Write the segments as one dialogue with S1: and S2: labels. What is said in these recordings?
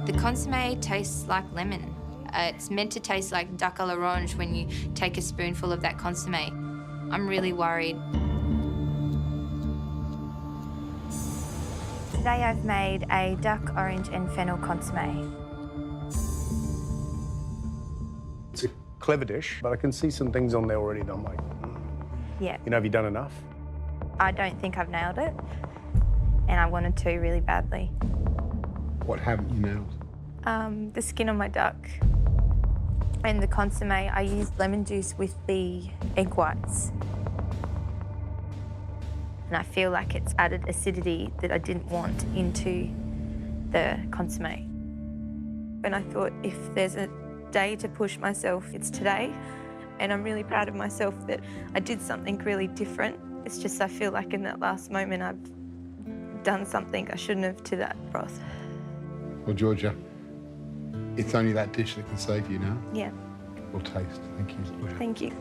S1: The consommé tastes like lemon. It's meant to taste like duck à l'orange when you take a spoonful of that consommé. I'm really worried. Today I've made a duck, orange and fennel consommé.
S2: It's a clever dish, but I can see some things on there already that I'm like,
S1: Yeah.
S2: You know, have you done enough?
S1: I don't think I've nailed it, and I wanted to really badly.
S3: What haven't you nailed?
S1: The skin on my duck. And the consommé, I used lemon juice with the egg whites. And I feel like it's added acidity that I didn't want into the consommé. And I thought, if there's a day to push myself, it's today. And I'm really proud of myself that I did something really different. It's just I feel like in that last moment I've done something I shouldn't have to that broth.
S3: Well, Georgia, it's only that dish that can save you now.
S1: Yeah.
S3: Well, taste. Thank you.
S1: Thank you.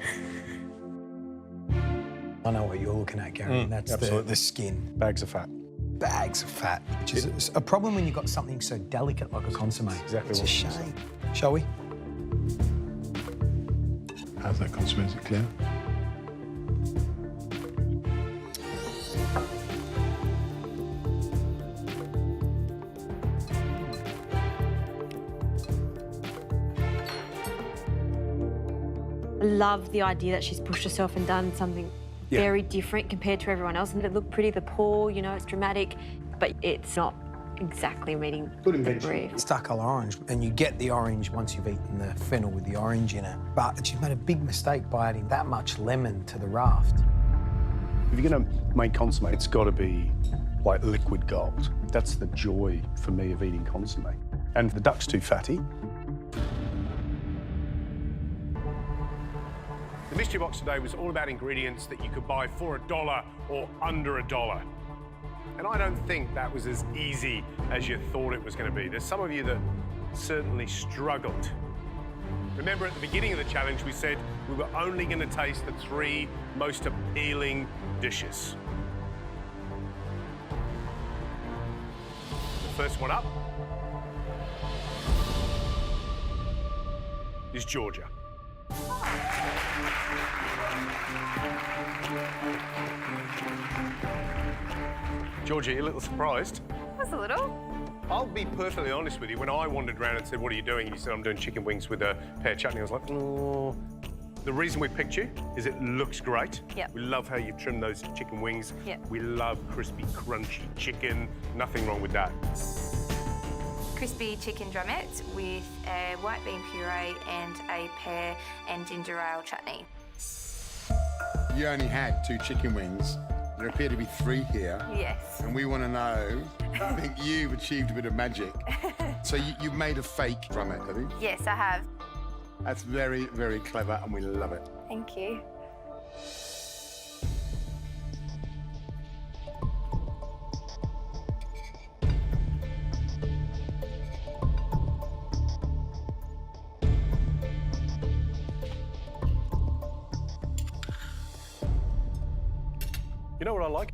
S4: I know what you're looking at, Gary, and that's the skin.
S2: Bags of fat.
S4: Bags of fat, which is a problem when you've got something so delicate like a consommé.
S2: Exactly.
S4: It's a shame. Shall we?
S3: How's that consommé? Is it clear?
S5: I love the idea that she's pushed herself and done something very different compared to everyone else. And it looked pretty, the pour, you know, it's dramatic, but it's not exactly meeting the brief.
S4: It's duck à l'orange, and you get the orange once you've eaten the fennel with the orange in it. But she's made a big mistake by adding that much lemon to the raft.
S2: If you're going to make consommé, it's got to be like liquid gold. That's the joy for me of eating consommé. And the duck's too fatty.
S6: The mystery box today was all about ingredients that you could buy for $1 or under $1. And I don't think that was as easy as you thought it was going to be. There's some of you that certainly struggled. Remember at the beginning of the challenge, we said we were only going to taste the 3 most appealing dishes. The first one up is Georgia. Georgia, you're a little surprised.
S1: Just a little.
S6: I'll be perfectly honest with you. When I wandered around and said, what are you doing? And you said, I'm doing chicken wings with a pear chutney. I was like, oh. The reason we picked you is it looks great.
S1: Yep.
S6: We love how you've trimmed those chicken wings.
S1: Yep.
S6: We love crispy, crunchy chicken. Nothing wrong with that.
S1: Crispy chicken drumettes with a white bean puree and a pear and ginger ale chutney.
S3: You only had 2 chicken wings. There appear to be 3 here.
S1: Yes.
S3: And we want to know, I think you've achieved a bit of magic. So you've made a fake drumette, have you?
S1: Yes, I have.
S3: That's very, very clever, and we love it.
S1: Thank you.
S6: You know what I like?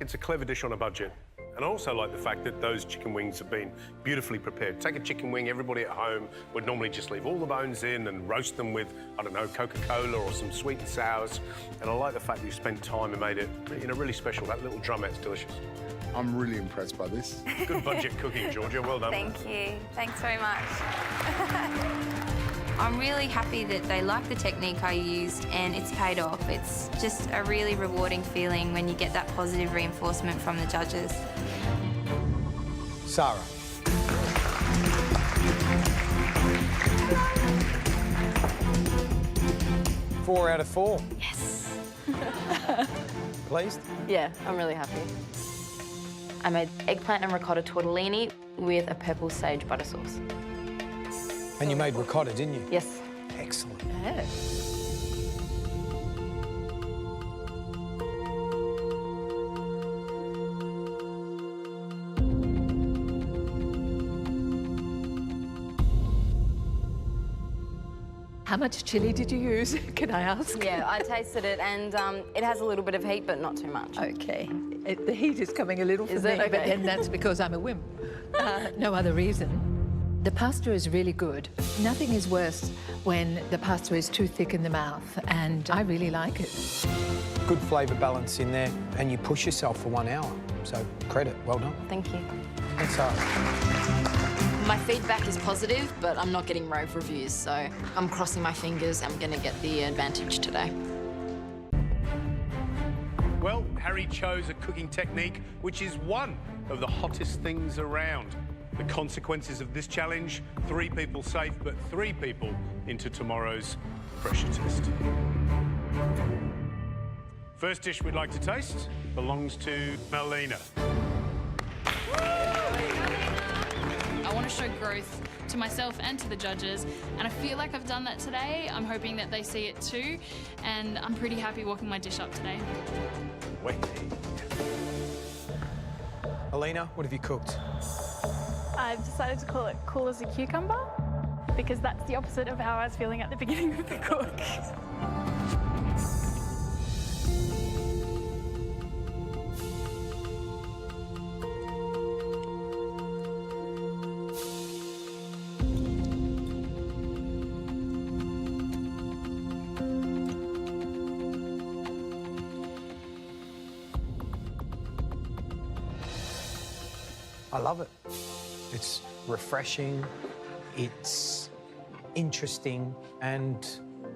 S6: It's a clever dish on a budget. And I also like the fact that those chicken wings have been beautifully prepared. Take a chicken wing, everybody at home would normally just leave all the bones in and roast them with, I don't know, Coca-Cola or some sweet and sours. And I like the fact that you spent time and made it, you know, really special. That little drumette's delicious.
S3: I'm really impressed by this.
S6: Good budget cooking, Georgia. Well done.
S1: Thank you. Thanks very much. I'm really happy that they like the technique I used and it's paid off. It's just a really rewarding feeling when you get that positive reinforcement from the judges.
S4: Sarah. Four out of 4.
S5: Yes.
S4: Pleased?
S5: Yeah, I'm really happy. I made eggplant and ricotta tortellini with a purple sage butter sauce.
S4: And you made ricotta, didn't you?
S5: Yes.
S4: Excellent.
S5: Yeah.
S7: How much chilli did you use, can I ask?
S5: Yeah, I tasted it and it has a little bit of heat, but not too much.
S7: Okay. The heat is coming a little from
S5: Is
S7: me,
S5: it?
S7: but
S5: Okay.
S7: then that's because I'm a wimp. No other reason. The pasta is really good. Nothing is worse when the pasta is too thick in the mouth, and I really like it.
S4: Good flavour balance in there, and you push yourself for 1 hour. So credit, well done.
S5: Thank you.
S4: Thanks, Art.
S8: My feedback is positive, but I'm not getting rave reviews, so I'm crossing my fingers. I'm going to get the advantage today.
S6: Well, Harry chose a cooking technique which is one of the hottest things around. The consequences of this challenge, 3 people safe, but 3 people into tomorrow's pressure test. First dish we'd like to taste belongs to Melina.
S9: I want to show growth to myself and to the judges, and I feel like I've done that today. I'm hoping that they see it too, and I'm pretty happy walking my dish up today.
S4: Alina, what have you cooked?
S10: I've decided to call it cool as a cucumber because that's the opposite of how I was feeling at the beginning of the cook.
S4: I love it. It's refreshing, it's interesting, and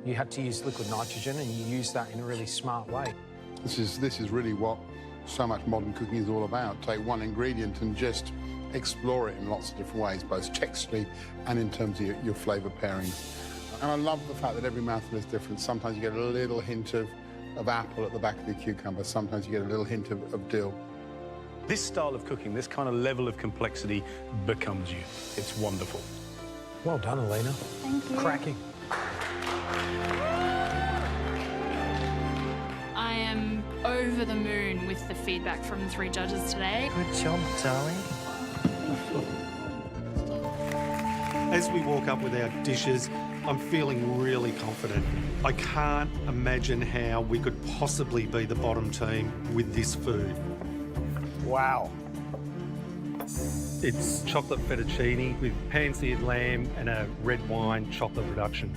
S4: you had to use liquid nitrogen, and you use that in a really smart way.
S3: This is really what so much modern cooking is all about. Take one ingredient and just explore it in lots of different ways, both texturally and in terms of your flavour pairings. And I love the fact that every mouthful is different. Sometimes you get a little hint of apple at the back of the cucumber. Sometimes you get a little hint of dill.
S2: This style of cooking, this kind of level of complexity becomes you. It's wonderful.
S4: Well done, Alina.
S10: Thank you.
S4: Cracking.
S9: I am over the moon with the feedback from the 3 judges today.
S11: Good job, darling.
S12: As we walk up with our dishes, I'm feeling really confident. I can't imagine how we could possibly be the bottom team with this food.
S2: Wow.
S12: It's chocolate fettuccine with pan-seared lamb and a red wine chocolate reduction.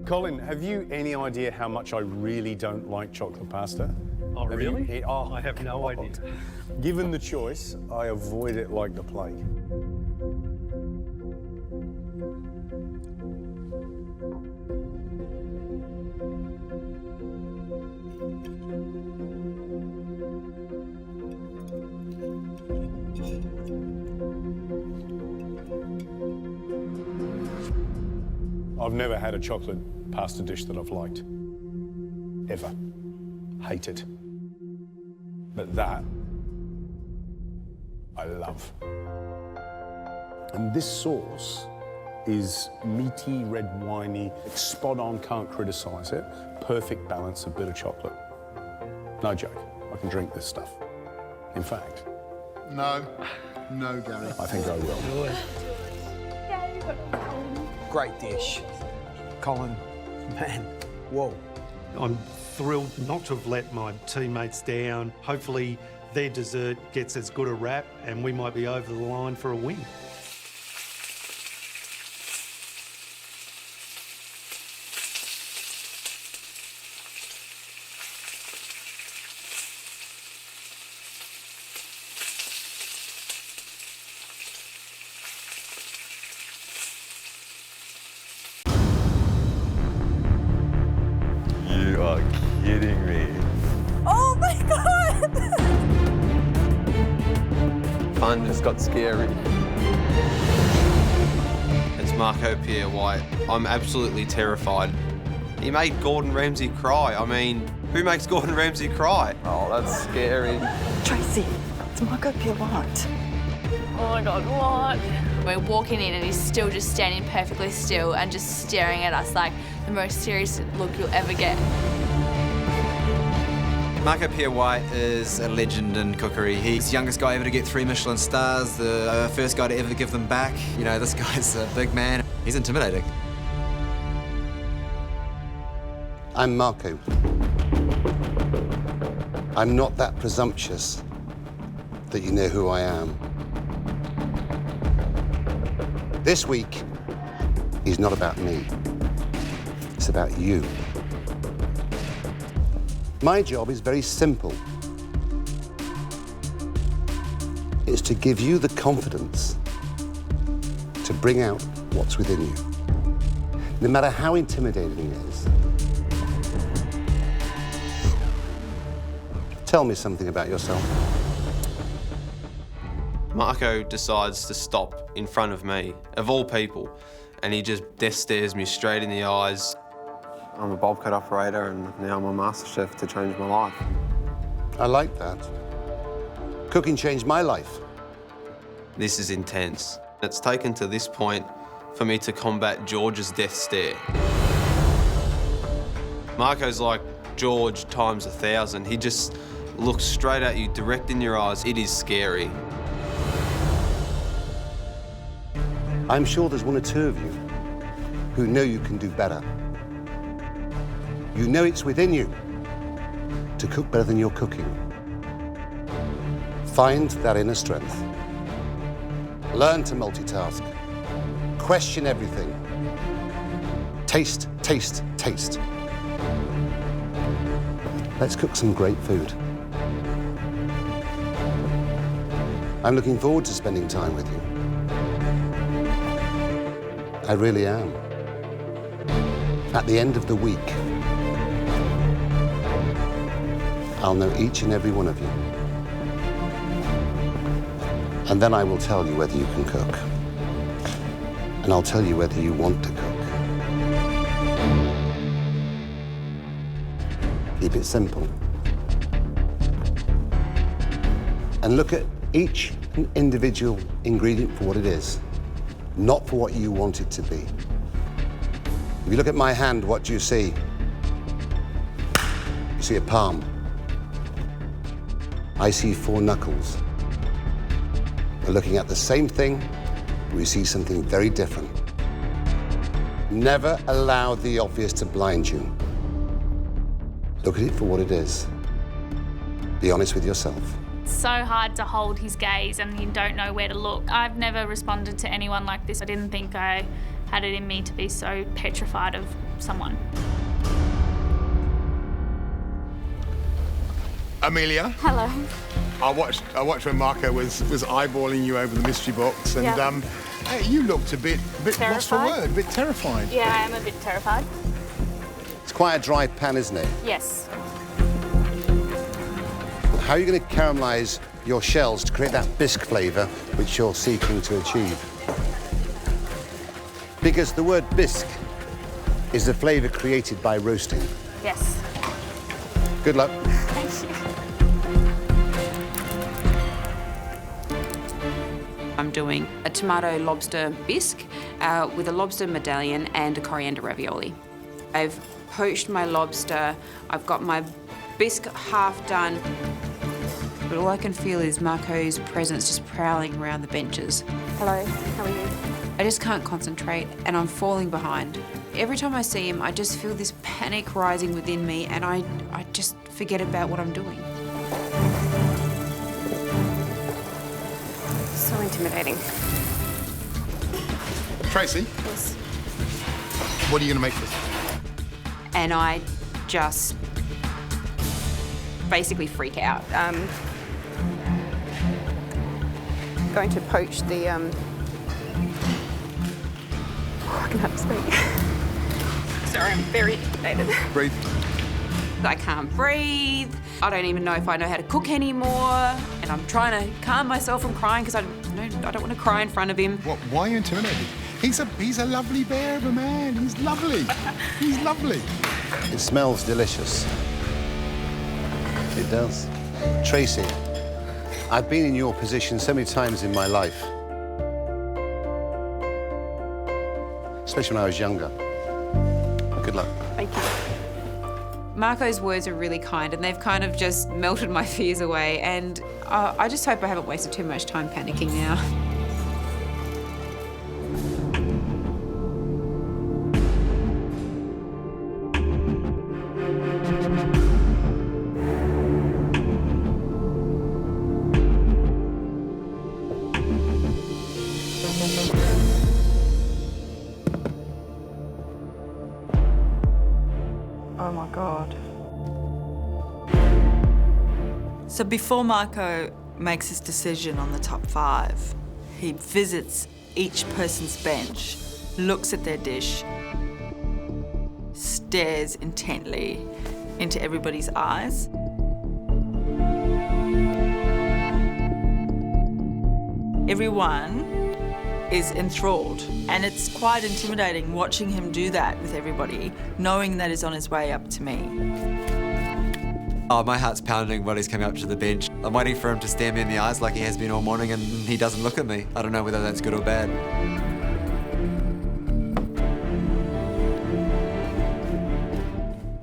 S2: Colin, have you any idea how much I really don't like chocolate pasta?
S12: Oh, really?
S2: I
S12: have no idea.
S2: Given the choice, I avoid it like the plague. I've never had a chocolate pasta dish that I've liked. Ever. Hate it. But that, I love. And this sauce is meaty, red winey, it's spot on, can't criticise it. Perfect balance of bitter chocolate. No joke, I can drink this stuff. In fact...
S3: No, Gary.
S2: I think I will.
S4: Great dish. Colin, man, whoa.
S12: I'm thrilled not to have let my teammates down. Hopefully their dessert gets as good a rap and we might be over the line for a win.
S11: You are kidding me.
S1: Oh my God!
S11: Fun just got scary.
S13: It's Marco Pierre White. I'm absolutely terrified. He made Gordon Ramsay cry. I mean, who makes Gordon Ramsay cry?
S11: Oh, that's scary.
S14: Tracy, it's Marco Pierre White.
S10: Oh my God, what?
S9: We're walking in and he's still just standing perfectly still and just staring at us like the most serious look you'll ever get.
S13: Marco Pierre White is a legend in cookery. He's the youngest guy ever to get 3 Michelin stars, the first guy to ever give them back. You know, this guy's a big man. He's intimidating.
S15: I'm Marco. I'm not that presumptuous that you know who I am. This week is not about me. It's about you. My job is very simple. It's to give you the confidence to bring out what's within you, no matter how intimidating it is. Tell me something about yourself.
S11: Marco decides to stop in front of me, of all people, and he just death stares me straight in the eyes. I'm a bowl cut operator, and now I'm a master chef to change my life.
S15: I like that. Cooking changed my life.
S11: This is intense. It's taken to this point for me to combat George's death stare. Marco's like George times 1,000. He just looks straight at you, direct in your eyes. It is scary.
S15: I'm sure there's one or two of you who know you can do better. You know it's within you to cook better than you're cooking. Find that inner strength. Learn to multitask. Question everything. Taste, taste, taste. Let's cook some great food. I'm looking forward to spending time with you. I really am. At the end of the week, I'll know each and every one of you. And then I will tell you whether you can cook. And I'll tell you whether you want to cook. Keep it simple. And look at each individual ingredient for what it is, not for what you want it to be. If you look at my hand, what do you see? You see a palm. I see 4 knuckles. We're looking at the same thing, we see something very different. Never allow the obvious to blind you. Look at it for what it is. Be honest with yourself.
S9: It's so hard to hold his gaze and you don't know where to look. I've never responded to anyone like this. I didn't think I had it in me to be so petrified of someone.
S3: Amelia.
S10: Hello.
S3: I watched when Marco was eyeballing you over the mystery box, and
S10: Yeah.
S3: You looked a bit lost for
S10: Terrified?
S3: word, a bit terrified.
S10: Yeah, I am a bit terrified.
S15: It's quite a dry pan, isn't it?
S10: Yes.
S15: How are you going to caramelize your shells to create that bisque flavor which you're seeking to achieve? Because the word bisque is the flavor created by roasting.
S10: Yes.
S15: Good luck.
S10: Thank you.
S16: I'm doing a tomato lobster bisque with a lobster medallion and a coriander ravioli. I've poached my lobster, I've got my bisque half done, but all I can feel is Marco's presence just prowling around the benches.
S10: Hello, how are you?
S16: I just can't concentrate and I'm falling behind. Every time I see him, I just feel this panic rising within me and I just forget about what I'm doing.
S10: So intimidating.
S3: Tracy.
S10: Yes.
S3: What are you going to make this?
S16: And I just basically freak out.
S10: Going to poach the, I can hardly speak. Sorry, I'm very intimidated.
S3: Breathe.
S16: I can't breathe. I don't even know if I know how to cook anymore. And I'm trying to calm myself from crying because I don't want to cry in front of him.
S3: Why are you intimidated? He's a lovely bear of a man. He's lovely. He's lovely.
S15: It smells delicious. It does. Tracy, I've been in your position so many times in my life. Especially when I was younger. Good luck.
S10: Thank you.
S16: Marco's words are really kind and they've kind of just melted my fears away and I just hope I haven't wasted too much time panicking now.
S14: God.
S17: So before Marco makes his decision on the top 5, he visits each person's bench, looks at their dish, stares intently into everybody's eyes. Everyone is enthralled, and it's quite intimidating watching him do that with everybody, knowing that he's on his way up to me.
S13: Oh, my heart's pounding while he's coming up to the bench. I'm waiting for him to stare me in the eyes like he has been all morning, and he doesn't look at me. I don't know whether that's good or bad.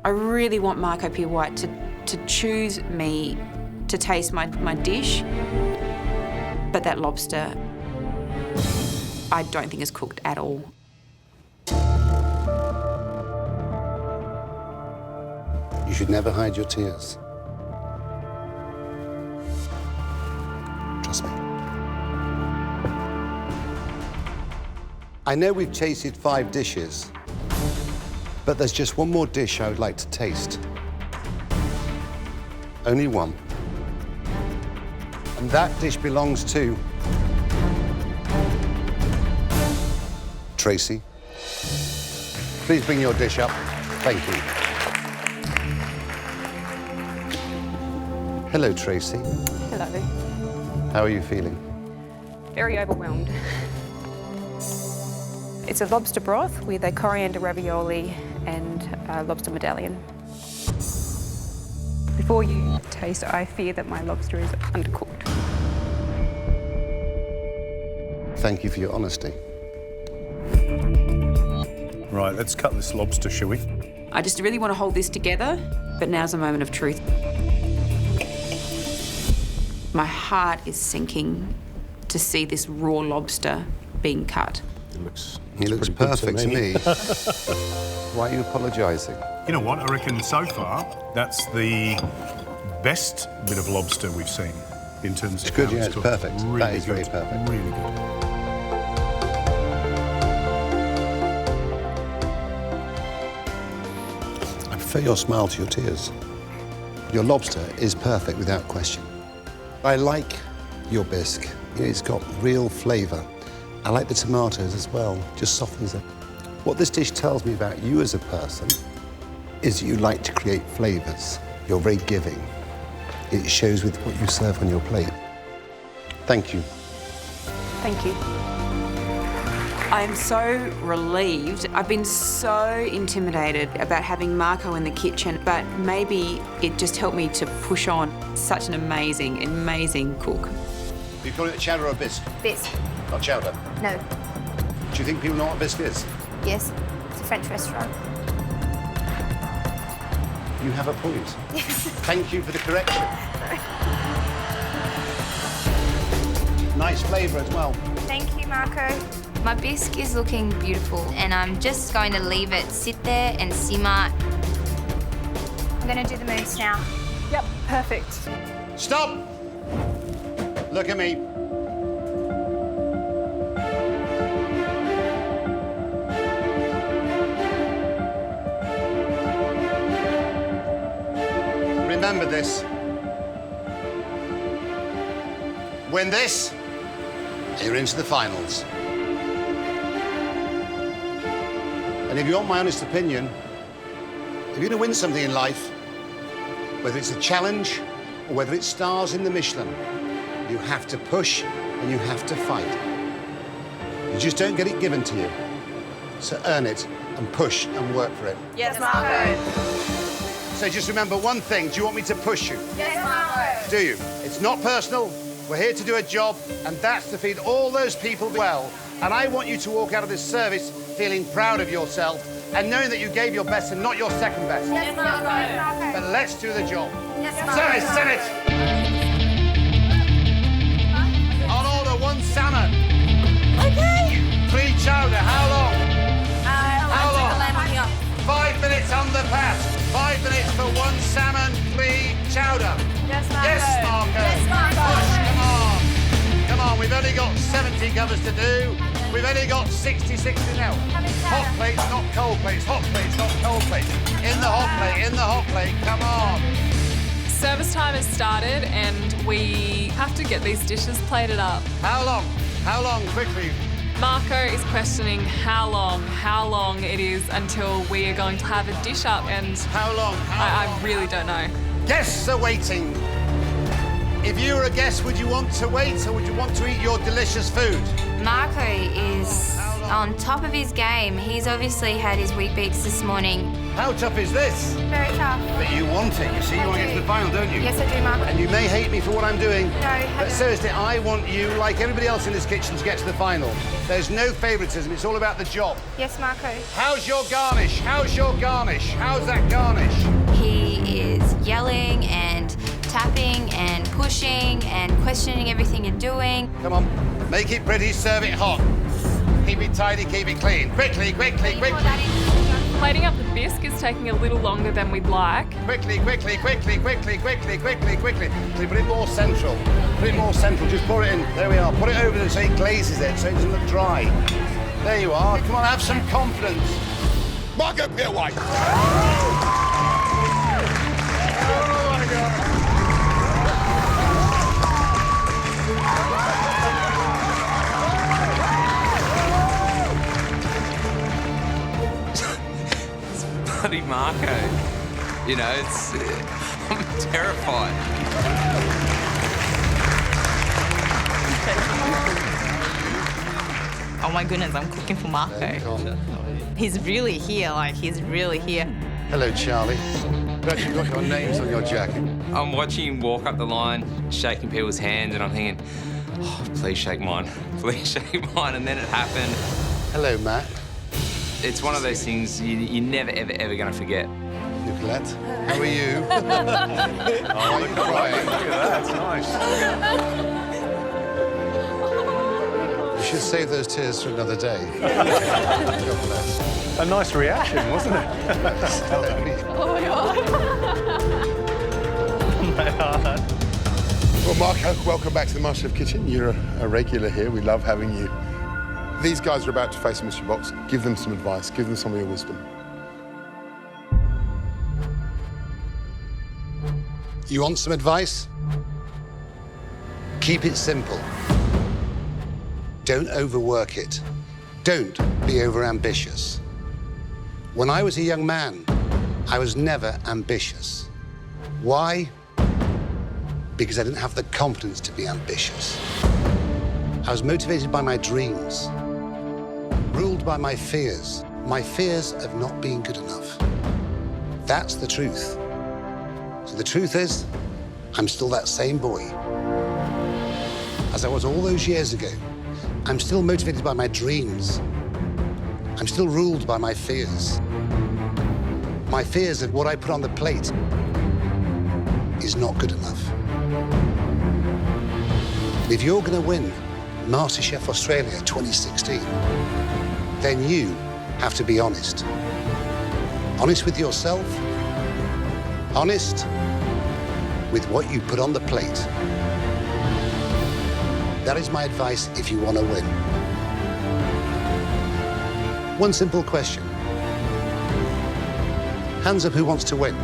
S16: I really want Marco Pierre White to choose me to taste my dish, but that lobster I don't think is cooked at all.
S15: You should never hide your tears. Trust me. I know we've tasted 5 dishes, but there's just one more dish I would like to taste. Only one. And that dish belongs to Tracy. Please bring your dish up. Thank you. Hello, Tracy.
S18: Hello.
S15: How are you feeling?
S18: Very overwhelmed. It's a lobster broth with a coriander ravioli and a lobster medallion. Before you taste, I fear that my lobster is undercooked.
S15: Thank you for your honesty.
S2: Right, let's cut this lobster, shall we?
S16: I just really want to hold this together, but now's a moment of truth. My heart is sinking to see this raw lobster being cut.
S15: He looks perfect to me. Why are you apologising?
S2: You know what? I reckon so far that's the best bit of lobster we've seen in terms of
S15: good,
S2: how
S15: yeah,
S2: it's
S15: it's
S2: cooked.
S15: perfect.
S2: Really
S15: That is
S2: good.
S15: very perfect.
S2: Really good.
S15: I prefer your smile to your tears. Your lobster is perfect without question. I like your bisque. It's got real flavour. I like the tomatoes as well, just softens it. What this dish tells me about you as a person is that you like to create flavours. You're very giving. It shows with what you serve on your plate. Thank you.
S18: Thank you.
S16: I'm so relieved. I've been so intimidated about having Marco in the kitchen, but maybe it just helped me to push on. Such an amazing, amazing cook.
S15: You call it a chowder or a bisque?
S1: Bisque.
S15: Not chowder.
S1: No.
S15: Do you think people know what a bisque is?
S1: Yes. It's a French restaurant.
S15: You have a point. Thank you for the correction. Nice flavour as well.
S1: Thank you, Marco. My bisque is looking beautiful, and I'm just going to leave it sit there and simmer. I'm going to do the mousse now.
S10: Yep, perfect.
S15: Stop! Look at me. Remember this. Win this, and you're into the finals. And if you want my honest opinion, if you're going to win something in life, whether it's a challenge or whether it's stars in the Michelin, you have to push and you have to fight. You just don't get it given to you. So earn it and push and work for it.
S1: Yes, Marco.
S15: So just remember one thing. Do you want me to push you?
S1: Yes, Marco.
S15: Do you? It's not personal. We're here to do a job, and that's to feed all those people well. And I want you to walk out of this service feeling proud of yourself and knowing that you gave your best and not your second best.
S1: Yes, Marco.
S15: But let's do the job.
S1: Yes, Marco.
S15: Service, Senate! On order, 1 salmon.
S1: Okay.
S15: 3 chowder. How long?
S1: How
S15: long?
S1: 5
S15: minutes on the pass. 5 minutes for 1 salmon, 3 chowder.
S1: Yes, Marco.
S15: Yes, Marco.
S1: Yes, Marco.
S15: Push, come on. Come on, we've only got 70 covers to do.
S19: We've only got 60-60 now. Hot plates, not cold plates. Hot plates, not cold plates. In the hot plate, in the hot plate. Come on.
S20: Service time has started and we have to get these dishes plated up.
S19: How long? How long? Quickly.
S20: Marco is questioning how long it is until we are going to have a dish up, and
S19: how long?
S20: I really don't know.
S19: Guests are waiting. If you were a guest, would you want to wait or would you want to eat your delicious food?
S21: Marco is on top of his game. He's obviously had his wheat beats this morning.
S19: How tough is this?
S21: Very tough.
S19: But you want it, you see? You want to get to the final, don't you?
S21: Yes, I do, Marco.
S19: And you may hate me for what I'm doing.
S21: No, I
S19: but
S21: don't.
S19: seriously, I want you, like everybody else in this kitchen, to get to the final. There's no favouritism. It's all about the job.
S21: Yes, Marco.
S19: How's your garnish? How's your garnish? How's that garnish?
S21: He is yelling and tapping and pushing and questioning everything you're doing.
S19: Come on, make it pretty, serve it hot. Keep it tidy, keep it clean. Quickly, quickly, quickly.
S20: Plating up the bisque is taking a little longer than we'd like.
S19: Quickly, quickly, quickly, quickly, quickly, quickly, quickly. Put it more central. Put it more central. Just pour it in. There we are. Put it over there so it glazes it, so it doesn't look dry. There you are. Come on, have some confidence. Marco Pierre White. Oh, my God.
S22: Bloody Marco. You know, it's... I'm terrified.
S23: Oh my goodness, I'm cooking for Marco. He's really here, like, he's really here.
S19: Hello, Charlie. You've actually got your names on your jacket.
S22: I'm watching him walk up the line, shaking people's hands, and I'm thinking, oh, please shake mine. Please shake mine. And then it happened.
S19: Hello, Matt.
S22: It's one of those things you're never, ever, ever going to forget.
S19: Nicolette, how are you?
S6: Oh, look at that. That's nice.
S19: You should save those tears for another day.
S6: A nice reaction, wasn't it?
S20: Oh, my God.
S3: Well, Marco, welcome back to the MasterChef kitchen. You're a regular here. We love having you. These guys are about to face a mystery box. Give them some advice. Give them some of your wisdom.
S15: You want some advice? Keep it simple. Don't overwork it. Don't be overambitious. When I was a young man, I was never ambitious. Why? Because I didn't have the confidence to be ambitious. I was motivated by my dreams, ruled by my fears of not being good enough. That's the truth. So the truth is, I'm still that same boy. As I was all those years ago, I'm still motivated by my dreams. I'm still ruled by my fears. My fears of what I put on the plate is not good enough. If you're going to win MasterChef Australia 2016, then you have to be honest. Honest with yourself, honest with what you put on the plate. That is my advice if you want to win. One simple question. Hands up who wants to win.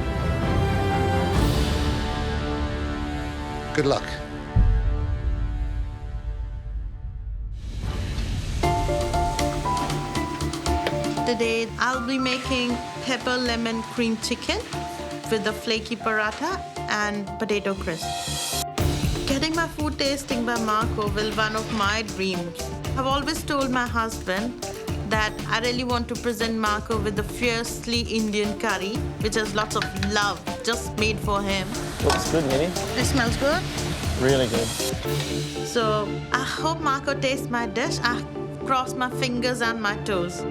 S15: Good luck.
S24: Today, I'll be making pepper lemon cream chicken with the flaky paratha and potato crisp. Getting my food tasting by Marco will be one of my dreams. I've always told my husband that I really want to present Marco with the fiercely Indian curry, which has lots of love just made for him.
S25: Looks good, Nidhi.
S24: It smells good.
S25: Really good.
S24: So I hope Marco tastes my dish. I cross my fingers and my toes.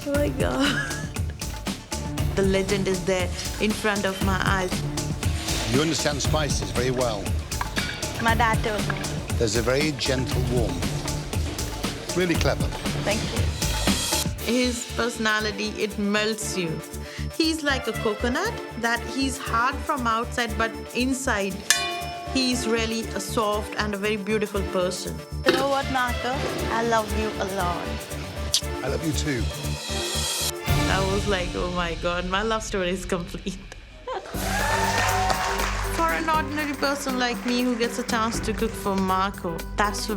S24: Oh my God. The legend is there in front of my eyes.
S15: You understand spices very well.
S24: My dad told me.
S15: There's a very gentle warmth. Really clever.
S24: Thank you. His personality, it melts you. He's like a coconut, that he's hard from outside, but inside, he's really a soft and a very beautiful person. You know what, Marco? I love you a lot.
S3: I love you too.
S24: I was like, oh my God, my love story is complete. For an ordinary person like me who gets a chance to cook for Marco, that's a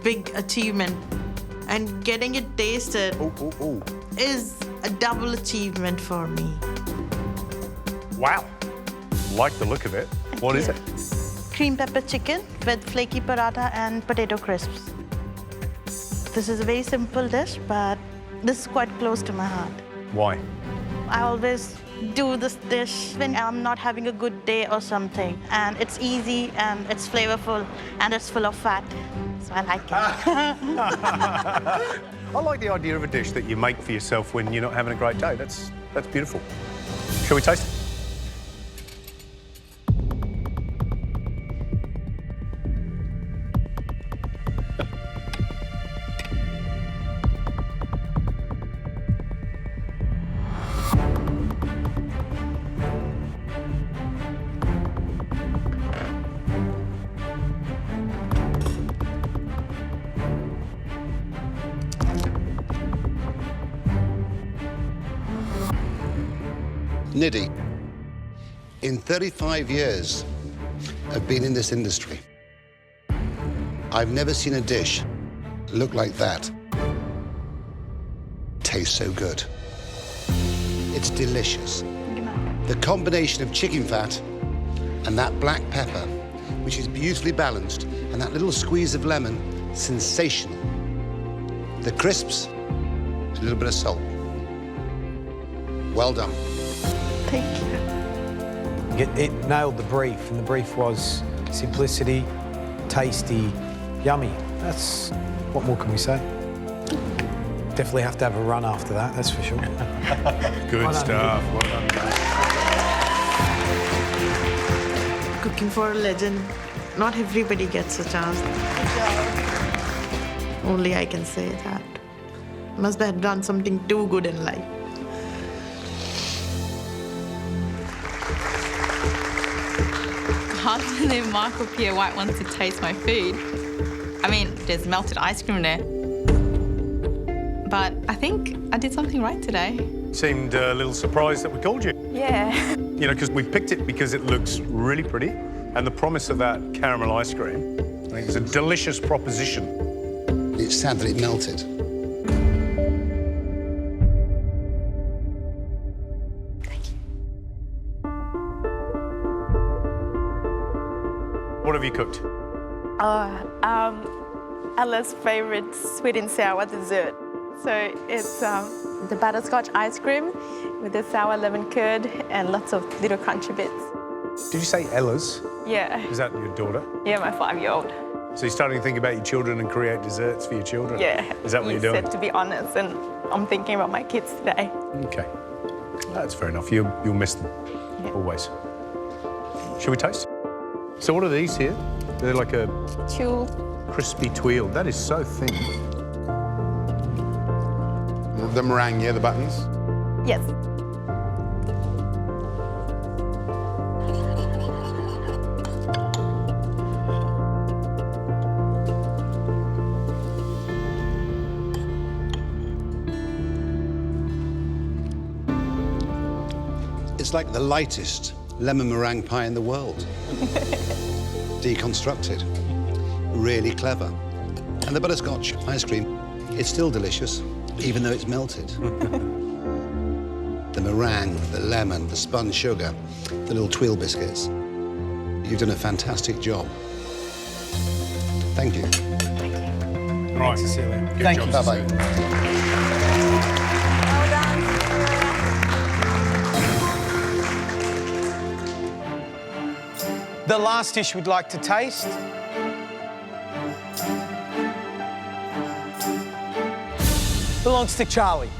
S24: big achievement. And getting it tasted is a double achievement for me.
S6: Wow. Like the look of it. What is it?
S24: Cream pepper chicken with flaky paratha and potato crisps. This is a very simple dish, but this is quite close to my heart.
S6: Why?
S24: I always do this dish when I'm not having a good day or something. And it's easy, and it's flavorful, and it's full of fat. So I like it.
S6: I like the idea of a dish that you make for yourself when you're not having a great day. That's beautiful. Shall we taste it?
S15: Nidhi, in 35 years of being in this industry, I've never seen a dish look like that. Tastes so good. It's delicious. The combination of chicken fat and that black pepper, which is beautifully balanced, and that little squeeze of lemon, sensational. The crisps, a little bit of salt. Well done.
S24: Thank you.
S4: It nailed the brief, and the brief was simplicity, tasty, yummy. That's, what more can we say? Definitely have to have a run after that, that's for sure.
S6: Good stuff. Well done.
S24: Cooking for a legend, not everybody gets a chance. Only I can say that. Must have done something too good in life.
S23: Other than Michael Pierre White wants to taste my food. I mean, there's melted ice cream there. But I think I did something right today.
S6: Seemed a little surprised that we called you.
S23: Yeah.
S6: You know, because we picked it because it looks really pretty, and the promise of that caramel ice cream, I think, is a delicious proposition.
S15: It's sad that it melted.
S6: What have you cooked?
S10: Ella's favorite sweet and sour dessert. So it's the butterscotch ice cream with the sour lemon curd and lots of little crunchy bits.
S6: Did you say Ella's?
S10: Yeah.
S6: Is that your daughter?
S10: Yeah, my 5-year-old.
S6: So you're starting to think about your children and create desserts for your children?
S10: Yeah.
S6: Is that what you're doing?
S10: Said to be honest, and I'm thinking about my kids today.
S6: Okay. That's fair enough. You'll miss them, always. Shall we taste? So what are these here? They're like a...
S10: Tuile.
S6: Crispy tuile. That is so thin.
S3: The meringue, yeah, the buttons?
S10: Yes.
S15: It's like the lightest lemon meringue pie in the world. Deconstructed. Really clever. And the butterscotch ice cream, it's still delicious, even though it's melted. The meringue, the lemon, the spun sugar, the little tuile biscuits. You've done a fantastic job. Thank you.
S6: Thank you. All right, Cecilia. Good
S15: Thank
S6: job,
S15: you. Bye-bye.
S4: The last dish we'd like to taste belongs to Charlie.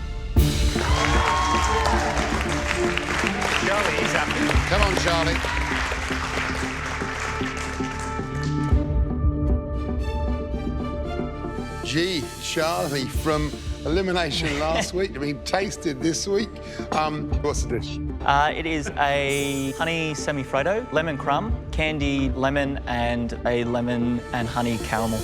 S6: Charlie, he's happy.
S15: Come on, Charlie.
S3: Gee, Charlie, from elimination last week, tasted this week. What's the dish?
S5: It is a honey semi-freddo, lemon crumb, candied lemon, and a lemon and honey caramel.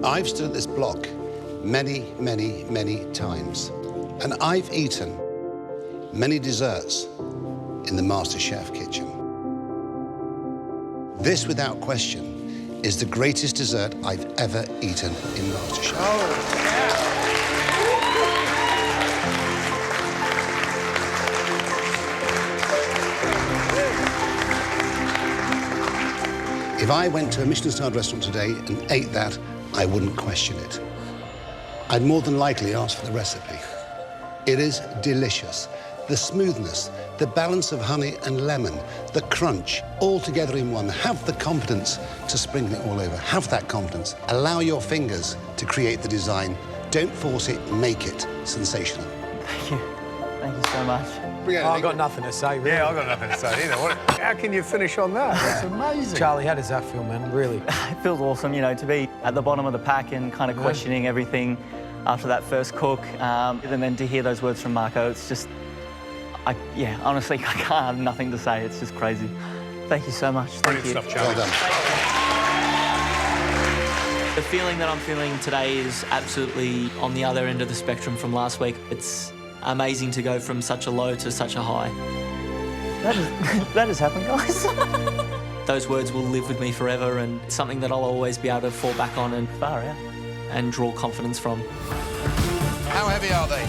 S15: I've stood at this block many, many, many times, and I've eaten many desserts in the MasterChef kitchen. This, without question, is the greatest dessert I've ever eaten in MasterChef.
S3: Oh, yeah.
S15: If I went to a Michelin-starred restaurant today and ate that, I wouldn't question it. I'd more than likely ask for the recipe. It is delicious. The smoothness, the balance of honey and lemon, the crunch, all together in one. Have the confidence to sprinkle it all over. Have that confidence. Allow your fingers to create the design. Don't force it, make it sensational.
S5: Thank you. Thank you so much.
S4: I've got nothing to say, really.
S6: Yeah, I've got nothing to say either. How can you finish on that? That's amazing.
S4: Charlie, how does that feel, man? Really?
S5: It feels awesome, you know, to be at the bottom of the pack and kind of questioning everything after that first cook. And then to hear those words from Marco, it's just, yeah, honestly, I have nothing to say. It's just crazy. Thank you so much. Thank you.
S6: Stuff, Charlie.
S15: Well done.
S5: The feeling that I'm feeling today is absolutely on the other end of the spectrum from last week. It's amazing to go from such a low to such a high. That has happened, guys. Those words will live with me forever, and it's something that I'll always be able to fall back on and far out and draw confidence from.
S19: How heavy are they?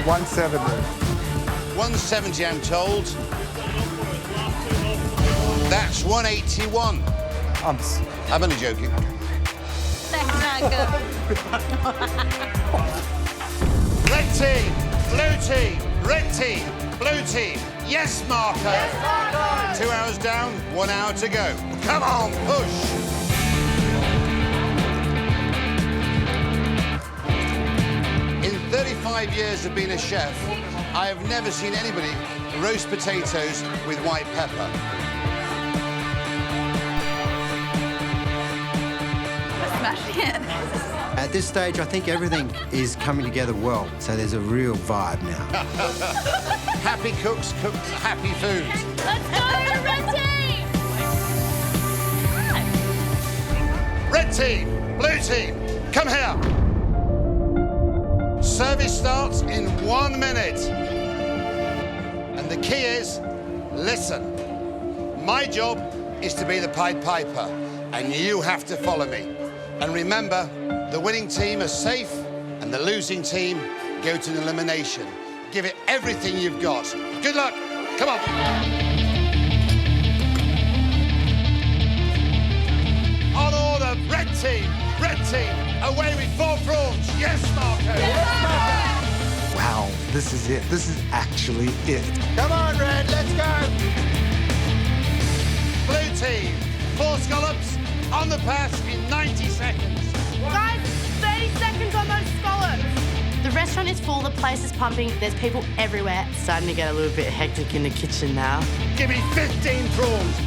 S3: 170.
S19: 170, I'm told. That's 181. I'm only joking. Red team, blue team, red team, blue team. Yes, Marco. Yes, Marco. 2 hours down, 1 hour to go. Come on, push. In 35 years of being a chef, I have never seen anybody roast potatoes with white pepper.
S23: Smashing it.
S7: At this stage, I think everything is coming together well, so there's a real vibe now.
S19: Happy cooks cook happy food.
S23: Let's go, red team!
S19: Red team, blue team, come here. Service starts in 1 minute. And the key is, listen. My job is to be the Pied Piper, and you have to follow me. And remember, the winning team are safe, and the losing team go to an elimination. Give it everything you've got. Good luck. Come on. On order, red team, away with 4 prawns. Yes, Marco. Yes, Marco.
S7: Wow, this is it. This is actually it.
S19: Come on, red, let's go. Blue team, 4 scallops on the pass in 90 seconds.
S8: Guys, 30 seconds on those scallops. The restaurant is full, the place is pumping, there's people everywhere.
S11: It's starting to get a little bit hectic in the kitchen now.
S19: Give me 15 prawns.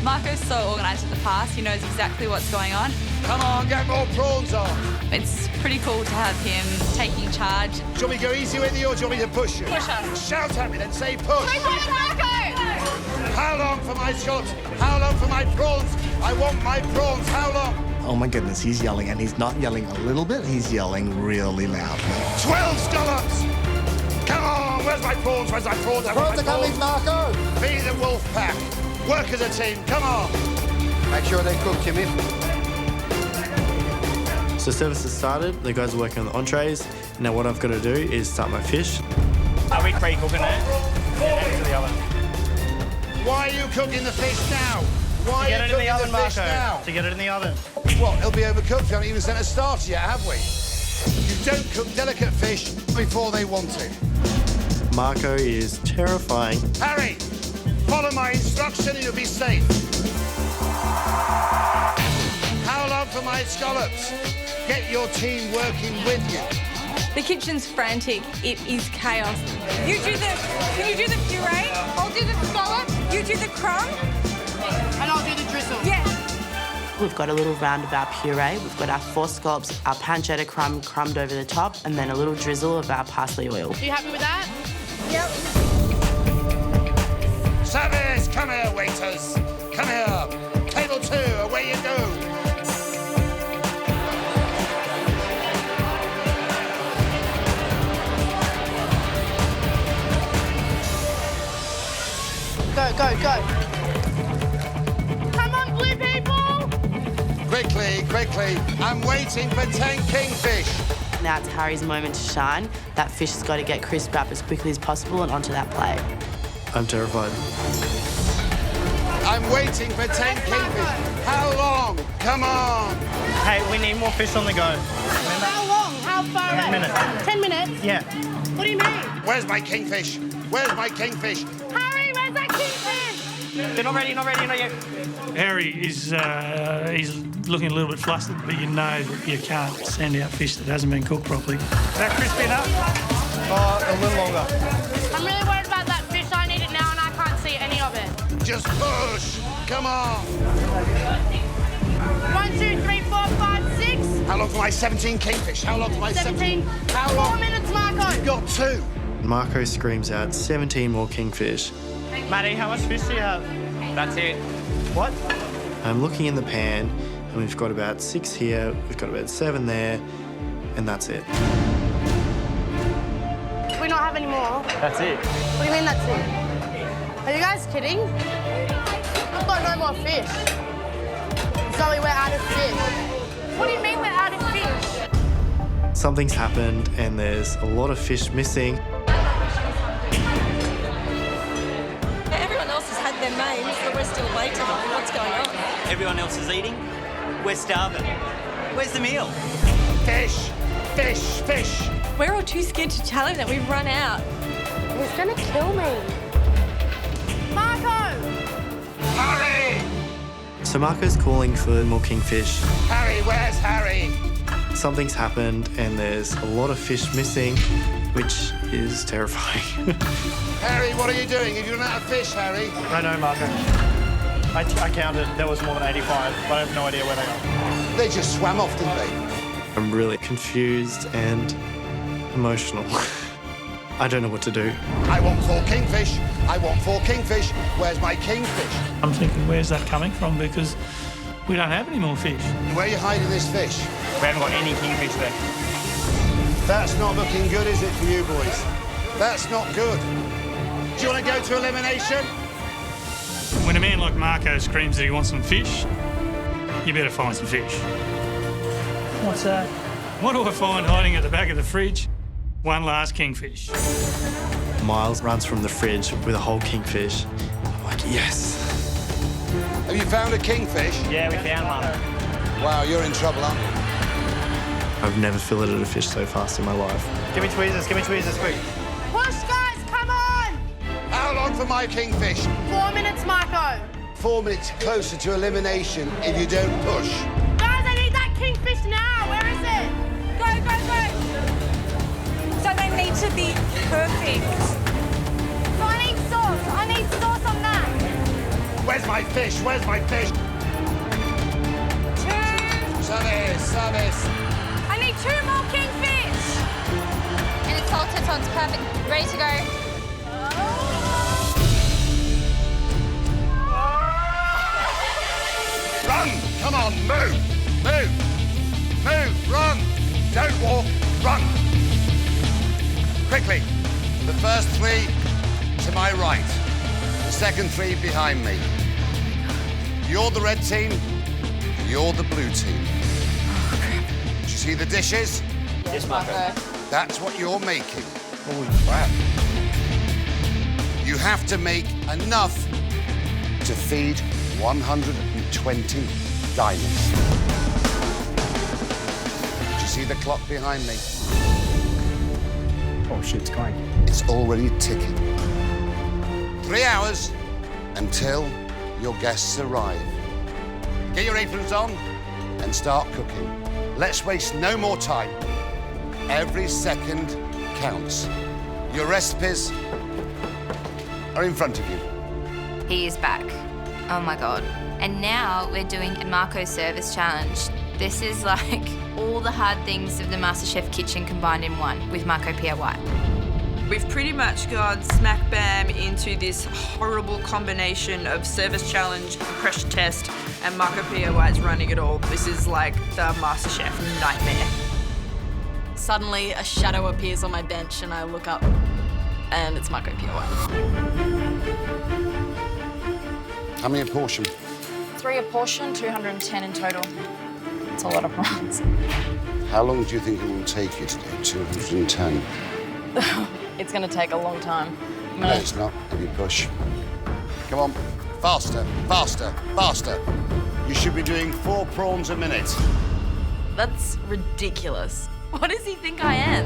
S23: Marco's so organised at the pass, he knows exactly what's going on.
S19: Come on, get more prawns on.
S23: It's pretty cool to have him taking charge.
S19: Do you want me to go easy with you or do you want me to push you?
S23: Push us.
S19: Shout at me then, say push.
S23: Push us, Marco!
S19: How long for my scallops? How long for my prawns? I want my prawns. How long?
S7: Oh my goodness, he's yelling, and he's not yelling a little bit, he's yelling really loudly.
S19: 12 scallops! Come on, where's my prawns? Where's my prawns?
S7: Prawns are coming, Marco!
S19: Be the wolf pack. Work as a team, come on.
S7: Make sure they cook, Jimmy.
S25: So service has started, the guys are working on the entrees. Now what I've got to do is start my fish.
S9: Are we pre-cooking it? Add it to the oven.
S19: Why are you cooking the fish now? Why
S9: To
S19: are
S9: get
S19: you
S9: it in the
S19: cooking
S9: oven,
S19: the fish
S9: Marco.
S19: now?
S9: To get it in the oven.
S19: What, it'll be overcooked? We haven't even sent a starter yet, have we? You don't cook delicate fish before they want it.
S25: Marco is terrifying.
S19: Harry, follow my instruction and you'll be safe. How long for my scallops? Get your team working with you.
S12: The kitchen's frantic. It is chaos. Can you do the puree? I'll do the scallop. You do the crumb.
S8: And I'll do the drizzle.
S12: Yeah.
S11: We've got a little roundabout puree. We've got our 4 scallops, our pancetta crumb crumbed over the top, and then a little drizzle of our parsley oil.
S8: Are you happy with that? Yep.
S19: Service, come here, waiters. Come here. Table 2, away you go.
S8: Go, go, go. Come on, blue people.
S19: Quickly, quickly. I'm waiting for 10 kingfish.
S11: Now it's Harry's moment to shine. That fish has got to get crisped up as quickly as possible and onto that plate.
S25: I'm terrified.
S19: I'm waiting for 10 kingfish. How long? Come on.
S9: Hey, we need more fish on the go.
S8: How long? How far
S9: 10
S8: away?
S9: minutes.
S8: 10 minutes?
S9: Yeah.
S8: What do you mean?
S19: Where's my kingfish? Where's my kingfish?
S8: Harry, where's that kingfish?
S9: They're not ready, not yet.
S13: Harry is he's looking a little bit flustered, but you know that you can't send out fish that hasn't been cooked properly. Is that crispy enough?
S9: Oh, a little longer.
S8: I'm really worried about that fish. I need it now and I can't see any of it.
S19: Just push. Come on.
S8: 1, 2, 3, 4, 5, 6.
S19: How long for my 17 kingfish? How long for my
S8: 17.
S19: How long?
S8: 4 minutes, Marco.
S19: You've got 2.
S25: Marco screams out 17 more kingfish.
S9: Matty, how much fish do you have? That's it. What?
S25: I'm looking in the pan, and we've got about 6 here, we've got about 7 there, and that's it.
S8: Do we not have any more?
S9: That's it.
S8: What do you mean that's it? Are you guys kidding? I've got no more fish. Zoe, we're out of fish. What do you mean we're out of fish?
S25: Something's happened, and there's a lot of fish missing.
S14: Everyone else has had their names, but we're still waiting. What's going on?
S5: Everyone else is eating. We're starving. Where's the meal?
S19: Fish, fish, fish.
S14: We're all too scared to tell him that we've run out.
S8: He's gonna kill me. Marco!
S19: Harry!
S25: So Marco's calling for more kingfish.
S19: Harry, where's Harry?
S25: Something's happened, and there's a lot of fish missing, which is terrifying.
S19: Harry, what are you doing? Have you run out of fish, Harry?
S9: I know, Marco. I counted. There was more than 85, but I have no idea where they are.
S19: They just swam off, didn't they?
S25: I'm really confused and emotional. I don't know what to do.
S19: I want 4 kingfish. I want 4 kingfish. Where's my kingfish?
S13: I'm thinking, where's that coming from? Because we don't have any more fish.
S19: Where are you hiding this fish?
S9: We haven't got any kingfish there.
S19: That's not looking good, is it, for you boys? That's not good. Do you want to go to elimination?
S13: When a man like Marco screams that he wants some fish, you better find some fish. What's that? What do I find hiding at the back of the fridge? One last kingfish.
S25: Miles runs from the fridge with a whole kingfish. I'm like, yes.
S19: Have you found a kingfish?
S9: Yeah, we found one.
S19: Wow, you're in trouble, aren't you?
S25: I've never filleted a fish so fast in my life.
S9: Give me tweezers, quick.
S8: Push, guys, come on!
S19: How long for my kingfish?
S8: 4 minutes, Marco.
S19: 4 minutes closer to elimination if you don't push.
S8: Guys, I need that kingfish now. Where is it?
S14: Go, go, go. So they need to be perfect.
S8: So I need sauce. I need sauce on that.
S19: Where's my fish? Where's my fish?
S14: 2.
S19: Service.
S14: I need 2 more kingfish. And it's salted, so it's perfect. Ready to go.
S19: Run! Come on, move! Run! Don't walk, run! Quickly, the first 3 to my right, the second 3 behind me. You're the red team, you're the blue team. She's see the dishes?
S1: Yes, Marco.
S19: That's what you're making.
S1: Holy crap.
S19: You have to make enough to feed 120 diners. Do you see the clock behind me?
S1: Oh, shit, it's going.
S19: It's already ticking. 3 hours until your guests arrive. Get your aprons on and start cooking. Let's waste no more time. Every second counts. Your recipes are in front of you.
S21: He is back. Oh my God. And now we're doing a Marco Service Challenge. This is like all the hard things of the MasterChef kitchen combined in one with Marco Pierre White.
S2: We've pretty much gone smack bam into this horrible combination of service challenge, pressure test, and Marco Pierre White's running it all. This is like the MasterChef nightmare.
S16: Suddenly, a shadow appears on my bench and I look up and it's Marco Pierre White.
S19: How many a portion?
S16: 3 a portion, 210 in total. It's a lot of prawns.
S19: How long do you think it will take you to do 210?
S16: It's going to take a long time.
S19: No, it's not. If you push. Come on. Faster, faster, faster. You should be doing 4 prawns a minute.
S16: That's ridiculous. What does he think I am?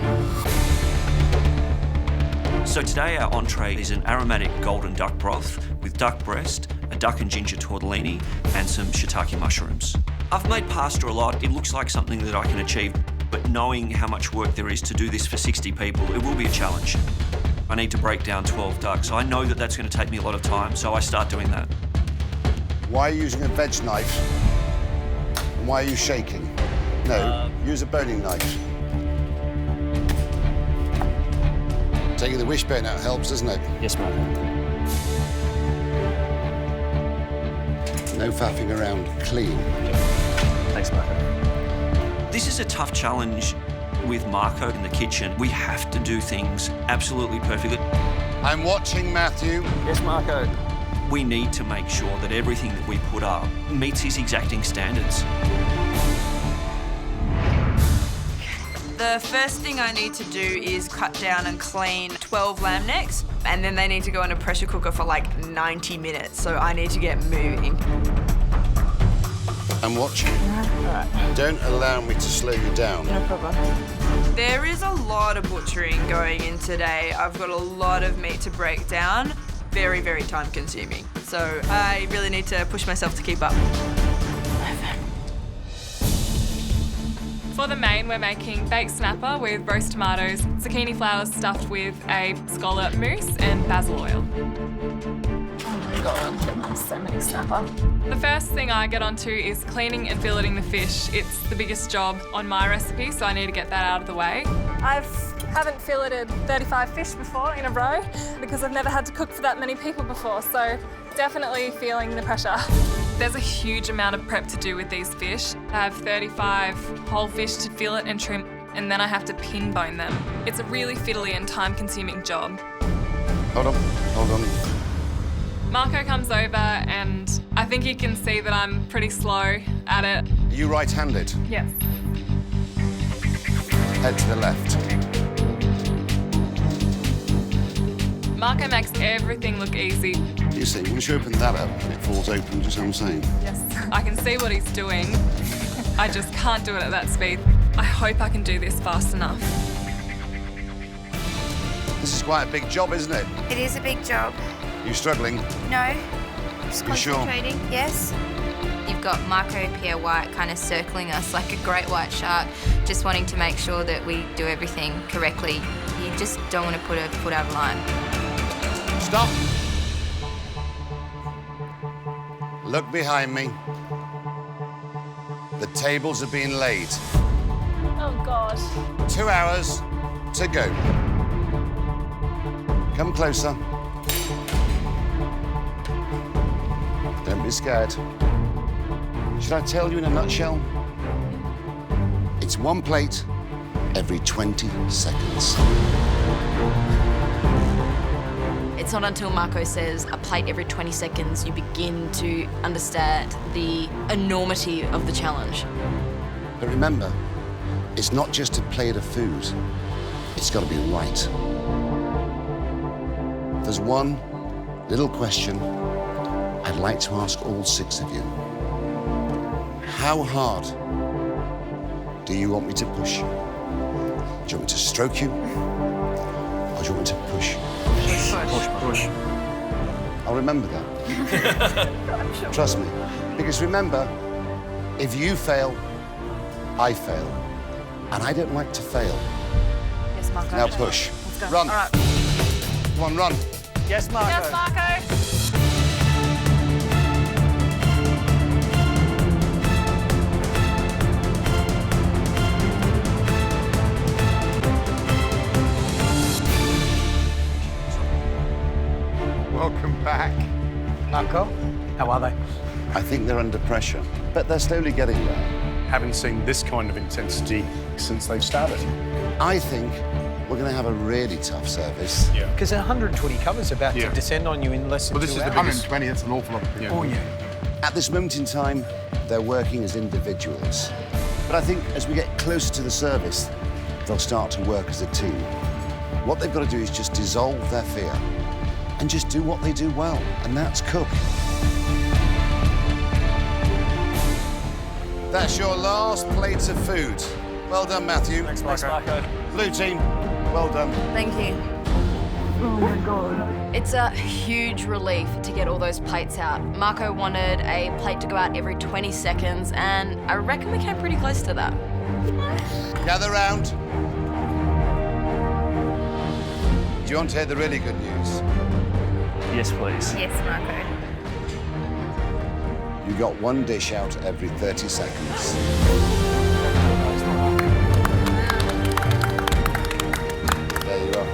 S17: So today our entree is an aromatic golden duck broth with duck breast, a duck and ginger tortellini, and some shiitake mushrooms. I've made pasta a lot. It looks like something that I can achieve, but knowing how much work there is to do this for 60 people, it will be a challenge. I need to break down 12 ducks. I know that that's going to take me a lot of time, so I start doing that.
S19: Why are you using a veg knife? And why are you shaking? No, use a boning knife. Taking the wishbone out helps, doesn't it?
S1: Yes, Marco.
S19: No faffing around, clean.
S1: Thanks, Marco.
S17: This is a tough challenge with Marco in the kitchen. We have to do things absolutely perfectly.
S19: I'm watching, Matthew.
S1: Yes, Marco.
S17: We need to make sure that everything that we put up meets his exacting standards.
S2: The first thing I need to do is cut down and clean 12 lamb necks, and then they need to go in a pressure cooker for like 90 minutes, so I need to get moving.
S19: I'm watching.
S2: Alright.
S19: Don't allow me to slow you down.
S2: No problem. There is a lot of butchering going in today. I've got a lot of meat to break down. Very, very time consuming. So I really need to push myself to keep up.
S20: For the main, we're making baked snapper with roast tomatoes, zucchini flowers stuffed with a scallop mousse and basil oil.
S16: Oh my God, so many snapper.
S20: The first thing I get onto is cleaning and filleting the fish. It's the biggest job on my recipe, so I need to get that out of the way.
S12: I haven't filleted 35 fish before in a row because I've never had to cook for that many people before, so definitely feeling the pressure.
S20: There's a huge amount of prep to do with these fish. I have 35 whole fish to fillet and trim, and then I have to pin bone them. It's a really fiddly and time-consuming job.
S19: Hold on.
S20: Marco comes over and I think he can see that I'm pretty slow at it.
S19: Are you right-handed?
S20: Yes.
S19: Head to the left.
S20: Marco makes everything look easy.
S19: You see, once you open that up, it falls open, just what I'm saying.
S20: Yes, I can see what he's doing. I just can't do it at that speed. I hope I can do this fast enough.
S19: This is quite a big job, isn't it?
S21: It is a big job.
S19: You struggling?
S21: No, just
S19: You sure?
S21: concentrating. Yes. You've got Marco Pierre White kind of circling us like a great white shark, just wanting to make sure that we do everything correctly. You just don't want to put a foot out of line.
S19: Stop. Look behind me. The tables are being laid.
S12: Oh, God.
S19: 2 hours to go. Come closer. Don't be scared. Should I tell you in a nutshell? It's one plate every 20 seconds.
S16: It's not until Marco says a plate every 20 seconds you begin to understand the enormity of the challenge.
S19: But remember,
S15: It's not just a plate of food. It's got to be right. There's one little question I'd like to ask all 6 of you. How hard do you want me to push? Do you want me to stroke you? Or do you want me to push?
S1: Push.
S15: I'll remember that. Trust me. Because remember, if you fail, I fail. And I don't like to fail.
S2: Yes, Marco.
S15: Now push.
S2: Let's go.
S15: Run.
S2: All right.
S15: Come on, run.
S9: Yes, Marco.
S2: Yes, Marco.
S3: Welcome back.
S9: Marco, how are they?
S15: I think they're under pressure, but they're slowly getting there.
S6: Haven't seen this kind of intensity since they've started.
S15: I think we're going to have a really tough service.
S6: Yeah.
S9: Because 120 covers about to descend on you in less than
S3: Well, this
S9: 2
S3: is the
S9: hours.
S3: 120, that's an awful lot of people.
S9: Oh, yeah.
S15: At this moment in time, they're working as individuals. But I think as we get closer to the service, they'll start to work as a team. What they've got to do is just dissolve their fear and just do what they do well, and that's cook. That's your last plate of food. Well done, Matthew.
S9: Thanks, Marco.
S15: Blue team, well done.
S16: Thank you.
S8: Oh my God.
S16: It's a huge relief to get all those plates out. Marco wanted a plate to go out every 20 seconds, and I reckon we came pretty close to that.
S15: Gather round. Do you want to hear the really good news?
S1: Yes, please.
S21: Yes, Marco.
S15: You got 1 dish out every 30 seconds. There you are.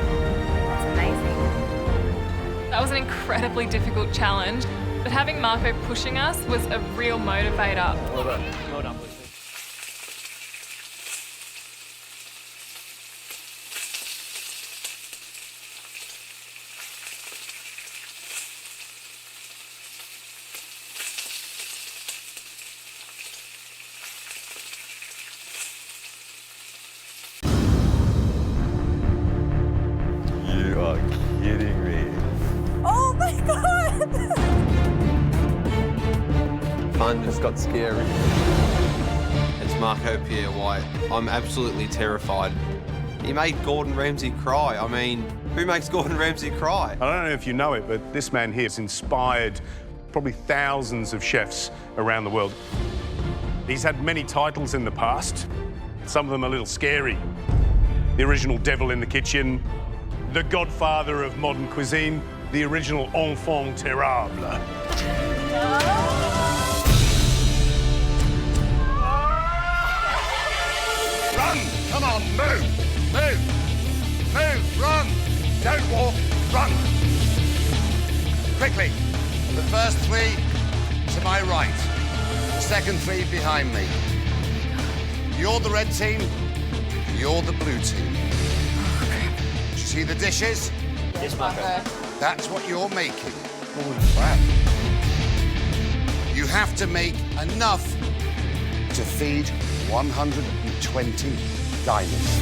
S21: That's amazing.
S20: That was an incredibly difficult challenge, but having Marco pushing us was a real motivator.
S1: Well done. Well done, Lucy.
S4: You are kidding me.
S8: Oh my God!
S4: Fun just got scary. It's Marco Pierre White. I'm absolutely terrified. He made Gordon Ramsay cry. I mean, who makes Gordon Ramsay cry?
S6: I don't know if you know it, but this man here has inspired probably thousands of chefs around the world. He's had many titles in the past, some of them a little scary. The original devil in the kitchen, the godfather of modern cuisine, the original enfant terrible.
S19: Run! Come on, move! Move! Move! Run! Don't walk, run! Quickly. The first 3 to my right. The second 3 behind me. You're the red team. You're the blue team. Do you see the dishes?
S1: Yes, Marco.
S19: That's what you're making. Holy crap. You have to make enough to feed 120 diners.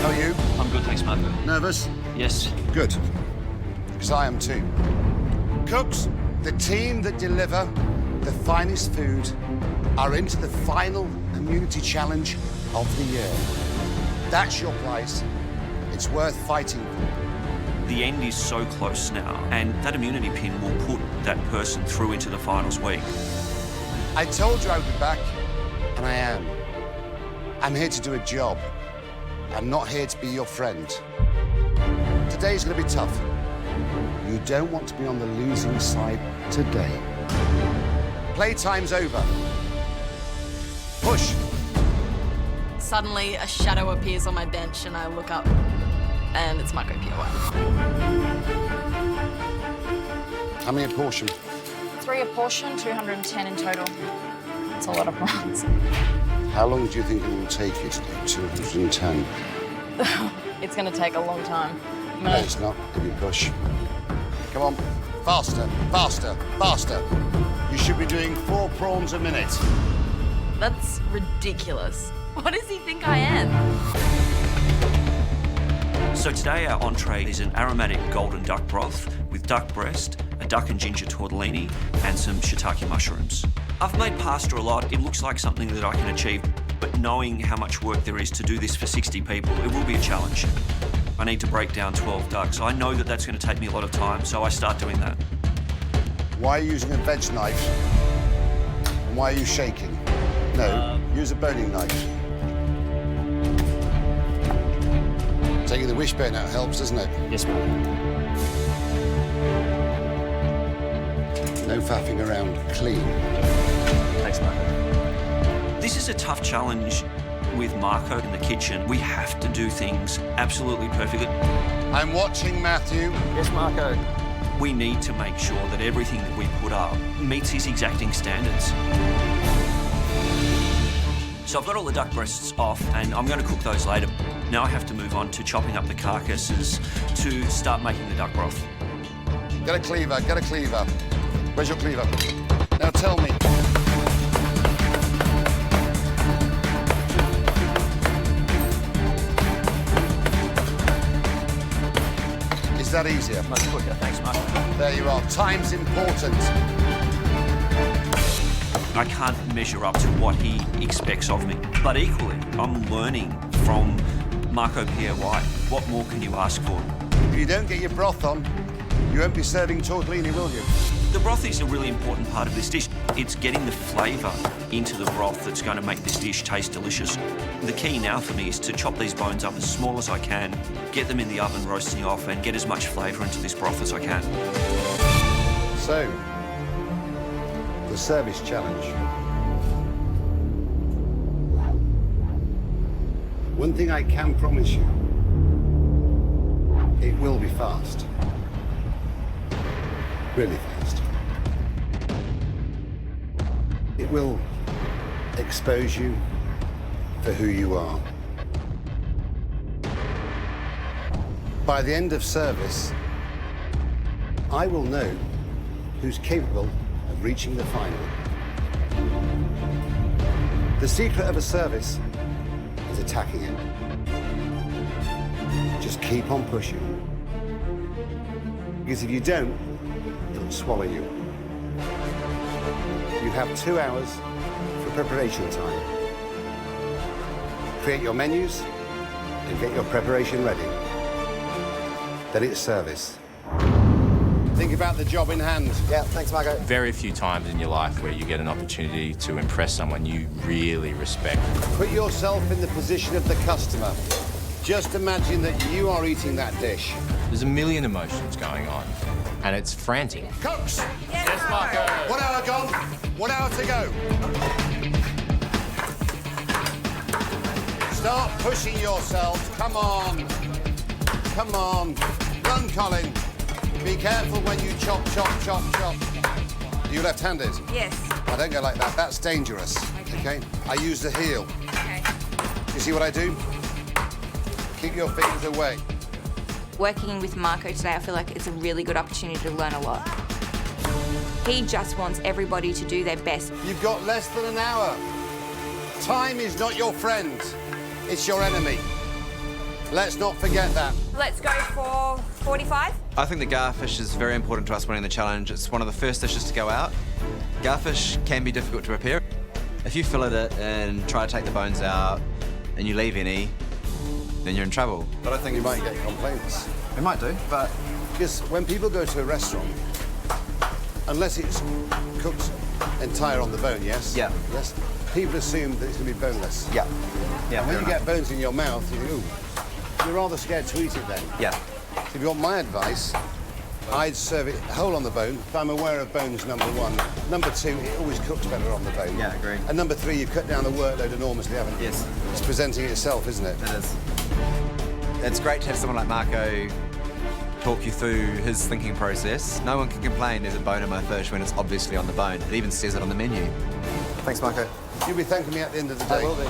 S19: How are you?
S1: I'm good, thanks, Marco.
S19: Nervous?
S1: Yes.
S19: Good. Because I am too. Cooks, the team that deliver the finest food are into the final immunity challenge of the year. That's your prize. It's worth fighting for.
S17: The end is so close now, and that immunity pin will put that person through into the finals week.
S19: I told you I would be back, and I am. I'm here to do a job. I'm not here to be your friend. Today's gonna be tough. You don't want to be on the losing side today. Playtime's over. Push.
S16: Suddenly, a shadow appears on my bench, and I look up, and it's Marco Pierre White.
S15: How many a portion?
S2: 3 a portion, 210 in total. It's a lot of prawns.
S15: How long do you think it will take you to do 210?
S16: It's going to take a long time.
S15: No, it's not. If you push. Come on. Faster, faster, faster. You should be doing 4 prawns a minute.
S16: That's ridiculous. What does he think I am?
S17: So today our entree is an aromatic golden duck broth with duck breast, a duck and ginger tortellini, and some shiitake mushrooms. I've made pasta a lot. It looks like something that I can achieve, but knowing how much work there is to do this for 60 people, it will be a challenge. I need to break down 12 ducks. I know that that's going to take me a lot of time, so I start doing that.
S19: Why are you using a veg knife? And why are you shaking? No, use a boning knife. Taking the wishbone out helps, doesn't it?
S1: Yes, ma'am.
S19: No faffing around, clean.
S1: Thanks, ma'am.
S17: This is a tough challenge with Marco in the kitchen. We have to do things absolutely perfectly.
S19: I'm watching, Matthew.
S1: Yes, Marco.
S17: We need to make sure that everything that we put up meets his exacting standards. So I've got all the duck breasts off and I'm going to cook those later. Now I have to move on to chopping up the carcasses to start making the duck broth.
S19: Get a cleaver, get a cleaver. Where's your cleaver? Now tell me. Is that easier?
S1: Much quicker, thanks, Marco.
S19: There you are. Time's important.
S17: I can't measure up to what he expects of me. But equally, I'm learning from Marco Pierre White. What more can you ask for?
S19: If you don't get your broth on, you won't be serving tortellini, will you?
S17: The broth is a really important part of this dish. It's getting the flavour into the broth that's going to make this dish taste delicious. The key now for me is to chop these bones up as small as I can, get them in the oven roasting off, and get as much flavour into this broth as I can.
S19: So, the service challenge. One thing I can promise you, it will be fast. Really fast. It will expose you for who you are. By the end of service, I will know who's capable of reaching the final. The secret of a service is attacking it. Just keep on pushing. Because if you don't, it'll swallow you. You have 2 hours for preparation time. Create your menus and get your preparation ready. Then it's service. Think about the job in hand.
S10: Yeah, thanks, Marco.
S18: Very few times in your life where you get an opportunity to impress someone you really respect.
S19: Put yourself in the position of the customer. Just imagine that you are eating that dish.
S18: There's a million emotions going on, and it's frantic.
S19: Cooks! Yes, Marco. 1 hour gone, 1 hour to go. Start pushing yourselves. Come on. Come on. Run, Colin. Be careful when you chop, chop, chop, chop. Are you left-handed?
S21: Yes.
S19: I don't go like that. That's dangerous. Okay? I use the heel.
S21: Okay.
S19: You see what I do? Keep your fingers away.
S21: Working with Marco today, I feel like it's a really good opportunity to learn a lot. He just wants everybody to do their best.
S19: You've got less than an hour. Time is not your friend. It's your enemy. Let's not forget that.
S21: Let's go for 45.
S22: I think the garfish is very important to us winning the challenge. It's one of the first dishes to go out. Garfish can be difficult to prepare. If you fillet it and try to take the bones out and you leave any, then you're in trouble.
S19: But I think you might get complaints.
S10: We might do, but...
S19: Because when people go to a restaurant, unless it's cooked entire on the bone, yes?
S10: Yeah.
S19: Yes? People assume that it's going to be boneless.
S10: Yeah. Yeah.
S19: And when you get bones in your mouth, you think, ooh, you're rather scared to eat it then.
S10: Yeah.
S19: So if you want my advice, I'd serve it whole on the bone. If I'm aware of bones, number one. Number two, it always cooks better on the bone.
S10: Yeah, I agree.
S19: And number three, you've cut down the workload enormously, haven't you?
S10: Yes.
S19: It's presenting itself, isn't it?
S10: It is. It's great to have someone like Marco talk you through his thinking process. No one can complain there's a bone in my fish when it's obviously on the bone. It even says it on the menu. Thanks, Marco.
S19: You'll be thanking me at the end of the day.
S10: I will be.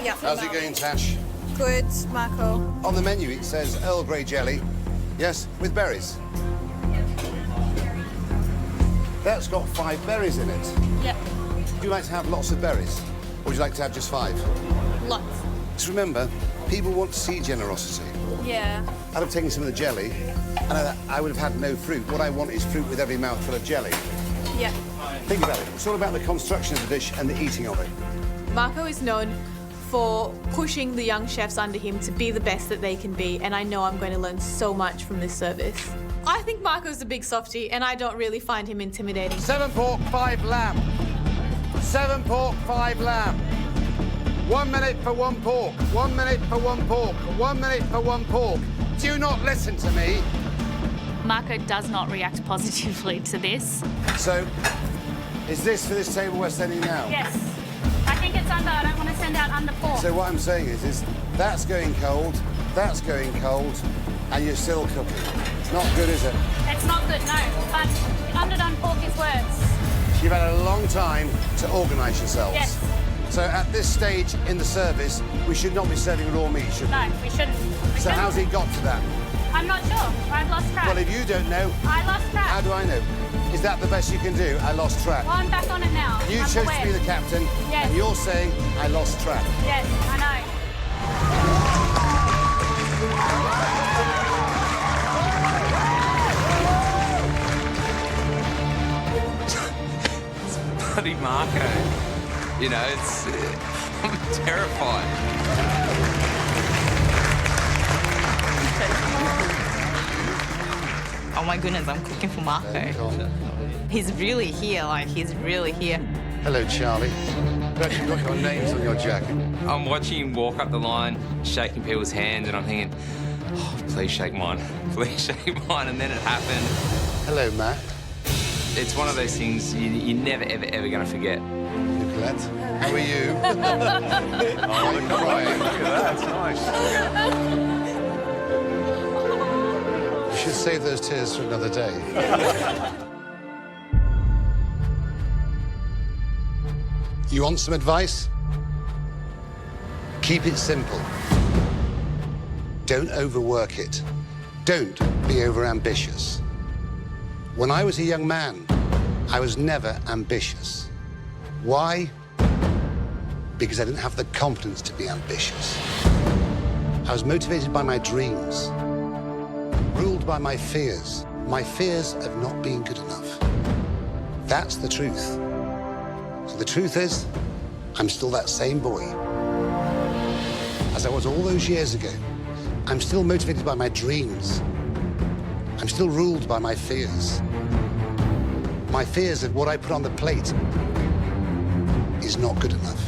S8: Yeah.
S19: How's it going, Tash?
S8: Good, Marco.
S19: On the menu, it says Earl Grey jelly, yes, with berries. That's got 5 berries in it.
S8: Yep.
S19: you like to have lots of berries? Or would you like to have just 5?
S8: Lots.
S19: Just remember, people want to see generosity.
S12: Yeah.
S19: I'd have taken some of the jelly, and I would have had no fruit. What I want is fruit with every mouthful of jelly.
S12: Yeah.
S19: Think about it. It's all about the construction of the dish and the eating of it.
S5: Marco is known for pushing the young chefs under him to be the best that they can be, and I know I'm going to learn so much from this service. I think Marco's a big softie, and I don't really find him intimidating.
S19: 7 pork, 5 lamb. 7 pork, 5 lamb. 1 minute for 1 pork. 1 minute for 1 pork. 1 minute for 1 pork. Do not listen to me.
S7: Marco does not react positively to this.
S19: So, is this for this table we're sending now?
S7: Yes. I think it's under. I don't want to send out under pork.
S19: So what I'm saying is that's going cold, and you're still cooking. It's not good, is it?
S7: It's not good, no. But underdone pork is worse.
S19: You've had a long time to organise yourselves.
S7: Yes.
S19: So at this stage in the service, we should not be serving raw meat, should we?
S7: No, we shouldn't.
S19: So how's he got to that?
S7: I'm not sure. I've lost track.
S19: Well, if you don't know...
S7: I lost track.
S19: How do I know? Is that the best you can do? I lost track.
S7: Well, I'm back on it now.
S19: You
S7: I'm
S19: chose
S7: aware.
S19: to be the captain,
S7: Yes.
S19: and you're saying I lost track.
S7: Yes, I know.
S11: It's bloody Marco. You know, it's... I'm terrified.
S23: Oh my goodness, I'm cooking for Marco. He's really here, like, he's really here.
S19: Hello, Charlie. But you've got your names on your jacket.
S11: I'm watching him walk up the line, shaking people's hands, and I'm thinking, oh, please shake mine. Please shake mine. And then it happened.
S19: Hello, Matt.
S11: It's one of those things you're never, ever, ever going to forget.
S19: Nicolette, how are you?
S6: Oh, look at that. That's nice.
S3: You should save those tears for another day. You want some advice? Keep it simple. Don't overwork it. Don't be overambitious. When I was a young man, I was never ambitious. Why? Because I didn't have the confidence to be ambitious. I was motivated by my dreams, ruled by my fears of not being good enough. That's the truth. So the truth is, I'm still that same boy. As I was all those years ago, I'm still motivated by my dreams. I'm still ruled by my fears. My fears that what I put on the plate is not good enough.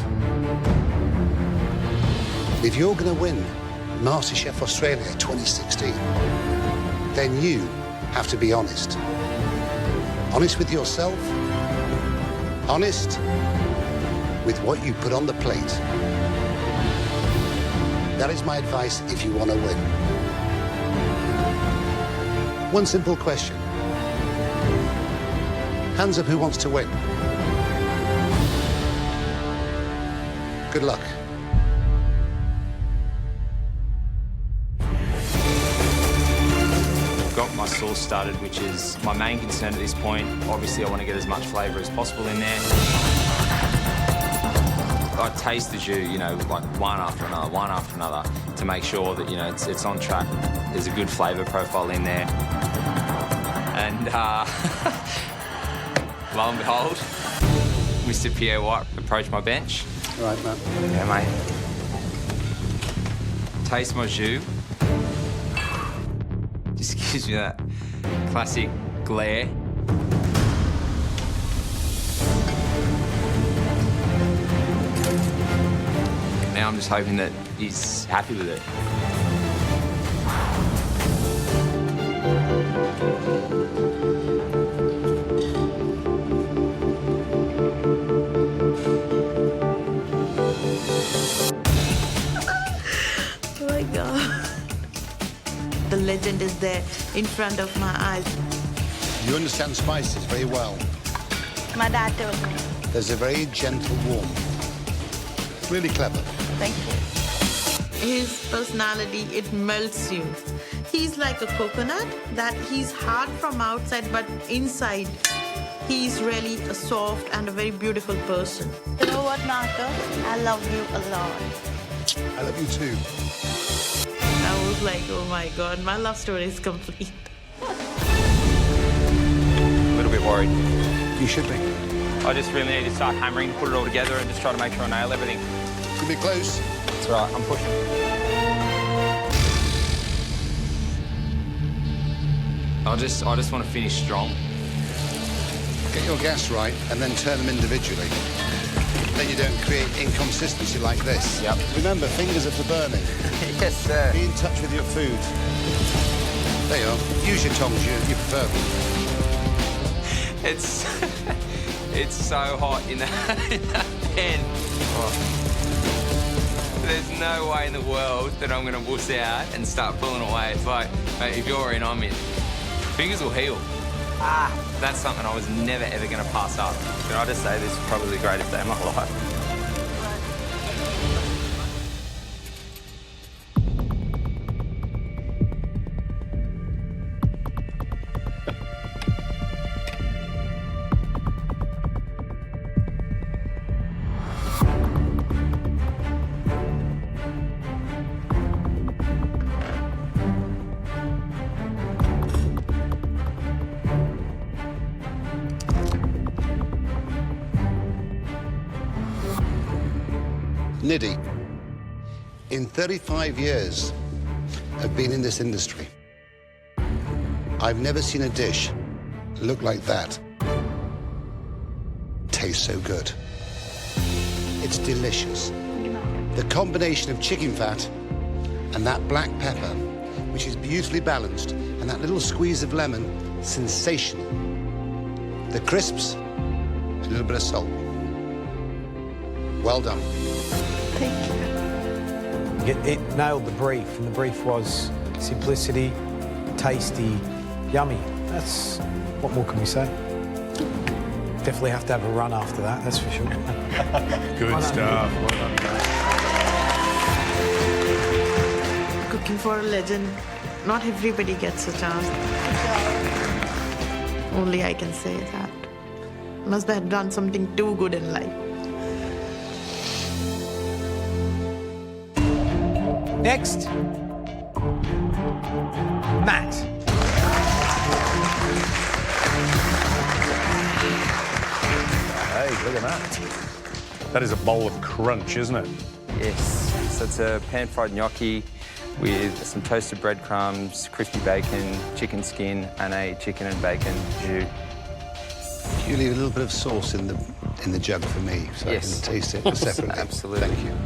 S3: If you're going to win MasterChef Australia 2016, then you have to be honest. Honest with yourself, honest with what you put on the plate. That is my advice if you want to win. One simple question. Hands up who wants to win. Good luck.
S18: Got my sauce started, which is my main concern at this point. Obviously, I want to get as much flavour as possible in there. I taste the jus, you know, like one after another, to make sure that, you know, it's on track. There's a good flavour profile in there. And lo and behold, Mr. Pierre White approached my bench.
S3: All right, Matt.
S18: Yeah, mate. Taste my jus. Just gives you that classic glare. Now I'm just hoping that he's happy with it.
S23: Oh my God. The legend is there in front of my eyes.
S3: You understand spices very well.
S23: My dad told me.
S3: There's a very gentle warmth. Really clever.
S23: Thank you. His personality, it melts you. He's like a coconut, that he's hard from outside, but inside,
S9: He's really a soft and a very beautiful person.
S21: You know what, Marco? I love you a lot.
S15: I love you too.
S9: I was like, oh my God, my love story is complete.
S18: A little bit worried.
S15: You should be.
S18: I just really need to start hammering, put it all together, and just try to make sure I nail everything.
S15: It's gonna be close.
S18: That's right, I'm pushing. I just want to finish strong.
S15: Get your gas right and then turn them individually. Then you don't create inconsistency like this.
S18: Yep.
S15: Remember, fingers are for burning.
S18: Yes, sir.
S15: Be in touch with your food. There you are. Use your tongs, you prefer them.
S18: It's so hot in that pen. Oh. There's no way in the world that I'm going to wuss out and start pulling away. It's like, mate, if you're in, I'm in. Fingers will heal. That's something I was never, ever going to pass up. Can I just say this is probably the greatest day of my life?
S15: Nidhi, in 35 years of being in this industry, I've never seen a dish look like that. Tastes so good. It's delicious. The combination of chicken fat and that black pepper, which is beautifully balanced, and that little squeeze of lemon, sensational. The crisps, a little bit of salt. Well done.
S13: It nailed the brief, and the brief was simplicity, tasty, yummy. That's, what more can we say? Definitely have to have a run after that, that's for sure.
S6: Good stuff. Well done.
S9: Cooking for a legend, not everybody gets a chance. Only I can say that. Must have done something too good in life.
S13: Next, Matt.
S6: Hey, look at that. That is a bowl of crunch, isn't it?
S18: Yes. So it's a pan-fried gnocchi with some toasted breadcrumbs, crispy bacon, chicken skin, and a chicken and bacon jus.
S15: You leave a little bit of sauce in the jug for me, so
S18: Yes.
S15: I can taste it separately.
S18: Absolutely.
S15: Thank you.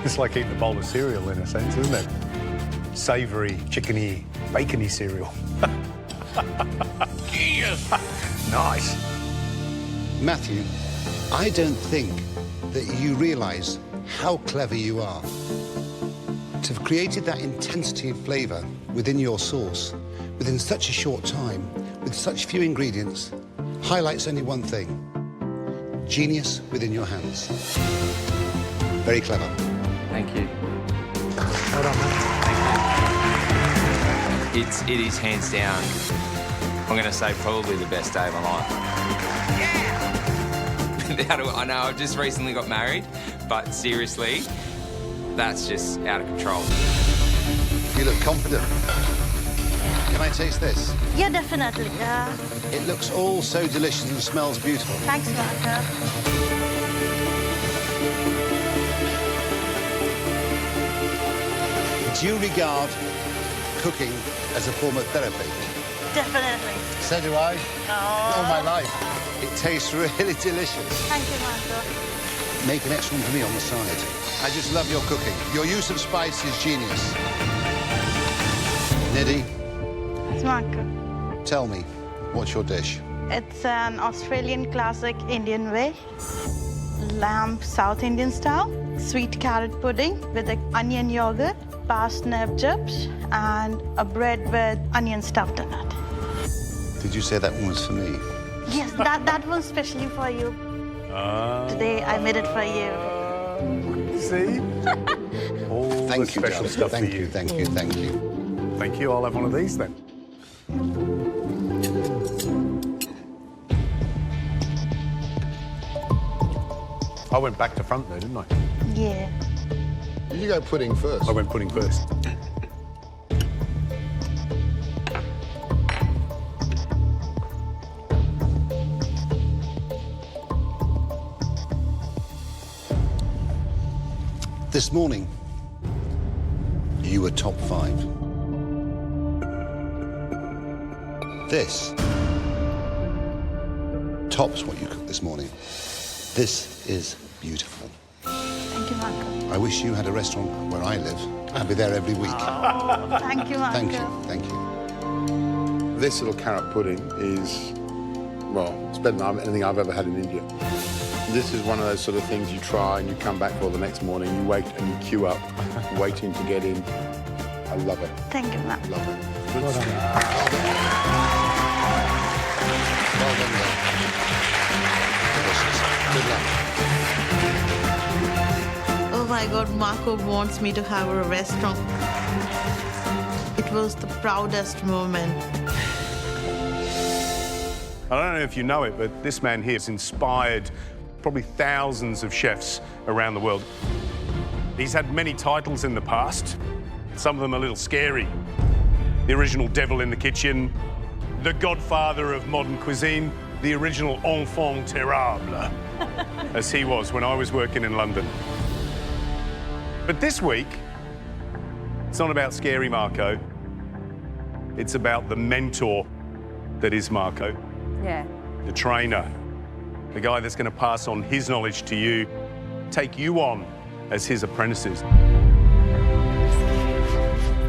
S6: It's like eating a bowl of cereal in a sense, isn't it? Savoury, chickeny, bacony cereal. Genius! Nice.
S15: Matthew, I don't think that you realise how clever you are. To have created that intensity of flavour within your sauce, within such a short time, with such few ingredients, highlights only one thing. Genius within your hands. Very clever.
S18: Thank you.
S13: Well done, Matt.
S18: It is hands down, I'm going to say probably the best day of my life. Yeah! I know I've just recently got married, but seriously, that's just out of control.
S15: You look confident. Can I taste this?
S21: Yeah, definitely.
S15: It looks all so delicious and smells beautiful.
S21: Thanks, Marco.
S15: Do you regard cooking as a form of therapy?
S21: Definitely.
S15: So do I.
S21: Oh.
S15: All my life. It tastes really delicious.
S21: Thank you, Marco.
S15: Make an extra one for me on the side. I just love your cooking. Your use of spice is genius. Nidhi,
S21: It's Marco.
S15: tell me, what's your dish?
S21: It's an Australian classic Indian way. Lamb South Indian style.
S4: sweet carrot pudding with an onion yogurt, parsnip chips, and a bread with onion stuffed in it.
S15: Did you say that one was for me?
S4: Yes, that one's specially for you. Today I made it for you.
S6: See? All
S15: Thank
S6: the
S15: you,
S6: special
S15: darling.
S6: stuff
S15: Thank
S6: for
S15: you, thank you, thank you.
S6: Thank you. I'll have one of these then. I went back to front there, didn't I?
S4: Yeah.
S3: Did you go pudding first?
S6: I went pudding first.
S15: This morning, you were top 5. This tops what you cooked this morning. This is beautiful.
S4: Thank you, Marco.
S15: I wish you had a restaurant where I live. I'd be there every week.
S4: Oh, thank you, Marco.
S15: Thank you, thank you.
S3: This little carrot pudding is, well, it's better than anything I've ever had in India. This is one of those sort of things you try and you come back for the next morning, you wait and you queue up, waiting to get in. I love it.
S4: Thank you, Marco.
S3: Love it.
S6: Well done.
S15: Well done, girl. Delicious. Good luck.
S9: Oh my God, Marco wants me to have a restaurant. It was the proudest moment.
S6: I don't know if you know it, but this man here has inspired probably thousands of chefs around the world. He's had many titles in the past, some of them a little scary. The original devil in the kitchen, the godfather of modern cuisine, the original enfant terrible, as he was when I was working in London. But this week, it's not about scary Marco. It's about the mentor that is Marco.
S12: Yeah.
S6: The trainer, the guy that's going to pass on his knowledge to you, take you on as his apprentices.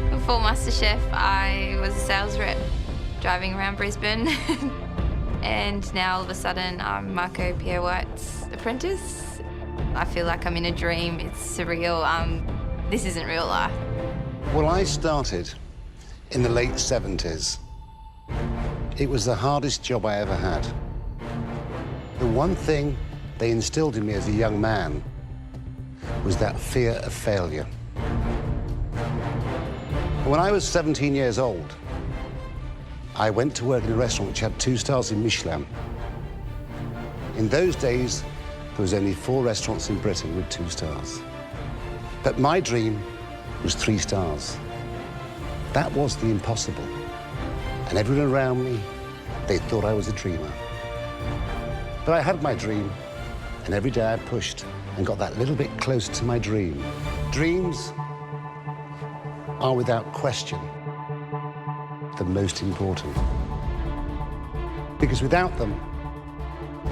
S21: Before MasterChef, I was a sales rep driving around Brisbane. And now all of a sudden, I'm Marco Pierre White's apprentice. I feel like I'm in a dream. It's surreal. This isn't real life.
S15: Well, I started in the late 70s. It was the hardest job I ever had. The one thing they instilled in me as a young man was that fear of failure. When I was 17 years old, I went to work in a restaurant which had 2 stars in Michelin. In those days, there was only 4 restaurants in Britain with 2 stars. But my dream was 3 stars. That was the impossible. And everyone around me, they thought I was a dreamer. But I had my dream, and every day I pushed and got that little bit closer to my dream. Dreams are without question the most important. Because without them,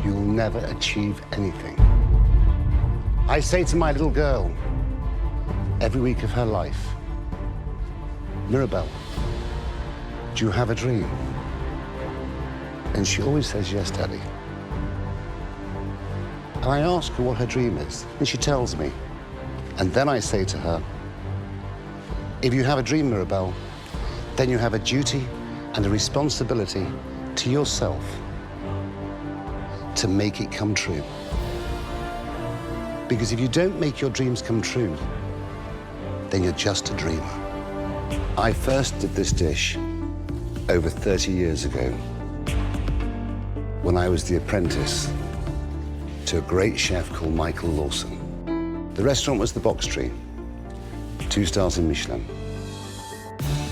S15: you'll never achieve anything. I say to my little girl, every week of her life, Mirabelle, do you have a dream? And she always says, yes, Daddy. And I ask her what her dream is, and she tells me. And then I say to her, if you have a dream, Mirabelle, then you have a duty and a responsibility to yourself to make it come true. Because if you don't make your dreams come true, then you're just a dreamer. I first did this dish over 30 years ago when I was the apprentice to a great chef called Michael Lawson. The restaurant was the Box Tree, 2 stars in Michelin.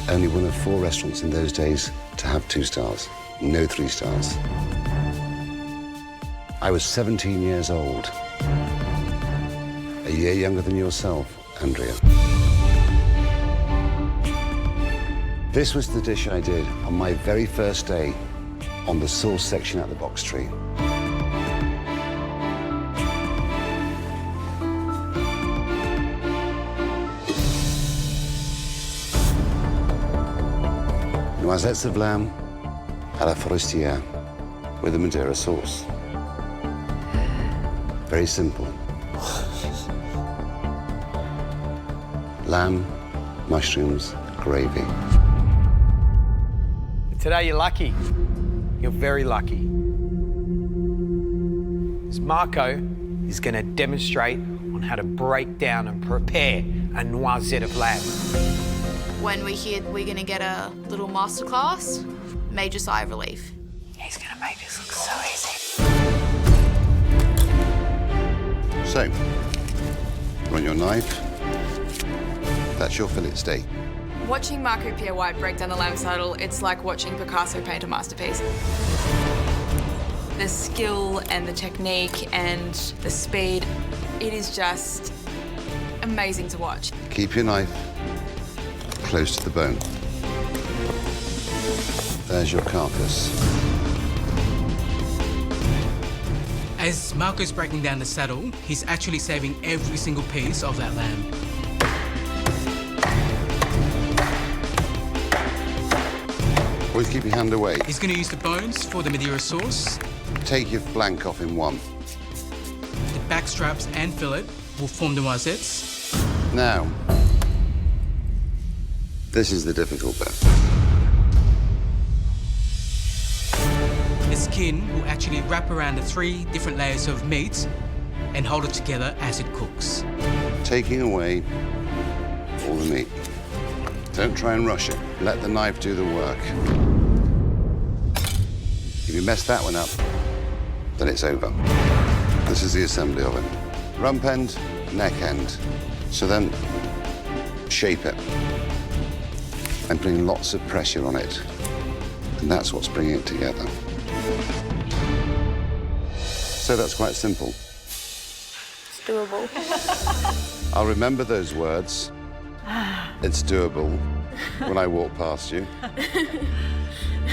S15: Only one of 4 restaurants in those days to have 2 stars, no 3 stars. I was 17 years old, a year younger than yourself, Andrea. This was the dish I did on my very first day on the sauce section at the Box Tree. Noisettes of lamb à la forestière with a Madeira sauce. Very simple. lamb, mushrooms, gravy.
S13: Today you're lucky. You're very lucky. As Marco is going to demonstrate on how to break down and prepare a noisette of lamb.
S5: When we hear we're going to get a little masterclass, major sigh of relief.
S23: He's going to make this look so easy.
S15: So, on your knife, that's your fillet steak.
S16: Watching Marco Pierre White break down the lamb saddle, it's like watching Picasso paint a masterpiece. The skill and the technique and the speed, it is just amazing to watch.
S15: Keep your knife close to the bone. There's your carcass.
S2: As Marco's breaking down the saddle, he's actually saving every single piece of that lamb.
S15: Always keep your hand away.
S2: He's going to use the bones for the Madeira sauce.
S15: Take your flank off in one.
S2: The back straps and fillet will form the noisettes.
S15: Now, this is the difficult bit.
S2: The skin will actually wrap around the 3 different layers of meat and hold it together as it cooks.
S15: Taking away all the meat. Don't try and rush it. Let the knife do the work. If you mess that one up, then it's over. This is the assembly of it. Rump end, neck end. So then, shape it. And putting lots of pressure on it. And that's what's bringing it together. So that's quite simple.
S5: It's doable.
S15: I'll remember those words. It's doable when I walk past you.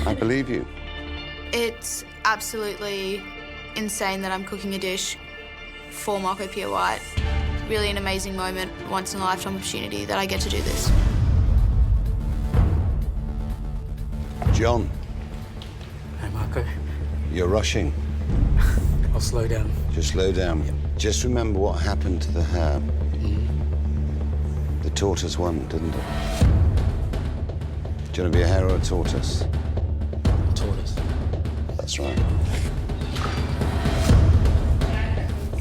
S15: I believe you.
S5: It's absolutely insane that I'm cooking a dish for Marco Pierre White. Really an amazing moment, once in a lifetime opportunity that I get to do this.
S15: John.
S2: Hey, Marco.
S15: You're rushing.
S2: I'll slow down.
S15: Just slow down. Yep. Just remember what happened to the hare. The tortoise won, didn't it? Do you want to be a hare or a tortoise?
S2: A tortoise.
S15: That's right.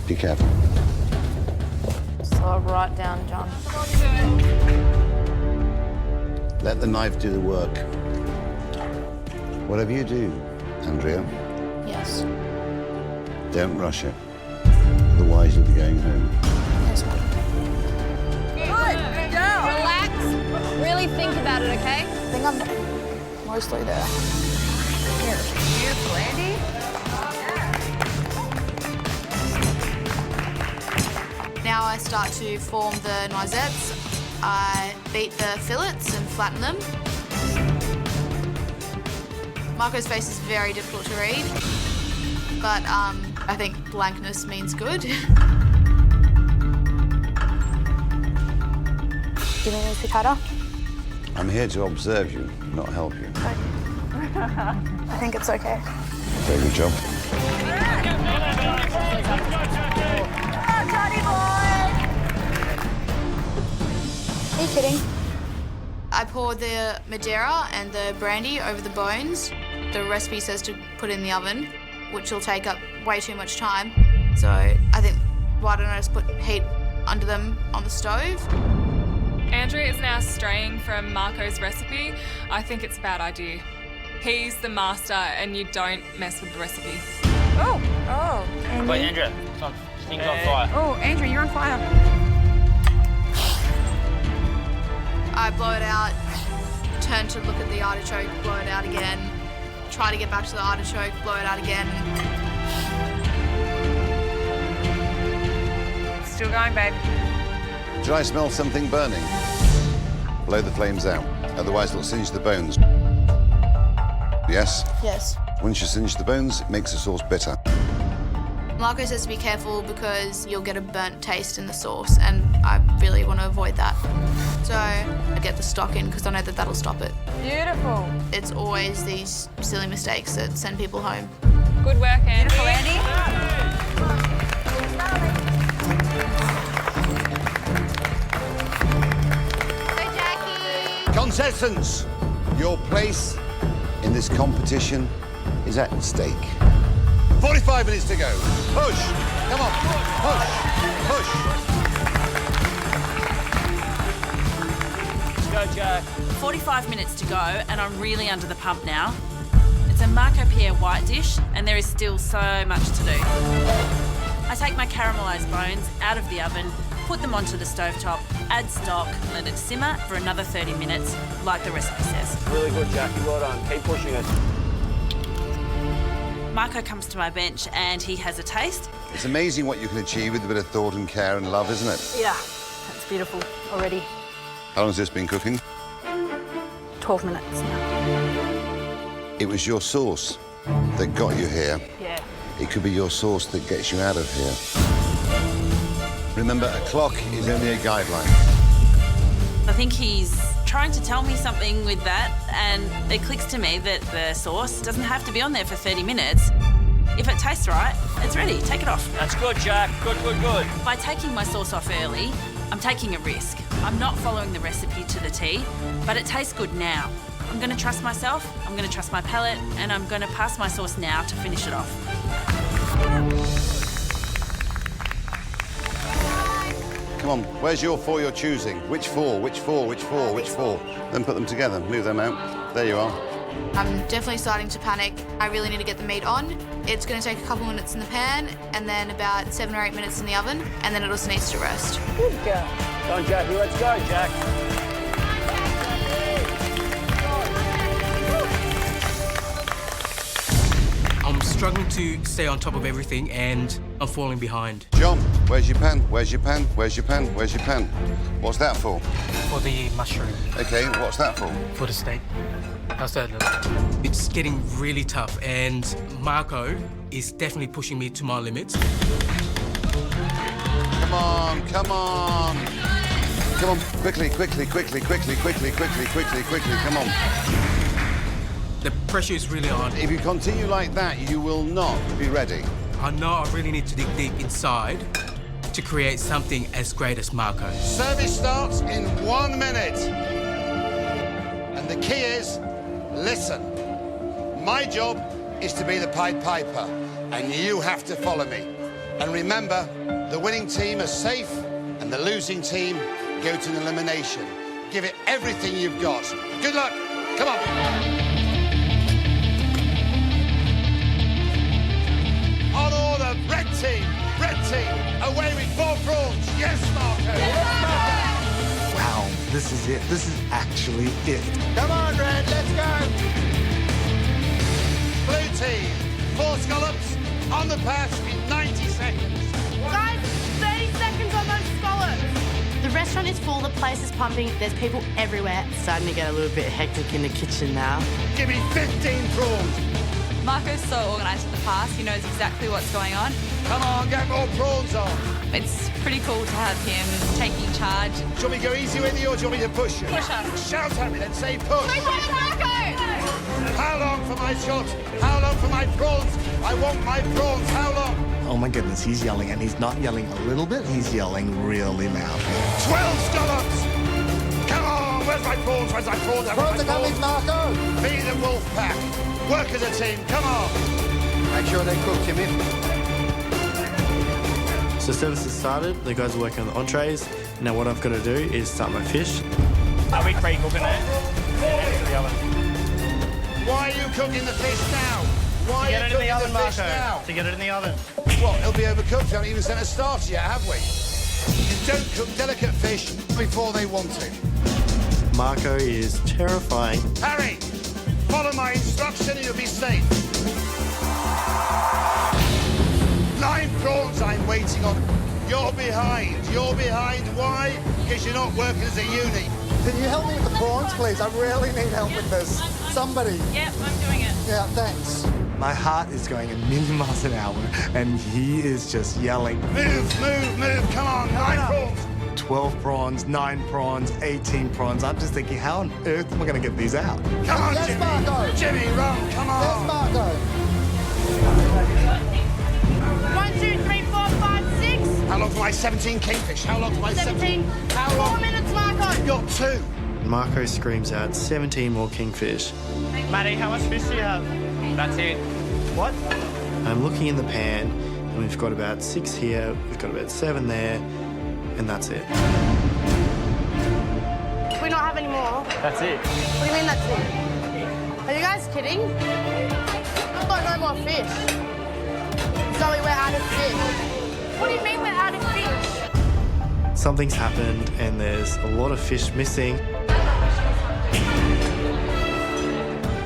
S15: Be careful.
S8: Slow right down, John.
S15: Let the knife do the work. Whatever you do, Andrea,
S8: Yes.
S15: don't rush it. Otherwise, you'll be going home.
S8: Yes, ma'am. Good girl. Relax. Really think about it, okay? I think I'm mostly there. Here. Beautiful, Andy.
S5: Now I start to form the noisettes. I beat the fillets and flatten them. Marco's face is very difficult to read, but I think blankness means good.
S8: Do you need me to cutter?
S15: I'm here to observe you, not help you.
S8: I think it's okay.
S15: Very good job.
S8: Are you kidding?
S5: I pour the Madeira and the brandy over the bones. The recipe says to put in the oven, which will take up way too much time. So I think, why don't I just put heat under them on the stove?
S12: Andrea is now straying from Marco's recipe. I think it's a bad idea. He's the master and you don't mess with the recipe.
S8: Oh, Andy.
S1: Wait, Andrea, things on fire.
S8: Oh, Andrea, you're on fire.
S5: I blow it out, turn to look at the artichoke, blow it out again, try to get back to the artichoke, blow it out again.
S8: Still going, babe.
S15: Did I smell something burning? Blow the flames out, otherwise it'll singe the bones. Yes?
S5: Yes.
S15: Once you singe the bones, it makes the sauce bitter.
S5: Marco says to be careful because you'll get a burnt taste in the sauce, and I really want to avoid that. So I get the stock in because I know that that'll stop it.
S8: Beautiful.
S5: It's always these silly mistakes that send people home.
S12: Good work, Andy.
S8: Beautiful, Andy.
S19: Contestants, your place in this competition is at stake. 45 minutes to go. Push. Come on. Push. Push.
S1: Let's go, Jack.
S14: 45 minutes to go, and I'm really under the pump now. It's a Marco Pierre White dish, and there is still so much to do. I take my caramelised bones out of the oven, put them onto the stovetop, add stock, let it simmer for another 30 minutes, like the recipe says.
S1: Really good, Jackie. Well done. Keep pushing it.
S14: Marco comes to my bench and he has a taste.
S19: It's amazing what you can achieve with a bit of thought and care and love, isn't it?
S17: Yeah, that's beautiful already.
S19: How long has this been cooking?
S17: 12 minutes now.
S19: It was your sauce that got you here.
S17: Yeah.
S19: It could be your sauce that gets you out of here. Remember, a clock is only a guideline.
S14: I think he's trying to tell me something with that, and it clicks to me that the sauce doesn't have to be on there for 30 minutes. If it tastes right, it's ready. Take it off.
S1: That's good, Jack. Good, good, good.
S14: By taking my sauce off early, I'm taking a risk. I'm not following the recipe to the T, but it tastes good now. I'm going to trust myself, I'm going to trust my palate, and I'm going to pass my sauce now to finish it off.
S19: Come on, where's your four you're choosing? Which four? Which four? Which four? Which four? Then put them together. Move them out. There you are.
S20: I'm definitely starting to panic. I really need to get the meat on. It's going to take a couple minutes in the pan and then about 7 or 8 minutes in the oven, and then it also needs to rest.
S1: Good girl. Go on, Jackie. Let's go, Jack.
S2: I'm struggling to stay on top of everything and I'm falling behind.
S19: John, where's your pan? Where's your pan? Where's your pan? Where's your pan? What's that for?
S2: For the mushroom.
S19: Okay, what's that for?
S2: For the steak. How's that look? It's getting really tough and Marco is definitely pushing me to my limits.
S19: Come on, come on. Come on, quickly, quickly, quickly, quickly, quickly, quickly, quickly, quickly, come on.
S2: The pressure is really on.
S19: If you continue like that, you will not be ready.
S2: I know I really need to dig deep inside to create something as great as Marco.
S19: Service starts in 1 minute. And the key is, listen. My job is to be the Pied Piper, and you have to follow me. And remember, the winning team are safe, and the losing team go to an elimination. Give it everything you've got. Good luck. Come on. On order, red team, away with 4 prawns. Yes, Marco. Yes, Marco.
S24: Wow, this is it. This is actually it.
S19: Come on, red, let's go. Blue team, 4 scallops on the pass in 90 seconds.
S8: Guys, 30 seconds on those scallops.
S9: The restaurant is full, the place is pumping, there's people everywhere. It's starting to get a little bit hectic in the kitchen now.
S19: Give me 15 prawns.
S16: Marco's so organised at the pass, he knows exactly what's going on.
S19: Come on, get more prawns on.
S16: It's pretty cool to have him taking charge.
S19: Do you want me to go easy with you or do you want me to push you?
S16: Push up.
S19: Shout at me then, say push.
S16: Push up, Marco!
S19: How long for my shot? How long for my prawns? I want my prawns, how long?
S24: Oh my goodness, he's yelling, and he's not yelling a little bit, he's yelling really loud.
S19: 12 scallops! Come on, where's my prawns? Where's my prawns?
S24: Prawns are coming, Marco!
S19: Be the wolf pack. Work as a team, come on!
S24: Make sure they cook, Jimmy.
S25: So service has started, the guys are working on the entrees. Now what I've got to do is start my fish.
S1: Are we pre-cooking it? Into the oven.
S19: Why are you cooking the fish now? Why
S1: To get
S19: are
S1: it
S19: you
S1: in the
S19: cooking
S1: oven,
S19: the fish
S1: Marco.
S19: now?
S1: To get it in the oven.
S19: What, it'll be overcooked? We haven't even sent a starter yet, have we? You don't cook delicate fish before they want it.
S25: Marco is terrifying.
S19: Harry, follow my instruction and you'll be safe. 9 prawns I'm waiting on. You're behind. You're behind. Why? Because you're not working as a unit.
S24: Can you help me with the prawns, please? I really need help with this. Somebody.
S14: Yep, I'm doing it.
S24: Yeah, thanks. My heart is going a million miles an hour, and he is just yelling.
S19: Move, move, move. Come on, 9 prawns.
S24: 12 prawns, 9 prawns, 18 prawns. I'm just thinking, how on earth am I going to get these out?
S19: Come on,
S24: yes,
S19: Jimmy.
S24: Marco.
S19: Jimmy, run. Come on.
S24: Yes, Marco.
S8: 1, 2, 3, 4, 5, 6.
S19: How long for my 17 kingfish? How long for my
S8: 17.
S19: How long?
S8: 4 minutes, Marco.
S19: You've got 2.
S25: Marco screams out 17 more kingfish.
S1: Matty, how much fish do you have? That's it. What?
S25: I'm looking in the pan, and we've got about 6 here, we've got about 7 there, and that's it.
S8: We don't have any more.
S1: That's it.
S8: What do you mean that's it? Are you guys kidding? I've got no more fish. Zoe, we're out of fish. What do you mean we're out of fish?
S25: Something's happened, and there's a lot of fish missing.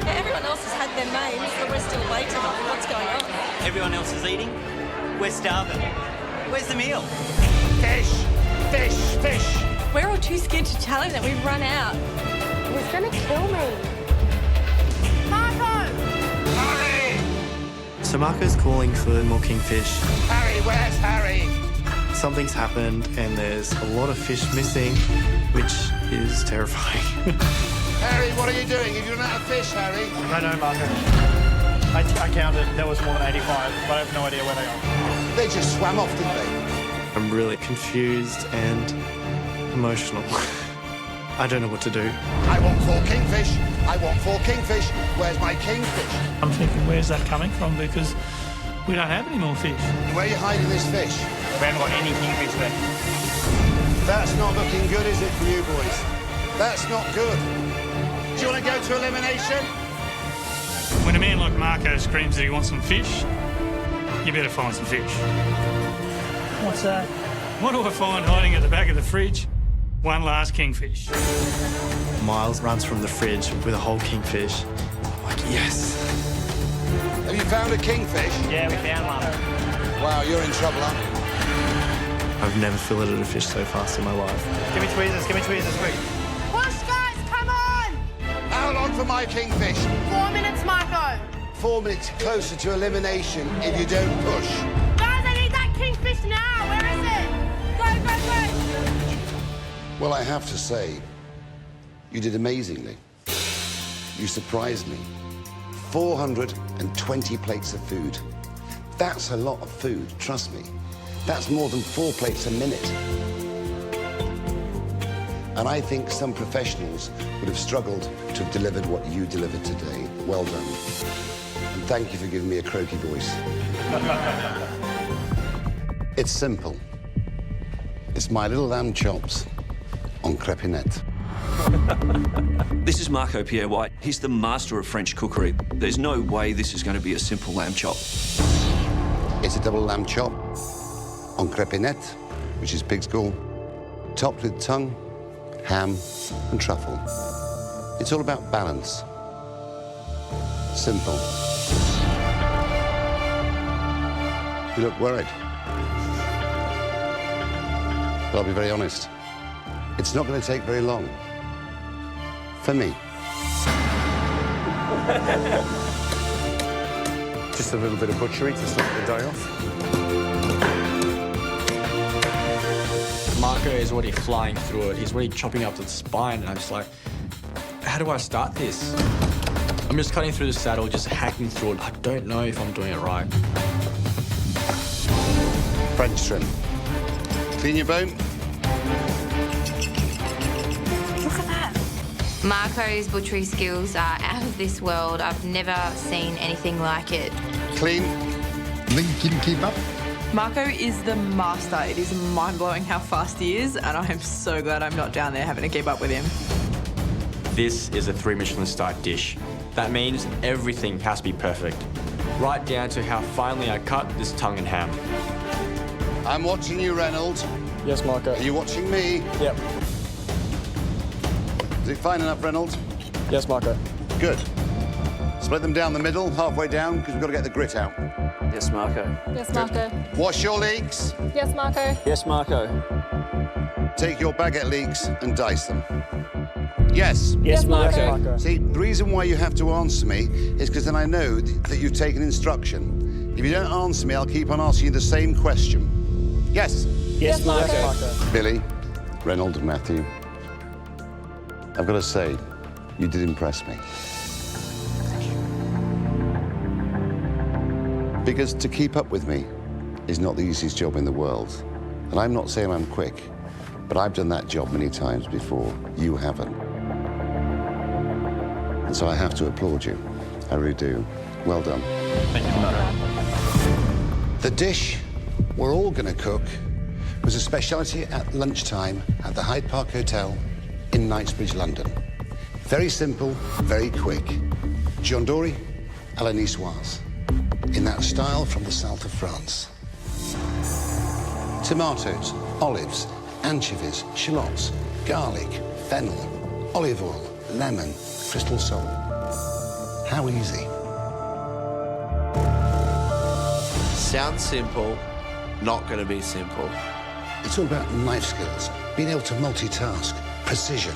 S7: Everyone else has had their mains, but we're still waiting. What's going on?
S10: Everyone else is eating. We're starving. Where's the meal?
S19: Fish! Fish! Fish!
S7: We're all too scared to challenge that. We've run out.
S8: He's gonna kill me. Marco!
S19: Harry!
S25: So Marco's calling for more kingfish.
S19: Harry, where's Harry?
S25: Something's happened, and there's a lot of fish missing, which is terrifying.
S19: Harry, what are you doing? Have you run out of fish, Harry?
S1: I know, Marco. I counted. There was more than 85, but I have no idea where they are.
S19: They just swam off, didn't they?
S25: I'm really confused and emotional. I don't know what to do.
S19: I want 4 kingfish. I want 4 kingfish. Where's my kingfish?
S11: I'm thinking, where's that coming from? Because we don't have any more fish.
S19: Where are you hiding this fish?
S1: We haven't got any kingfish left.
S19: That's not looking good, is it, for you boys? That's not good. Do you want to go to elimination?
S11: When a man like Marco screams that he wants some fish, you better find some fish. What's that? What do I find hiding at the back of the fridge? One last kingfish.
S25: Miles runs from the fridge with a whole kingfish. I'm like, yes.
S19: Have you found a kingfish?
S1: Yeah, we found one.
S19: Wow, you're in trouble, aren't you?
S25: I've never filleted a fish so fast in my life.
S1: Give me tweezers, quick.
S8: Push, guys, come on!
S19: How long for my kingfish?
S8: 4 minutes, Marco.
S19: 4 minutes closer to elimination if you don't push.
S8: Guys, I need that kingfish now. Where is it? Go, go, go.
S15: Well, I have to say, you did amazingly. You surprised me. 420 plates of food. That's a lot of food, trust me. That's more than 4 plates a minute. And I think some professionals would have struggled to have delivered what you delivered today. Well done. And thank you for giving me a croaky voice. It's simple. It's my little lamb chops on crepinette.
S18: This is Marco Pierre White. He's the master of French cookery. There's no way this is going to be a simple lamb chop.
S15: It's a double lamb chop on crepinette, which is pig's gall, topped with tongue, ham, and truffle. It's all about balance. Simple. You look worried. But I'll be very honest. It's not going to take very long. For me.
S22: Just a little bit of butchery to slip the dough off.
S26: Marco is already flying through it. He's already chopping up the spine, and I'm just like, how do I start this? I'm just cutting through the saddle, just hacking through it. I don't know if I'm doing it right.
S15: French trim. Clean your bone.
S21: Marco's butchery skills are out of this world. I've never seen anything like it.
S15: Clean. Link can keep up.
S23: Marco is the master. It is mind-blowing how fast he is, and I am so glad I'm not down there having to keep up with him.
S26: This is a 3 Michelin-star dish. That means everything has to be perfect, right down to how finely I cut this tongue and ham.
S15: I'm watching you, Reynolds.
S26: Yes, Marco.
S15: Are you watching me?
S26: Yep.
S15: Is it fine enough, Reynolds?
S26: Yes, Marco.
S15: Good. Split them down the middle, halfway down, because we've got to get the grit out.
S18: Yes, Marco.
S12: Yes, Marco.
S15: Wash your leeks.
S12: Yes, Marco.
S18: Yes, Marco.
S15: Take your baguette leeks and dice them. Yes.
S18: Yes, Marco.
S15: See, the reason why you have to answer me is because then I know that you've taken instruction. If you don't answer me, I'll keep on asking you the same question. Yes.
S18: Yes, Marco.
S15: Billy, Reynolds, Matthew. I've got to say, you did impress me. Because to keep up with me is not the easiest job in the world. And I'm not saying I'm quick, but I've done that job many times before. You haven't. So I have to applaud you. I really do. Well done.
S1: Thank you, Marco.
S15: The dish we're all going to cook was a speciality at lunchtime at the Hyde Park Hotel in Knightsbridge, London. Very simple, very quick. Giandouri à la niçoise, in that style from the south of France. Tomatoes, olives, anchovies, shallots, garlic, fennel, olive oil, lemon, crystal salt. How easy.
S3: Sounds simple, not going to be simple.
S15: It's all about knife skills, being able to multitask, precision,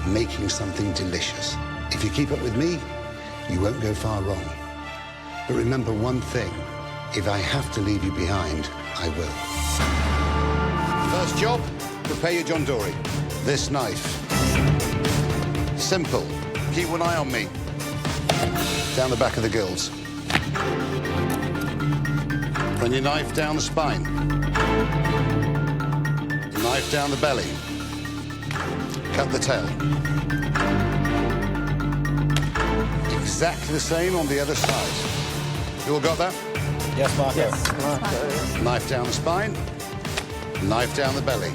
S15: making something delicious. If you keep up with me, you won't go far wrong. But remember one thing, if I have to leave you behind, I will. First job, prepare your Giandouri. This knife. Simple. Keep one eye on me. Down the back of the gills. Run your knife down the spine. Knife down the belly. Cut the tail. Exactly the same on the other side. You all got that?
S1: Yes, Marco.
S15: Yes,
S1: Marco.
S15: Knife down the spine. Knife down the belly.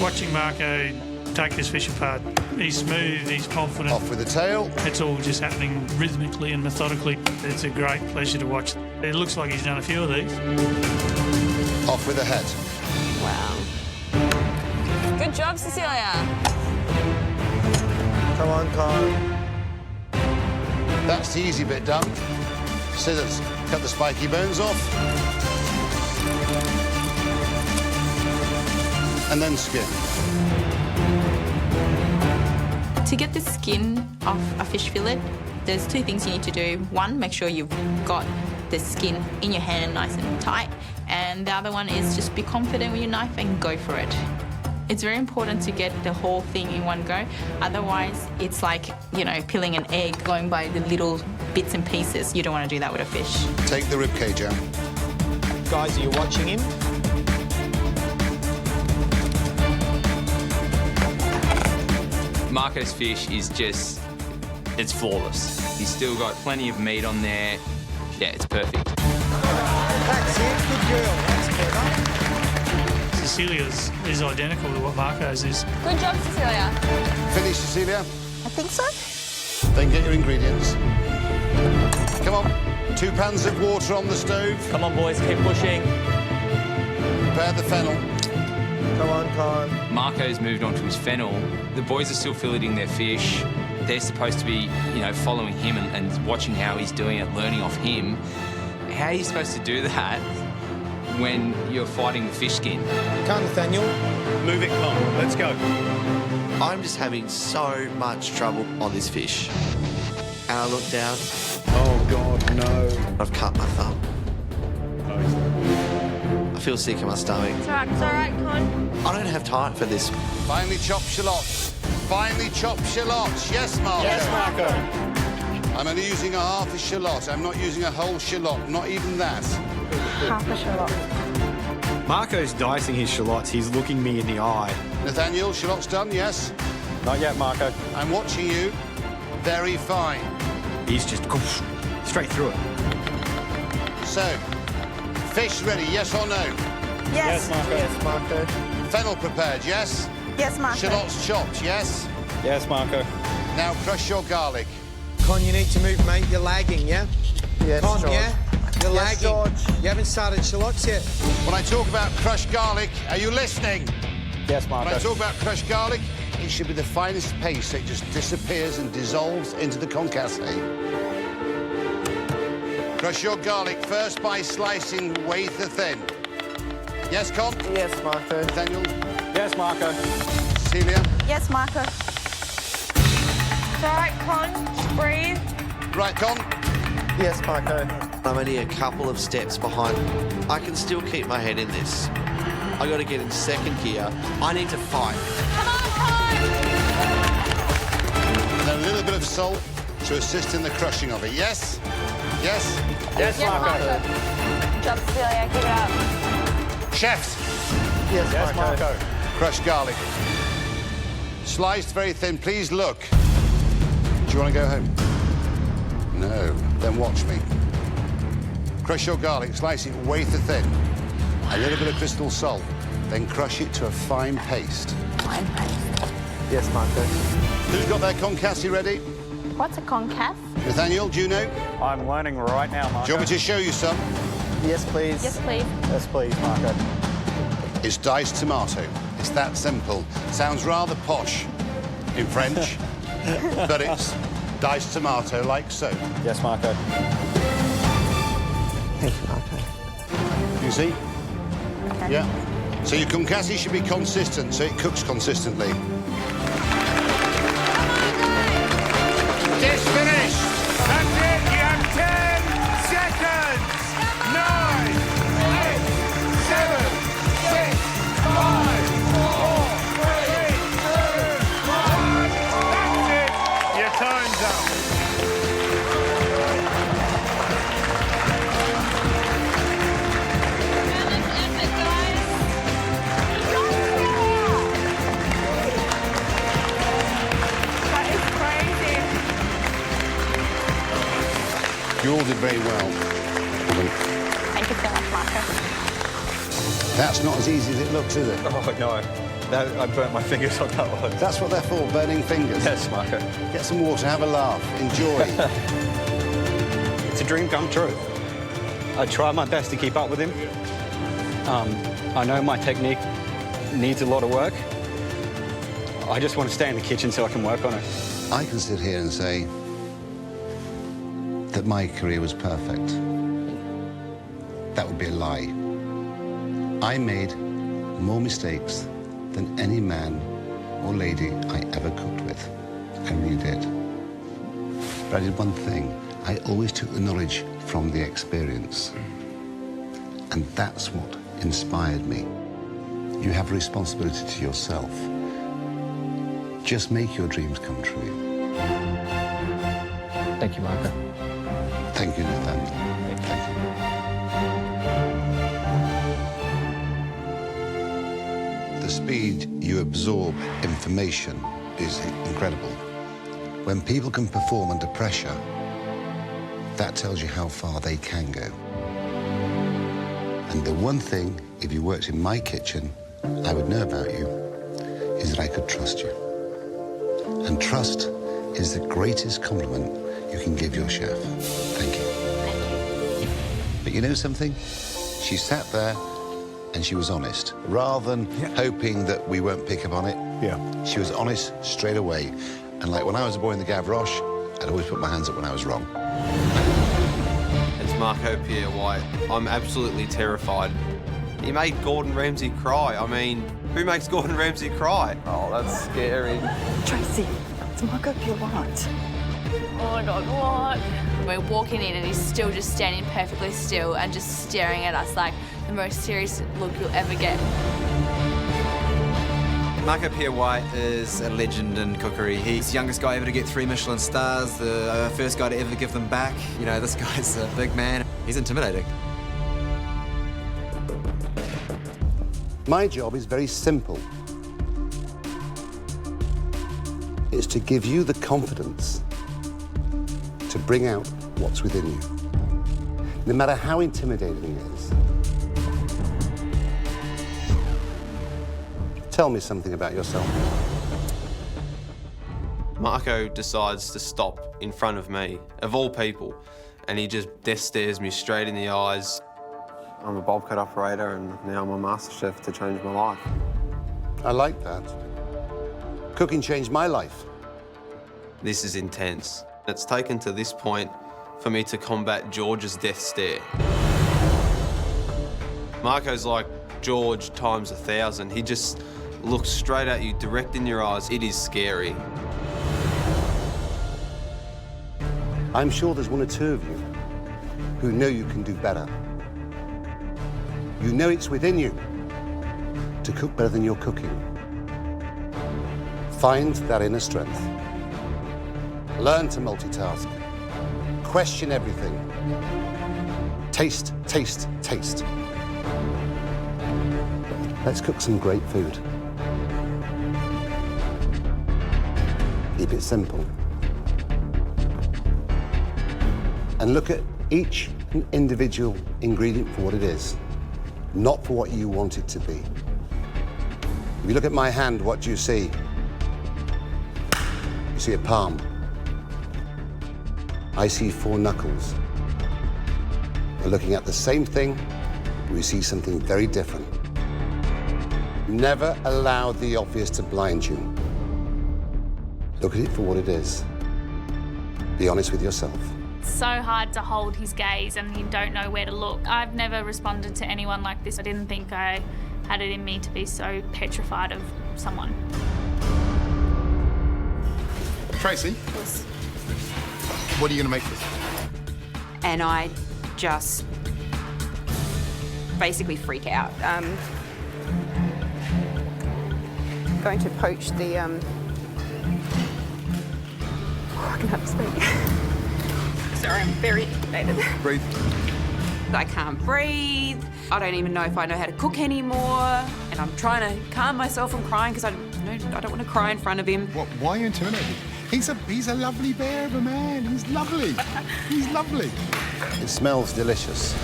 S11: Watching Marco take this fish apart, he's smooth, he's confident.
S15: Off with the tail.
S11: It's all just happening rhythmically and methodically. It's a great pleasure to watch. It looks like he's done a few of these.
S15: Off with the head.
S7: Wow. Good job, Cecilia.
S24: Come on, Con.
S15: That's the easy bit done. Scissors, cut the spiky bones off. And then skin.
S4: To get the skin off a fish fillet, there's two things you need to do. One, make sure you've got the skin in your hand nice and tight. And the other one is just be confident with your knife and go for it. It's very important to get the whole thing in one go. Otherwise, it's like, you know, peeling an egg, going by the little bits and pieces. You don't want to do that with a fish.
S15: Take the rib cage out.
S1: Guys, are you watching him?
S5: Marco's fish is just, it's flawless. He's still got plenty of meat on there. Yeah, it's perfect.
S24: That's it, good girl. That's clever.
S11: Cecilia's is identical to what Marco's is.
S7: Good job, Cecilia.
S15: Finish, Cecilia.
S4: I think so.
S15: Then get your ingredients. Come on. 2 pans of water on the stove.
S10: Come on, boys, keep pushing.
S15: Prepare the fennel.
S24: Come on, Con.
S5: Marco's moved on to his fennel. The boys are still filleting their fish. They're supposed to be, you know, following him and watching how he's doing it, learning off him. How are you supposed to do that when you're fighting the fish skin?
S24: Come, Nathaniel.
S10: Move it, Con. Let's go.
S3: I'm just having so much trouble on this fish. And I look down.
S24: Oh, God, no.
S3: I've cut my thumb. I feel sick in my stomach.
S7: It's all right, Con.
S3: I don't have time for this.
S15: Finely chopped shallots. Finely chopped shallots. Yes, Marco.
S1: Yes, Marco.
S15: I'm only using a half a shallot. I'm not using a whole shallot. Not even that.
S8: Half a shallot.
S24: Marco's dicing his shallots. He's looking me in the eye.
S15: Nathaniel, shallot's done, yes?
S1: Not yet, Marco.
S15: I'm watching you. Very fine.
S24: He's just straight through it.
S15: So, fish ready, yes or no?
S8: Yes.
S1: Yes, Marco.
S24: Yes, Marco.
S15: Fennel prepared, yes?
S8: Yes, Marco.
S15: Shallots chopped, yes?
S1: Yes, Marco.
S15: Now crush your garlic.
S24: Con, you need to move, mate. You're lagging, yeah? Yes, Con, George. yeah? You're Yes, lagging. George. You haven't started shallots yet.
S15: When I talk about crushed garlic, are you listening?
S1: Yes, Marco.
S15: When I talk about crushed garlic, it should be the finest paste so it just disappears and dissolves into the concasse. Crush your garlic first by slicing wafer thin. Yes, Con?
S24: Yes, Marco.
S15: Nathaniel?
S1: Yes, Marco.
S15: Cecilia?
S8: Yes, Marco.
S7: It's all right, Con. Just breathe.
S15: Right, Con?
S24: Yes, Marco.
S3: I'm only a couple of steps behind. I can still keep my head in this. I got to get in second gear. I need to fight.
S7: Come on, Con.
S15: And a little bit of salt to assist in the crushing of it. Yes? Yes?
S1: Yes, Marco.
S7: Good job, Cecilia. Keep it up.
S15: Chefs?
S24: Yes,
S1: Marco.
S15: Crushed garlic. Sliced very thin. Please look.
S19: Do you want to go home? No. Then watch me. Crush your garlic, slice it wafer thin. A little bit of crystal salt, then crush it to a fine paste.
S4: Fine paste.
S22: Yes, Marco.
S19: Who's got their concasse ready?
S4: What's a concasse?
S19: Nathaniel, do you know?
S1: I'm learning right now, Marco.
S19: Do you want me to show you some?
S25: Yes, please.
S4: Yes, please.
S25: Yes, please, Marco.
S19: It's diced tomato. It's that simple. Sounds rather posh in French, but it's diced tomato like so.
S25: Yes, Marco. Thank you, Marco.
S19: You see?
S4: Okay.
S19: Yeah. So your concasse should be consistent, so it cooks consistently. Dish finished!
S2: That's it! You have 10 seconds! 9, 8, 7, 6, 5, 4, 3, 2, 1. That's it! Your time's up.
S19: You all did very well.
S4: Thank you so much, Marco.
S19: That's not as easy as it looks, is it?
S22: Oh, no. I burnt my fingers on that one.
S19: That's what they're for, burning fingers.
S22: Yes, Marco.
S19: Get some water, have a laugh, enjoy.
S22: It's a dream come true. I try my best to keep up with him. I know my technique needs a lot of work. I just want to stay in the kitchen so I can work on it.
S15: I can sit here and say that my career was perfect. That would be a lie. I made more mistakes than any man or lady I ever cooked with. I really did. But I did one thing. I always took the knowledge from the experience. And that's what inspired me. You have a responsibility to yourself. Just make your dreams come true.
S22: Thank you, Marco.
S15: Thank you, Nathaniel. Thank you. The speed you absorb information is incredible. When people can perform under pressure, that tells you how far they can go. And the one thing, if you worked in my kitchen, I would know about you, is that I could trust you. And trust is the greatest compliment you can give your chef. Thank you. But you know something? She sat there and she was honest. Rather than hoping that we won't pick up on it, she was honest straight away. And like when I was a boy in the Gavroche, I'd always put my hands up when I was wrong.
S3: It's Marco Pierre White. I'm absolutely terrified. He made Gordon Ramsay cry. I mean, who makes Gordon Ramsay cry? Oh, that's scary.
S6: Tracy, it's Marco Pierre White.
S4: Oh my God, what? We're walking in and he's still just standing perfectly still and just staring at us like the most serious look you'll ever get.
S9: Marco Pierre White is a legend in cookery. He's the youngest guy ever to get 3 Michelin stars, the first guy to ever give them back. You know, this guy's a big man. He's intimidating.
S15: My job is very simple. It's to give you the confidence to bring out what's within you, no matter how intimidating it is. Tell me something about yourself.
S3: Marco decides to stop in front of me, of all people, and he just death stares me straight in the eyes.
S22: I'm a bob cut operator and now I'm a master chef to change my life.
S15: I like that. Cooking changed my life.
S3: This is intense. It's taken to this point for me to combat George's death stare. Marco's like George times 1,000. He just looks straight at you, direct in your eyes. It is scary.
S15: I'm sure there's one or two of you who know you can do better. You know it's within you to cook better than you're cooking. Find that inner strength. Learn to multitask. Question everything. Taste, taste, taste. Let's cook some great food. Keep it simple. and look at each individual ingredient for what it is, not for what you want it to be. If you look at my hand, what do you see? You see a palm. I see 4 knuckles. We're looking at the same thing, but we see something very different. Never allow the obvious to blind you. Look at it for what it is. Be honest with yourself.
S13: So hard to hold his gaze and you don't know where to look. I've never responded to anyone like this. I didn't think I had it in me to be so petrified of someone.
S2: Tracy,
S13: Yes.
S2: what are you going to make this?
S14: And I just basically freak out. Going to poach the, I can hardly speak. Sorry, I'm very activated.
S2: Breathe.
S14: I can't breathe. I don't even know if I know how to cook anymore. And I'm trying to calm myself from crying because I don't want to cry in front of him.
S2: What, why are you intimidated? He's a lovely bear of a man. He's lovely. He's lovely.
S15: It smells delicious.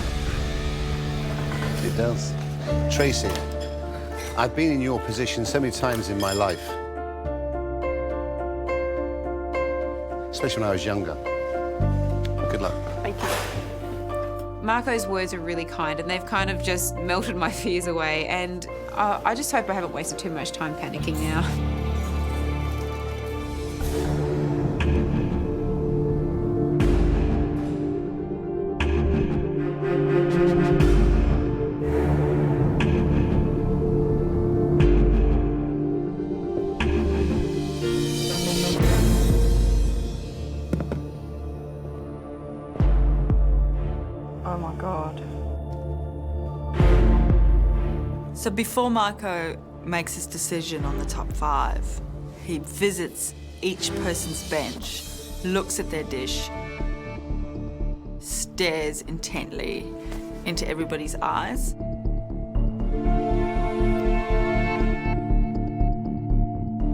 S15: It does. Tracy, I've been in your position so many times in my life, especially when I was younger. Good luck.
S14: Thank you. Marco's words are really kind and they've kind of just melted my fears away, and I just hope I haven't wasted too much time panicking now.
S6: Oh my God.
S16: So before Marco makes his decision on the top 5, he visits each person's bench, looks at their dish, stares intently into everybody's eyes.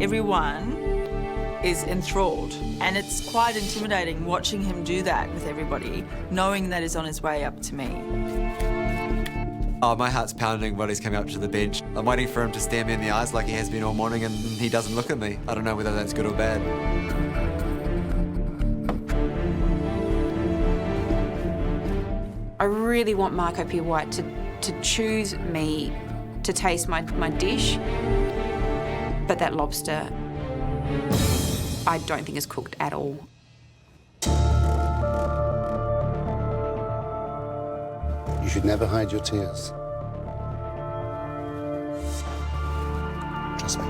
S16: Everyone is enthralled, and it's quite intimidating watching him do that with everybody, knowing that he's on his way up to me.
S9: Oh, my heart's pounding while he's coming up to the bench. I'm waiting for him to stare me in the eyes like he has been all morning, and he doesn't look at me. I don't know whether that's good or bad.
S14: I really want Marco Pierre White to choose me to taste my dish, but that lobster I don't think is cooked at all.
S15: You should never hide your tears. Trust me.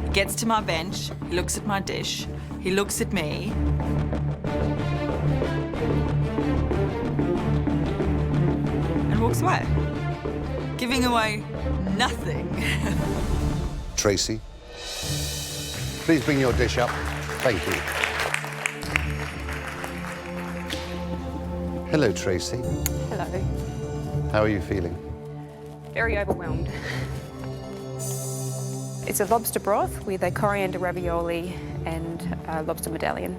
S16: He gets to my bench, he looks at my dish, he looks at me. And walks away, giving away nothing.
S15: Tracy, please bring your dish up. Thank you. Hello, Tracy.
S14: Hello.
S15: How are you feeling?
S14: Very overwhelmed. It's a lobster broth with a coriander ravioli and a lobster medallion.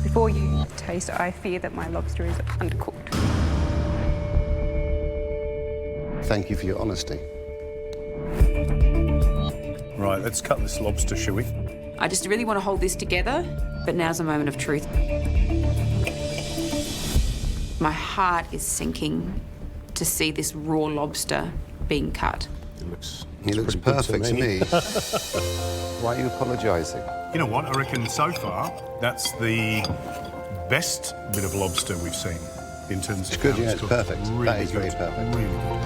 S14: Before you taste, I fear that my lobster is undercooked.
S15: Thank you for your honesty.
S2: Right, let's cut this lobster, shall we?
S14: I just really want to hold this together, but now's a moment of truth. My heart is sinking to see this raw lobster being cut.
S15: He looks perfect to me. Why are you apologising?
S2: You know what? I reckon so far that's the best bit of lobster we've seen in terms of
S15: It's good,
S2: how
S15: yeah, it's
S2: cooked.
S15: perfect.
S2: Really
S15: That is
S2: good.
S15: very perfect.
S2: Really good.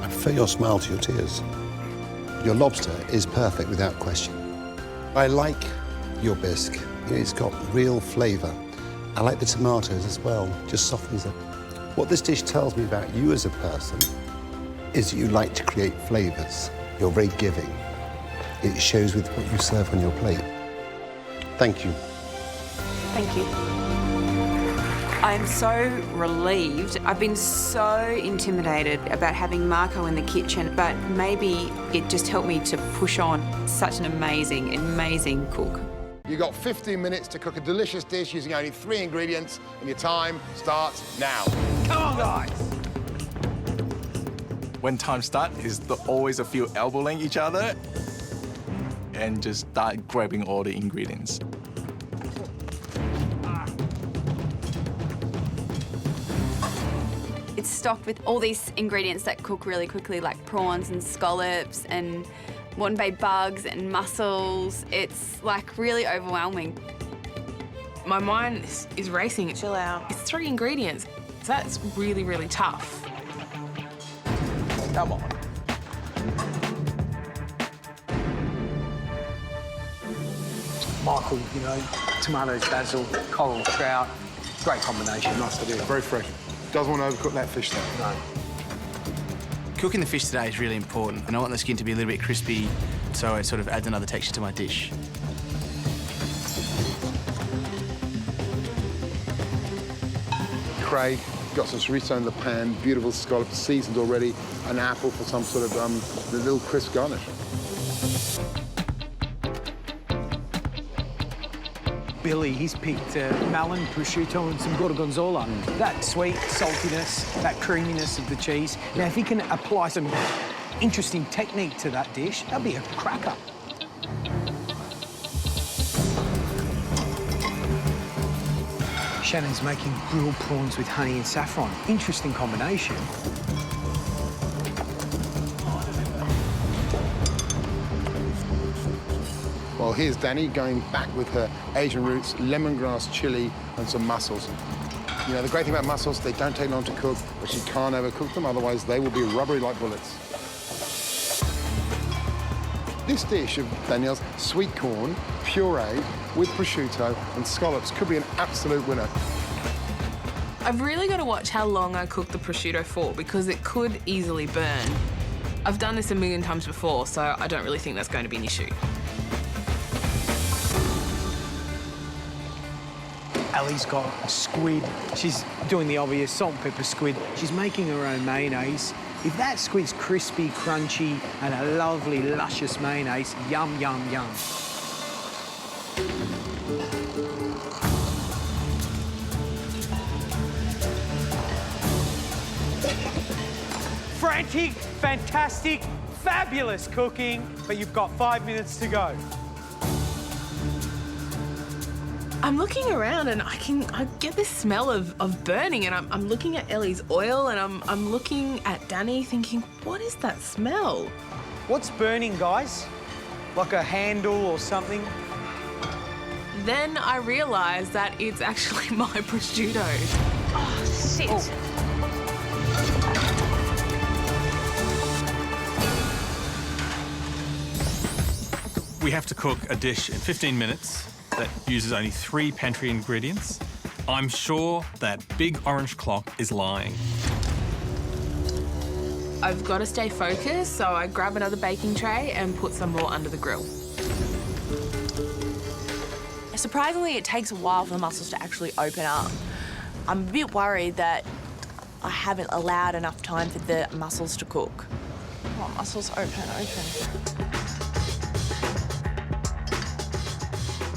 S15: I prefer your smile to your tears. Your lobster is perfect without question. I like your bisque. It's got real flavour. I like the tomatoes as well, just softens it. What this dish tells me about you as a person is that you like to create flavours. You're very giving. It shows with what you serve on your plate. Thank you.
S14: Thank you. I'm so relieved. I've been so intimidated about having Marco in the kitchen, but maybe it just helped me to push on. Such an amazing, amazing cook.
S12: You've got 15 minutes to cook a delicious dish using only 3 ingredients, and your time starts now.
S17: Come on, guys! When time starts, is always a few elbowing each other and just start grabbing all the ingredients.
S20: It's stocked with all these ingredients that cook really quickly, like prawns and scallops and Moreton Bay bugs and mussels. It's like really overwhelming.
S21: My mind is racing.
S6: Chill out.
S21: It's 3 ingredients. That's really, really tough.
S17: Come on.
S23: Michael, you know, tomatoes, basil, coral, trout. Great combination.
S12: Nice idea. Very fresh. Doesn't want to overcook that fish, though.
S23: No.
S26: Cooking the fish today is really important, and I want the skin to be a little bit crispy, so it sort of adds another texture to my dish.
S12: Craig, got some chorizo in the pan, beautiful scallops, seasoned already, an apple for some sort of little crisp garnish.
S23: Billy, he's picked melon, prosciutto and some gorgonzola. That sweet saltiness, that creaminess of the cheese. Now, if he can apply some interesting technique to that dish, that'd be a cracker. Shannon's making grilled prawns with honey and saffron. Interesting combination.
S12: Well, here's Danny going back with her Asian roots, lemongrass chili and some mussels. You know, the great thing about mussels, they don't take long to cook, but you can't overcook them, otherwise they will be rubbery like bullets. This dish of Danielle's sweet corn, puree with prosciutto and scallops could be an absolute winner.
S21: I've really got to watch how long I cook the prosciutto for, because it could easily burn. I've done this a million times before, so I don't really think that's going to be an issue.
S23: Ellie's got a squid. She's doing the obvious salt and pepper squid. She's making her own mayonnaise. If that squid's crispy, crunchy, and a lovely, luscious mayonnaise, yum, yum, yum. Frantic, fantastic, fabulous cooking, but you've got 5 minutes to go.
S21: I'm looking around and I get this smell of burning, and I'm looking at Ellie's oil, and I'm looking at Danny thinking, what is that smell?
S23: What's burning, guys? Like a handle or something?
S21: Then I realise that it's actually my prosciutto.
S6: Oh, shit.
S23: Oh.
S27: We have to cook a dish in 15 minutes that uses only 3 pantry ingredients. I'm sure that big orange clock is lying.
S21: I've got to stay focused, so I grab another baking tray and put some more under the grill.
S6: Surprisingly, it takes a while for the mussels to actually open up. I'm a bit worried that I haven't allowed enough time for the mussels to cook. Come on, mussels, open.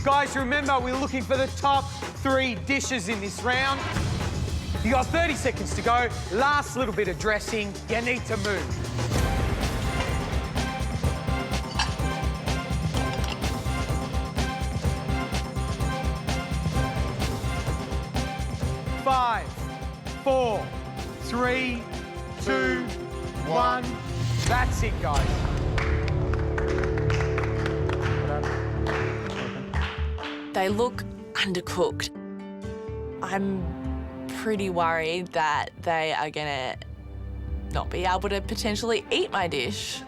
S23: Guys, remember, we're looking for the top 3 dishes in this round. You got 30 seconds to go. Last little bit of dressing. You need to move. Five, 4, 3, 2, 1. That's it, guys.
S6: They look undercooked. I'm pretty worried that they are gonna not be able to potentially eat my dish.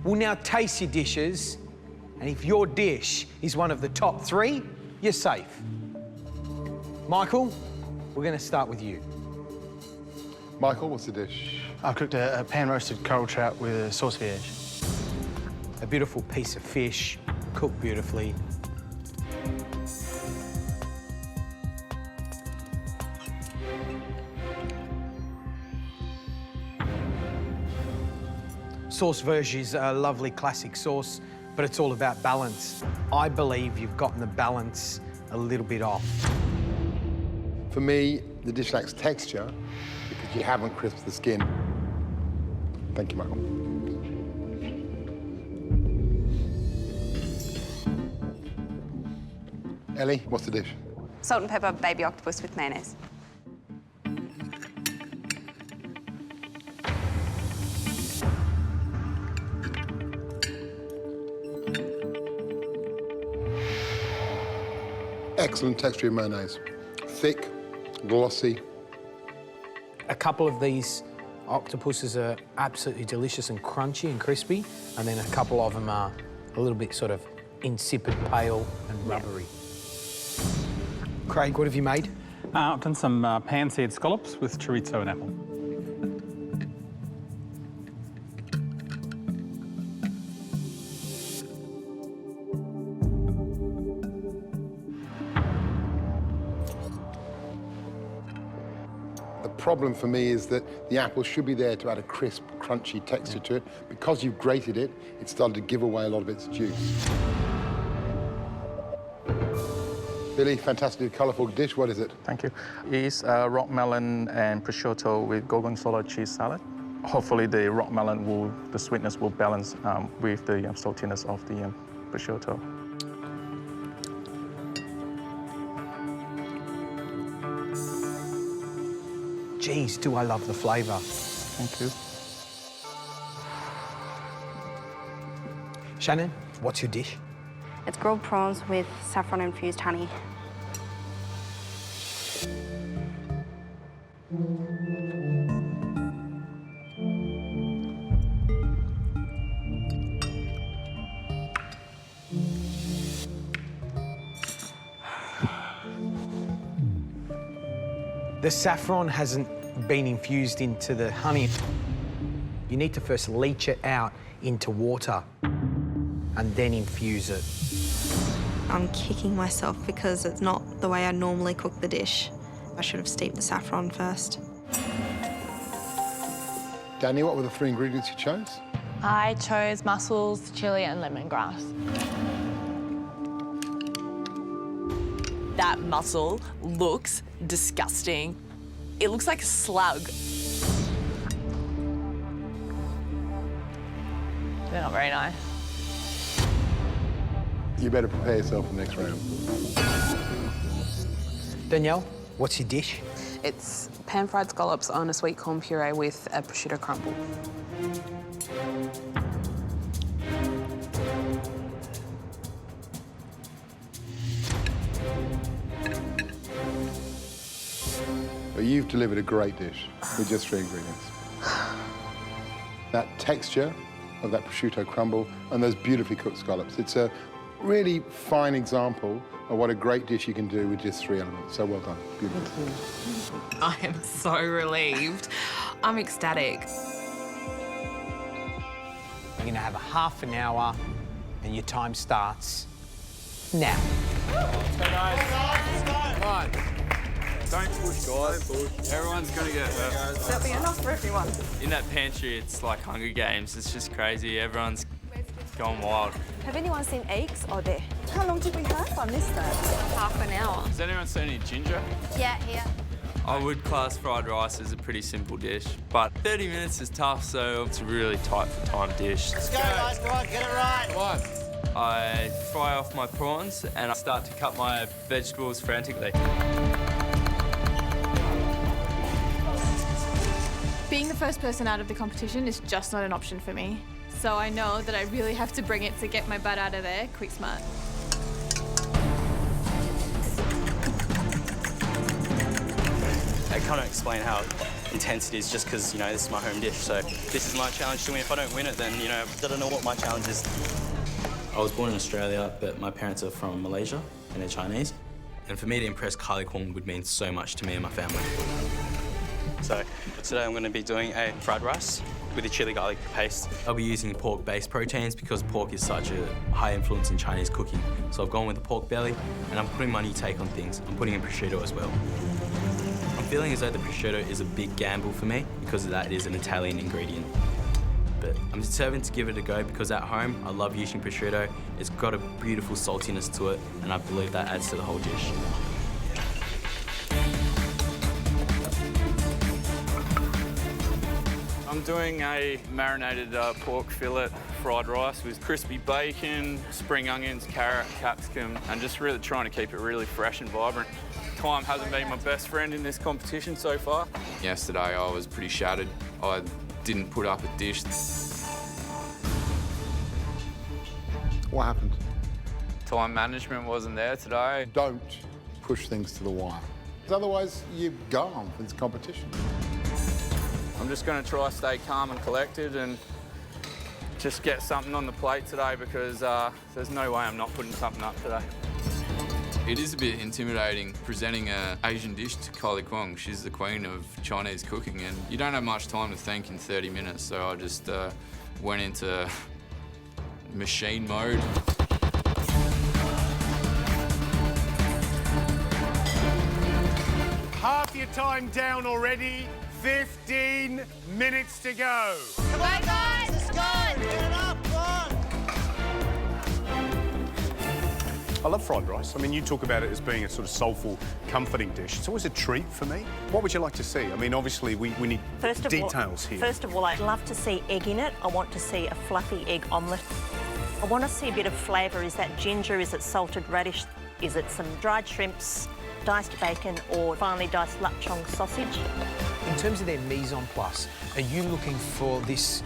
S23: We'll now taste your dishes, and if your dish is one of the top 3, you're safe. Michael, we're gonna start with you.
S12: Michael, what's the dish?
S25: I cooked a pan-roasted coral trout with a sauce vierge.
S23: A beautiful piece of fish, cooked beautifully. Sauce vierge is a lovely classic sauce, but it's all about balance. I believe you've gotten the balance a little bit off.
S12: For me, the dish lacks texture because you haven't crisped the skin. Thank you, Michael. Ellie, what's the dish?
S20: Salt and pepper baby octopus with mayonnaise.
S12: Excellent texture of mayonnaise. Thick, glossy.
S23: A couple of these octopuses are absolutely delicious and crunchy and crispy, and then a couple of them are a little bit sort of insipid, pale and rubbery. Craig, what have you made?
S27: I've done some pan-seared scallops with chorizo and apple.
S12: The problem for me is that the apple should be there to add a crisp, crunchy texture to it. Because you've grated it, it started to give away a lot of its juice. Billy, fantastic, colourful dish. What is it?
S17: Thank you. It's rock melon and prosciutto with gorgonzola cheese salad. Hopefully the rock melon the sweetness will balance with the saltiness of the prosciutto.
S23: Geez, do I love the flavour.
S17: Thank you.
S23: Shannon, what's your dish?
S20: It's grilled prawns with saffron-infused honey.
S23: The saffron hasn't been infused into the honey. You need to first leach it out into water and then infuse it.
S5: I'm kicking myself because it's not the way I normally cook the dish. I should have steeped the saffron first.
S12: Danny, what were the 3 ingredients you chose?
S6: I chose mussels, chilli and lemongrass. That mussel looks disgusting. It looks like a slug. They're not very nice.
S12: You better prepare yourself for the next round.
S23: Danielle, what's your dish?
S7: It's pan-fried scallops on a sweet corn puree with a prosciutto crumble.
S12: But you've delivered a great dish with just 3 ingredients. That texture of that prosciutto crumble and those beautifully cooked scallops. It's a really fine example of what a great dish you can do with just 3 elements. So well done. Beautiful.
S21: I am so relieved. I'm ecstatic.
S23: You're going to have a half an hour and your time starts now.
S8: Come on. Don't push, guys. Don't push. Everyone's gonna get hurt.
S20: That'll be enough for everyone.
S8: In that pantry, it's like Hunger Games. It's just crazy. Everyone's going wild.
S20: Have anyone seen eggs? Oh, there. How long did we have on this though? Half an hour.
S8: Has anyone seen any ginger?
S20: Yeah, here.
S8: I would class fried rice as a pretty simple dish, but 30 minutes is tough, so it's a really tight for time dish.
S10: Let's go, guys. Come on, get it right.
S8: Come on. I fry off my prawns and I start to cut my vegetables frantically.
S13: Being the first person out of the competition is just not an option for me. So I know that I really have to bring it to get my butt out of there quick smart.
S11: I can't explain how intense it is just because, you know, this is my home dish. So this is my challenge to win. If I don't win it, then, you know, I don't know what my challenge is. I was born in Australia, but my parents are from Malaysia and they're Chinese. And for me to impress Kylie Kwong would mean so much to me and my family. So today I'm going to be doing a fried rice with a chili garlic paste. I'll be using pork-based proteins because pork is such a high influence in Chinese cooking. So I've gone with the pork belly and I'm putting my new take on things. I'm putting in prosciutto as well. I'm feeling as though the prosciutto is a big gamble for me because of that it is an Italian ingredient. but I'm determined to give it a go because at home, I love using prosciutto. It's got a beautiful saltiness to it, and I believe that adds to the whole dish.
S1: I'm doing a marinated pork fillet fried rice with crispy bacon, spring onions, carrot, capsicum, and just really trying to keep it really fresh and vibrant. Time hasn't been my best friend in this competition so far.
S3: Yesterday I was pretty shattered. I didn't put up a dish.
S12: What happened?
S1: Time management wasn't there today.
S12: Don't push things to the wire. Because otherwise, you've gone for this competition.
S1: I'm just going to try to stay calm and collected and just get something on the plate today because there's no way I'm not putting something up today.
S3: It is a bit intimidating presenting an Asian dish to Kylie Kwong. She's the queen of Chinese cooking, and you don't have much time to think in 30 minutes, so I just went into machine mode.
S2: Half your time down already. 15 minutes to go.
S10: Come on, guys, let's go. Get it up, come on.
S2: I love fried rice. I mean, you talk about it as being a sort of soulful, comforting dish. It's always a treat for me. What would you like to see? I mean, obviously, we need details here.
S4: First of all, I'd love to see egg in it. I want to see a fluffy egg omelette. I want to see a bit of flavour. Is that ginger? Is it salted radish? Is it some dried shrimps, diced bacon, or finely diced lapchong sausage?
S23: In terms of their mise en place, are you looking for this,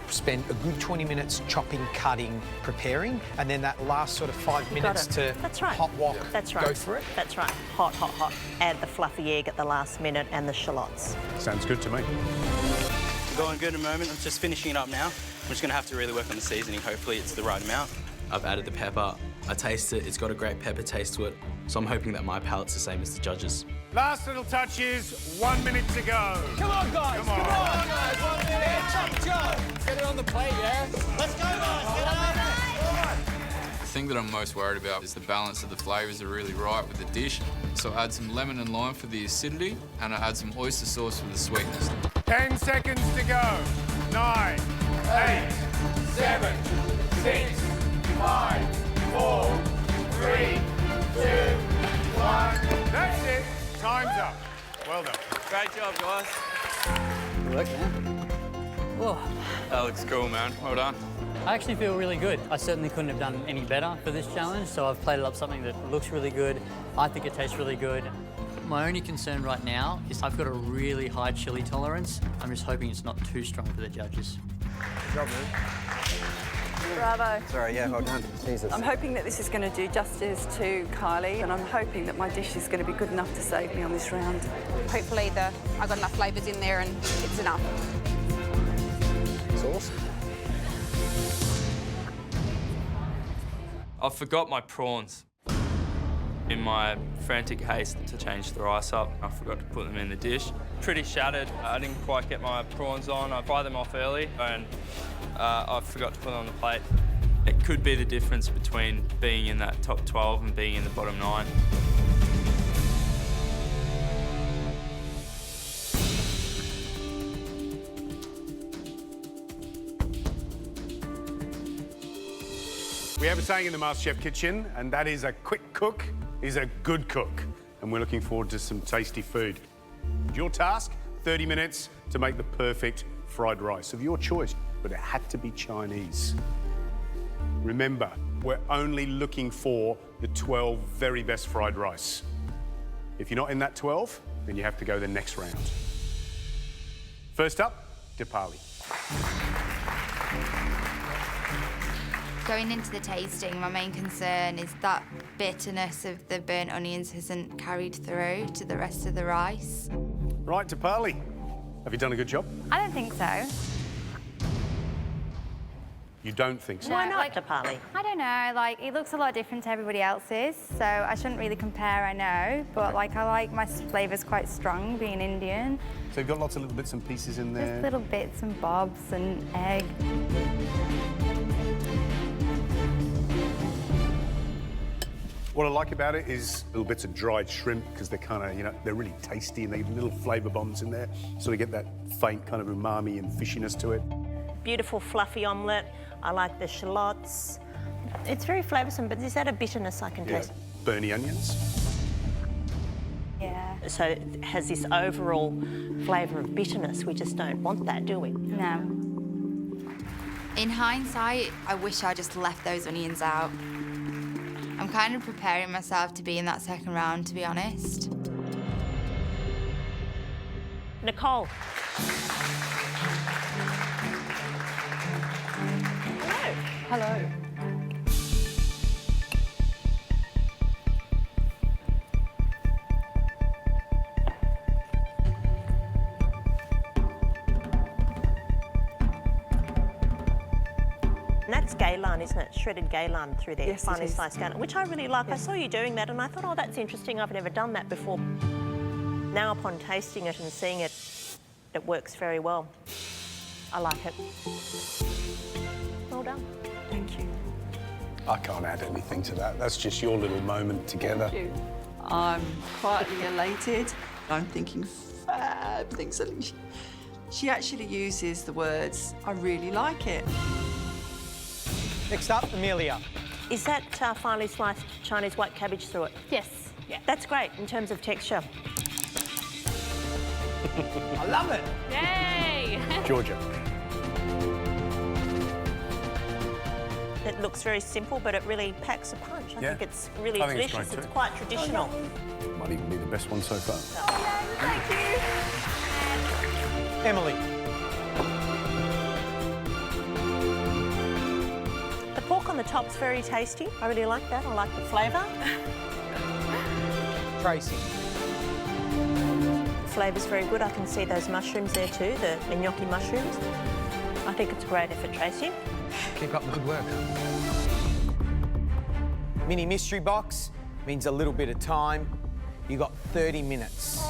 S23: spend a good 20 minutes chopping, cutting, preparing, and then that last sort of 5 minutes to hot wok,
S4: That's right.
S23: go for it?
S4: That's right. Hot, hot, hot. Add the fluffy egg at the last minute and the shallots.
S2: Sounds good to me.
S11: Going good at the moment. I'm just finishing it up now. I'm just going to have to really work on the seasoning. Hopefully it's the right amount. I've added the pepper. I taste it. It's got a great pepper taste to it. So I'm hoping that my palate's the same as the judges.
S2: Last little touches, 1 minute to go.
S23: Come on, guys.
S2: Come on.
S23: Guys. 1 minute. Yeah, chop. Get it on the plate, yeah?
S10: Let's go, guys. Get up.
S3: The thing that I'm most worried about is the balance of the flavours are really right with the dish. So I add some lemon and lime for the acidity, and I add some oyster sauce for the sweetness.
S2: 10 seconds to go. 9, 8, 7, 6, 5, 4, 3, 2, 1. That's it. Time's up. Well done.
S1: Great job, guys.
S18: Good work, man.
S1: Oh. That looks cool, man. Well done.
S18: I actually feel really good. I certainly couldn't have done any better for this challenge, so I've plated up something that looks really good. I think it tastes really good. My only concern right now is I've got a really high chili tolerance. I'm just hoping it's not too strong for the judges.
S23: Good job, man.
S19: Bravo.
S9: Sorry, yeah, well done. Jesus.
S19: I'm hoping that this is going to do justice to Kylie, and I'm hoping that my dish is going to be good enough to save me on this round.
S22: Hopefully I got enough flavours in there and it's enough.
S9: Sauce?
S8: I forgot my prawns. In my frantic haste to change the rice up, I forgot to put them in the dish. Pretty shattered. I didn't quite get my prawns on. I fried them off early and I forgot to put them on the plate. It could be the difference between being in that top 12 and being in the bottom 9.
S2: We have a saying in the MasterChef kitchen, and that is a quick cook is a good cook. And we're looking forward to some tasty food. Your task, 30 minutes to make the perfect fried rice of your choice, but it had to be Chinese. Remember, we're only looking for the 12 very best fried rice. If you're not in that 12, then you have to go the next round. First up, Dipali.
S24: Going into the tasting, my main concern is that bitterness of the burnt onions hasn't carried through to the rest of the rice.
S2: Right, Dipali. Have you done a good job?
S24: I don't think so.
S2: You don't think so?
S24: Why not, Dipali? I don't know, like, it looks a lot different to everybody else's, so I shouldn't really compare, I know, but, like, I like my flavours quite strong, being Indian.
S2: So you've got lots of little bits and pieces in there?
S24: Just little bits and bobs and egg.
S2: What I like about it is little bits of dried shrimp, because they're kind of, you know, they're really tasty and they have little flavour bombs in there, so we get that faint kind of umami and fishiness to it.
S4: beautiful fluffy omelette. I like the shallots. It's very flavoursome, but is that a bitterness I can taste?
S2: Burny onions.
S4: Yeah. So it has this overall flavour of bitterness. We just don't want that, do we?
S24: No.
S14: In hindsight, I wish I just left those onions out. I'm kind of preparing myself to be in that second round, to be honest.
S4: Nicole. Hello.
S19: Hello.
S4: And that's gaylan, isn't it? Shredded gaylan through there,
S19: Yes,
S4: finely
S19: it is.
S4: sliced gaylan, which I really like. I saw you doing that and I thought, oh, that's interesting. I've never done that before. Now, upon tasting it and seeing it, it works very well. I like it. Well done.
S19: Thank you.
S2: I can't add anything to that. That's just your little moment together.
S19: Thank you. I'm quietly elated. I'm thinking fab things. She actually uses the words, I really like it.
S23: Next up, Amelia.
S4: Is that finely sliced Chinese white cabbage through it?
S13: Yes.
S4: Yeah. That's great in terms of texture.
S23: I love it.
S13: Yay!
S2: Georgia.
S4: It looks very simple, but it really packs a punch. I think it's really
S2: I think it's
S4: delicious.
S2: great
S4: It's
S2: too.
S4: quite traditional.
S2: Might even be the best one so far.
S4: Thank you.
S23: Emily.
S4: The pork on the top's very tasty. I really like that. I like the flavour.
S23: Tracy.
S4: The flavour's very good. I can see those mushrooms there too, the gnocchi mushrooms. I think it's a great effort, Tracy.
S23: Keep up the good work. Mini mystery box means a little bit of time. You got 30 minutes.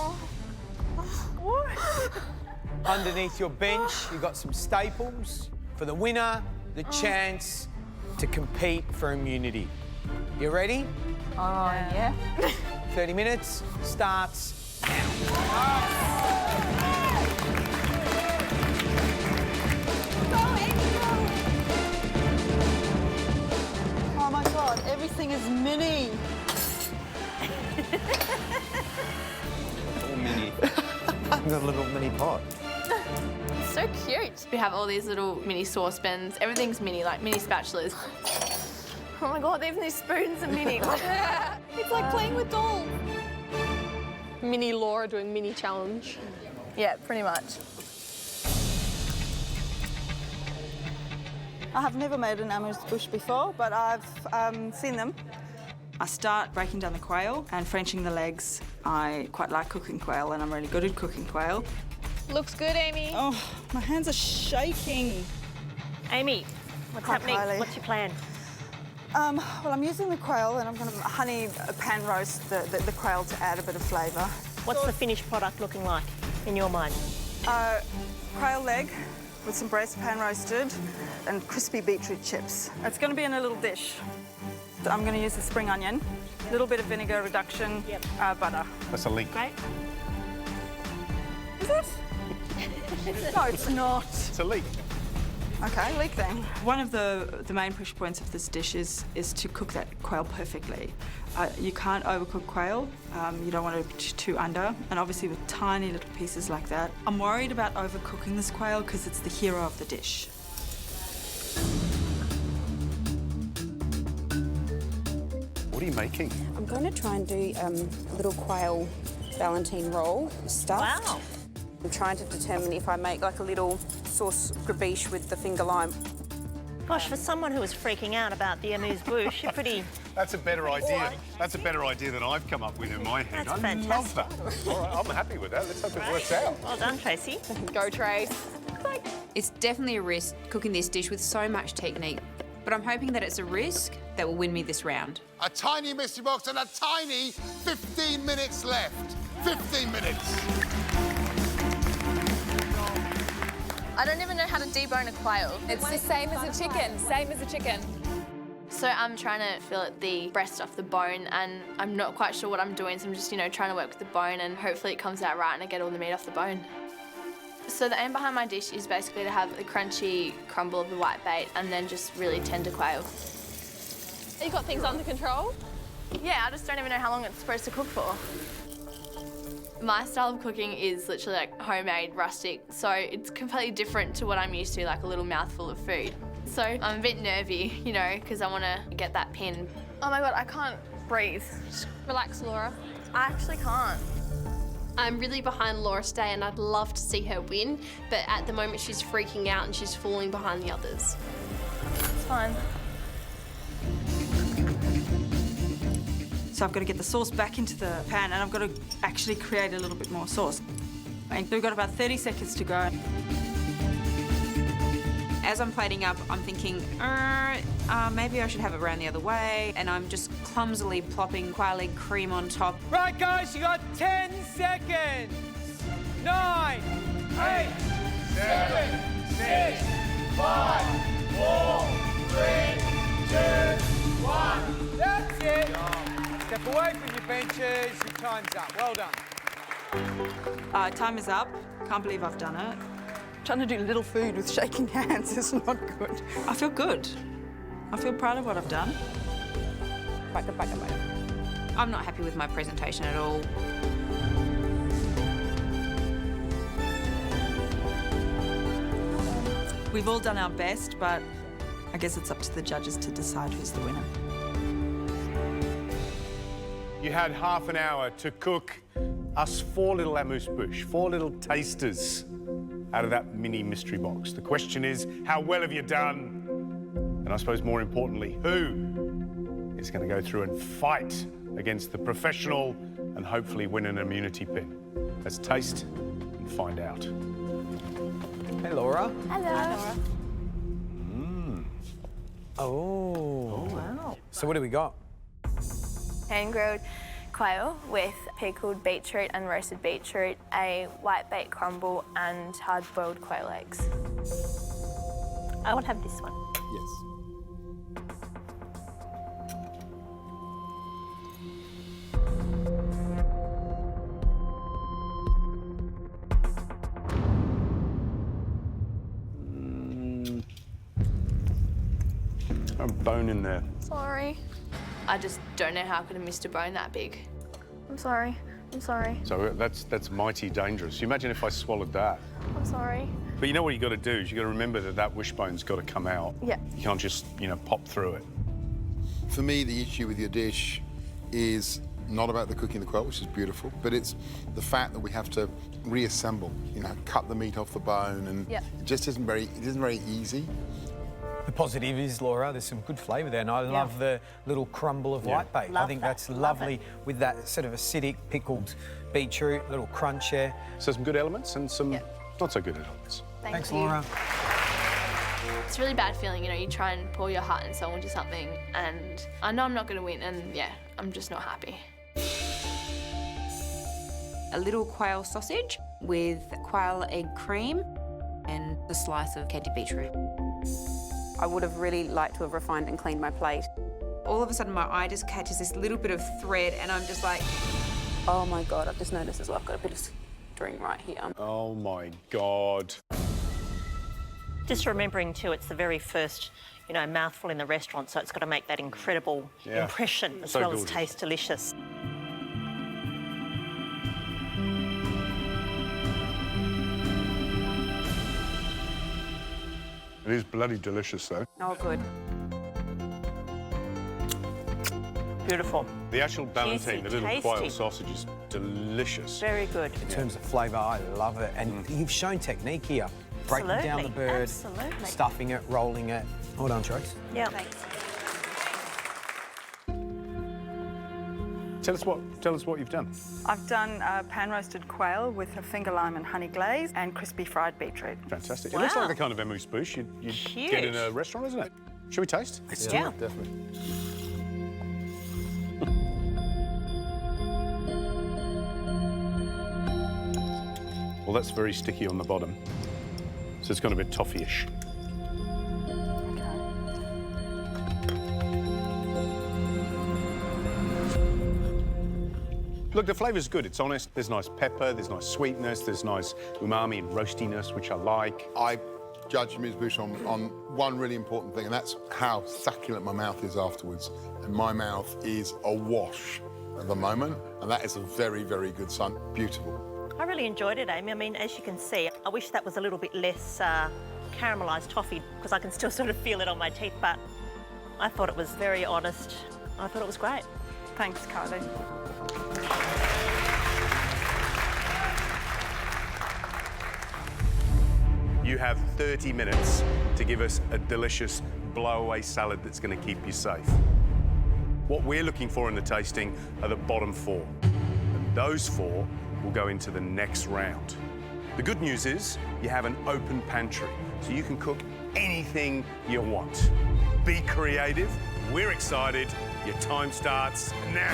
S23: Underneath your bench, you got some staples for the winner, the chance to compete for immunity. You ready?
S19: Oh, yeah.
S23: 30 minutes starts now.
S19: Oh my God, everything is mini.
S9: All mini. The little mini pot.
S6: So cute. We have all these little mini saucepans. Everything's mini, like mini spatulas. Oh my God, even these spoons are mini. It's like playing with dolls.
S21: Mini Laura doing mini challenge.
S6: Yeah, pretty much.
S19: I have never made an amuse bouche before, but I've seen them. I start breaking down the quail and Frenching the legs. I quite like cooking quail and I'm really good at cooking quail.
S6: Looks good, Amy.
S19: Oh, my hands are shaking.
S4: Amy, what's
S19: Hi,
S4: happening?
S19: Kylie.
S4: What's your plan?
S19: Well, I'm using the quail and I'm going to honey pan roast the quail to add a bit of flavour.
S4: What's the finished product looking like in your mind?
S19: Quail leg with some breast pan roasted and crispy beetroot chips. It's going to be in a little dish. I'm going to use the spring onion, a little bit of vinegar reduction, butter.
S2: That's a leak.
S4: Great.
S19: Is it? No, it's not.
S2: It's a leek.
S19: Okay, leek then. One of the main push points of this dish is to cook that quail perfectly. You can't overcook quail. You don't want it to be too under. And obviously with tiny little pieces like that. I'm worried about overcooking this quail because it's the hero of the dish.
S2: What are you making?
S22: I'm going to try and do a little quail Valentine roll stuffed.
S4: Wow.
S22: I'm trying to determine if I make like a little sauce grabiche with the finger lime.
S4: Gosh, for someone who was freaking out about the amuse-bouche, you're pretty...
S2: That's a better idea. That's a better idea than I've come up with in my head.
S4: That's
S2: I love
S4: fantastic.
S2: that. All right, I'm happy with that. Let's hope it works out.
S4: Well done, Tracy.
S6: Go, Trace.
S22: It's definitely a risk cooking this dish with so much technique, but I'm hoping that it's a risk that will win me this round.
S12: A tiny mystery box and a tiny 15 minutes left. 15 minutes.
S6: I don't even know how to debone a quail.
S15: It's the same as a chicken, same as a chicken.
S6: So I'm trying to fillet the breast off the bone and I'm not quite sure what I'm doing, so I'm just, trying to work with the bone and hopefully it comes out right and I get all the meat off the bone.
S21: So the aim behind my dish is basically to have the crunchy crumble of the whitebait and then just really tender quail.
S15: You got things under control?
S21: Yeah, I just don't even know how long it's supposed to cook for. My style of cooking is literally like homemade, rustic, so it's completely different to what I'm used to, like a little mouthful of food. So I'm a bit nervy, you know, because I want to get that pin. Oh my God, I can't breathe.
S15: Just relax, Laura.
S21: I actually can't.
S5: I'm really behind Laura today and I'd love to see her win, but at the moment she's freaking out and she's falling behind the others.
S21: It's fine.
S19: So I've got to get the sauce back into the pan and I've got to actually create a little bit more sauce. And we've got about 30 seconds to go.
S22: As I'm plating up, I'm thinking, maybe I should have it around the other way, and I'm just clumsily plopping quail egg cream on top.
S7: Right, guys, you got 10 seconds. 9, 8, 7, 6, 5, 4, 3, 2, 1. That's it. Step away from your benches. Your time's up. Well done.
S19: Time is up. Can't believe I've done it.
S16: Trying to do little food with shaking hands is not good.
S19: I feel good. I feel proud of what I've done.
S22: I'm not happy with my presentation at all.
S19: We've all done our best, but I guess it's up to the judges to decide who's the winner.
S2: You had half an hour to cook us 4 little amuse-bouche, 4 little tasters out of that mini mystery box. The question is, how well have you done? And I suppose more importantly, who is going to go through and fight against the professional and hopefully win an immunity pin? Let's taste and find out.
S7: Hey, Laura.
S21: Hello. Hi, Laura.
S7: Oh.
S21: Wow.
S7: So what do we got?
S21: Hand-grilled quail with pickled beetroot and roasted beetroot, a whitebait crumble and hard-boiled quail eggs.
S4: I would have this one.
S12: Yes.
S2: A bone in there.
S21: Sorry. I just don't know how I could have missed a bone that big. I'm sorry. I'm sorry.
S2: So that's mighty dangerous. You imagine if I swallowed that.
S21: I'm sorry.
S2: But you know what you got to do is you got to remember that wishbone's got to come out.
S21: Yeah.
S2: You can't just, pop through it.
S12: For me, the issue with your dish is not about the cooking the quail, which is beautiful, but it's the fact that we have to reassemble, cut the meat off the bone, and
S21: yeah.
S12: it just isn't very easy.
S7: The positive is, Laura, there's some good flavour there, and I love the little crumble of whitebait. I think that's lovely with that sort of acidic pickled beetroot, little crunch there.
S2: So some good elements and some not so good elements.
S21: Thanks,
S7: Laura.
S21: It's a really bad feeling, you try and pour your heart and soul into something, and I know I'm not going to win, and I'm just not happy.
S22: A little quail sausage with quail egg cream and a slice of candied beetroot.
S20: I would have really liked to have refined and cleaned my plate.
S22: All of a sudden, my eye just catches this little bit of thread, and I'm just like,
S20: Oh my God, I've just noticed as well, I've got a bit of string right here.
S2: Oh my God.
S4: Just remembering too, it's the very first, mouthful in the restaurant, so it's got to make that incredible impression as well as taste delicious.
S2: It is bloody delicious, though.
S20: Oh, good.
S4: Beautiful.
S2: The actual ballantine, the little
S4: tasty.
S2: quail sausage is delicious.
S4: Very good.
S7: In terms of flavour, I love it. And you've shown technique here. Breaking down the bird, stuffing it, rolling it. Well done, Trace.
S4: Yeah.
S21: Thanks.
S2: Tell us what you've done.
S16: I've done pan-roasted quail with a finger lime and honey glaze and crispy fried beetroot.
S2: Fantastic. It looks like the kind of amuse-bouche you'd get in a restaurant, isn't it? Should we taste?
S4: Yeah.
S12: Definitely.
S2: Well, that's very sticky on the bottom, so it's gone a bit toffee-ish. Look, the flavour's good. It's honest. There's nice pepper, there's nice sweetness, there's nice umami and roastiness, which I like.
S12: I judge Ms. Bush on one really important thing, and that's how succulent my mouth is afterwards. And my mouth is awash at the moment, and that is a very, very good sign. Beautiful.
S4: I really enjoyed it, Amy. I mean, as you can see, I wish that was a little bit less caramelised toffee, because I can still sort of feel it on my teeth, but I thought it was very honest. I thought it was great.
S16: Thanks, Kylie.
S2: You have 30 minutes to give us a delicious blow-away salad that's going to keep you safe. What we're looking for in the tasting are the bottom 4. And those 4 will go into the next round. The good news is you have an open pantry, so you can cook anything you want. Be creative. We're excited. Your time starts now.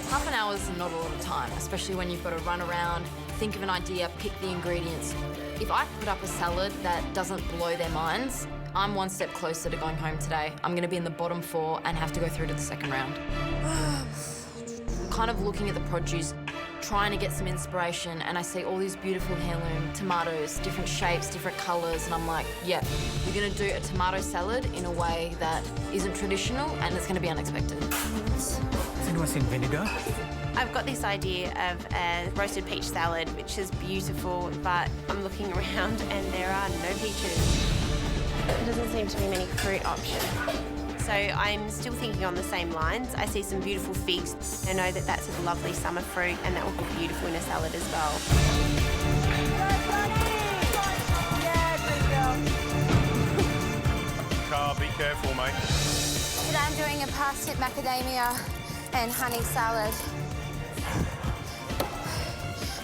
S3: Half an hour is not a lot of time, especially when you've got to run around, think of an idea, pick the ingredients. If I put up a salad that doesn't blow their minds, I'm one step closer to going home today. I'm going to be in the bottom 4 and have to go through to the second round. Kind of looking at the produce, trying to get some inspiration, and I see all these beautiful heirloom tomatoes, different shapes, different colours, and I'm like, yeah, we're going to do a tomato salad in a way that isn't traditional, and it's going to be unexpected.
S23: Has anyone seen vinegar?
S21: I've got this idea of a roasted peach salad, which is beautiful, but I'm looking around and there are no peaches. There doesn't seem to be many fruit options. So I'm still thinking on the same lines. I see some beautiful figs. I know that that's a lovely summer fruit and that will be beautiful in a salad as well.
S2: Carl, be careful, mate.
S24: Today I'm doing a parsnip macadamia and honey salad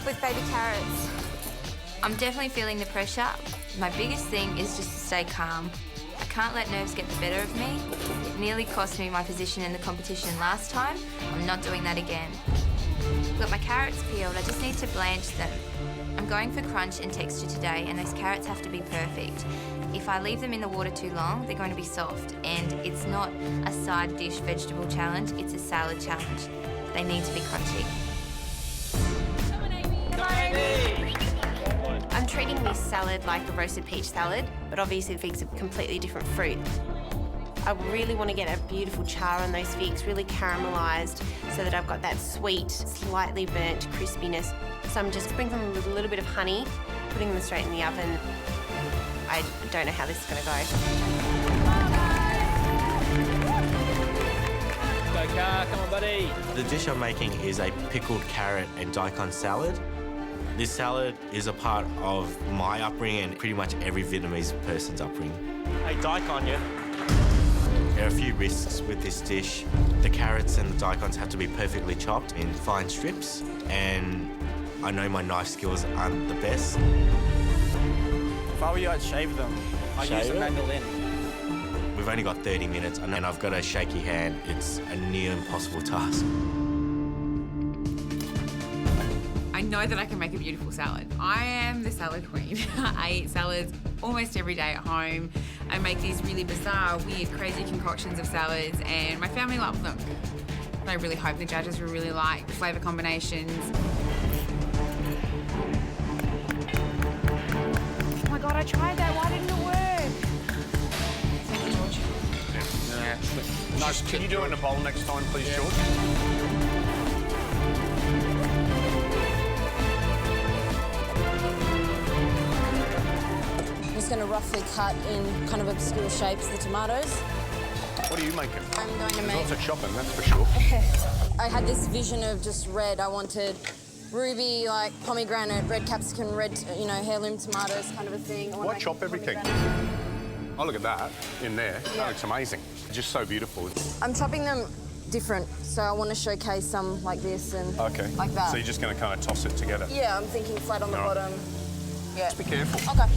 S24: with baby carrots.
S14: I'm definitely feeling the pressure. My biggest thing is just to stay calm. I can't let nerves get the better of me. It nearly cost me my position in the competition last time. I'm not doing that again. I've got my carrots peeled, I just need to blanch them. I'm going for crunch and texture today, and those carrots have to be perfect. If I leave them in the water too long, they're going to be soft, and it's not a side dish vegetable challenge, it's a salad challenge. They need to be crunchy.
S21: I'm treating this salad like a roasted peach salad, but obviously the figs are completely different fruit. I really want to get a beautiful char on those figs, really caramelised, so that I've got that sweet, slightly burnt crispiness. So I'm just sprinkling them with a little bit of honey, putting them straight in the oven. I don't know how this is going to go.
S10: Go car, come on buddy.
S11: The dish I'm making is a pickled carrot and daikon salad. This salad is a part of my upbringing and pretty much every Vietnamese person's upbringing.
S10: Hey, daikon, yeah?
S11: There are a few risks with this dish. The carrots and the daikons have to be perfectly chopped in fine strips, and I know my knife skills aren't the best.
S10: If I were you, I'd shave them. I'd use a mandolin.
S11: We've only got 30 minutes, and I've got a shaky hand. It's a near impossible task.
S22: I know that I can make a beautiful salad. I am the salad queen. I eat salads almost every day at home. I make these really bizarre, weird, crazy concoctions of salads, and my family loves them. And I really hope the judges will really like the flavour combinations. Oh my God, I tried that. Why didn't it work? Thank you, George.
S2: Yeah. Nice. Can you do it in a bowl next time, please, George?
S3: I'm just going to roughly cut in kind of obscure shapes the tomatoes.
S2: What are you making?
S3: I'm going to
S2: There's
S3: make...
S2: lots of chopping, that's for sure.
S3: I had this vision of just red. I wanted ruby, like pomegranate, red capsicum, red, you know, heirloom tomatoes kind of a thing.
S2: Why chop everything? Oh, look at that in there. Yeah. That looks amazing. Just so beautiful.
S3: I'm chopping them different, so I want to showcase some like this and like that.
S2: So you're just going to kind of toss it together?
S3: Yeah, I'm thinking flat on the bottom. Yeah.
S2: Just be careful.
S3: Okay.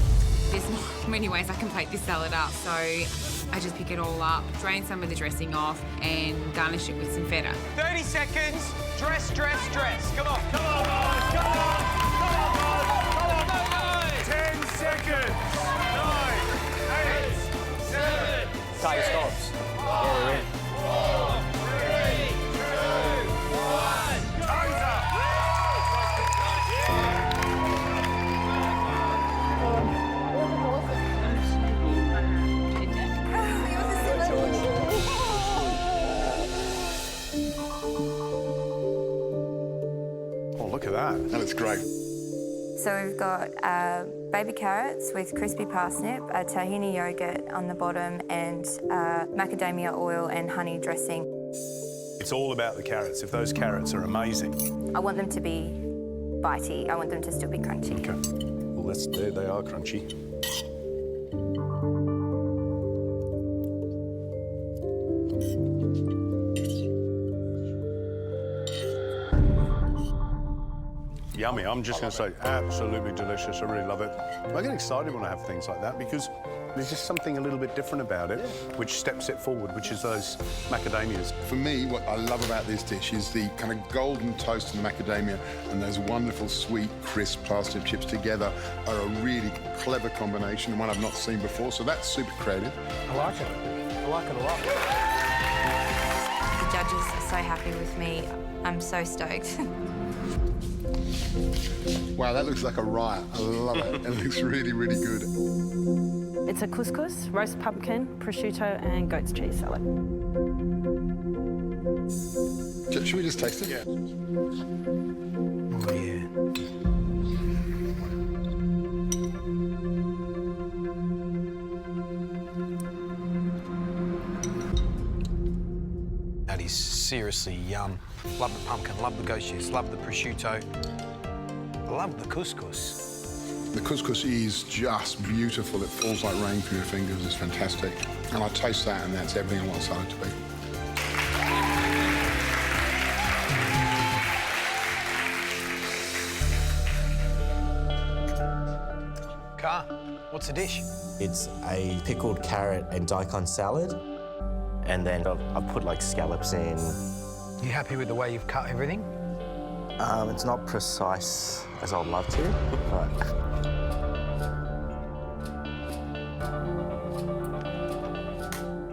S22: There's not many ways I can plate this salad up, so I just pick it all up, drain some of the dressing off, and garnish it with some feta.
S10: 30 seconds. Dress, dress, dress. Come on. Come on, guys. Come on. Come on, guys. Come on, go, guys.
S2: 10 seconds. 9, 8, 7, 6,
S12: That looks great.
S14: So we've got baby carrots with crispy parsnip, a tahini yogurt on the bottom, and macadamia oil and honey dressing.
S2: It's all about the carrots. If those carrots are amazing.
S14: I want them to be bitey. I want them to still be crunchy.
S2: Okay. Well, there they are, crunchy. Yummy. I'm just going to say, absolutely delicious. I really love it. I get excited when I have things like that because there's just something a little bit different about it, which steps it forward, which is those macadamias.
S12: For me, what I love about this dish is the kind of golden toast and macadamia and those wonderful, sweet, crisp parsnip chips together are a really clever combination and one I've not seen before, so that's super creative.
S7: I like it. I like it a lot.
S14: The judges are so happy with me. I'm so stoked.
S12: Wow, that looks like a riot. I love it. It looks really, really good.
S16: It's a couscous, roast pumpkin, prosciutto and goat's cheese salad.
S12: Should we just taste it?
S2: Yeah.
S7: Oh, yeah. That is seriously yum. Love the pumpkin, love the goat cheese, love the prosciutto. I love the couscous.
S12: The couscous is just beautiful. It falls like rain from your fingers. It's fantastic. And I taste that, and that's everything I want salad to be.
S7: Car, what's the dish?
S11: It's a pickled carrot and daikon salad. And then I've put like scallops in.
S7: You happy with the way you've cut everything?
S11: It's not precise as I'd love to, but...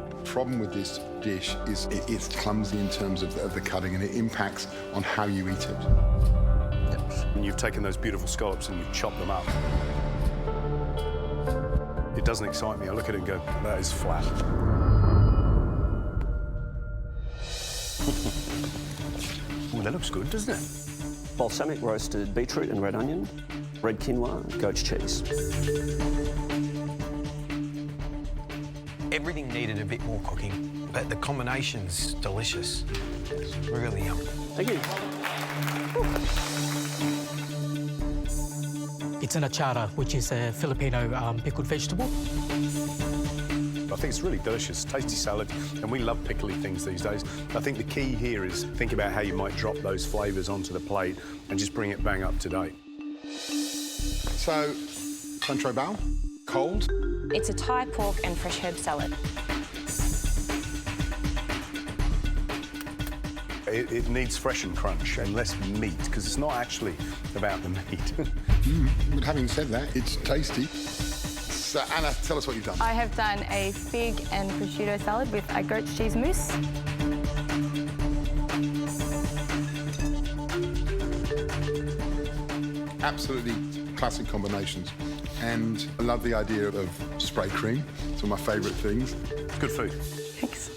S12: The problem with this dish is it's clumsy in terms of the cutting, and it impacts on how you eat it.
S2: And you've taken those beautiful scallops and you've chopped them up. It doesn't excite me. I look at it and go, that is flat. Oh, that looks good, doesn't it?
S1: Balsamic roasted beetroot and red onion, red quinoa, goat's cheese.
S7: Everything needed a bit more cooking, but the combination's delicious. It's really yum.
S1: Thank you.
S8: It's an achara, which is a Filipino pickled vegetable.
S2: I think it's really delicious, tasty salad, and we love pickly things these days. I think the key here is think about how you might drop those flavours onto the plate and just bring it bang up to date.
S12: So, entree bao, cold.
S17: It's a Thai pork and fresh herb salad.
S2: It needs fresh and crunch and less meat, because it's not actually about the meat.
S12: But having said that, it's tasty. So, Anna, tell us what you've done.
S24: I have done a fig and prosciutto salad with a goat's cheese mousse.
S12: Absolutely classic combinations. And I love the idea of spray cream. It's one of my favourite things.
S2: It's good food.
S24: Thanks.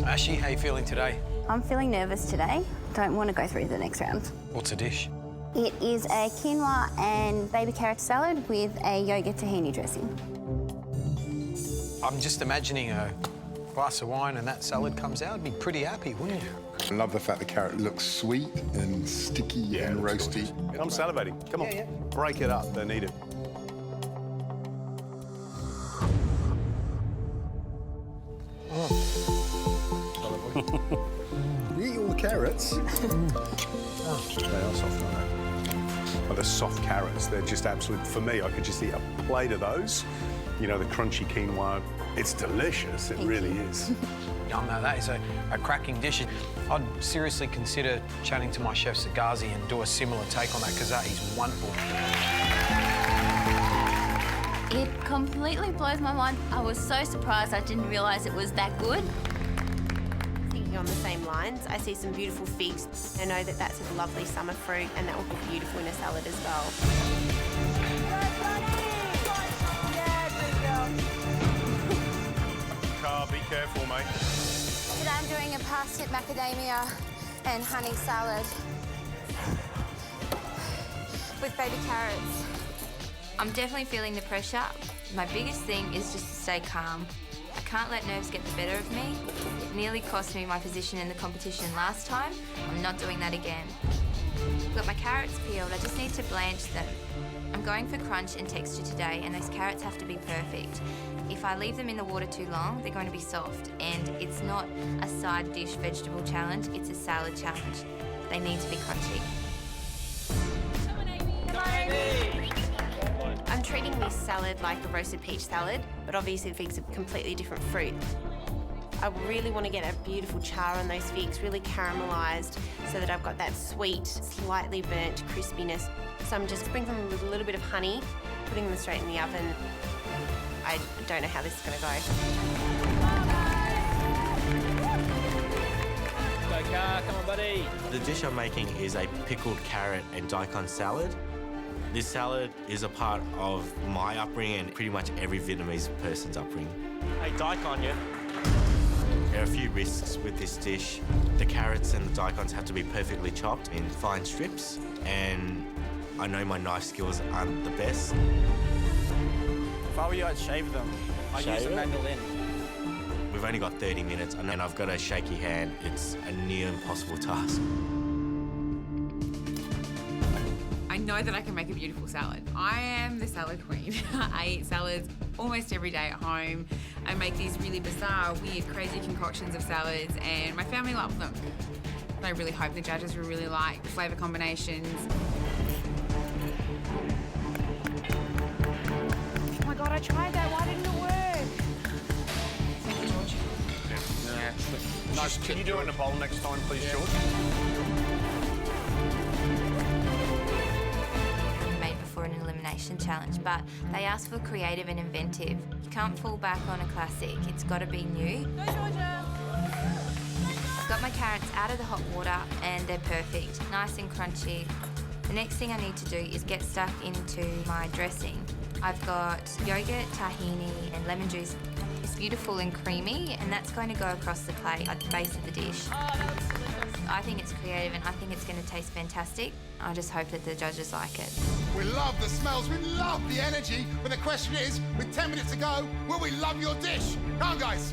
S7: Ashi, how are you feeling today?
S18: I'm feeling nervous today. Don't want to go through the next round.
S7: What's the dish?
S18: It is a quinoa and baby carrot salad with a yogurt tahini dressing.
S7: I'm just imagining a glass of wine and that salad comes out. I'd be pretty happy, wouldn't you?
S12: I love the fact the carrot looks sweet and sticky and roasty.
S2: I'm salivating. Come on, break it up. They need it.
S12: You eat all the carrots.
S2: They are soft, aren't they? Oh, the soft carrots, they're just absolute. For me, I could just eat a plate of those. You know, the crunchy quinoa. It's delicious, it really is.
S7: Yum, no, that is a cracking dish. I'd seriously consider chatting to my chef Sagazi and do a similar take on that, because that is wonderful.
S21: It completely blows my mind. I was so surprised I didn't realise it was that good.
S25: Thinking on the same lines, I see some beautiful figs. I know that that's a lovely summer fruit and that will be beautiful in a salad as well.
S2: Carl, be careful, mate.
S18: Today I'm doing a parsnip macadamia and honey salad.
S14: with baby carrots. I'm definitely feeling the pressure. My biggest thing is just to stay calm. I can't let nerves get the better of me. It nearly cost me my position in the competition last time. I'm not doing that again. I've got my carrots peeled, I just need to blanch them. I'm going for crunch and texture today, and those carrots have to be perfect. If I leave them in the water too long, they're going to be soft, and it's not a side dish vegetable challenge, it's a salad challenge. They need to be crunchy.
S25: I'm treating this salad like a roasted peach salad, but obviously the figs are completely different fruit. I really want to get a beautiful char on those figs, really caramelised, so that I've got that sweet, slightly burnt crispiness. So I'm just sprinkling them with a little bit of honey, putting them straight in the oven. I don't know how this is going to go.
S10: Go car, come on buddy.
S11: The dish I'm making is a pickled carrot and daikon salad. This salad is a part of my upbringing and pretty much every Vietnamese person's upbringing.
S10: Hey, daikon, yeah?
S11: There are a few risks with this dish. The carrots and the daikons have to be perfectly chopped in fine strips, and I know my knife skills aren't the best.
S10: If I were you, I'd shave them. I'd use a mandolin.
S11: We've only got 30 minutes, and I've got a shaky hand. It's a near impossible task.
S22: I know that I can make a beautiful salad. I am the salad queen. I eat salads almost every day at home. I make these really bizarre, weird, crazy concoctions of salads, and my family love them. I really hope the judges will really like the flavour combinations.
S20: Oh my God, I tried that. Why didn't it work? Thank you, George.
S2: Yeah. Nice. Can you do it in a bowl next time, please, George?
S14: Made before an elimination challenge, but they ask for creative and inventive. You can't fall back on a classic. It's got to be new.
S20: Go, Georgia!
S14: I've got my carrots out of the hot water and they're perfect, nice and crunchy. The next thing I need to do is get stuck into my dressing. I've got yogurt, tahini and lemon juice. It's beautiful and creamy, and that's going to go across the plate at the base of the dish. I think it's creative and I think it's going to taste fantastic. I just hope that the judges like it.
S12: We love the smells, we love the energy, but the question is, with 10 minutes to go, will we love your dish? Come on, guys.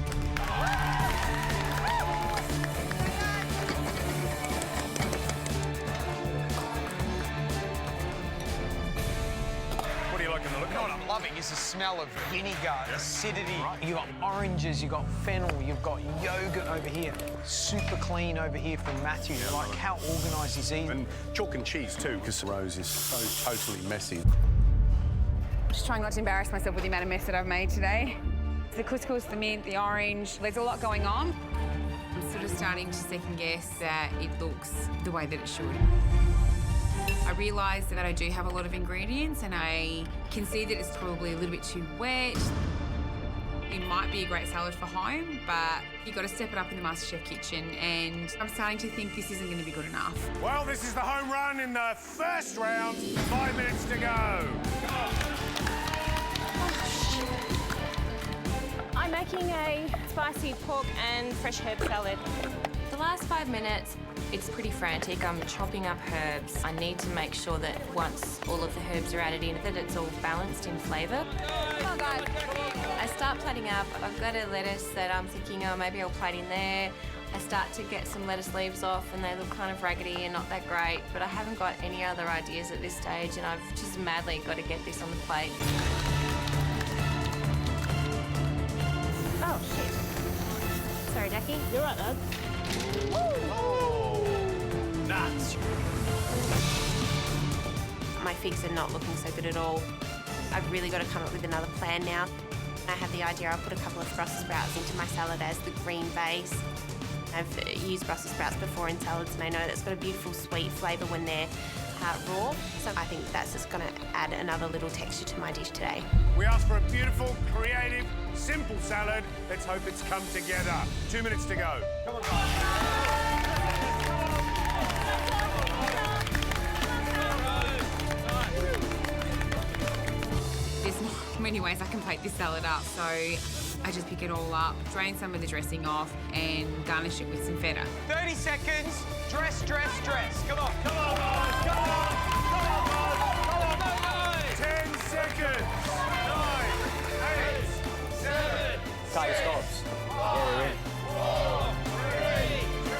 S2: What do you like in the look?
S23: You know what I'm loving is the smell of vinegar, acidity. You've got oranges, you've got fennel, you've got yogurt over here. Super clean over here from Matthew. Like, how organised is he?
S2: And chalk and cheese, too, because Rose is so totally messy.
S5: Just trying not to embarrass myself with the amount of mess that I've made today. The couscous, the mint, the orange, there's a lot going on.
S22: I'm sort of starting to second guess that it looks the way that it should. I realised that I do have a lot of ingredients and I can see that it's probably a little bit too wet. It might be a great salad for home, but you've got to step it up in the MasterChef kitchen, and I'm starting to think this isn't going to be good enough.
S2: Well, this is the home run in the first round. 5 minutes to go.
S17: I'm making a spicy pork and fresh herb salad.
S6: The last 5 minutes, it's pretty frantic. I'm chopping up herbs. I need to make sure that once all of the herbs are added in, that it's all balanced in flavour.
S5: Come on, guys.
S6: I start plating up. I've got a lettuce that I'm thinking, oh, maybe I'll plate in there. I start to get some lettuce leaves off and they look kind of raggedy and not that great, but I haven't got any other ideas at this stage and I've just madly got to get this on the plate.
S25: Oh, shit. Sorry, Ducky.
S10: You're right, lad.
S2: Oh, nuts.
S25: My figs are not looking so good at all. I've really got to come up with another plan now. I have the idea I'll put a couple of Brussels sprouts into my salad as the green base. I've used Brussels sprouts before in salads and I know that's got a beautiful sweet flavour when they're raw. So I think that's just going to add another little texture to my dish today.
S2: We asked for a beautiful, creative, simple salad. Let's hope it's come together. 2 minutes to go. Come on, guys.
S22: There's not many ways I can plate this salad up, so I just pick it all up, drain some of the dressing off and garnish it with some feta.
S10: 30 seconds. Dress, dress, dress. Come on. Come on, boys. Come on. Come on, boys.
S2: seconds. 9, 8, 7,
S10: Cut your stops. Yeah, they're in.
S2: 4, 3, 2,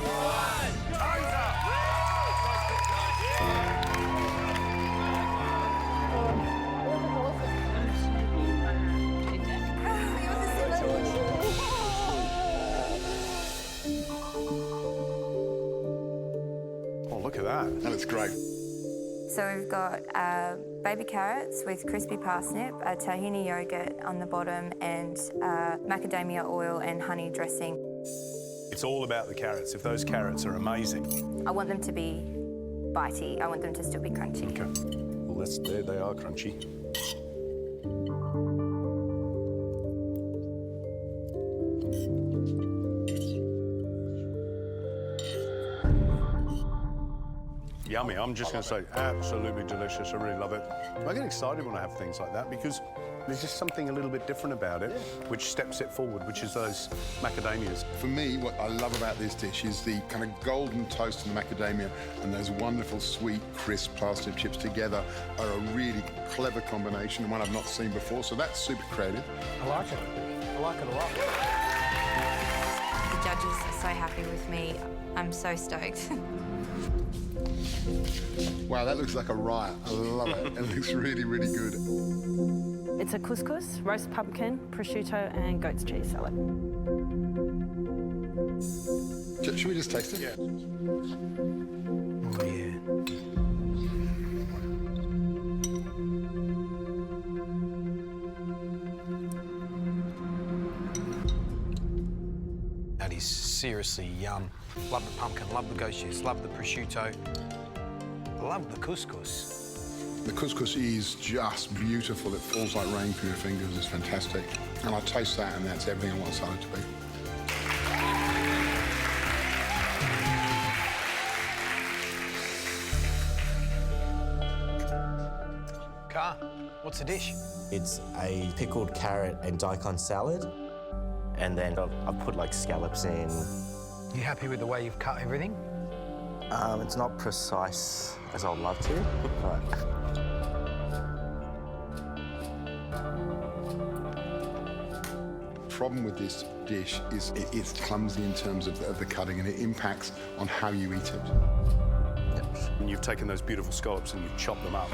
S2: 1. Time's up. Oh, look at that.
S12: That looks great.
S14: So we've got baby carrots with crispy parsnip, a tahini yogurt on the bottom, and macadamia oil and honey dressing.
S2: It's all about the carrots. If those carrots are amazing.
S14: I want them to be bitey. I want them to still be crunchy.
S2: Okay. Well, there they are, crunchy. Yummy. I'm just going to say, absolutely delicious. I really love it. I get excited when I have things like that because there's just something a little bit different about it, which steps it forward, which is those macadamias.
S12: For me, what I love about this dish is the kind of golden toast and the macadamia and those wonderful, sweet, crisp parsnip chips together are a really clever combination, one I've not seen before, so that's super creative.
S7: I like it. I like it a lot.
S14: The judges are so happy with me. I'm so stoked.
S12: Wow, that looks like a riot. I love it. It looks really, really good.
S16: It's a couscous, roast pumpkin, prosciutto and goat's cheese salad.
S12: Should we just taste it?
S2: Yeah.
S7: Oh, yeah. That is seriously yum. Love the pumpkin, love the goat cheese, love the prosciutto. Love the couscous.
S12: The couscous is just beautiful. It falls like rain from your fingers. It's fantastic. And I taste that, and that's everything I want a salad to be.
S7: Car, what's the dish?
S11: It's a pickled carrot and daikon salad. And then I've put like scallops in.
S7: You happy with the way you've cut everything?
S11: It's not precise as I'd love to, but...
S12: The problem with this dish is it's clumsy in terms of the cutting, and it impacts on how you eat it.
S2: And you've taken those beautiful scallops and you've chopped them up.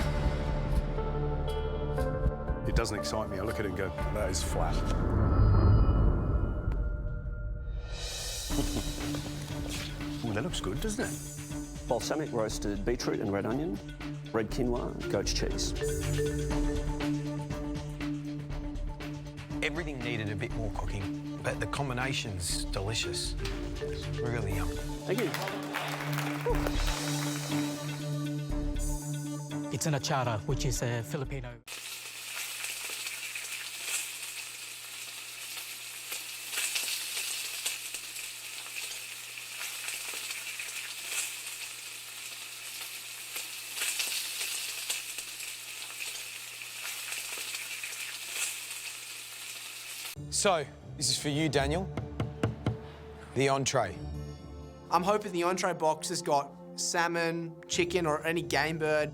S2: It doesn't excite me. I look at it and go, that is flat. Oh, that looks good, doesn't it?
S1: Balsamic roasted beetroot and red onion, red quinoa, goat's cheese.
S7: Everything needed a bit more cooking, but the combination's delicious. Really yum.
S1: Thank you.
S8: It's an achara, which is a Filipino.
S7: So, this is for you, Daniel. The entree.
S4: I'm hoping the entree box has got salmon, chicken, or any game bird.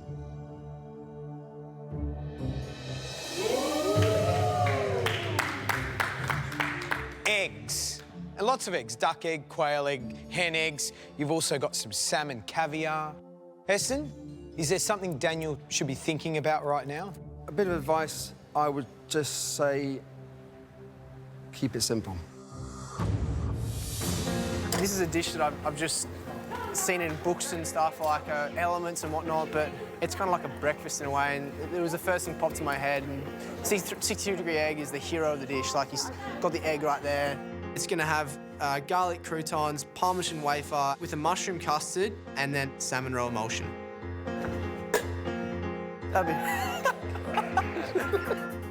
S7: Eggs. And lots of eggs. Duck egg, quail egg, hen eggs. You've also got some salmon caviar. Heston, is there something Daniel should be thinking about right now?
S9: A bit of advice, I would just say, keep it simple.
S4: This is a dish that I've just seen in books and stuff, like elements and whatnot, but it's kind of like a breakfast in a way, and it was the first thing popped in my head. And 62-degree egg is the hero of the dish. Like, he's got the egg right there. It's gonna have garlic croutons, Parmesan wafer with a mushroom custard, and then salmon roe emulsion.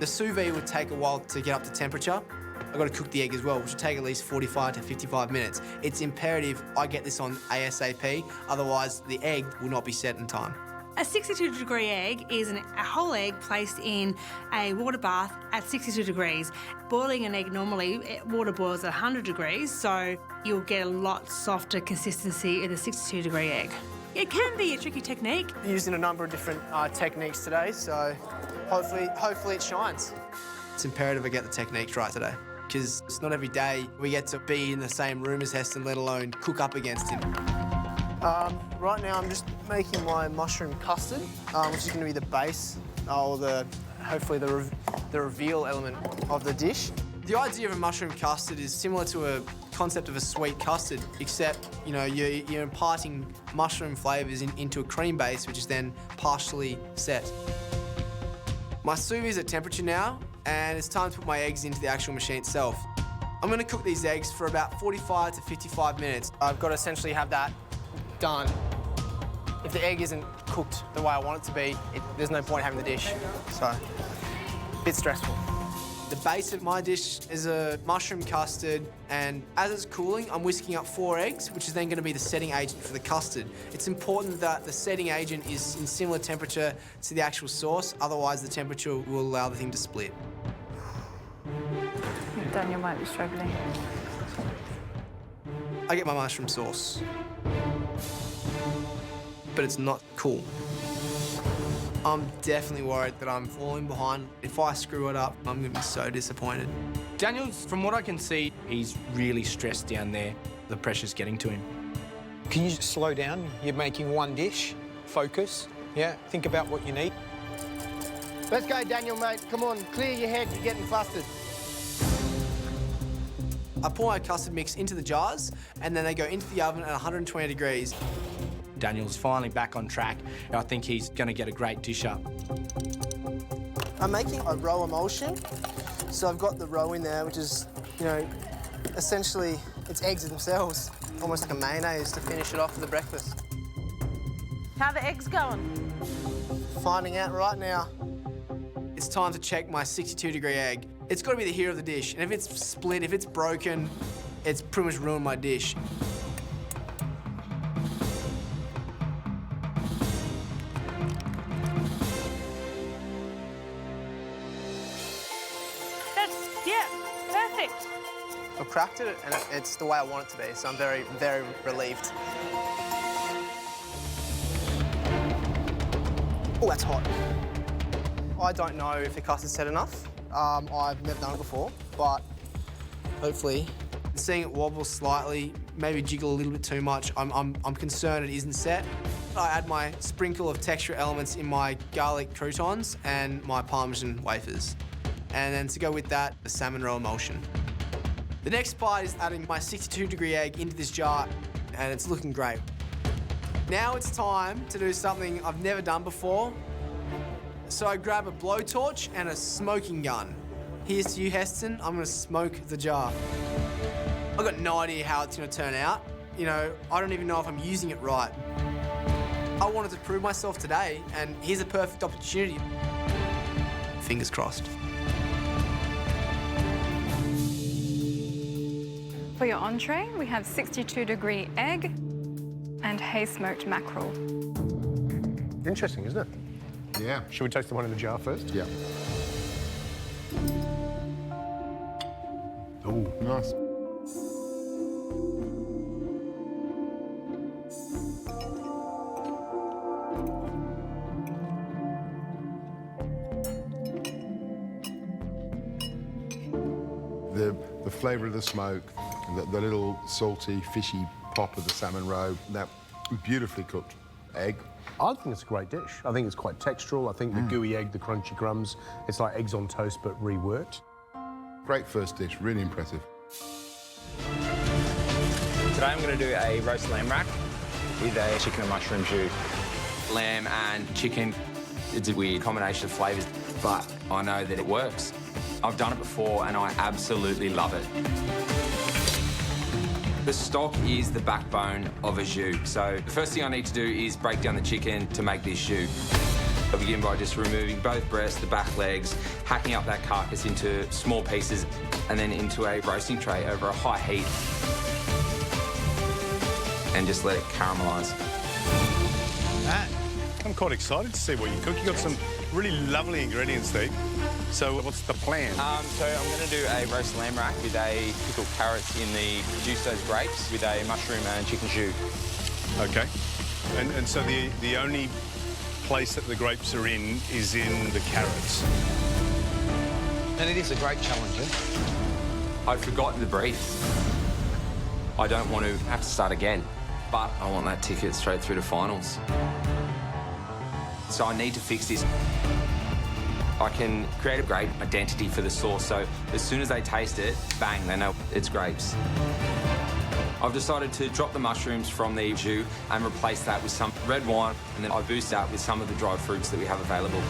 S4: The sous vide would take a while to get up to temperature. I've got to cook the egg as well, which will take at least 45 to 55 minutes. It's imperative I get this on ASAP, otherwise the egg will not be set in time.
S13: A 62-degree egg is a whole egg placed in a water bath at 62 degrees. Boiling an egg normally, water boils at 100 degrees, so you'll get a lot softer consistency in a 62-degree egg. It can be a tricky technique.
S4: Using a number of different techniques today, so Hopefully it shines. It's imperative I get the techniques right today, because it's not every day we get to be in the same room as Heston, let alone cook up against him. Right now I'm just making my mushroom custard, which is going to be the base, or hopefully the reveal element of the dish. The idea of a mushroom custard is similar to a concept of a sweet custard, except you're imparting mushroom flavours into a cream base, which is then partially set. My sous vide is at temperature now, and it's time to put my eggs into the actual machine itself. I'm going to cook these eggs for about 45 to 55 minutes. I've got to essentially have that done. If the egg isn't cooked the way I want it to be, there's no point having the dish. So, a bit stressful. The base of my dish is a mushroom custard, and as it's cooling, I'm whisking up 4 eggs, which is then going to be the setting agent for the custard. It's important that the setting agent is in similar temperature to the actual sauce, otherwise the temperature will allow the thing to split.
S16: Daniel might be struggling.
S4: I get my mushroom sauce, but it's not cool. I'm definitely worried that I'm falling behind. If I screw it up, I'm going to be so disappointed.
S3: Daniel's, from what I can see, he's really stressed down there. The pressure's getting to him.
S7: Can you just slow down? You're making one dish. Focus. Yeah, think about what you need.
S10: Let's go, Daniel, mate. Come on, clear your head. You're getting flustered.
S4: I pour my custard mix into the jars, and then they go into the oven at 120 degrees.
S3: Daniel's finally back on track. I think he's going to get a great dish up.
S4: I'm making a roe emulsion. So I've got the roe in there, which is, essentially it's eggs themselves. Almost like a mayonnaise to finish it off for the breakfast.
S16: How are the eggs going?
S4: Finding out right now. It's time to check my 62-degree egg. It's got to be the hero of the dish. And if it's split, if it's broken, it's pretty much ruined my dish. I've cracked it, and it's the way I want it to be, so I'm very, very relieved. Oh, that's hot. I don't know if the custard's set enough. I've never done it before, but hopefully, seeing it wobble slightly, maybe jiggle a little bit too much, I'm concerned it isn't set. I add my sprinkle of texture elements in my garlic croutons and my Parmesan wafers. And then to go with that, the salmon roe emulsion. The next part is adding my 62-degree egg into this jar, and it's looking great. Now it's time to do something I've never done before. So I grab a blowtorch and a smoking gun. Here's to you, Heston. I'm gonna smoke the jar. I've got no idea how it's gonna turn out. I don't even know if I'm using it right. I wanted to prove myself today, and here's a perfect opportunity. Fingers crossed.
S15: For your entree, we have 62-degree egg and hay-smoked mackerel.
S2: Interesting, isn't it?
S12: Yeah.
S2: Should we taste the one in the jar first?
S12: Yeah. Oh, nice. The flavour of the smoke, the little salty, fishy pop of the salmon roe, that beautifully cooked egg.
S2: I think it's a great dish. I think it's quite textural. I think the gooey egg, the crunchy crumbs, it's like eggs on toast but reworked.
S12: Great first dish, really impressive.
S19: Today I'm going to do a roast lamb rack with a chicken and mushroom jus. Lamb and chicken, it's a weird combination of flavours, but I know that it works. I've done it before and I absolutely love it. The stock is the backbone of a jus. So the first thing I need to do is break down the chicken to make this jus. I begin by just removing both breasts, the back legs, hacking up that carcass into small pieces and then into a roasting tray over a high heat. And just let it caramelise.
S2: I'm quite excited to see what you cook. You've got some really lovely ingredients there. So what's the plan?
S19: So I'm going to do a roast lamb rack with a pickled carrots in the juice those grapes with a mushroom and chicken jus.
S2: Okay. And so the only place that the grapes are in is in the carrots.
S7: And it is a great challenge, eh?
S19: I'd forgotten the brief. I don't want to have to start again, but I want that ticket straight through to finals. So I need to fix this. I can create a great identity for the sauce, so as soon as they taste it, bang, they know it's grapes. I've decided to drop the mushrooms from the jus and replace that with some red wine, and then I boost that with some of the dried fruits that we have available.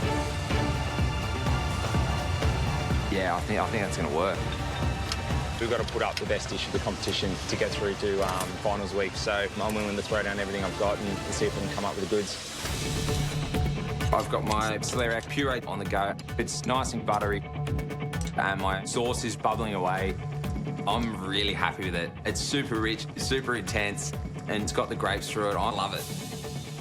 S19: Yeah, I think that's going to work.
S18: We've got to put up the best dish of the competition to get through to finals week, so I'm willing to throw down everything I've got and see if we can come up with the goods.
S19: I've got my celeriac puree on the go. It's nice and buttery, and my sauce is bubbling away. I'm really happy with it. It's super rich, super intense, and it's got the grapes through it. I love it.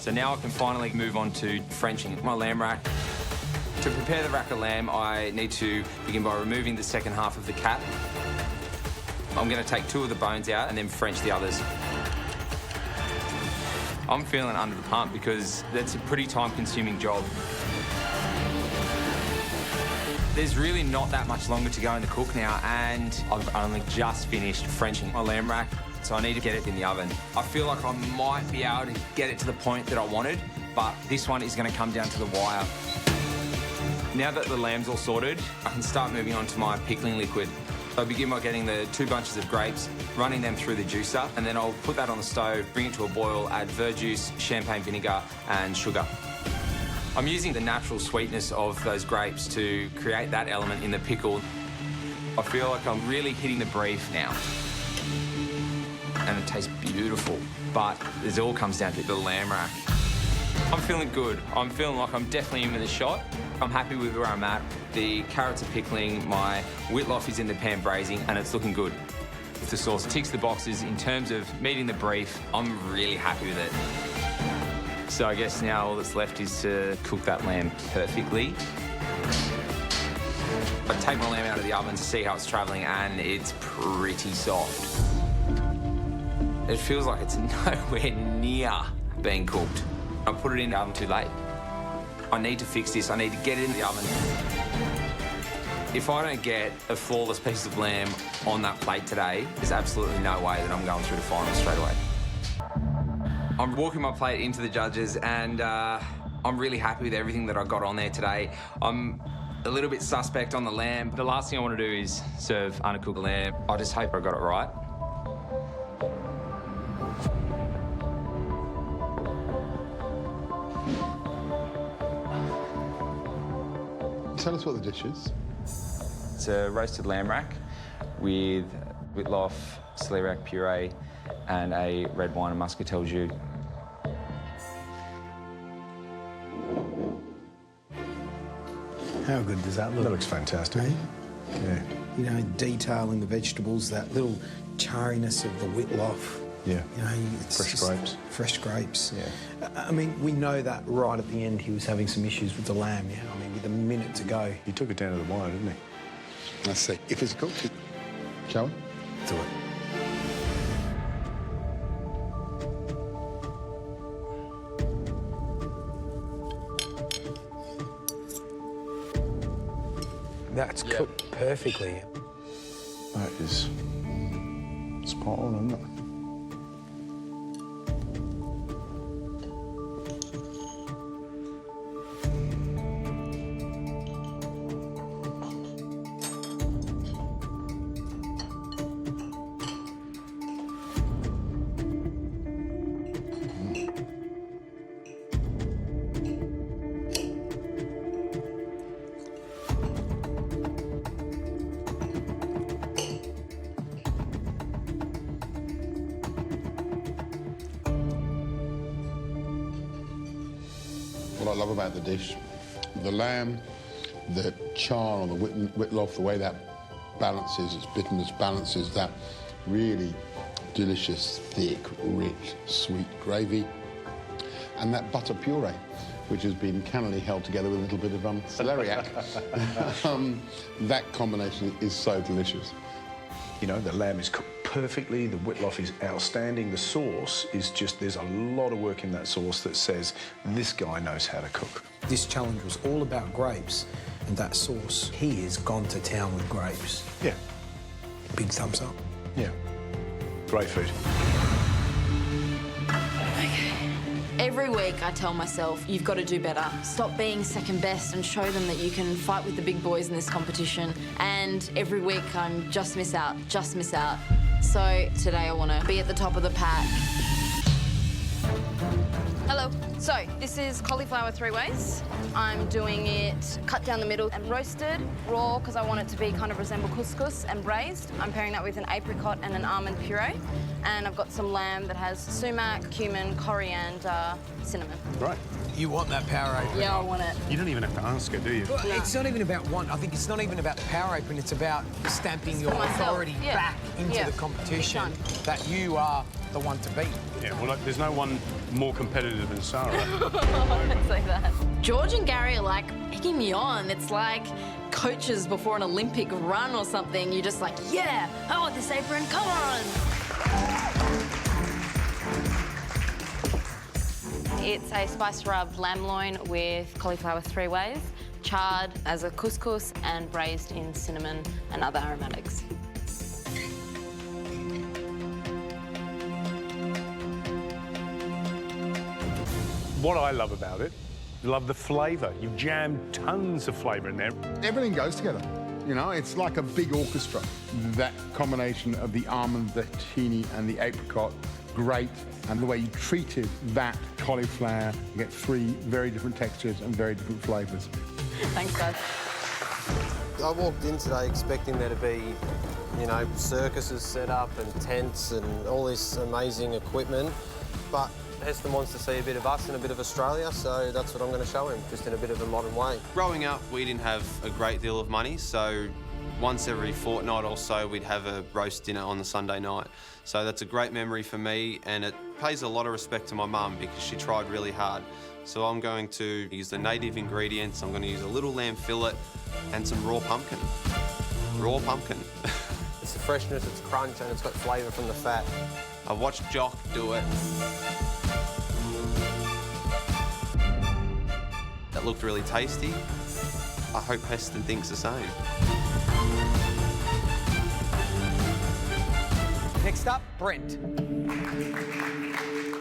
S19: So now I can finally move on to Frenching my lamb rack. To prepare the rack of lamb, I need to begin by removing the second half of the cap. I'm going to take 2 of the bones out and then French the others. I'm feeling under the pump because that's a pretty time-consuming job. There's really not that much longer to go in the cook now, and I've only just finished Frenching my lamb rack, so I need to get it in the oven. I feel like I might be able to get it to the point that I wanted, but this one is going to come down to the wire. Now that the lamb's all sorted, I can start moving on to my pickling liquid. I begin by getting the 2 bunches of grapes, running them through the juicer, and then I'll put that on the stove, bring it to a boil, add verjuice, champagne vinegar, and sugar. I'm using the natural sweetness of those grapes to create that element in the pickle. I feel like I'm really hitting the brief now. And it tastes beautiful, but it all comes down to the lamb rack. I'm feeling good. I'm feeling like I'm definitely in with a shot. I'm happy with where I'm at. The carrots are pickling, my whitloaf is in the pan braising, and it's looking good. If the sauce ticks the boxes in terms of meeting the brief, I'm really happy with it. So I guess now all that's left is to cook that lamb perfectly. I take my lamb out of the oven to see how it's travelling, and it's pretty soft. It feels like it's nowhere near being cooked. I put it in the oven too late. I need to fix this. I need to get it in the oven. If I don't get a flawless piece of lamb on that plate today, there's absolutely no way that I'm going through the finals straight away. I'm walking my plate into the judges, and I'm really happy with everything that I got on there today. I'm a little bit suspect on the lamb. The last thing I want to do is serve undercooked lamb. I just hope I got it right.
S12: Tell us what the dish is.
S19: It's a roasted lamb rack with whitloaf, celeriac puree, and a red wine and muscatel jus.
S20: How good does that look?
S12: That looks fantastic.
S20: Right?
S12: Yeah.
S20: You know, detailing the vegetables, that little charriness of the whitloaf.
S12: Yeah.
S20: You know, it's
S12: fresh grapes.
S20: Fresh grapes.
S12: Yeah.
S20: I mean, we know that right at the end he was having some issues with the lamb, yeah? I mean, with a minute to go.
S12: He took it down to the wire, didn't he? Let's see. If it's cooked, shall we?
S20: Do it. That's cooked perfectly.
S12: That is spot on, isn't it? What I love about the dish, the lamb, the char on the whitloaf, the way that balances, its bitterness balances that really delicious, thick, rich, sweet gravy. And that butter puree, which has been cannily held together with a little bit of celeriac. That combination is so delicious.
S20: You know, the lamb is cooked
S5: perfectly. The whitloaf is outstanding. The sauce is just, there's a lot of work in that sauce that says, this guy knows how to cook.
S20: This challenge was all about grapes, and that sauce, he has gone to town with grapes.
S5: Yeah.
S20: Big thumbs up.
S5: Yeah. Great food.
S17: Every week I tell myself, you've got to do better. Stop being second best and show them that you can fight with the big boys in this competition. And every week I'm just miss out. So today I want to be at the top of the pack. Hello. So this is cauliflower 3 ways. I'm doing it cut down the middle and roasted, raw, because I want it to be kind of resemble couscous, and braised. I'm pairing that with an apricot and an almond puree. And I've got some lamb that has sumac, cumin, coriander, cinnamon.
S5: Right.
S20: You want that power apron?
S17: Yeah, I want it.
S2: You don't even have to ask her, do you?
S20: Well, it's not even about one. I think it's not even about the power apron. It's about stamping your authority back into the competition that you are the one to beat.
S2: Yeah, well, like, there's no one more competitive than Sarah.
S17: It's like that. George and Gary are like egging me on. It's like coaches before an Olympic run or something. You're just like, yeah, I want this apron, come on. It's a spice rubbed lamb loin with cauliflower 3 ways, charred as a couscous and braised in cinnamon and other aromatics.
S2: What I love about it, love the flavour. You've jammed tons of flavour in there.
S12: Everything goes together. You know, it's like a big orchestra. That combination of the almond, the tahini, and the apricot, great. And the way you treated that cauliflower, you get 3 very different textures and very different flavours.
S17: Thanks, guys.
S21: I walked in today expecting there to be, you know, circuses set up and tents and all this amazing equipment, but Heston wants to see a bit of us and a bit of Australia, so that's what I'm going to show him, just in a bit of a modern way.
S23: Growing up, we didn't have a great deal of money, so once every fortnight or so, we'd have a roast dinner on the Sunday night. So that's a great memory for me, and it pays a lot of respect to my mum because she tried really hard. So I'm going to use the native ingredients. I'm going to use a little lamb fillet and some raw pumpkin. Raw pumpkin.
S21: It's the freshness, it's crunch, and it's got flavour from the fat.
S23: I watched Jock do it. That looked really tasty. I hope Heston thinks the same.
S7: Next up, Brent.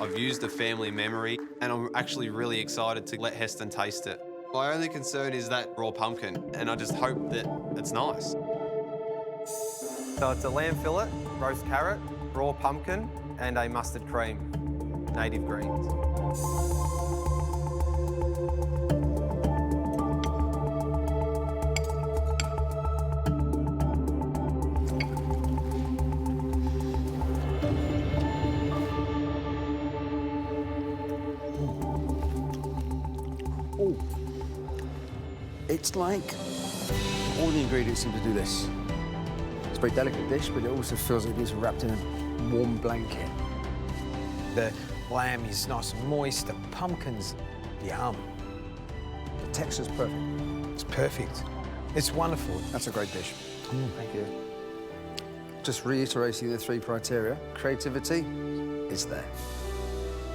S23: I've used a family memory, and I'm actually really excited to let Heston taste it. My only concern is that raw pumpkin, and I just hope that it's nice.
S21: So it's a lamb fillet, roast carrot, raw pumpkin, and a mustard cream, native greens.
S9: It's like all the ingredients seem to do this. It's a very delicate dish, but it also feels like it's wrapped in a warm blanket.
S7: The lamb is nice and moist, the pumpkin's yum.
S9: The texture's perfect.
S7: It's perfect. It's wonderful.
S9: That's a great dish. Thank you. Just reiterating the 3 criteria. Creativity, it's there.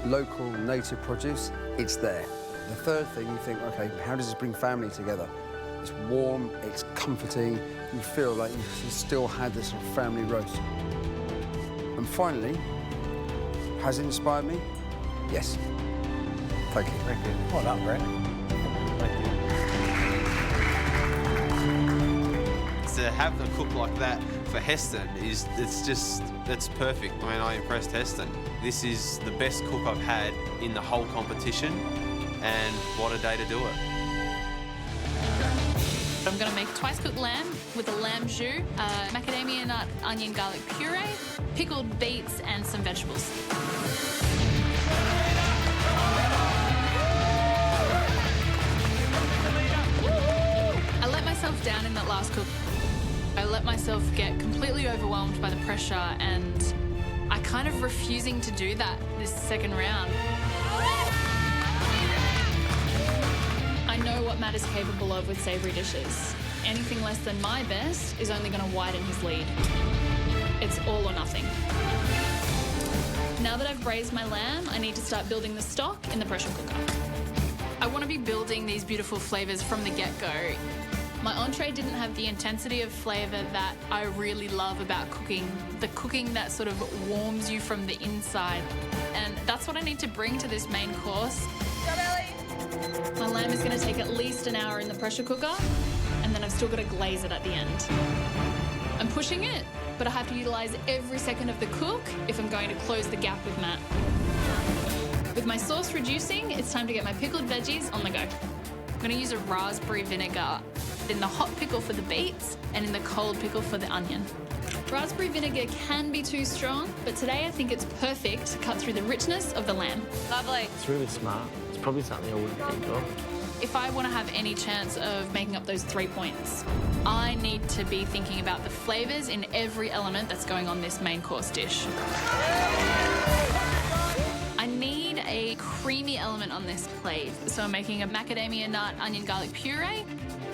S9: Local, native produce, it's there. The third thing, you think, OK, how does this bring family together? It's warm, it's comforting, you feel like you still had this sort of family roast. And finally, has it inspired me? Yes. Thank you.
S21: Thank you.
S7: Well done, Brent.
S23: To have a cook like that for Heston it's perfect. I mean, I impressed Heston. This is the best cook I've had in the whole competition, and what a day to do it.
S24: I'm going to make twice cooked lamb with a lamb jus, macadamia nut, onion, garlic puree, pickled beets, and some vegetables. I let myself down in that last cook. I let myself get completely overwhelmed by the pressure, and I kind of refusing to do that this second round. I know what Matt is capable of with savoury dishes. Anything less than my best is only going to widen his lead. It's all or nothing. Now that I've braised my lamb, I need to start building the stock in the pressure cooker. I want to be building these beautiful flavours from the get-go. My entree didn't have the intensity of flavour that I really love about cooking, the cooking that sort of warms you from the inside. And that's what I need to bring to this main course. My lamb is going to take at least an hour in the pressure cooker, and then I've still got to glaze it at the end. I'm pushing it, but I have to utilise every second of the cook if I'm going to close the gap with Matt. With my sauce reducing, it's time to get my pickled veggies on the go. I'm going to use a raspberry vinegar in the hot pickle for the beets and in the cold pickle for the onion. Raspberry vinegar can be too strong, but today I think it's perfect to cut through the richness of the lamb. Lovely.
S6: It's really smart. It's probably something I wouldn't think of.
S24: If I want to have any chance of making up those 3 points, I need to be thinking about the flavours in every element that's going on this main course dish. I need a creamy element on this plate, so I'm making a macadamia nut onion garlic puree.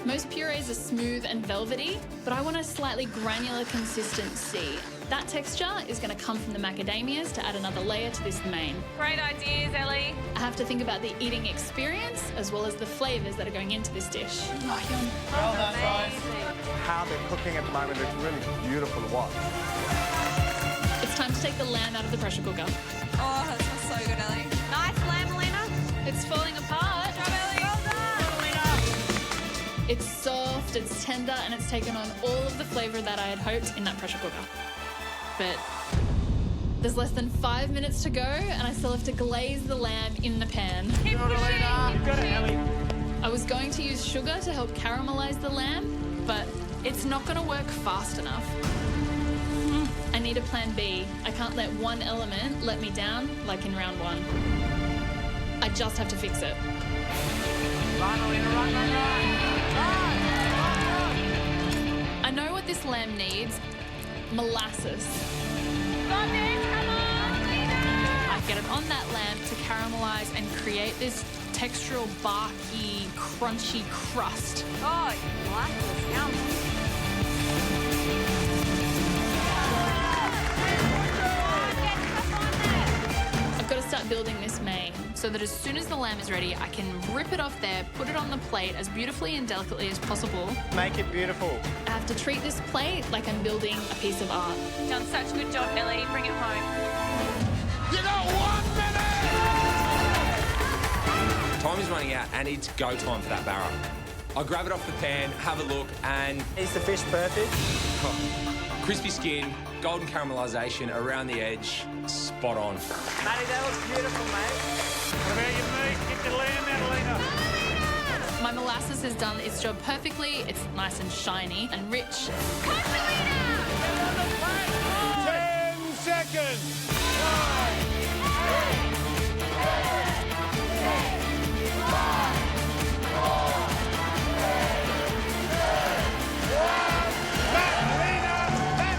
S24: Most purees are smooth and velvety, but I want a slightly granular consistency. That texture is going to come from the macadamias to add another layer to this main.
S17: Great ideas, Ellie.
S24: I have to think about the eating experience as well as the flavours that are going into this dish. Oh, yum.
S10: Well done, guys.
S11: How they're cooking at the moment is really beautiful to watch.
S24: It's time to take the lamb out of the pressure cooker.
S17: Oh, that smells so good, Ellie. Nice lamb, Elena.
S24: It's falling apart.
S17: Well done.
S24: It's soft, it's tender, and it's taken on all of the flavour that I had hoped in that pressure cooker. But there's less than 5 minutes to go, and I still have to glaze the lamb in the pan.
S17: Keep pushing.
S11: Good, Ellie.
S24: I was going to use sugar to help caramelise the lamb, but it's not going to work fast enough. I need a plan B. I can't let one element let me down like in round 1. I just have to fix it.
S10: Run, Elena, run, run, run.
S24: I know what this lamb needs. Molasses.
S17: Got this, come on, Elena.
S24: I get it on that lamb to caramelise and create this textural, barky, crunchy crust.
S17: Oh, molasses, yum.
S24: I've got to start building this main so that as soon as the lamb is ready, I can rip it off there, put it on the plate as beautifully and delicately as possible.
S11: Make it beautiful.
S24: I have to treat this plate like I'm building a piece of art.
S17: Done such a good job, Ellie. Bring it home.
S10: You got 1 minute!
S19: Time is running out and it's go time for that barra. I grab it off the pan, have a look, and...
S11: Is the fish perfect?
S19: Crispy skin, golden caramelisation around the edge, spot on.
S11: Matty, that was beautiful, mate. What about your meat? Get your lamb out, Elena.
S24: My molasses has done its job perfectly. It's nice and shiny and rich.
S10: 10 seconds! 9, 8, 7, 6, 5, 4, 3,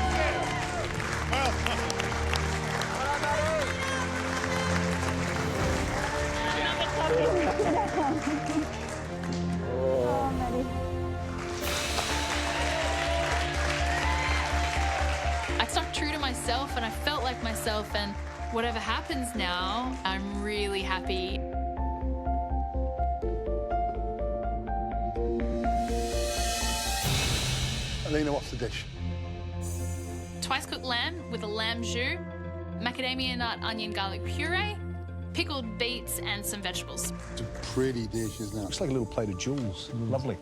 S10: 2, 1. That's it! Well,
S24: I stuck true to myself and I felt like myself, and whatever happens now, I'm really happy.
S12: Elena, what's the dish?
S24: Twice cooked lamb with a lamb jus, macadamia nut onion garlic puree, pickled beets and some vegetables.
S12: It's a pretty dish, isn't it?
S5: Looks like a little plate of jewels. Lovely.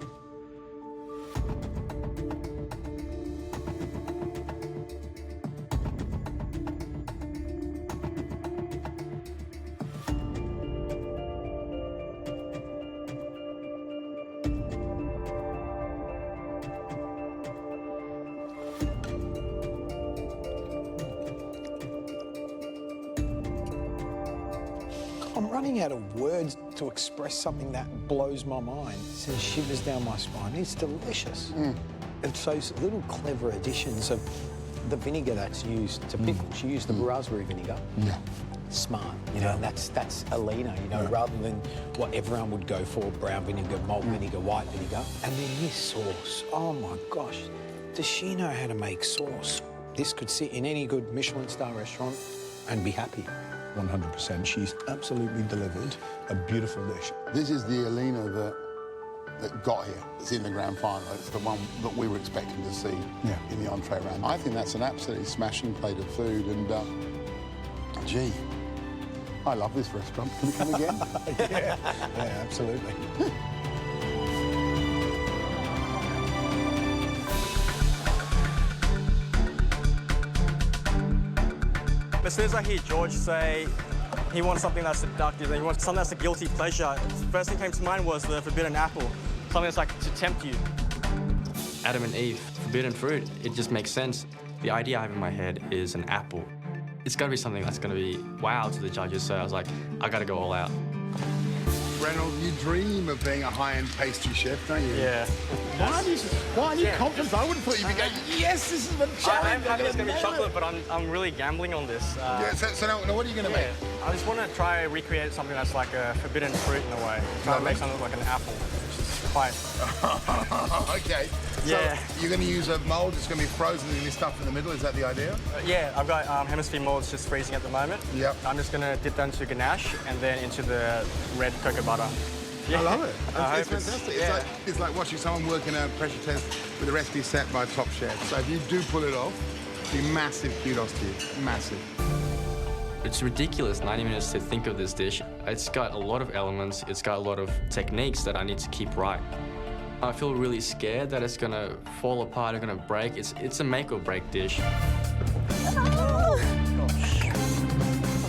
S7: I'm running out of words to express something that blows my mind. It sends shivers down my spine. It's delicious. It's those little clever additions of the vinegar that's used to pickle. She used the raspberry vinegar.
S12: Yeah.
S7: Smart, you know, and that's Elena, you know, rather than what everyone would go for, brown vinegar, malt vinegar, white vinegar. And then this sauce, oh my gosh, does she know how to make sauce?
S20: this could sit in any good Michelin-star restaurant and be happy.
S5: 100%. She's absolutely delivered a beautiful dish.
S12: This is the Alina that got here. It's in the grand final. It's the one that we were expecting to see in the entree round. I think that's an absolutely smashing plate of food, and gee, I love this restaurant. Can we come again?
S5: Yeah, absolutely.
S1: As soon as I hear George say he wants something that's seductive and he wants something that's a guilty pleasure, the first thing that came to mind was the forbidden apple, something that's like to tempt you.
S3: Adam and Eve, forbidden fruit, it just makes sense. The idea I have in my head is an apple. It's got to be something that's going to be wow to the judges, so I was like, I got to go all out.
S12: Reynolds, you dream of being a high-end pastry chef, don't you?
S1: Yeah.
S12: Why are you confident? I would have thought you'd be going, yes, this is the challenge.
S1: I'm it's going to be chocolate, but I'm really gambling on this.
S12: Yeah, so now what are you going to make?
S1: I just want to try and recreate something that's like a forbidden fruit in a way. Try to make something like an apple, which is quite...
S12: OK. So you're going to use a mould that's going to be frozen and this stuff in the middle, is that the idea?
S1: Yeah, I've got hemisphere moulds just freezing at the moment.
S12: Yep.
S1: I'm just going to dip that into ganache and then into the red cocoa butter.
S12: I love it. It's fantastic.
S1: Yeah.
S12: It's like watching someone working a pressure test with a recipe set by a top chef. So if you do pull it off, be massive kudos to you. Massive.
S3: It's ridiculous, 90 minutes to think of this dish. It's got a lot of elements, it's got a lot of techniques that I need to keep right. I feel really scared that it's gonna fall apart, it's gonna break. It's a make or break dish.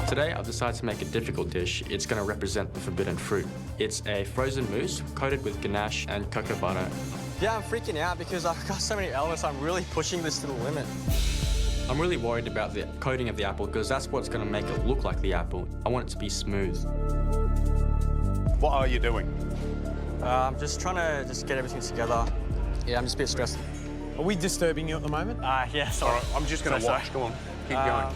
S3: Today, I've decided to make a difficult dish. It's gonna represent the forbidden fruit. It's a frozen mousse coated with ganache and cocoa butter.
S1: Yeah, I'm freaking out because I've got so many elements. I'm really pushing this to the limit.
S3: I'm really worried about the coating of the apple because that's what's gonna make it look like the apple. I want it to be smooth.
S2: What are you doing?
S1: I'm just trying to get everything together. Yeah, I'm just a bit stressed.
S20: Are we disturbing you at the moment?
S1: Yeah, sorry.
S2: All right, I'm just going to watch. Go on, keep going.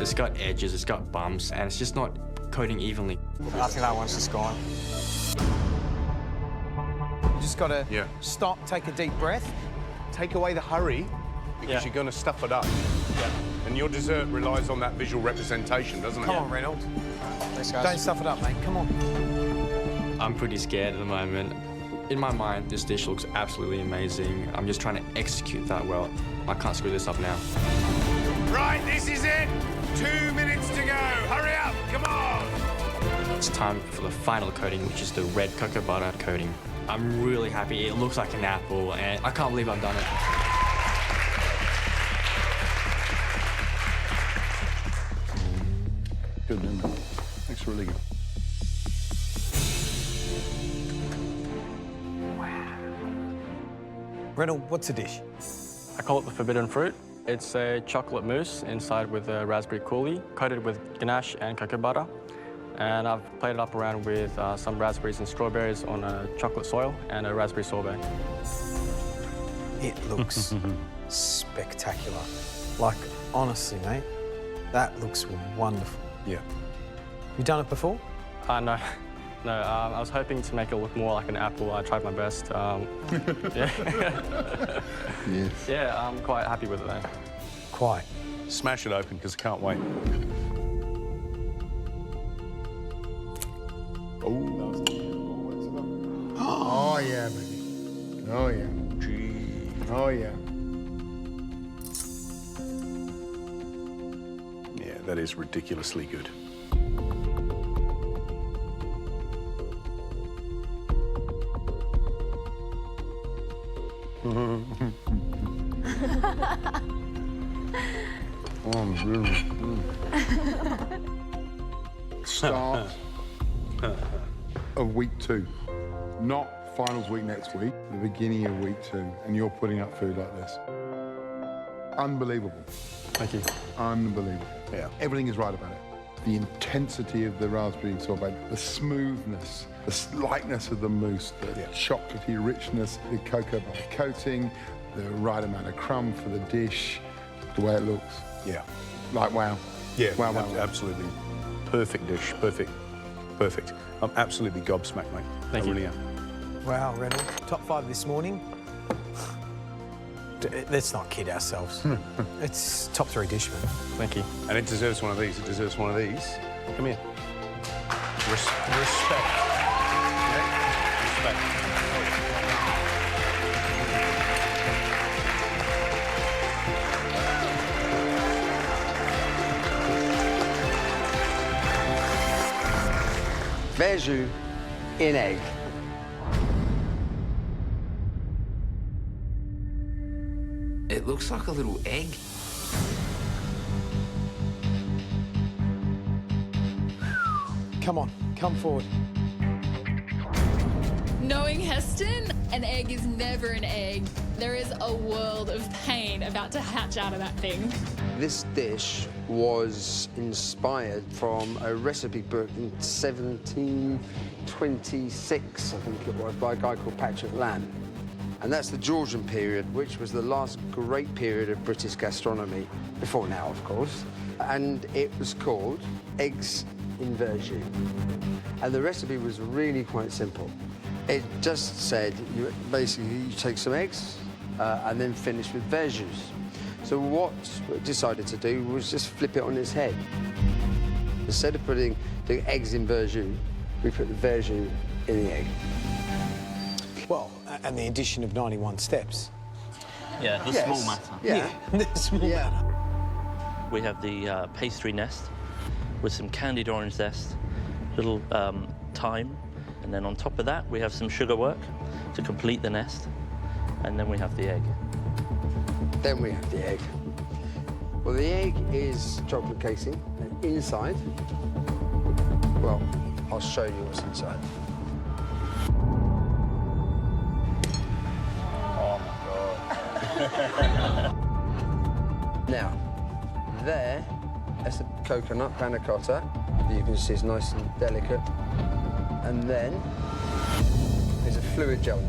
S3: It's got edges, it's got bumps, and it's just not coating evenly.
S1: I think that one's just gone.
S20: You just got to stop, take a deep breath.
S2: Take away the hurry because you're going to stuff it up.
S1: Yeah.
S2: And your dessert relies on that visual representation, doesn't it?
S20: Come on, Reynolds.
S1: Thanks, guys.
S20: Don't stuff it up, mate. Come on.
S3: I'm pretty scared at the moment. In my mind, this dish looks absolutely amazing. I'm just trying to execute that well. I can't screw this up now.
S2: Right, this is it. 2 minutes to go. Hurry up, come on.
S3: It's time for the final coating, which is the red cocoa butter coating. I'm really happy. It looks like an apple, and I can't believe I've done it.
S5: Good, man. Looks really good.
S20: Reynolds, what's the dish?
S1: I call it the forbidden fruit. It's a chocolate mousse inside with a raspberry coulis, coated with ganache and cocoa butter. And I've played it up around with some raspberries and strawberries on a chocolate soil and a raspberry sorbet.
S20: It looks spectacular. Like, honestly, mate, that looks wonderful.
S5: Yeah.
S20: You done it before?
S1: No. No, I was hoping to make it look more like an apple. I tried my best.
S5: Yes.
S1: Yeah, I'm quite happy with it, though.
S20: Quite.
S2: Smash it open, because I can't wait.
S12: Oh, yeah, baby. Oh, yeah. Oh, yeah.
S2: Yeah, that is ridiculously good.
S12: Start of week 2. Not finals week next week, the beginning of week 2, and you're putting up food like this. Unbelievable.
S1: Thank you.
S12: Unbelievable.
S2: Yeah.
S12: Everything is right about it. The intensity of the raspberry sorbet, the smoothness, the lightness of the mousse, the chocolatey richness, the cocoa butter coating, the right amount of crumb for the dish, the way it looks.
S2: Yeah.
S12: Like, wow.
S2: Yeah,
S12: wow, wow, wow.
S2: Absolutely. Perfect dish, perfect. Perfect. I'm absolutely gobsmacked, mate.
S1: Thank you.
S2: Really am.
S20: Wow, Reynolds. Top 5 this morning. Let's not kid ourselves. It's top 3 dish, man.
S1: Thank you.
S2: And it deserves one of these. It deserves one of these. Come here. Respect. Yeah? Respect.
S9: Verjus in egg.
S19: It looks like a little egg.
S20: Come on, come forward.
S24: Knowing Heston, an egg is never an egg. There is a world of pain about to hatch out of that thing.
S9: This dish was inspired from a recipe book in 1726, I think it was, by a guy called Patrick Lamb. And that's the Georgian period, which was the last great period of British gastronomy, before now, of course. And it was called Eggs in Verjus. And the recipe was really quite simple. It just said, you take some eggs and then finish with verjus. So what we decided to do was just flip it on its head. Instead of putting the eggs in verjus, we put the verjus in the egg.
S20: Well, and the addition of 91 steps.
S6: Yeah, the small matter.
S20: Yeah, the small matter.
S6: We have the pastry nest with some candied orange zest, little thyme, and then on top of that we have some sugar work to complete the nest, and then we have the egg.
S9: Then we have the egg. Well, the egg is chocolate casing, and inside, well, I'll show you what's inside.
S6: Oh my God.
S9: Now, that's a coconut panna cotta. You can see it's nice and delicate. And then there's a fluid gel.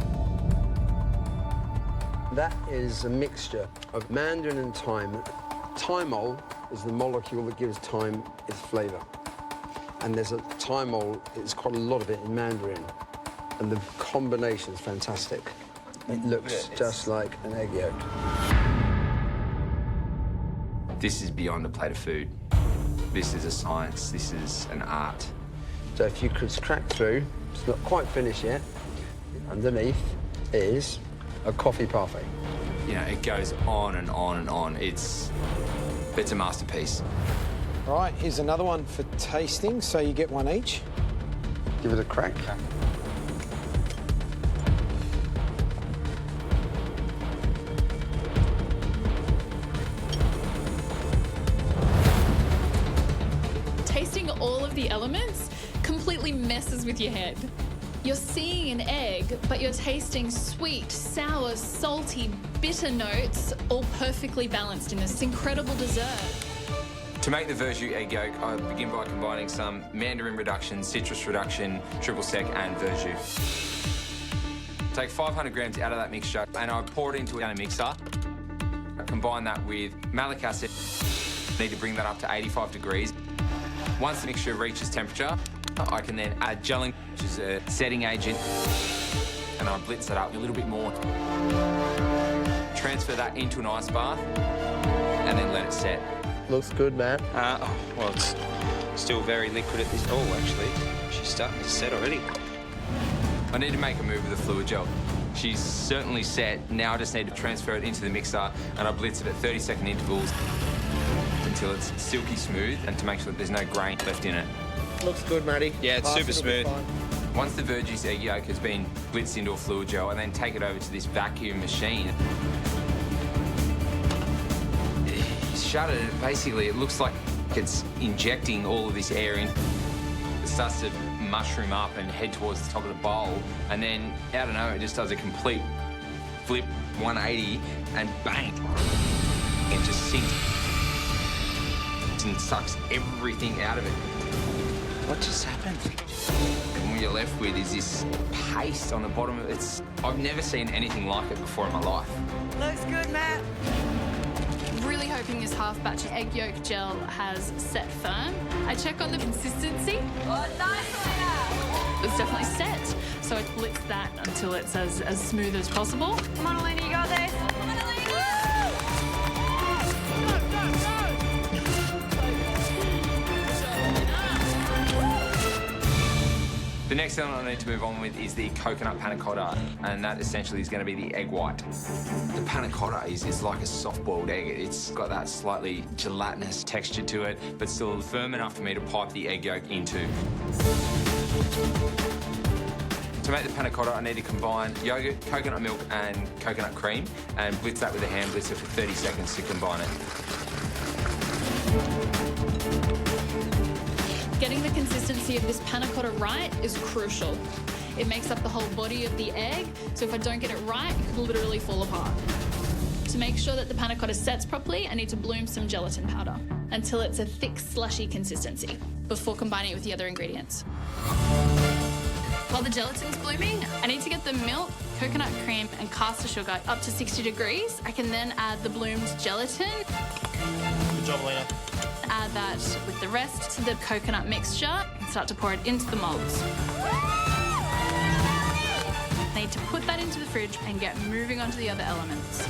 S9: That is a mixture of mandarin and thyme. Thymol is the molecule that gives thyme its flavour. And there's a thymol, it's quite a lot of it in mandarin. And the combination is fantastic. It looks just like an egg yolk.
S19: This is beyond a plate of food. This is a science, this is an art.
S9: So if you could crack through, it's not quite finished yet. Underneath is a coffee parfait.
S19: You know, it goes on and on and on. It's a masterpiece.
S20: All right, here's another one for tasting, so you get one each.
S9: Give it a crack.
S24: Tasting all of the elements completely messes with your head. You're seeing an egg, but you're tasting sweet, sour, salty, bitter notes, all perfectly balanced in this incredible dessert.
S19: To make the verjus egg yolk, I begin by combining some mandarin reduction, citrus reduction, triple sec, and verjus. Take 500 grams out of that mixture, and I pour it into a mixer. I combine that with malic acid. Need to bring that up to 85 degrees. Once the mixture reaches temperature, I can then add gelling, which is a setting agent, and I blitz it up a little bit more. Transfer that into an ice bath, and then let it set.
S6: Looks good, Matt.
S18: Well, it's still very liquid at this. Oh, actually, she's starting to set already.
S19: I need to make a move with the fluid gel. She's certainly set. Now I just need to transfer it into the mixer, and I blitz it at 30-second intervals until it's silky smooth, and to make sure that there's no grain left in it.
S6: Looks good, Matty.
S18: Yeah, it's super smooth.
S19: Once the verjus egg yolk has been blitzed into a fluid gel, I then take it over to this vacuum machine. Shut it, basically it looks like it's injecting all of this air in. It starts to mushroom up and head towards the top of the bowl, and then out of nowhere it just does a complete flip 180 and bang, it just sinks and sucks everything out of it. What just happened? And what you're left with is this paste on the bottom of it. I've never seen anything like it before in my life.
S16: Looks good, Matt.
S24: Really hoping this half batch egg yolk gel has set firm. I check on the consistency.
S17: Oh, nice, Elena!
S24: It's definitely set. So I blitz that until it's as smooth as possible.
S17: Come on, Elena, you got this. Come on, Elena!
S19: next element I need to move on with is the coconut panna cotta, and that essentially is going to be the egg white. The panna cotta is like a soft-boiled egg. It's got that slightly gelatinous texture to it, but still firm enough for me to pipe the egg yolk into. To make the panna cotta, I need to combine yogurt, coconut milk and coconut cream and blitz that with a hand blitzer for 30 seconds to combine it.
S24: Getting the consistency of this panna cotta right is crucial. It makes up the whole body of the egg, so if I don't get it right, it could literally fall apart. To make sure that the panna cotta sets properly, I need to bloom some gelatin powder until it's a thick, slushy consistency before combining it with the other ingredients. While the gelatin's blooming, I need to get the milk, coconut cream and caster sugar up to 60 degrees. I can then add the bloomed gelatin.
S10: Good job, Lena.
S24: Add that with the rest to the coconut mixture and start to pour it into the moulds. I need to put that into the fridge and get moving on to the other elements.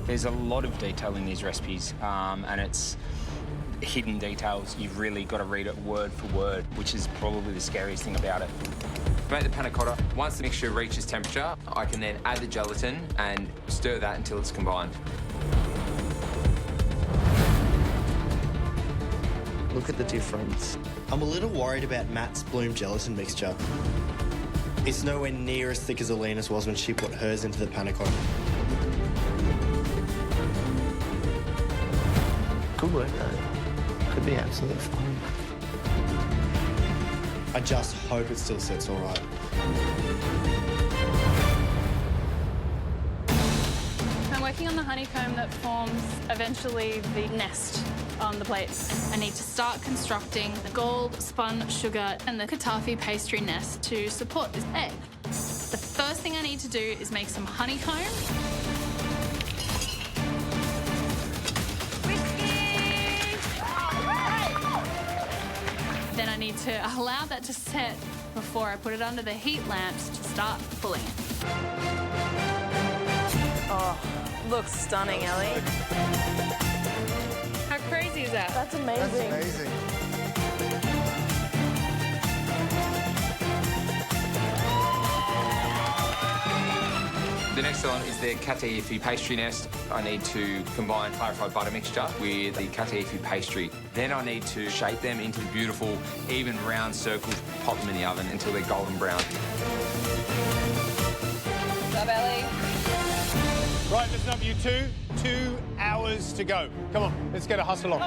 S8: There's a lot of detail in these recipes, and it's hidden details. You've really got to read it word for word, which is probably the scariest thing about it.
S19: To make the panna cotta, once the mixture reaches temperature, I can then add the gelatin and stir that until it's combined.
S13: Look at the difference. I'm a little worried about Matt's bloom gelatin mixture. It's nowhere near as thick as Alina's was when she put hers into the panna cotta. Good work, though. Could be absolutely fine. I just hope it still sits all right.
S24: I'm working on the honeycomb that forms eventually the nest on the plate. I need to start constructing the gold, spun sugar and the kataffi pastry nest to support this egg. The first thing I need to do is make some honeycomb. Then I need to allow that to set before I put it under the heat lamps to start pulling it.
S14: Oh, looks stunning, Ellie.
S24: How crazy is that?
S14: That's amazing.
S13: That's amazing.
S19: The next element is the kataifi pastry nest. I need to combine clarified butter mixture with the kataifi pastry. Then I need to shape them into beautiful, even round circles, pop them in the oven until they're golden brown.
S14: What's up, Ellie?
S2: Right, listen up, you two. 2 hours to go. Come on, let's get a hustle on.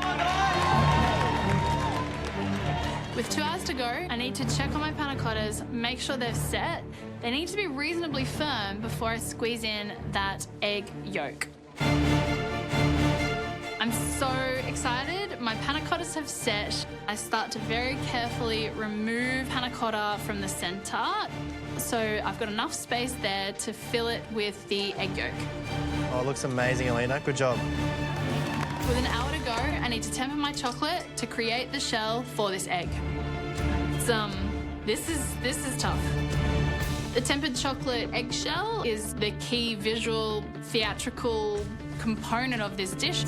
S24: With 2 hours to go, I need to check on my panna cottas, make sure they're set. They need to be reasonably firm before I squeeze in that egg yolk. I'm so excited. My panna cottas have set. I start to very carefully remove panna cotta from the center. So I've got enough space there to fill it with the egg yolk.
S13: Oh, it looks amazing, Elena. Good job.
S24: With an hour to go, I need to temper my chocolate to create the shell for this egg. This is tough. The tempered chocolate eggshell is the key visual, theatrical component of this dish.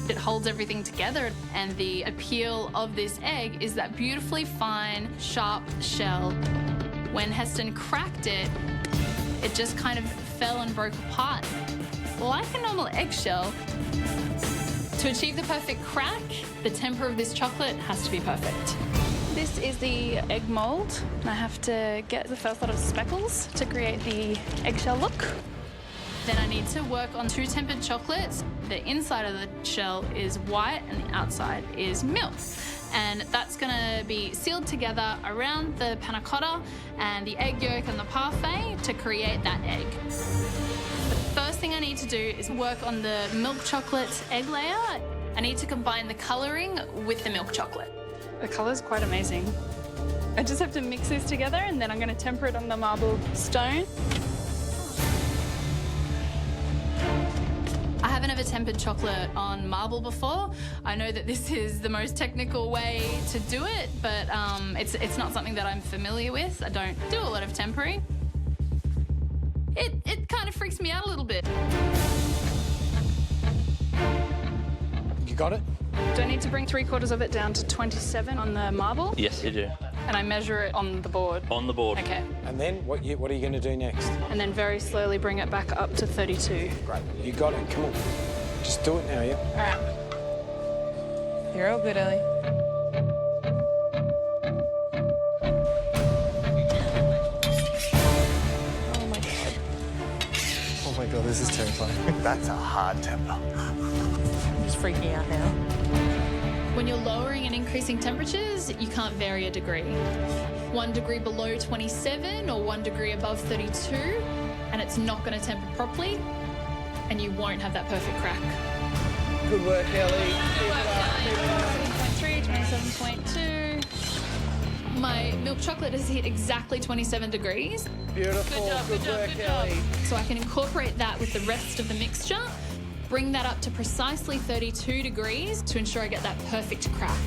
S24: It holds everything together, and the appeal of this egg is that beautifully fine, sharp shell. When Heston cracked it, it just kind of fell and broke apart. Like a normal eggshell, to achieve the perfect crack, the temper of this chocolate has to be perfect. This is the egg mould. I have to get the first lot of speckles to create the eggshell look. Then I need to work on 2 tempered chocolates. The inside of the shell is white and the outside is milk. And that's gonna be sealed together around the panna cotta and the egg yolk and the parfait to create that egg. The first thing I need to do is work on the milk chocolate egg layer. I need to combine the colouring with the milk chocolate. The colour's quite amazing. I just have to mix this together and then I'm going to temper it on the marble stone. I haven't ever tempered chocolate on marble before. I know that this is the most technical way to do it, but it's not something that I'm familiar with. I don't do a lot of tempering. It kind of freaks me out a little bit.
S2: You got it?
S24: Do I need to bring 3/4 of it down to 27 on the marble?
S6: Yes, you do.
S24: And I measure it on the board?
S6: On the board.
S24: Okay.
S7: And then what are you going to do next?
S24: And then very slowly bring it back up to 32.
S7: Great. You got it. Come on. Just do it now, yeah?
S24: All right.
S14: You're all good, Ellie.
S10: Oh my god, this is terrifying. That's a hard temper.
S14: I'm just freaking out now.
S24: When you're lowering and increasing temperatures, you can't vary a degree. 1 degree below 27 or 1 degree above 32, and it's not going to temper properly, and you won't have that perfect crack.
S10: Good work, Ellie.
S24: 27.3, 27.2. My milk chocolate has hit exactly 27 degrees.
S10: Beautiful. Good work, Ellie.
S24: So I can incorporate that with the rest of the mixture, bring that up to precisely 32 degrees to ensure I get that perfect crack.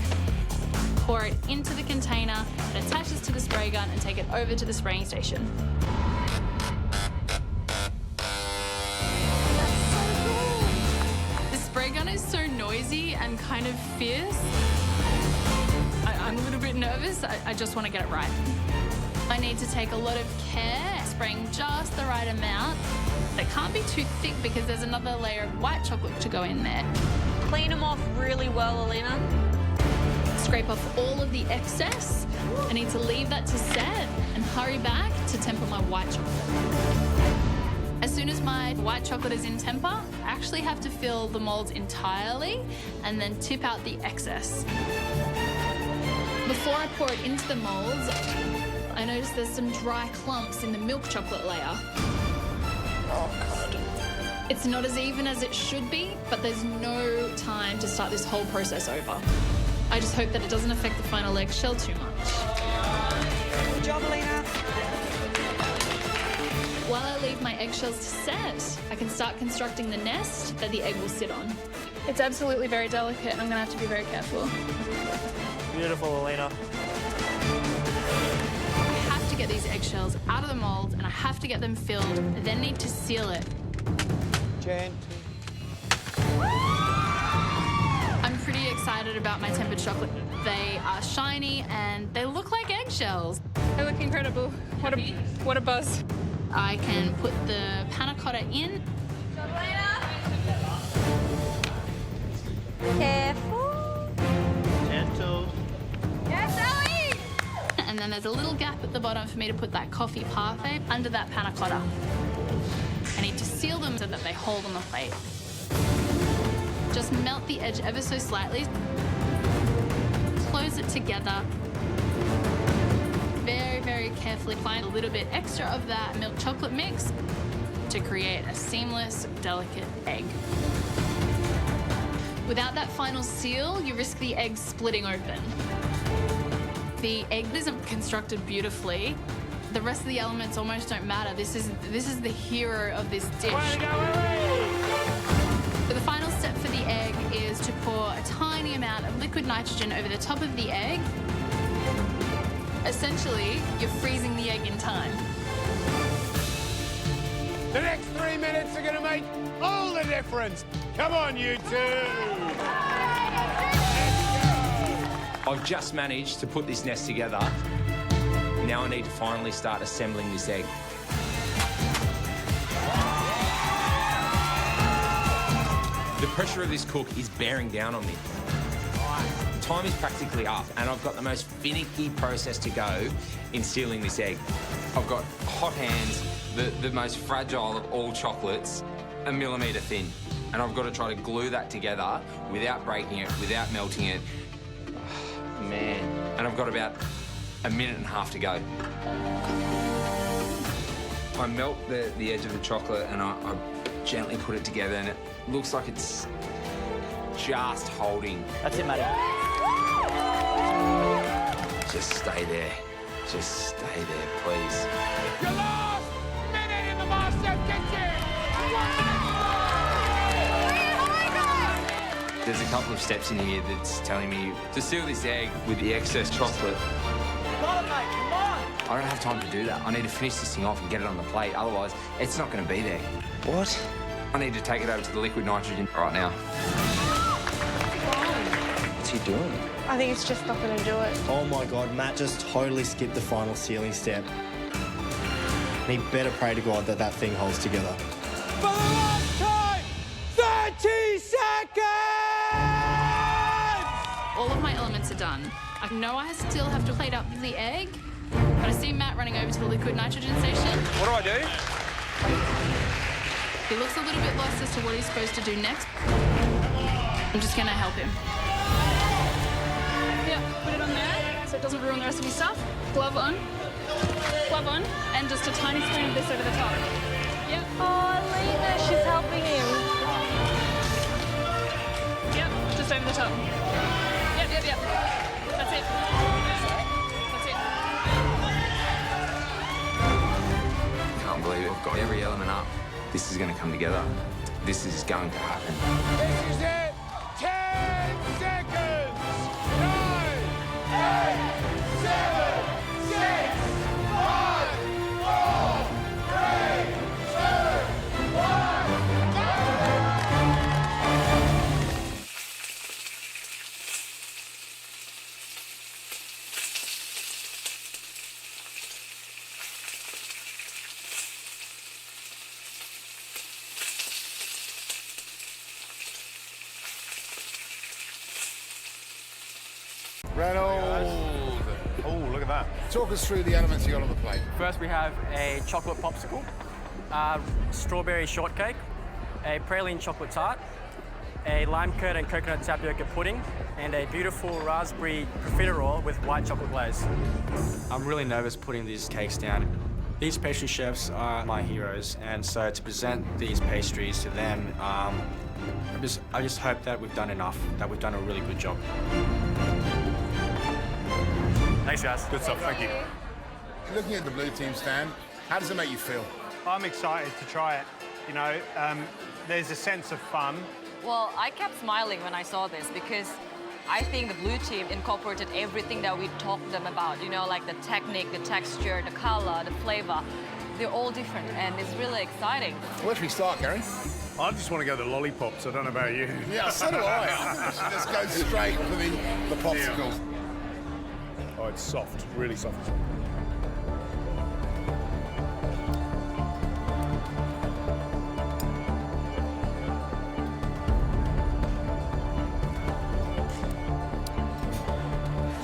S24: Pour it into the container, it attaches to the spray gun, and take it over to the spraying station. The spray gun is so noisy and kind of fierce. I'm a little bit nervous. I just want to get it right. I need to take a lot of care, spraying just the right amount. They can't be too thick because there's another layer of white chocolate to go in there.
S14: Clean them off really well, Elena.
S24: Scrape off all of the excess. I need to leave that to set and hurry back to temper my white chocolate. As soon as my white chocolate is in temper, I actually have to fill the molds entirely and then tip out the excess. Before I pour it into the molds, I notice there's some dry clumps in the milk chocolate layer.
S14: Oh, God.
S24: It's not as even as it should be, but there's no time to start this whole process over. I just hope that it doesn't affect the final eggshell too much.
S10: Good job, Elena.
S24: While I leave my eggshells to set, I can start constructing the nest that the egg will sit on. It's absolutely very delicate, and I'm going to have to be very careful.
S10: Beautiful, Elena.
S24: I have to get these eggshells out of the mold, and I have to get them filled. I then need to seal it.
S7: Jen.
S24: I'm pretty excited about my tempered chocolate. They are shiny and they look like eggshells. They look incredible. What a buzz. I can put the panna cotta in.
S14: Careful.
S10: Gentle.
S24: Yes, Ellie! And then there's a little gap at the bottom for me to put that coffee parfait under that panna cotta. I need to seal them so that they hold on the plate. Just melt the edge ever so slightly. Close it together. Very, very carefully apply a little bit extra of that milk chocolate mix to create a seamless, delicate egg. Without that final seal, you risk the egg splitting open. The egg isn't constructed beautifully. The rest of the elements almost don't matter. This is the hero of this dish.
S10: Way to go, Ellie!
S24: So the final step for the egg is to pour a tiny amount of liquid nitrogen over the top of the egg. Essentially, you're freezing the egg in time.
S2: The next 3 minutes are going to make all the difference. Come on, you two.
S19: I've just managed to put this nest together. Now I need to finally start assembling this egg. The pressure of this cook is bearing down on me. Time is practically up, and I've got the most finicky process to go in sealing this egg. I've got hot hands, the most fragile of all chocolates, a millimetre thin. And I've got to try to glue that together without breaking it, without melting it. Oh, man. And I've got about a minute and a half to go. I melt the edge of the chocolate and I gently put it together, and it looks like it's just holding.
S10: That's it, mate.
S19: Just stay there. Just stay there, please.
S10: Your last minute in the MasterChef kitchen!
S19: There's a couple of steps in here that's telling me to seal this egg with the excess chocolate.
S10: Got it, mate, come on!
S19: I don't have time to do that. I need to finish this thing off and get it on the plate. Otherwise, it's not going to be there. What? I need to take it over to the liquid nitrogen right now.
S13: What's he doing?
S14: I think it's just not going to do it.
S13: Oh my God, Matt just totally skipped the final sealing step. And he better pray to God that that thing holds together.
S10: For the last time, 30 seconds!
S24: All of my elements are done. I know I still have to plate up the egg, but I see Matt running over to the liquid nitrogen station.
S10: What do I do?
S24: He looks a little bit lost as to what he's supposed to do next. I'm just going to help him. Yeah, put it on there so it doesn't ruin the rest of his stuff. Glove on, and just a tiny spoon of this over the top. Yep.
S14: Oh, Alina, she's helping him.
S24: Yep, just over the top. Yep. That's it. That's it.
S19: Can't believe it. I've got every element up. This is going to come together. This is going to happen.
S10: This is it. 10 seconds. 9, 8, 7, 6, 5, 4, 3, 2,
S2: 1. Reynolds. Oh, look at that.
S12: Talk us through the elements you got on the plate.
S1: First, we have a chocolate popsicle, strawberry shortcake, a praline chocolate tart, a lime curd and coconut tapioca pudding, and a beautiful raspberry profiterole with white chocolate glaze. I'm really nervous putting these cakes down. These pastry chefs are my heroes, and so to present these pastries to them, I just hope that we've done enough, that we've done a really good job. Thanks, guys.
S2: Good stuff, thank you.
S12: Looking at the blue team stand, how does it make you feel?
S11: I'm excited to try it. You know, there's a sense of fun.
S4: Well, I kept smiling when I saw this because I think the blue team incorporated everything that we talked to them about, you know, like the technique, the texture, the color, the flavor. They're all different, and it's really exciting.
S12: Where should we start, Gary?
S2: I just want to go to the lollipops. I don't know about you.
S12: Yeah, so do I. I think we should just go straight for the popsicle.
S2: Yeah. Oh, it's soft, really soft.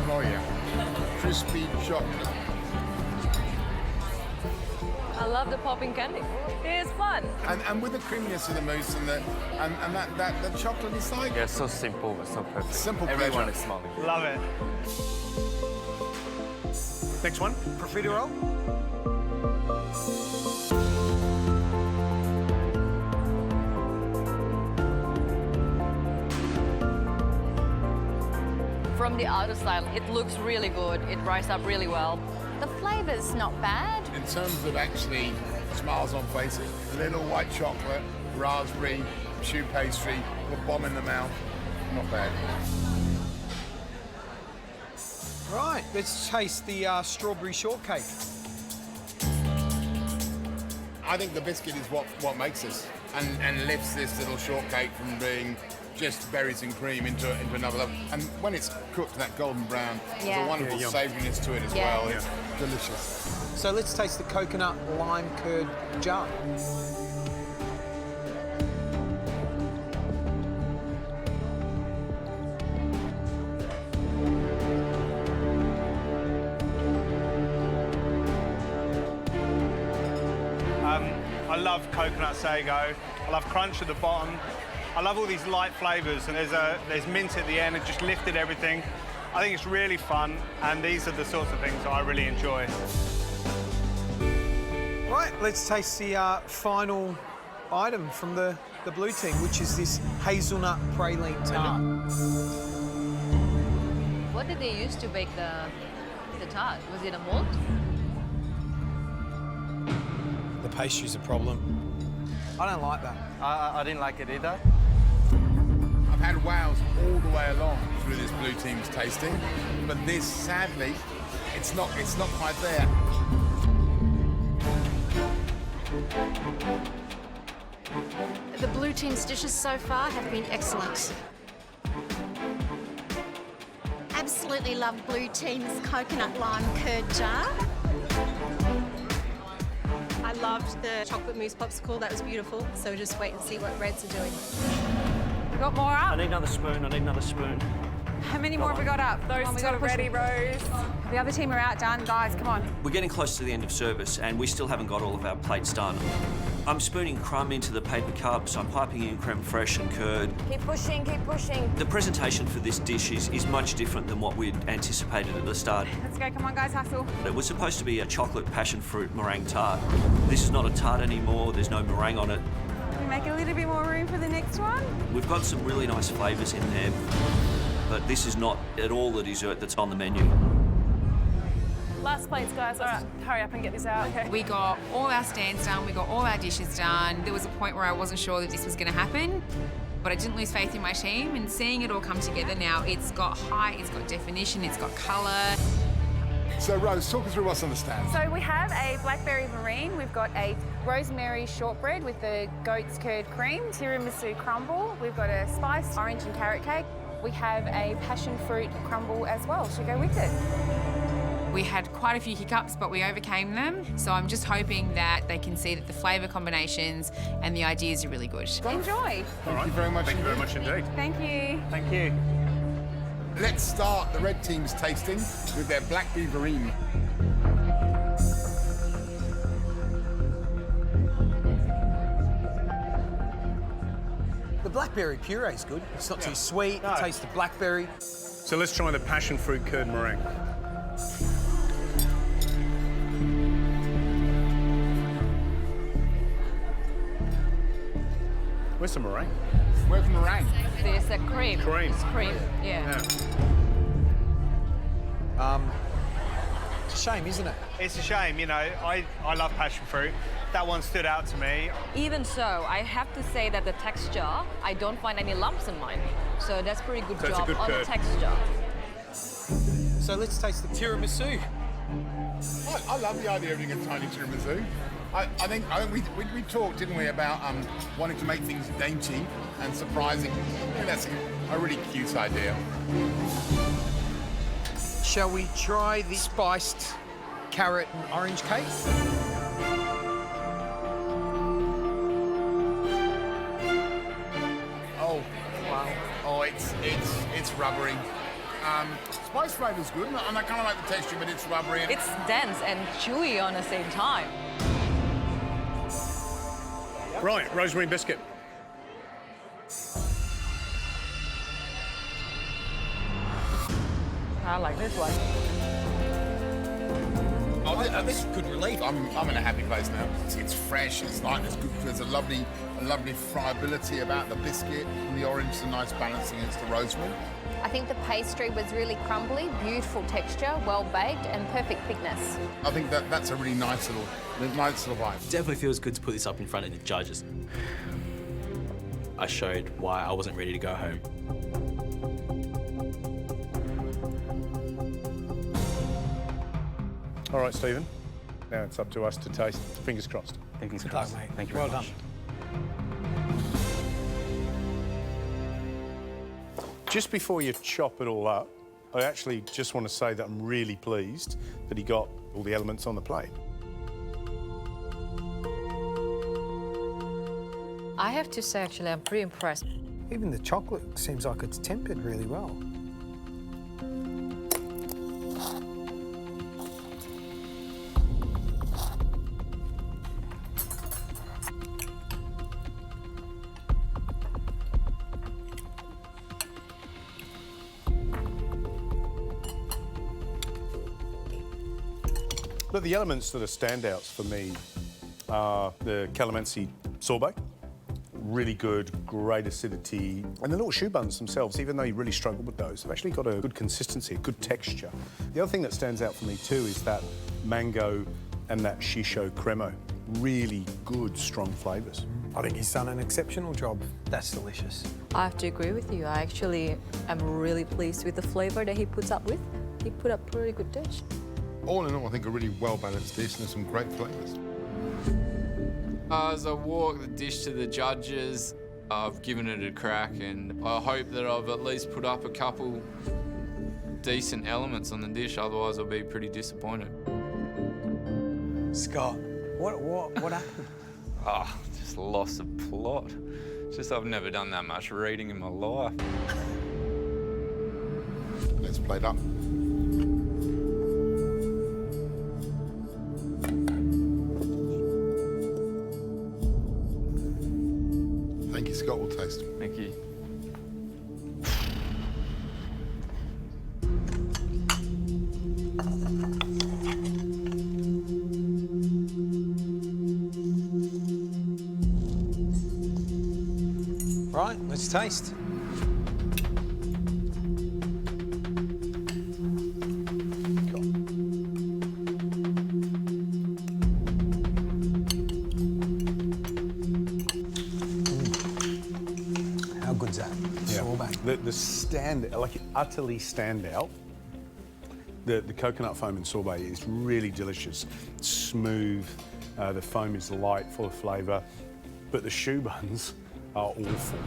S12: Oh yeah, crispy chocolate.
S4: I love the popping candy. It is fun.
S12: And with the creaminess of the mousse and the chocolate inside.
S15: Yeah, so simple but so perfect.
S12: Simple
S15: Everyone
S12: pleasure.
S15: is smiling.
S11: Love it.
S2: Next one.
S7: Profiterole.
S4: From the outer side, it looks really good. It rises up really well.
S17: The flavour's not bad.
S12: In terms of actually smiles on faces, a little white chocolate, raspberry, choux pastry, a bomb in the mouth, not bad.
S7: Right, let's taste the strawberry shortcake.
S12: I think the biscuit is what makes this and lifts this little shortcake from being just berries and cream into another level. And when it's cooked that golden brown, there's a wonderful savouriness to it as well. It's delicious.
S7: So let's taste the coconut lime curd jar.
S11: I love coconut sago. I love crunch at the bottom. I love all these light flavours, and there's mint at the end. It just lifted everything. I think it's really fun, and these are the sorts of things that I really enjoy.
S7: Right, let's taste the final item from the blue team, which is this hazelnut praline tart.
S4: What did they use to bake the tart? Was it a mold?
S7: The pastry's a problem. I don't like that.
S15: I didn't like it either.
S12: I've had wows all the way along through this blue team's tasting, but this, sadly, it's not quite there.
S17: The blue team's dishes so far have been excellent.
S3: absolutely love Blue Team's coconut lime curd jar.
S21: I loved the chocolate mousse popsicle. That was beautiful. So just wait and see what Reds are doing.
S4: Got more up?
S22: I need another spoon. I need another spoon.
S4: How many more have we got up? Those
S23: Come on, we
S4: two
S23: got
S4: are
S23: it ready,
S4: ready,
S23: Rose.
S4: The other team are outdone, guys, come on.
S22: We're getting close to the end of service and we still haven't got all of our plates done. I'm spooning crumb into the paper cups, I'm piping in creme fraiche and curd.
S17: Keep pushing, keep pushing.
S22: The presentation for this dish is much different than what we'd anticipated at the start.
S4: Let's go, come on, guys, hustle.
S22: It was supposed to be a chocolate passion fruit meringue tart. This is not a tart anymore, there's no meringue on it.
S4: Can we make a little bit more room for the next one?
S22: We've got some really nice flavours in there, but this is not at all the dessert that's on the menu.
S21: Last plates, guys. Let's hurry up and get this out. Okay.
S25: We got all our stands done, we got all our dishes done. There was a point where I wasn't sure that this was going to happen, but I didn't lose faith in my team, and seeing it all come together now, it's got height, it's got definition, it's got colour.
S12: So, Rose, talk us through what's on the stand.
S21: So we have a blackberry marine. We've got a rosemary shortbread with the goat's curd cream, tiramisu crumble. We've got a spiced orange and carrot cake. We have a passion fruit crumble as well to go with it.
S25: We had quite a few hiccups, but we overcame them. So I'm just hoping that they can see that the flavour combinations and the ideas are really good.
S4: Enjoy.
S12: Thank you very much.
S2: Thank you very much indeed.
S4: Thank you.
S22: Thank you.
S12: Let's start the red team's tasting with their blackberry verine.
S7: The blackberry puree is good. It's not too sweet. It tastes the blackberry.
S2: So let's try the passion fruit curd meringue. Where's the meringue?
S12: Where's the meringue?
S4: There's a cream.
S2: Cream.
S4: It's cream, yeah.
S7: It's a shame, isn't it?
S11: It's a shame, you know, I love passion fruit. That one stood out to me.
S4: Even so, I have to say that the texture, I don't find any lumps in mine. So that's pretty good job on the texture.
S7: So let's taste the tiramisu.
S12: I love the idea of doing a tiny tiramisu. I think we talked, didn't we, about wanting to make things dainty and surprising. I think that's a really cute idea.
S7: Shall we try the spiced carrot and orange cake?
S12: Oh, wow. Oh, it's rubbery. Spice flavour's good, and I kind of like the texture, but it's rubbery.
S4: It's dense and chewy on the same time.
S2: Right, rosemary biscuit.
S4: I like this one.
S12: Oh, this is good relief. I'm in a happy place now. It's fresh, it's light, it's good. There's a lovely friability about the biscuit, and the orange is a nice balance against the rosemary.
S17: I think the pastry was really crumbly, beautiful texture, well baked, and perfect thickness.
S12: I think that's a really nice little vibe.
S26: Definitely feels good to put this up in front of the judges. I showed why I wasn't ready to go home.
S2: All right, Stephen. Now it's up to us to taste. Fingers crossed.
S26: Fingers
S7: Good
S26: crossed.
S7: luck, mate.
S26: Thank you very
S7: Well
S26: much.
S7: done.
S2: Just before you chop it all up, I actually just want to say that I'm really pleased that he got all the elements on the plate.
S4: I have to say, actually, I'm pretty impressed.
S7: Even the chocolate seems like it's tempered really well.
S2: But the elements that are standouts for me are the calamansi sorbet. Really good, great acidity. And the little choux buns themselves, even though you really struggle with those, have actually got a good consistency, a good texture. The other thing that stands out for me too is that mango and that shisho cremo. Really good, strong flavours.
S7: I think he's done an exceptional job. That's delicious.
S4: I have to agree with you. I actually am really pleased with the flavour that he puts up with. He put up a pretty good dish.
S12: All in all, I think a really well-balanced dish and there's some great flavours.
S27: As I walk the dish to the judges, I've given it a crack and I hope that I've at least put up a couple decent elements on the dish, otherwise I'll be pretty disappointed.
S7: Scott, what happened?
S27: Ah, just lost the plot. Just I've never done that much reading in my life.
S12: Let's plate up. Thank you, Scott. We'll taste.
S27: Thank you.
S7: Right, let's taste. How good's that? Sorbet.
S2: The stand, like utterly stand out. The coconut foam in sorbet is really delicious, smooth. The foam is light, full of flavour, but the choux buns are awful.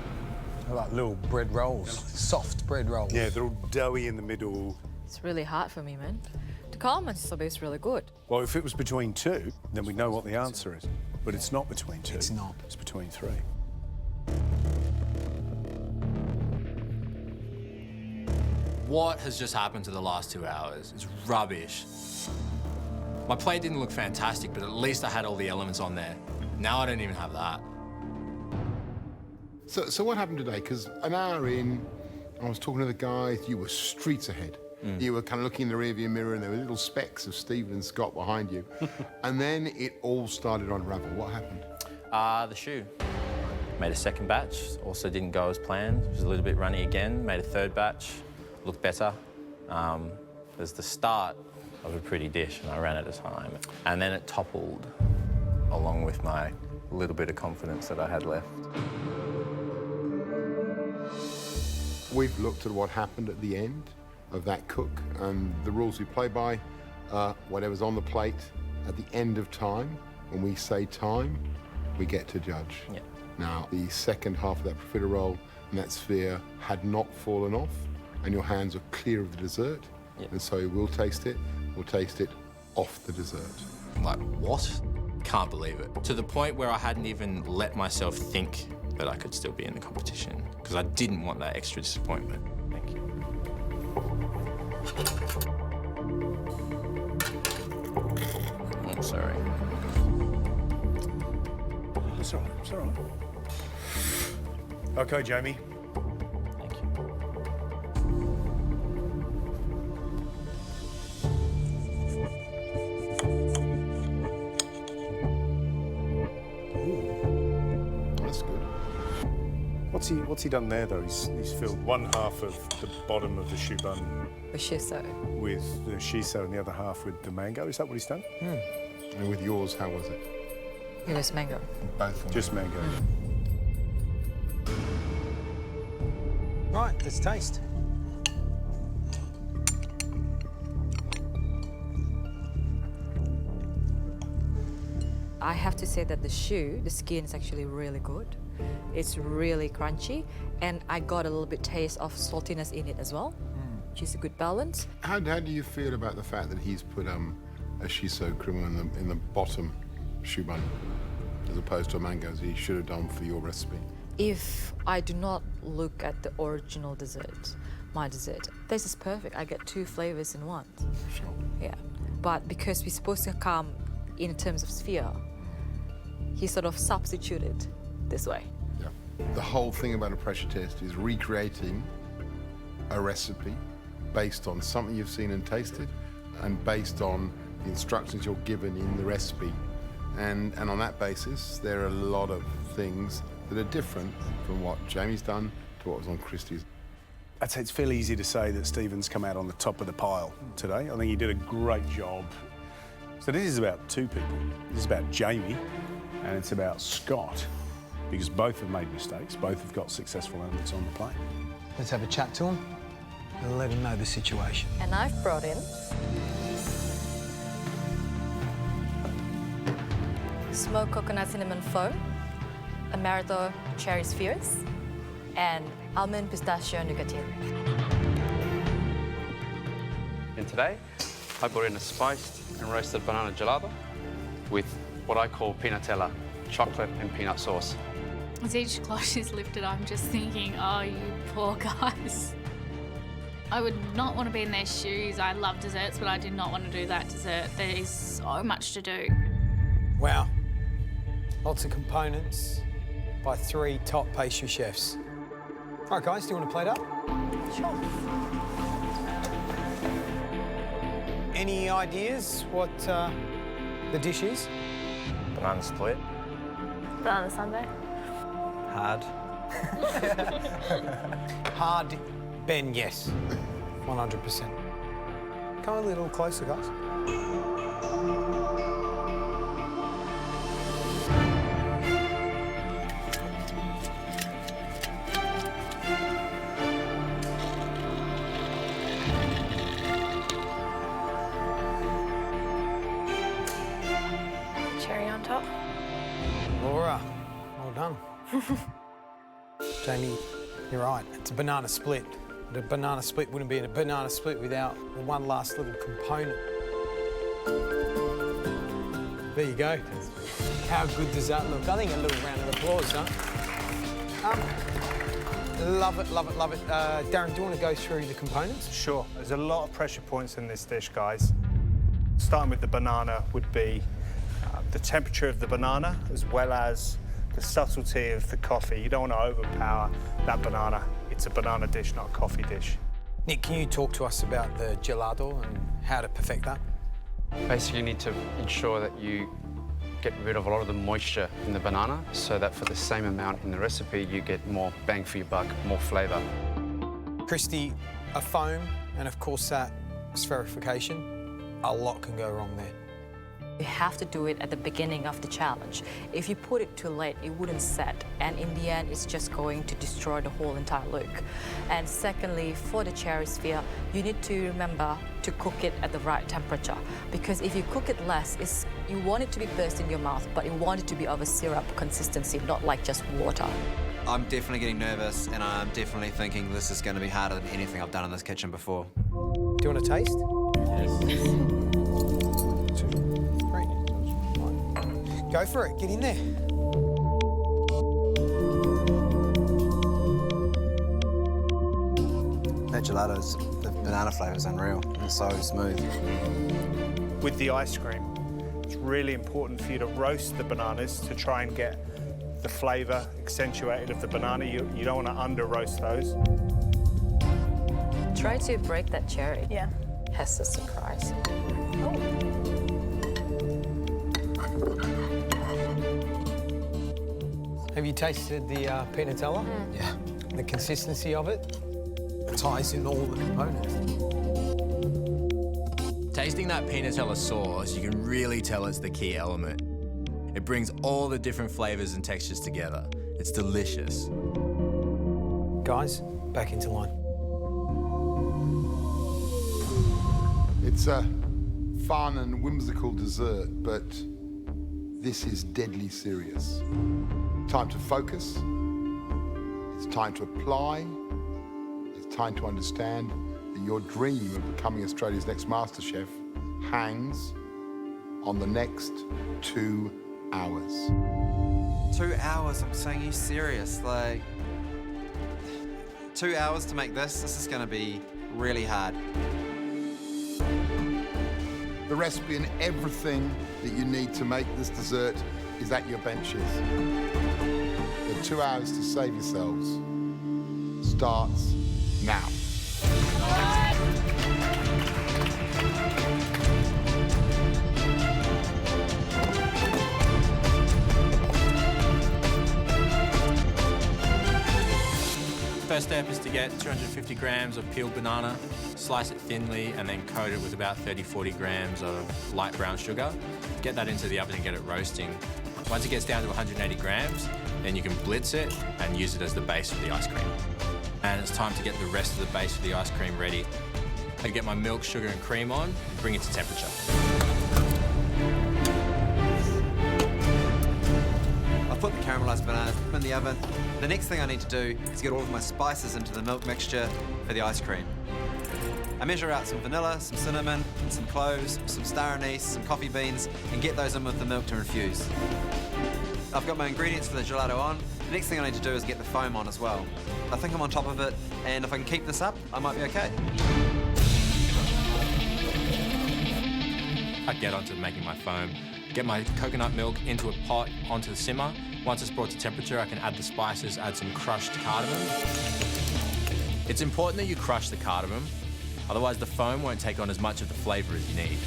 S7: They're like little bread rolls, soft bread rolls.
S2: Yeah, they're all doughy in the middle.
S4: It's really hard for me, man. The Calombaris sorbet is really good.
S2: Well, if it was between two, then we'd know what the answer is. But it's not between two.
S7: It's not.
S2: It's between three.
S27: What has just happened to the last 2 hours is rubbish. My plate didn't look fantastic, but at least I had all the elements on there. Now I don't even have that.
S12: So what happened today? Because an hour in, I was talking to the guys, you were streets ahead. You were kind of looking in the rearview mirror and there were little specks of Steve and Scott behind you. And then it all started to unravel. What happened?
S5: The choux. Made a second batch, also didn't go as planned. It was a little bit runny again. Made a third batch, looked better. It was the start of a pretty dish and I ran out of time. And then it toppled, along with my little bit of confidence that I had left.
S12: We've looked at what happened at the end of that cook, and the rules we play by, whatever's on the plate at the end of time, when we say time, we get to judge.
S5: Yeah.
S12: Now, the second half of that profiterole and that sphere had not fallen off, and your hands are clear of the dessert, and so we'll taste it off the dessert.
S27: Like, what? Can't believe it. To the point where I hadn't even let myself think that I could still be in the competition, because I didn't want that extra disappointment.
S5: Thank you. Oh, sorry.
S2: It's all right, it's all right. OK, Jamie.
S5: Thank you.
S12: That's good.
S2: What's he done there, though? He's filled one half of the bottom of the choux bun
S4: With shiso.
S2: with the shiso and the other half with the mango. Is that what he's done?
S12: And with yours, how was it?
S4: It was mango.
S12: Both.
S2: Just mango.
S7: Right, let's taste.
S4: I have to say that the choux, the skin is actually really good. It's really crunchy, and I got a little bit taste of saltiness in it as well, which is a good balance.
S12: How do you feel about the fact that he's put a shiso cream in the bottom choux bun, as opposed to a mango, as he should have done for your recipe?
S4: If I do not look at the original dessert, my dessert, this is perfect. I get two flavors in one.
S12: Sure.
S4: Yeah, but because we're supposed to come in terms of sphere, he sort of substituted this way.
S12: Yeah. The whole thing about a pressure test is recreating a recipe based on something you've seen and tasted, and based on the instructions you're given in the recipe. And on that basis, there are a lot of things that are different from what Jamie's done to what was on Christie's.
S2: I'd say it's fairly easy to say that Stephen's come out on the top of the pile today. I think he did a great job. So this is about two people. This is about Jamie, and it's about Scott, because both have made mistakes, both have got successful elements on the plate.
S7: Let's have a chat to him and let him know the situation.
S4: And I've brought in smoked coconut cinnamon foam, amaretto cherry spheres, and almond pistachio nougatine.
S6: And today, I brought in a spiced and roasted banana gelato with what I call peanutella, chocolate and peanut sauce.
S24: As each cloche is lifted, I'm just thinking, oh, you poor guys. I would not want to be in their shoes. I love desserts, but I do not want to do that dessert. There is so much to do.
S7: Wow. Lots of components by 3 top pastry chefs. All right, guys, do you want to plate up?
S24: Sure.
S7: Any ideas what the dish is?
S5: Banana split.
S14: Banana sundae.
S15: Hard.
S7: Hard, Ben, yes. 100%. Come a little closer, guys.
S14: Cherry on top.
S7: Laura, well done. Jamie, you're right. It's a banana split. But a banana split wouldn't be a banana split without the one last little component. There you go. How good does that look? I think a little round of applause, huh? Love it, love it, love it. Darren, do you want to go through the components?
S11: Sure. There's a lot of pressure points in this dish, guys. Starting with the banana would be the temperature of the banana as well as the subtlety of the coffee. You don't want to overpower that banana. It's a banana dish, not a coffee dish.
S7: Nick, can you talk to us about the gelato and how to perfect that?
S6: Basically, you need to ensure that you get rid of a lot of the moisture in the banana so that for the same amount in the recipe, you get more bang for your buck, more flavour.
S7: Christy, a foam and, of course, that spherification, a lot can go wrong there.
S4: You have to do it at the beginning of the challenge. If you put it too late, it wouldn't set, and in the end, it's just going to destroy the whole entire look. And secondly, for the cherry sphere, you need to remember to cook it at the right temperature, because if you cook it less, you want it to be burst in your mouth, but you want it to be of a syrup consistency, not like just water.
S15: I'm definitely getting nervous, and I'm definitely thinking this is going to be harder than anything I've done in this kitchen before.
S7: Do you want a taste? Yes. Go for it, get in there.
S15: That gelato's, the banana flavour is unreal. It's so smooth.
S11: With the ice cream, it's really important for you to roast the bananas to try and get the flavour accentuated of the banana. You don't want to under-roast those.
S4: Try to break that cherry.
S14: Yeah.
S4: Has a surprise. Oh.
S7: Have you tasted the peanutella?
S15: Yeah.
S7: The consistency of it ties in all the components.
S27: Tasting that peanutella sauce, you can really tell it's the key element. It brings all the different flavours and textures together. It's delicious.
S7: Guys, back into line.
S12: It's a fun and whimsical dessert, but this is deadly serious. Time to focus, it's time to apply, it's time to understand that your dream of becoming Australia's next MasterChef hangs on the next 2 hours.
S15: 2 hours? I'm saying, are you serious? Like, 2 hours to make this? This is going to be really hard.
S12: The recipe and everything that you need to make this dessert is at your benches. The 2 hours to save yourselves starts now.
S27: First step is to get 250 grams of peeled banana, slice it thinly, and then coat it with about 30-40 grams of light brown sugar. Get that into the oven and get it roasting. Once it gets down to 180 grams, then you can blitz it and use it as the base of the ice cream. And it's time to get the rest of the base of the ice cream ready. I get my milk, sugar, and cream on, and bring it to temperature.
S15: I've put the caramelised bananas in the oven. The next thing I need to do is get all of my spices into the milk mixture for the ice cream. I measure out some vanilla, some cinnamon, some cloves, some star anise, some coffee beans, and get those in with the milk to infuse. I've got my ingredients for the gelato on. The next thing I need to do is get the foam on as well. I think I'm on top of it, and if I can keep this up, I might be okay.
S27: I get onto making my foam, get my coconut milk into a pot onto the simmer. Once it's brought to temperature, I can add the spices, add some crushed cardamom. It's important that you crush the cardamom, otherwise the foam won't take on as much of the flavour as you need.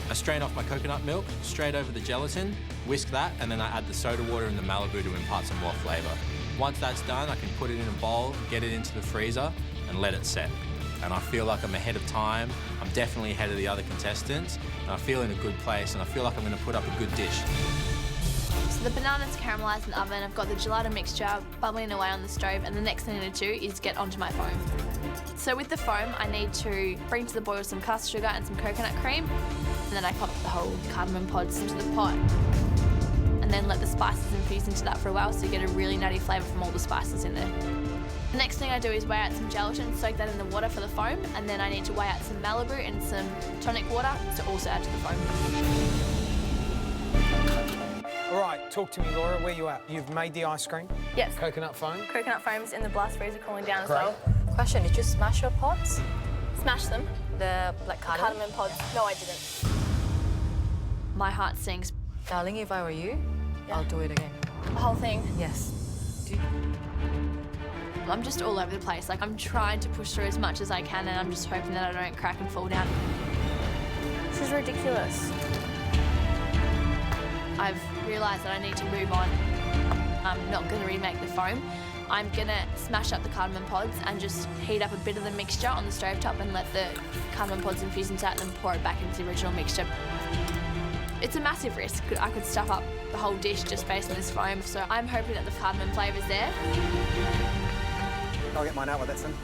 S27: I strain off my coconut milk, straight over the gelatin, whisk that, and then I add the soda water and the Malibu to impart some more flavour. Once that's done, I can put it in a bowl, get it into the freezer, and let it set. And I feel like I'm ahead of time. I'm definitely ahead of the other contestants, and I feel in a good place, and I feel like I'm going to put up a good dish.
S14: So the banana's caramelised in the oven. I've got the gelato mixture bubbling away on the stove, and the next thing I need to do is get onto my foam. So with the foam, I need to bring to the boil some caster sugar and some coconut cream, and then I pop the whole cardamom pods into the pot, and then let the spices infuse into that for a while so you get a really nutty flavour from all the spices in there. The next thing I do is weigh out some gelatin, soak that in the water for the foam, and then I need to weigh out some Malibu and some tonic water to also add to the foam.
S7: All right, talk to me, Laura. Where you at? You've made the ice cream?
S14: Yes.
S7: Coconut foam?
S14: Coconut foam's in the blast freezer cooling down as
S7: Great.
S14: well.
S17: Question, did you smash your pods?
S14: Smash them.
S17: The black cardamom?
S14: Cardamom pods. No, I didn't. My heart sinks.
S17: Darling, if I were you, I'll do it again.
S14: The whole thing?
S17: Yes.
S14: I'm just all over the place. Like, I'm trying to push through as much as I can, and I'm just hoping that I don't crack and fall down. This is ridiculous. I've realised that I need to move on. I'm not going to remake the foam. I'm going to smash up the cardamom pods and just heat up a bit of the mixture on the stovetop and let the cardamom pods infuse into that and then pour it back into the original mixture. It's a massive risk. I could stuff up the whole dish just based on this foam, so I'm hoping that the cardamom flavour's there.
S10: I'll get mine out with that, son.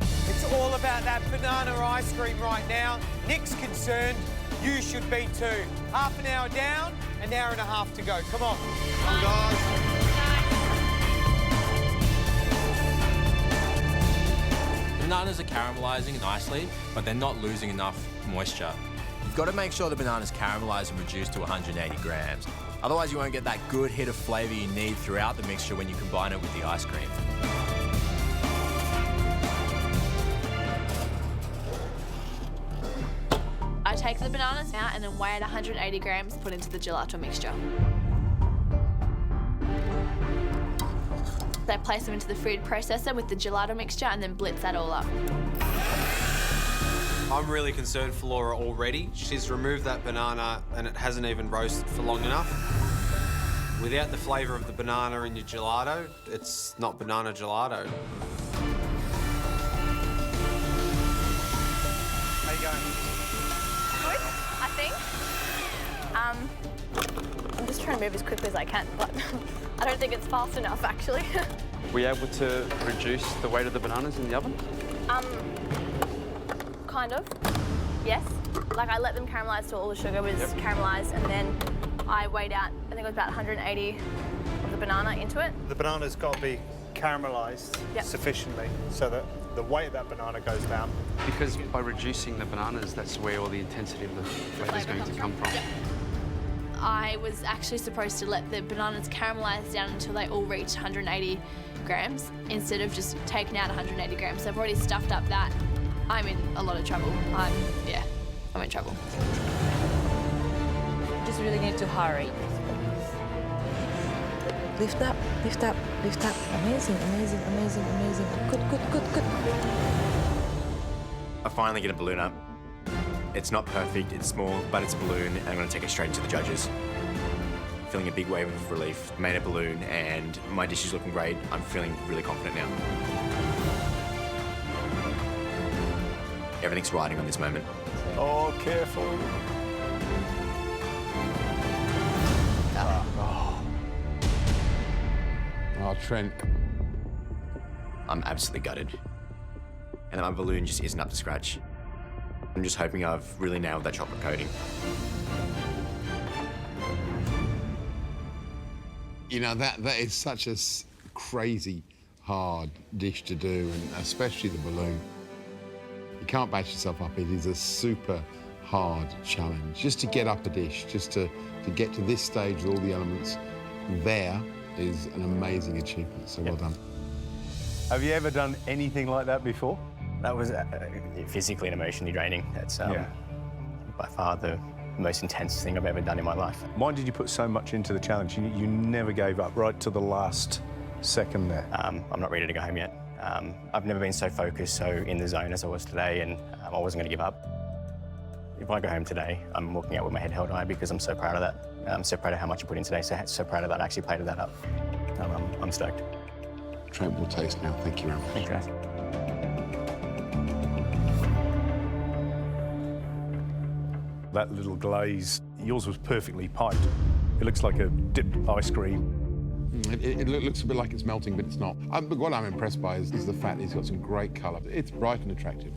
S7: It's all about that banana ice cream right now. Nick's concerned. You should be too. Half an hour down, an hour and a half to go. Come on. Come on, guys.
S27: Bananas are caramelising nicely, but they're not losing enough moisture. You've got to make sure the banana's caramelised and reduced to 180 grams. Otherwise, you won't get that good hit of flavour you need throughout the mixture when you combine it with the ice cream.
S14: I take the bananas out and then weigh at 180 grams, put into the gelato mixture. I place them into the food processor with the gelato mixture and then blitz that all up.
S6: I'm really concerned for Laura already. She's removed that banana and it hasn't even roasted for long enough. Without the flavour of the banana in your gelato, it's not banana gelato.
S10: How you going?
S14: Good, I think. I'm just trying to move as quickly as I can, but I don't think it's fast enough, actually.
S6: Were you able to reduce the weight of the bananas in the oven?
S14: Kind of, yes. Like, I let them caramelise till all the sugar was caramelised, and then I weighed out, I think it was about 180 of the banana into it.
S11: The banana's got to be caramelised sufficiently so that the weight of that banana goes down.
S6: Because by reducing the bananas, that's where all the intensity of the flavour is going to come from.
S14: I was actually supposed to let the bananas caramelise down until they all reached 180 grams instead of just taking out 180 grams. So I've already stuffed up that. I'm in a lot of trouble. I'm in trouble.
S17: Just really need to hurry. Lift up, lift up, lift up. Amazing, amazing, amazing, amazing. Good, good, good, good.
S8: I finally get a balloon up. It's not perfect, it's small, but it's a balloon, and I'm going to take it straight into the judges. Feeling a big wave of relief. Made a balloon, and my dish is looking great. I'm feeling really confident now. Everything's riding on this moment.
S11: Oh, careful.
S8: Oh, Trent. I'm absolutely gutted. And my balloon just isn't up to scratch. I'm just hoping I've really nailed that chocolate coating.
S12: You know, that is such a crazy hard dish to do, and especially the balloon. You can't bash yourself up. It is a super hard challenge. Just to get up a dish, just to get to this stage with all the elements there is an amazing achievement, so well done.
S2: Have you ever done anything like that before?
S8: That was physically and emotionally draining. That's by far the most intense thing I've ever done in my life.
S2: Why did you put so much into the challenge? You never gave up right to the last second there.
S8: I'm not ready to go home yet. I've never been so focused, so in the zone as I was today, and I wasn't going to give up. If I go home today, I'm walking out with my head held high because I'm so proud of that. I'm so proud of how much I put in today, so proud of that I actually plated that up. I'm stoked.
S12: Trent will taste now. Thank you very much.
S8: Thanks, guys.
S2: That little glaze, yours was perfectly piped. It looks like a dipped ice cream.
S12: It looks a bit like it's melting, but it's not. But what I'm impressed by is the fact that it's got some great colour. It's bright and attractive.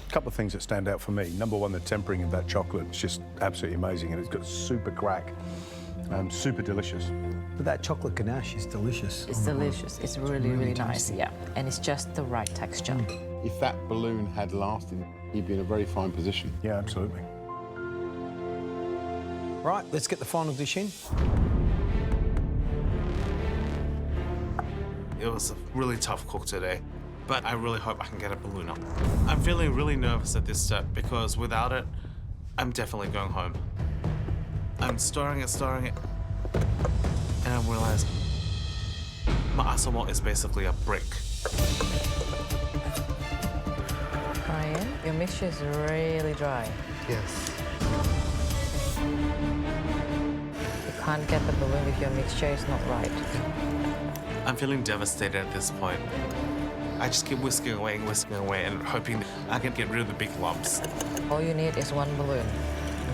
S2: A couple of things that stand out for me. Number one, the tempering of that chocolate is just absolutely amazing, and it's got super crack, super delicious.
S7: But that chocolate ganache is delicious.
S9: It's delicious. It's really, really nice, yeah. And it's just the right texture.
S12: If that balloon had lasted, you'd be in a very fine position.
S2: Yeah, absolutely.
S7: Right, let's get the final dish in.
S13: It was a really tough cook today, but I really hope I can get a balloon up. I'm feeling really nervous at this step because without it, I'm definitely going home. I'm stirring it, and I realize my asomot is basically a brick.
S9: Brian, your mixture is really dry.
S7: Yes.
S9: You can't get the balloon if your mixture is not right.
S13: I'm feeling devastated at this point. I just keep whisking away and hoping I can get rid of the big lumps.
S9: All you need is one balloon,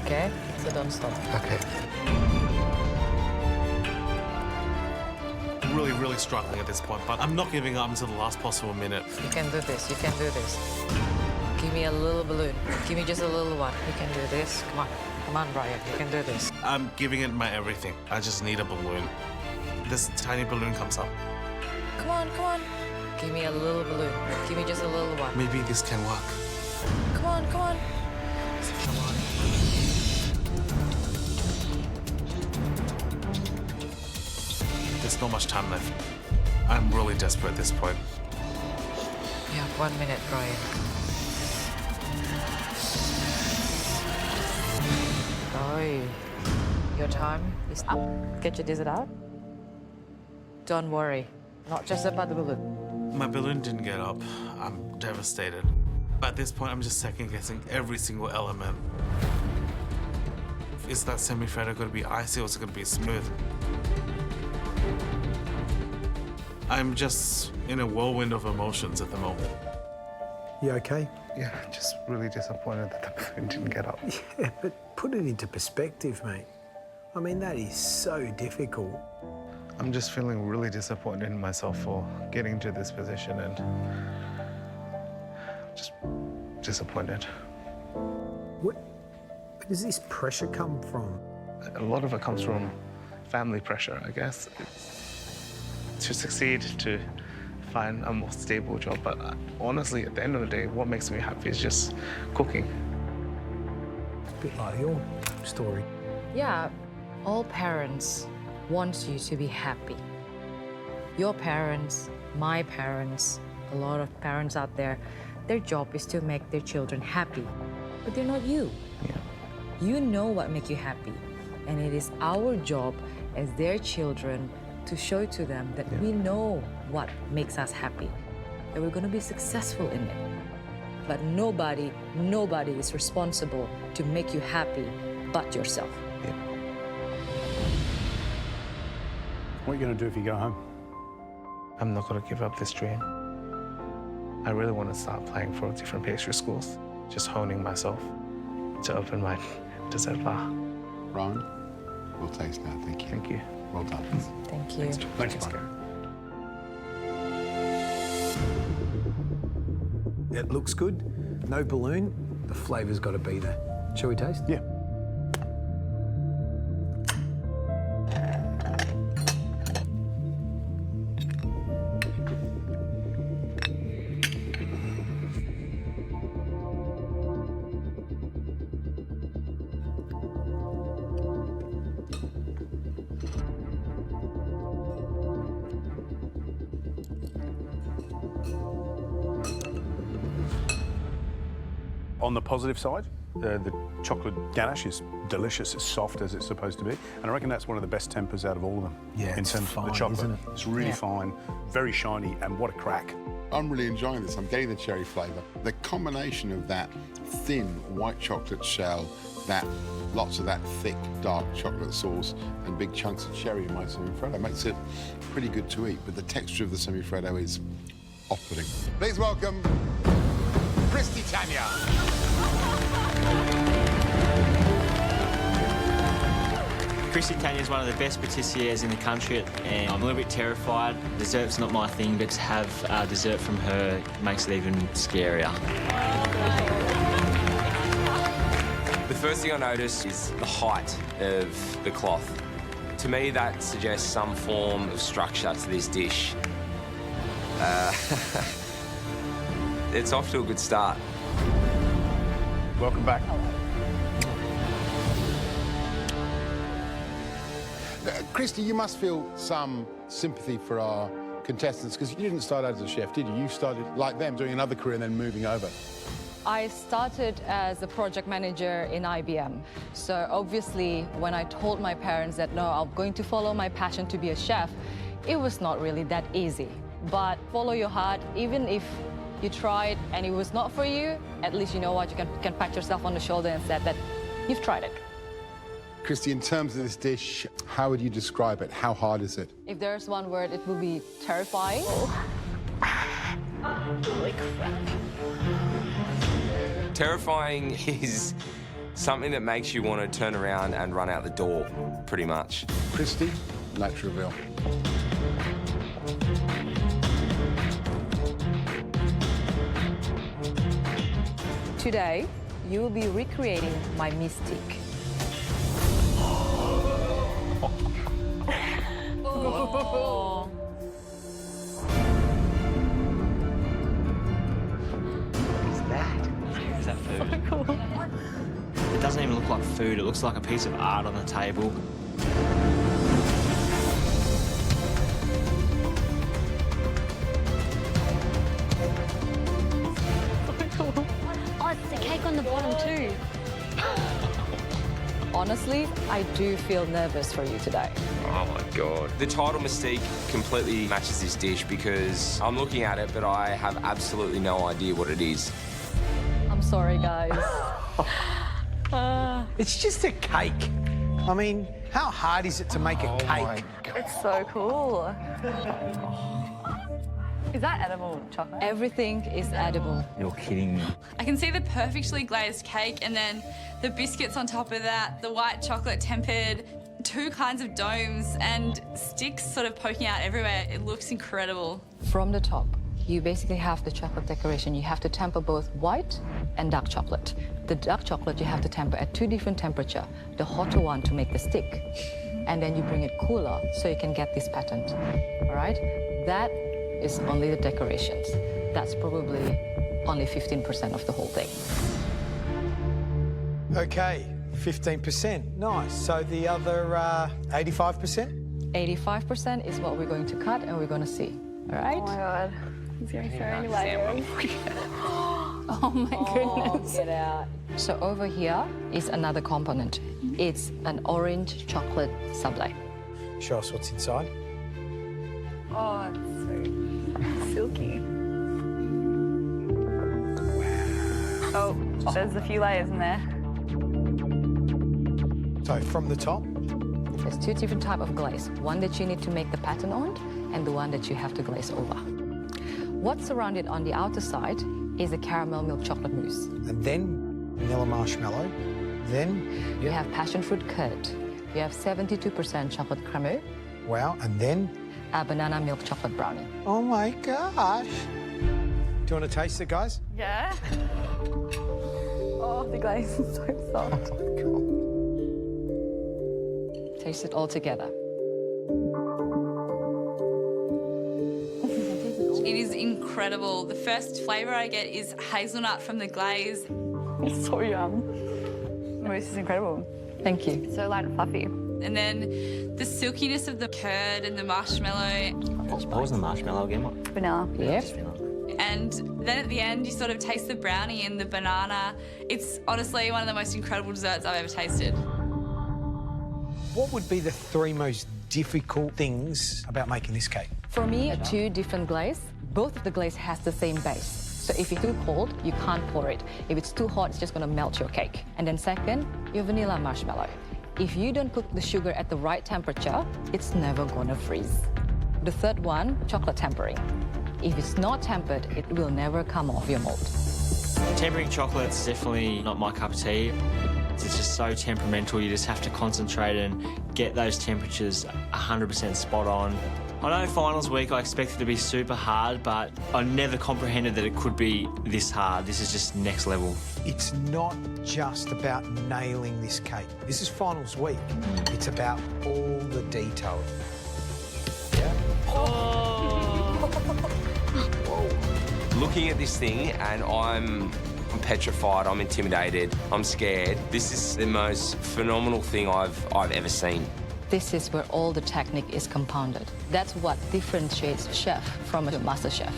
S9: okay? So don't stop.
S7: Okay.
S13: Really, really struggling at this point, but I'm not giving up until the last possible minute.
S9: You can do this, you can do this. Give me a little balloon. Give me just a little one. You can do this. Come on, Brian, you can do this.
S13: I'm giving it my everything. I just need a balloon. This tiny balloon comes up.
S9: Come on. Give me a little balloon. Give me just a little one.
S13: Maybe this can work.
S9: Come on.
S13: Come on. There's not much time left. I'm really desperate at this point.
S9: You have 1 minute, Brian. Oh, your time is up. Get your dessert out. Don't worry. Not just about the balloon.
S13: My balloon didn't get up. I'm devastated. But at this point, I'm just second-guessing every single element. Is that semi-feta going to be icy or is it going to be smooth? I'm just in a whirlwind of emotions at the moment.
S7: You okay?
S13: Yeah, just really disappointed that the balloon didn't get up.
S7: Yeah, but put it into perspective, mate. I mean, that is so difficult.
S13: I'm just feeling really disappointed in myself for getting to this position and just disappointed.
S7: Where does this pressure come from?
S13: A lot of it comes from family pressure, I guess. To succeed, to find a more stable job. But honestly, at the end of the day, what makes me happy is just cooking.
S7: It's a bit like your story.
S9: Yeah, all parents want you to be happy. Your parents, my parents, a lot of parents out there, their job is to make their children happy, but they're not you.
S13: Yeah.
S9: You know what makes you happy, and it is our job as their children to show to them that we know what makes us happy, that we're going to be successful in it. But nobody is responsible to make you happy but yourself.
S2: What are you going to do if you go home?
S1: I'm not going to give up this dream. I really want to start applying for different pastry schools, just honing myself to open my dessert bar.
S12: Rowan, we'll taste now. Thank you.
S1: Thank you.
S12: Well done.
S9: Thank you.
S12: Thanks, Mike.
S7: It looks good. No balloon. The flavour's got to be there. Shall we taste?
S12: Yeah.
S2: On the positive side, the chocolate ganache is delicious. It's soft as it's supposed to be. And I reckon that's one of the best tempers out of all of them.
S7: Yeah,
S2: in
S7: it's
S2: terms
S7: fine,
S2: of the chocolate.
S7: isn't it?
S2: It's really fine, very shiny, and what a crack.
S12: I'm really enjoying this. I'm getting the cherry flavour. The combination of that thin white chocolate shell, lots of that thick dark chocolate sauce, and big chunks of cherry in my semifreddo makes it pretty good to eat. But the texture of the semifreddo is off-putting. Please welcome Christy Tanya.
S3: Christy Tanya is one of the best patissiers in the country, and I'm a little bit terrified. Dessert's not my thing, but to have dessert from her makes it even scarier.
S16: The first thing I notice is the height of the cloth. To me, that suggests some form of structure to this dish. It's off to a good start.
S2: Welcome back.
S12: Christy, you must feel some sympathy for our contestants because you didn't start out as a chef, did you? You started like them, doing another career and then moving over.
S4: I started as a project manager in IBM. So obviously, when I told my parents that, no, I'm going to follow my passion to be a chef, it was not really that easy. But follow your heart, even if you tried and it was not for you, at least you know what, you can pat yourself on the shoulder and say that you've tried it.
S12: Christy, in terms of this dish, how would you describe it? How hard is it?
S4: If there's one word, it would be terrifying. Holy crap.
S16: Terrifying is something that makes you want to turn around and run out the door, pretty much.
S12: Christy, let's reveal.
S4: Today, you will be recreating my Mystique. Oh.
S3: What's that? Is that food? So cool. It doesn't even look like food. It looks like a piece of art on the table.
S17: Oh, it's the cake on the bottom too.
S4: Honestly, I do feel nervous for you today.
S16: Oh my God. The title Mystique completely matches this dish because I'm looking at it, but I have absolutely no idea what it is.
S4: I'm sorry, guys.
S7: It's just a cake. I mean, how hard is it to make a cake?
S4: It's so cool. Is that edible chocolate? Everything is edible.
S3: You're kidding me.
S24: I can see the perfectly glazed cake and then the biscuits on top of that, the white chocolate tempered, 2 kinds of domes and sticks sort of poking out everywhere. It looks incredible.
S4: From the top, you basically have the chocolate decoration. You have to temper both white and dark chocolate. The dark chocolate you have to temper at 2 different temperatures. The hotter one to make the stick, and then you bring it cooler so you can get this pattern. All right? That is only the decorations. That's probably only 15% of the whole thing.
S7: Okay, 15%. Nice. So the other 85%?
S4: 85% is what we're going to cut and we're going to see. All right?
S21: Oh my God. He's going to throw any layers.
S4: Oh my goodness. Get out. So over here is another component. It's an orange chocolate sablé.
S7: Show us what's inside.
S21: Oh, it's so silky. Wow. Oh, there's a few layers in there.
S7: So from the top,
S9: There's two different types of glaze. One that you need to make the pattern on, and the one that you have to glaze over. What's surrounded on the outer side is a caramel milk chocolate mousse.
S7: And then vanilla marshmallow. Then
S9: you have passion fruit curd. You have 72% chocolate cremeux.
S7: Wow, and then?
S9: A banana milk chocolate brownie.
S7: Oh my gosh. Do you want to taste it, guys?
S4: Yeah. Oh, the glaze is so soft.
S9: Taste it all together.
S18: It is incredible. The first flavour I get is hazelnut from the glaze.
S4: It's so yum. Mousse is incredible.
S9: Thank you.
S4: It's so light and fluffy.
S18: And then the silkiness of the curd and the marshmallow.
S3: What was the marshmallow again?
S4: Vanilla.
S9: Yep.
S18: And then at the end, you sort of taste the brownie and the banana. It's honestly one of the most incredible desserts I've ever tasted.
S7: What would be the three most difficult things about making this cake?
S9: For me, two different glaze. Both of the glaze has the same base. So if it's too cold, you can't pour it. If it's too hot, it's just gonna melt your cake. And then second, your vanilla marshmallow. If you don't cook the sugar at the right temperature, it's never gonna freeze. The third one, chocolate tempering. If it's not tempered, it will never come off your mold.
S3: Tempering chocolate's definitely not my cup of tea. It's just so temperamental. You just have to concentrate and get those temperatures 100% spot on. I know finals week I expected it to be super hard, but I never comprehended that it could be this hard. This is just next level.
S7: It's not just about nailing this cake. This is finals week. It's about all the detail. Yeah?
S16: Looking at this thing, and I'm petrified, I'm intimidated, I'm scared. This is the most phenomenal thing I've ever seen.
S9: This is where all the technique is compounded. That's what differentiates chef from a master chef.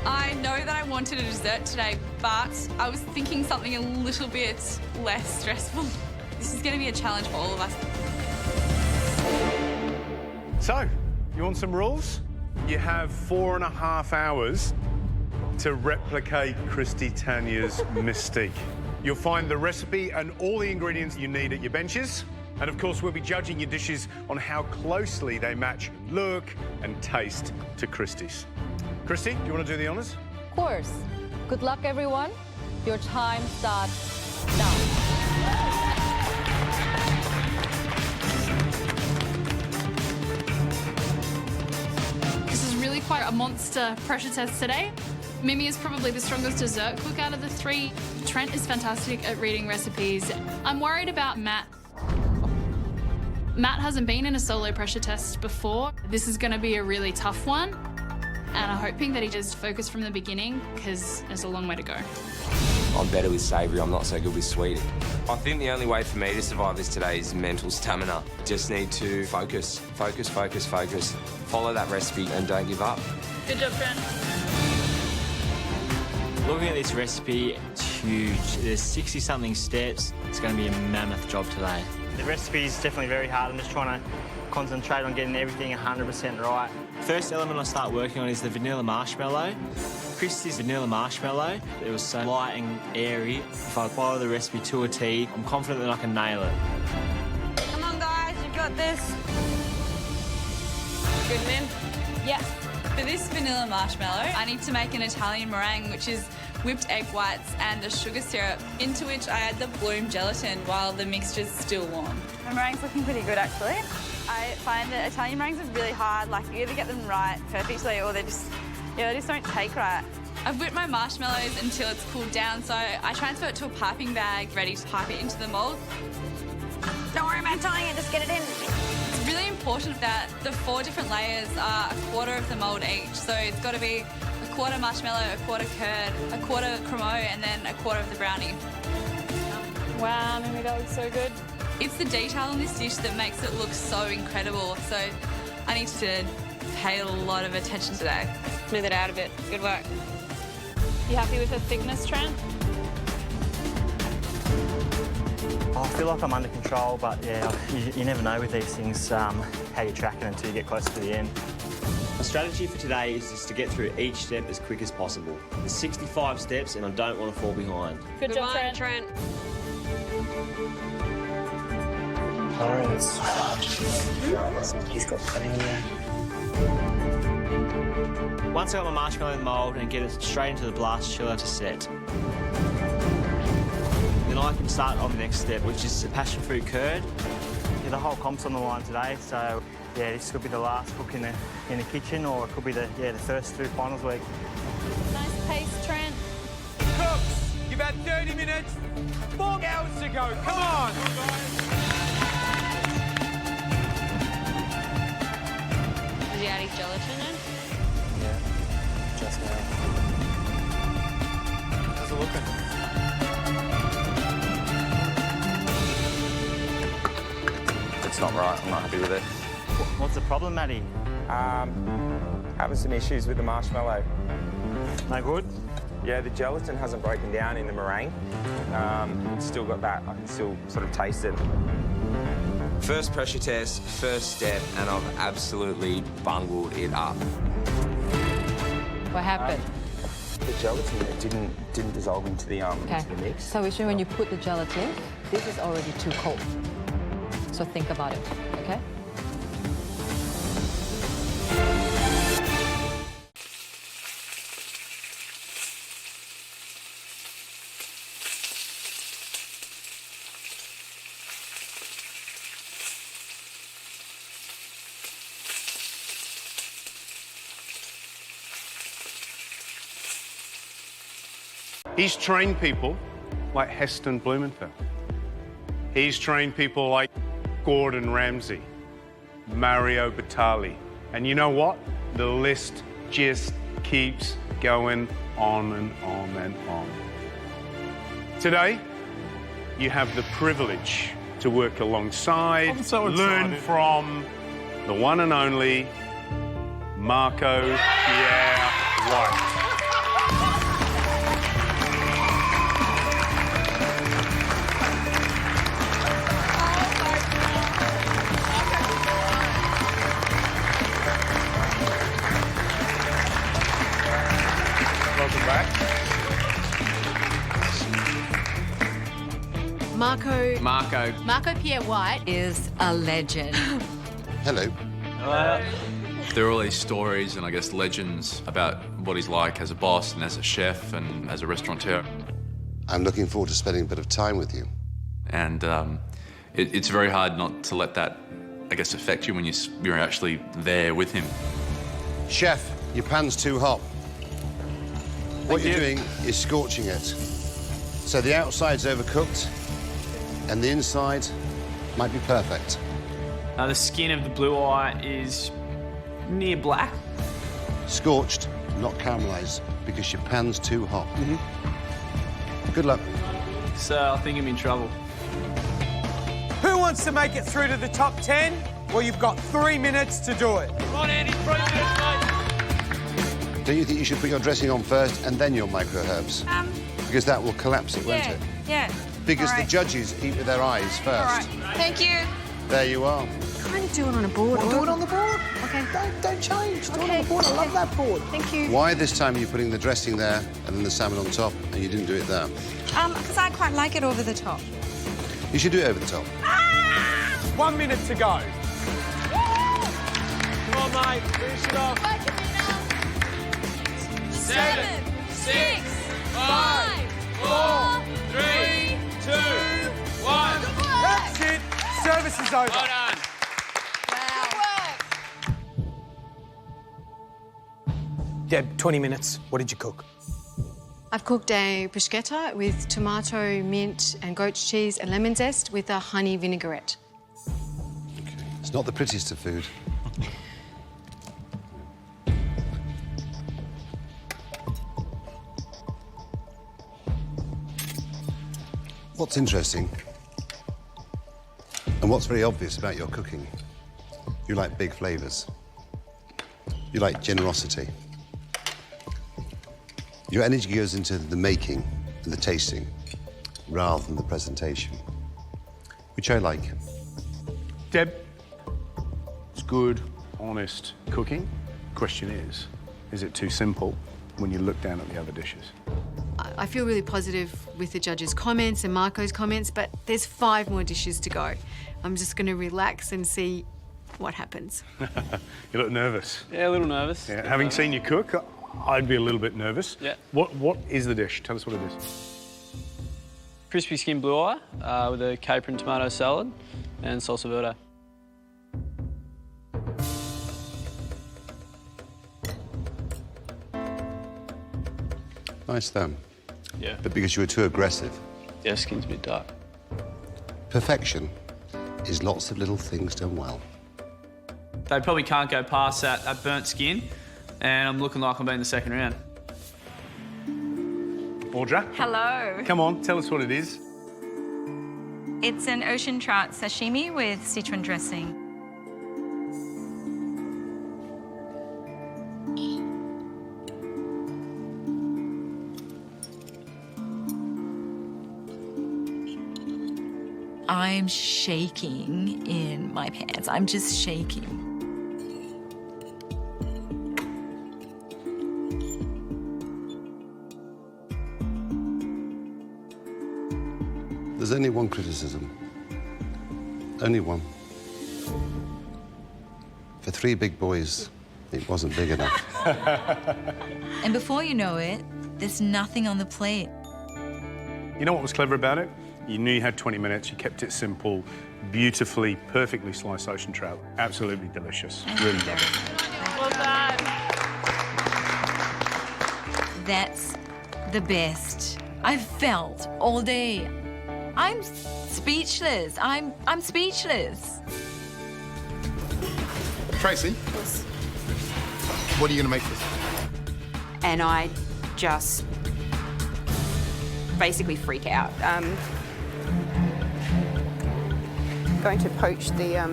S18: I know that I wanted a dessert today, but I was thinking something a little bit less stressful. This is going to be a challenge for all of us.
S2: So, you want some rules? You have 4.5 hours to replicate Christy Tanya's Mystique. You'll find the recipe and all the ingredients you need at your benches. And of course, we'll be judging your dishes on how closely they match look and taste to Christy's. Christy, do you want to do the honours?
S9: Of course. Good luck, everyone. Your time starts now.
S24: This is really quite a monster pressure test today. Mimi is probably the strongest dessert cook out of the three. Trent is fantastic at reading recipes. I'm worried about Matt. Matt hasn't been in a solo pressure test before. This is going to be a really tough one. And I'm hoping that he just focus from the beginning, because there's a long way to go.
S16: I'm better with savoury, I'm not so good with sweet. I think the only way for me to survive this today is mental stamina. Just need to focus, focus, focus, focus. Follow that recipe and don't give up.
S24: Good job, Trent.
S3: Looking at this recipe, it's huge. There's 60-something steps. It's going to be a mammoth job today.
S19: The recipe is definitely very hard. I'm just trying to concentrate on getting everything 100% right.
S3: First element I start working on is the vanilla marshmallow. Christy's vanilla marshmallow, it was so light and airy. If I follow the recipe to a T, I'm confident that I can nail it.
S4: Come on, guys, you've got this.
S18: Good, Min?
S4: Yes.
S18: For this vanilla marshmallow, I need to make an Italian meringue, which is whipped egg whites and a sugar syrup, into which I add the bloom gelatin while the mixture's still warm.
S4: The meringue's looking pretty good, actually. I find that Italian meringues are really hard. Like, you either get them right perfectly or they just don't take right.
S18: I've whipped my marshmallows until it's cooled down, so I transfer it to a piping bag, ready to pipe it into the mould.
S4: Don't worry about tying it, just get it in.
S18: It's really important that the 4 different layers are a quarter of the mould each, so it's got to be a quarter marshmallow, a quarter curd, a quarter cremeux, and then a quarter of the brownie.
S24: Wow, Mimi, that looks so good.
S18: It's the detail on this dish that makes it look so incredible, so I need to pay a lot of attention today.
S4: Smooth it out a bit. Good work.
S24: You happy with the thickness, Trent?
S19: I feel like I'm under control, but yeah, you never know with these things how you're tracking until you get close to the end.
S3: My strategy for today is just to get through each step as quick as possible. There's 65 steps and I don't want to fall behind.
S24: Good job, Trent.
S3: I
S1: Sorry, it's too much. He's got plenty in there.
S3: Once I got my marshmallow in the mould and get it straight into the blast chiller to set, then I can start on the next step, which is the passion fruit curd.
S19: Yeah, the whole comp's on the line today, so yeah, this could be the last cook in the kitchen, or it could be the first through finals week.
S18: Nice pace, Trent.
S10: Cooks, you've had 30 minutes, 4 hours to go. Come on.
S18: Did you add his gelatin in?
S1: Yeah, just now.
S7: How's it looking?
S5: It's not right. I'm not happy with it.
S19: What's the problem, Matty?
S5: Having some issues with the marshmallow.
S19: No good?
S5: Yeah, the gelatin hasn't broken down in the meringue. It's still got that. I can still sort of taste it.
S16: First pressure test, first step, and I've absolutely bungled it up.
S9: What happened?
S5: The gelatin didn't dissolve into the into the mix.
S9: So which means when you put the gelatin, this is already too cold. So think about it, okay?
S2: He's trained people like Heston Blumenfeld. He's trained people like Gordon Ramsay, Mario Batali. And you know what? The list just keeps going on and on and on. Today, you have the privilege to work alongside, learn from the one and only Marco Pierre White.
S15: Marco Pierre White is a legend.
S12: Hello.
S20: There are all these stories and I guess legends about what he's like as a boss and as a chef and as a restaurateur.
S22: I'm looking forward to spending a bit of time with you.
S20: And it's very hard not to let that, I guess, affect you when you're actually there with him.
S12: Chef, your pan's too hot. What you're doing is scorching it. So the outside's overcooked, and the inside might be perfect.
S23: The skin of the blue eye is near black.
S12: Scorched, not caramelized, because your pan's too hot. Good luck.
S23: So I think I'm in trouble.
S7: Who wants to make it through to the top 10? Well, you've got 3 minutes to do it.
S23: Come on, Andy, 3 minutes, mate.
S12: Don't you think you should put your dressing on first and then your micro herbs? Because that will collapse it, won't it?
S21: Yeah.
S12: Because
S21: All
S12: the
S21: right.
S12: judges eat with their eyes first.
S21: All right. Thank you.
S12: There you are.
S21: Can't you do it on a board?
S12: Well, do it on the board.
S21: Okay.
S12: Don't change. Do it on the board. I love that board.
S21: Thank you.
S12: Why this time are you putting the dressing there and then the salmon on top, and you didn't do it there?
S21: Because I quite like it over the top.
S12: You should do it over the top.
S7: 1 minute to go.
S23: Come on, mate, finish it off. 7, 6, 5, 4, 3, 2, 1.
S7: That's it. Service is over.
S23: Well done.
S7: Deb, 20 minutes. What did you cook?
S15: I've cooked a bruschetta with tomato, mint and goat's cheese and lemon zest with a honey vinaigrette.
S12: It's not the prettiest of food. What's interesting, and what's very obvious about your cooking, you like big flavours. You like generosity. Your energy goes into the making and the tasting, rather than the presentation, which I like.
S2: Deb, it's good, honest cooking. Question is it too simple when you look down at the other dishes?
S15: I feel really positive with the judges' comments and Marco's comments, but there's 5 more dishes to go. I'm just going to relax and see what happens.
S2: You look nervous.
S23: Yeah, a little nervous.
S2: Yeah. Having seen you cook, I'd be a little bit nervous.
S23: Yeah.
S2: What is the dish? Tell us what it is.
S23: Crispy skin blue eye with a caper and tomato salad and salsa verde.
S22: Nice though.
S23: Yeah.
S22: But because you were too aggressive.
S23: Yeah, skin's a bit dark.
S22: Perfection is lots of little things done well.
S23: They probably can't go past that burnt skin, and I'm looking like I'm being the second round.
S2: Audra?
S6: Hello.
S2: Come on, tell us what it is.
S6: It's an ocean trout sashimi with citron dressing. I'm shaking in my pants. I'm just shaking.
S22: There's only one criticism. Only one. For 3 big boys, it wasn't big enough.
S6: And before you know it, there's nothing on the plate.
S2: You know what was clever about it? You knew you had 20 minutes, you kept it simple, beautifully, perfectly sliced ocean trout. Absolutely delicious. Really good.
S6: Well done. That's the best I've felt all day. I'm speechless. I'm speechless.
S12: Tracy?
S8: Yes.
S12: What are you going to make this?
S8: And I just basically freak out. Going to poach the, I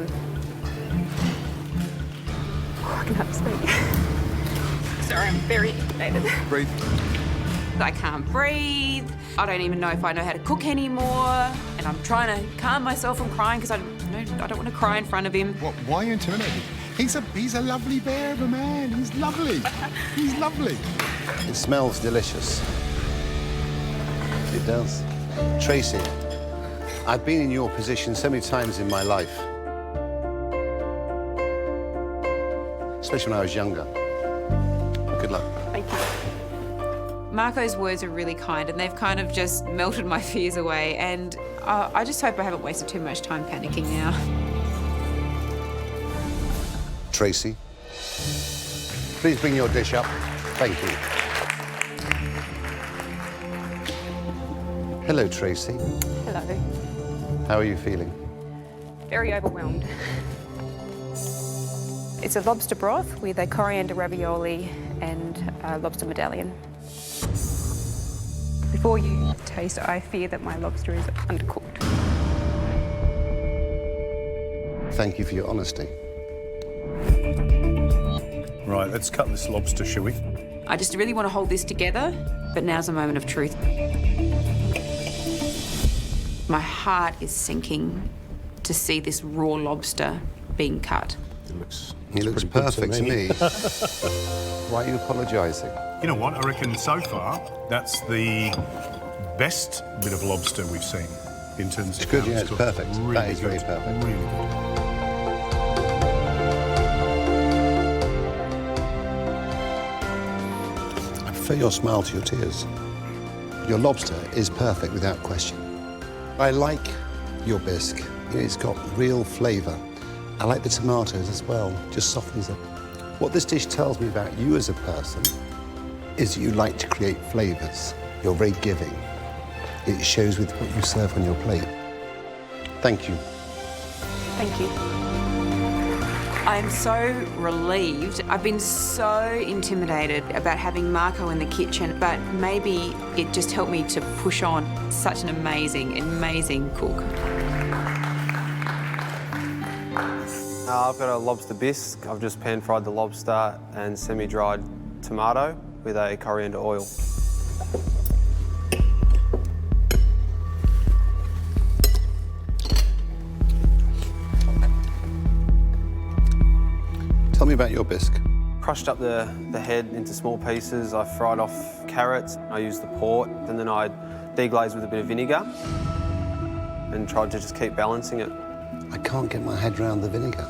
S8: can't speak. Sorry, I'm very intimidated.
S12: Breathe.
S8: I can't breathe. I don't even know if I know how to cook anymore. And I'm trying to calm myself from crying because I don't want to cry in front of him.
S12: What, why are you intimidated? He's a lovely bear of a man. He's lovely. He's lovely.
S22: It smells delicious. It does. Tracy, I've been in your position so many times in my life. Especially when I was younger. Good luck.
S8: Thank you. Marco's words are really kind, and they've kind of just melted my fears away, and I just hope I haven't wasted too much time panicking now.
S22: Tracy, please bring your dish up. Thank you. Hello, Tracy.
S8: Hello.
S22: How are you feeling?
S8: Very overwhelmed. It's a lobster broth with a coriander ravioli and a lobster medallion. Before you taste, I fear that my lobster is undercooked.
S22: Thank you for your honesty.
S2: Right, let's cut this lobster, shall we?
S8: I just really want to hold this together, but now's a moment of truth. My heart is sinking to see this raw lobster being cut.
S22: He looks perfect to me. Why are you apologising?
S2: You know what? I reckon so far that's the best bit of lobster we've seen in terms
S22: It's
S2: of
S22: good,
S2: how
S22: yeah, it's
S2: cooked.
S22: perfect.
S2: Really
S22: That is
S2: good.
S22: very perfect.
S2: Really good.
S22: I prefer your smile to your tears. Your lobster is perfect without question. I like your bisque. It's got real flavour. I like the tomatoes as well, just softens it. What this dish tells me about you as a person is that you like to create flavours. You're very giving. It shows with what you serve on your plate. Thank you.
S8: Thank you. I'm so relieved. I've been so intimidated about having Marco in the kitchen, but maybe it just helped me to push on. Such an amazing, amazing cook.
S11: I've got a lobster bisque. I've just pan-fried the lobster and semi-dried tomato with a coriander oil.
S22: Tell me about your bisque.
S11: crushed up the head into small pieces. I fried off carrots. I used the port, and then I deglazed with a bit of vinegar and tried to just keep balancing it.
S22: I can't get my head around the vinegar.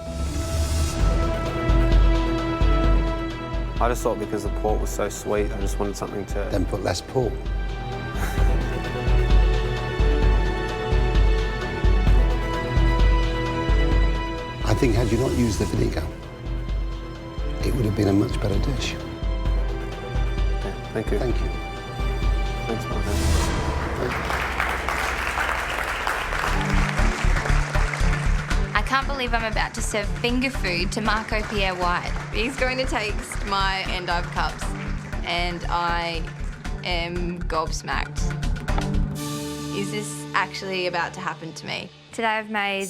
S11: I just thought because the port was so sweet, I just wanted something to...
S22: Then put less port. I think had you not used the vinegar, it would have been a much better dish.
S11: Yeah, thank you.
S22: Thank you.
S11: Thanks, Marco.
S4: I can't believe I'm about to serve finger food to Marco Pierre White. He's going to taste my endive cups, and I am gobsmacked. Is this actually about to happen to me? Today I've made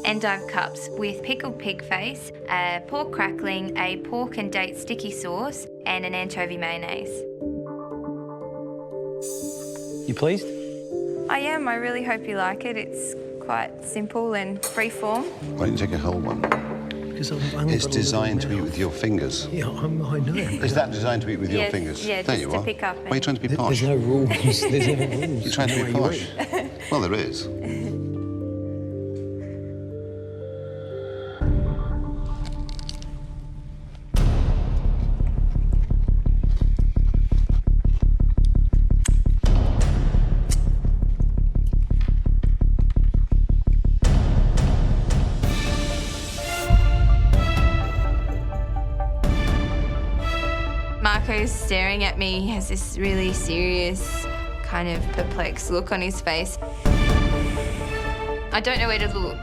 S4: endive cups with pickled pig face, a pork crackling, a pork and date sticky sauce, and an anchovy mayonnaise.
S7: You pleased?
S4: I am. I really hope you like it. It's quite simple and free-form.
S22: Why don't you take a whole one?
S13: Because I'm
S22: It's designed to eat with your fingers.
S13: Yeah, I know.
S22: Is that designed to eat with your
S4: Yes,
S22: fingers?
S4: yeah,
S22: There
S4: just
S22: you
S4: to
S22: are.
S4: pick up
S22: Why are you trying to be posh?
S13: There's no rules. There's never rules.
S22: You're trying to be posh. Well, there is.
S4: Marco's staring at me. He has this really serious, kind of perplexed look on his face. I don't know where to look.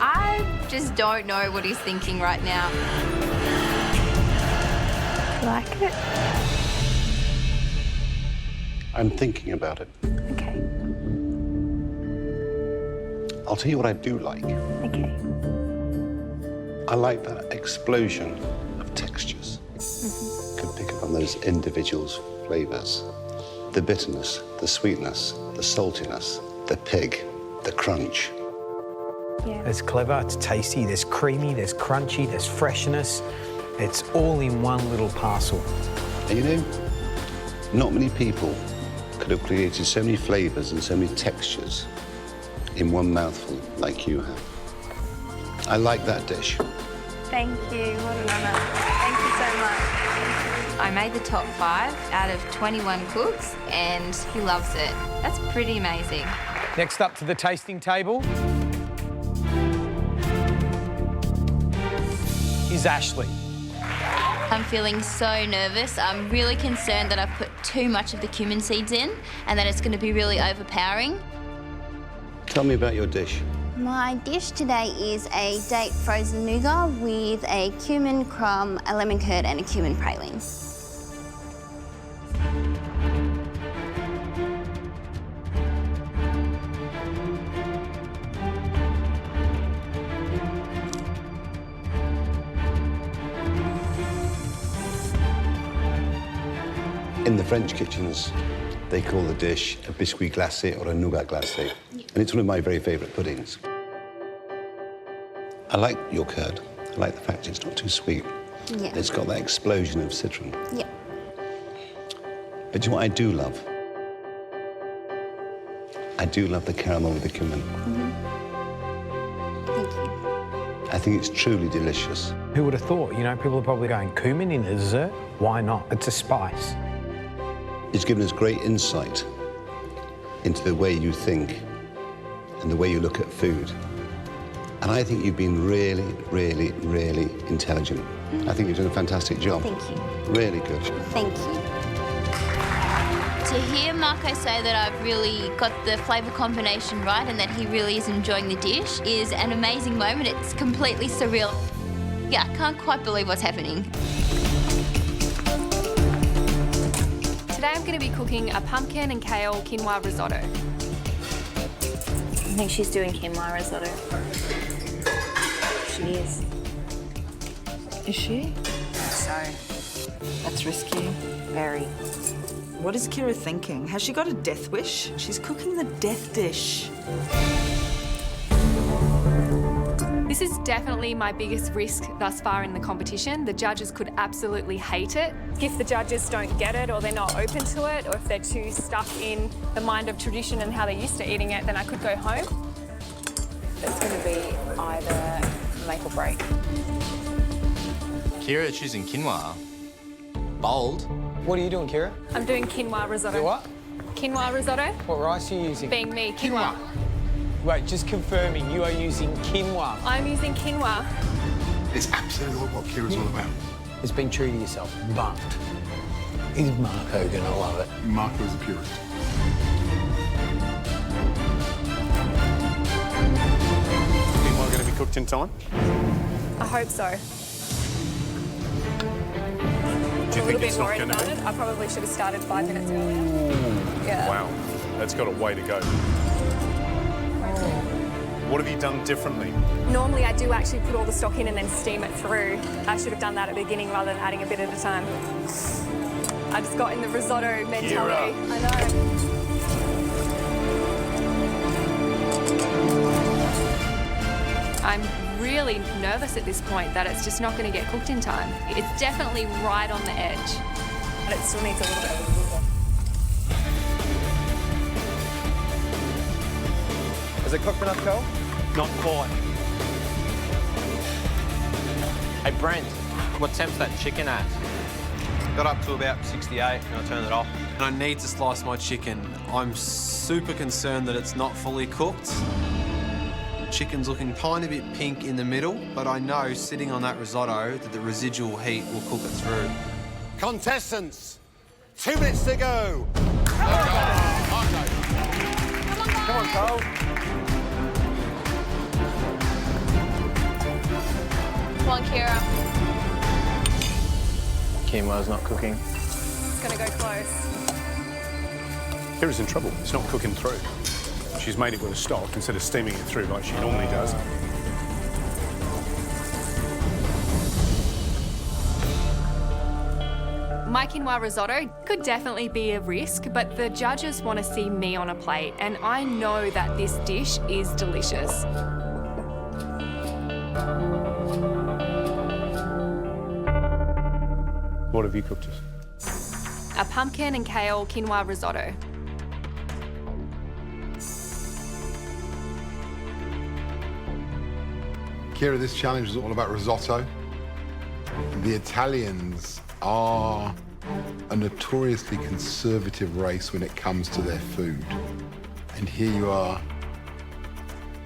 S4: I just don't know what he's thinking right now. You like it?
S22: I'm thinking about it.
S4: Okay.
S22: I'll tell you what I do like.
S4: Okay.
S22: I like that explosion of textures. Can pick up on those individuals' flavours. The bitterness, the sweetness, the saltiness, the pig, the crunch.
S4: Yeah.
S7: It's clever, it's tasty, there's creamy, there's crunchy, there's freshness. It's all in one little parcel.
S22: And you know, not many people could have created so many flavours and so many textures in one mouthful like you have. I like that dish.
S4: Thank you. What an honour. Thank you so much. I made the top 5 out of 21 cooks, and he loves it. That's pretty amazing.
S7: Next up to the tasting table is Ashley.
S14: I'm feeling so nervous. I'm really concerned that I've put too much of the cumin seeds in and that it's going to be really overpowering.
S22: Tell me about your dish.
S17: My dish today is a date frozen nougat with a cumin crumb, a lemon curd and a cumin praline.
S22: In the French kitchens, they call the dish a biscuit glacé or a nougat glacé. And it's one of my very favourite puddings. I like your curd. I like the fact it's not too sweet.
S17: Yeah.
S22: It's got that explosion of citron.
S17: Yeah.
S22: But do you know what I do love? I do love the caramel with the cumin.
S17: Thank you.
S22: I think it's truly delicious.
S7: Who would have thought? You know, people are probably going, cumin in a dessert? Why not? It's a spice.
S22: It's given us great insight into the way you think and the way you look at food. And I think you've been really, really, really intelligent. I think you've done a fantastic job.
S17: Thank you.
S22: Really good.
S17: Thank you.
S14: To hear Marco say that I've really got the flavour combination right and that he really is enjoying the dish is an amazing moment. It's completely surreal. Yeah, I can't quite believe what's happening.
S18: Today I'm going to be cooking a pumpkin and kale quinoa risotto.
S17: I think she's doing quinoa risotto. She is.
S9: Is she?
S17: So,
S9: That's risky.
S17: very.
S9: What is Kira thinking? Has she got a death wish? She's cooking the death dish.
S21: This is definitely my biggest risk thus far in the competition. The judges could absolutely hate it. If the judges don't get it or they're not open to it or if they're too stuck in the mind of tradition and how they're used to eating it, then I could go home. It's going to be either make or break.
S1: Kira is choosing quinoa. Bold.
S7: What are you doing, Kira?
S21: I'm doing quinoa risotto.
S7: You what?
S21: Quinoa risotto.
S7: What rice are you using?
S21: Being me, quinoa.
S7: Wait, just confirming, you are using quinoa.
S21: I'm using quinoa.
S12: It's absolutely what Kira's all about.
S7: It's being true to yourself, but is Marco gonna love it?
S12: Marco's a purist.
S2: Quinoa going to be cooked in time?
S21: I hope so.
S2: Do you think
S21: bit
S2: it's not
S21: worried
S2: going to
S21: about
S2: be?
S21: it. I probably should have started 5 minutes earlier. Yeah.
S2: Wow, that's got a way to go. What have you done differently?
S21: Normally I do actually put all the stock in and then steam it through. I should have done that at the beginning rather than adding a bit at a time. I just got in the risotto mentality. I know. I'm really nervous at this point that it's just not going to get cooked in time. It's definitely right on the edge, but it still needs a little bit of
S5: Is it cooked enough, Cal?
S19: Not quite.
S5: Hey, Brent, what temp's that chicken at?
S11: Got up to about 68 and I turned it off. And I need to slice my chicken. I'm super concerned that it's not fully cooked. Chicken's looking tiny bit pink in the middle, but I know sitting on that risotto that the residual heat will cook it through.
S3: Contestants, 2 minutes to go.
S5: Come on, Cole.
S21: Come on, Kira.
S5: Quinoa's not cooking.
S21: It's going to go close.
S2: Kira's in trouble. It's not cooking through. She's made it with a stock instead of steaming it through like she normally does.
S21: My quinoa risotto could definitely be a risk, but the judges want to see me on a plate, and I know that this dish is delicious.
S2: What have you cooked us?
S21: A pumpkin and kale quinoa risotto.
S12: Kira, this challenge is all about risotto. The Italians are a notoriously conservative race when it comes to their food. And here you are,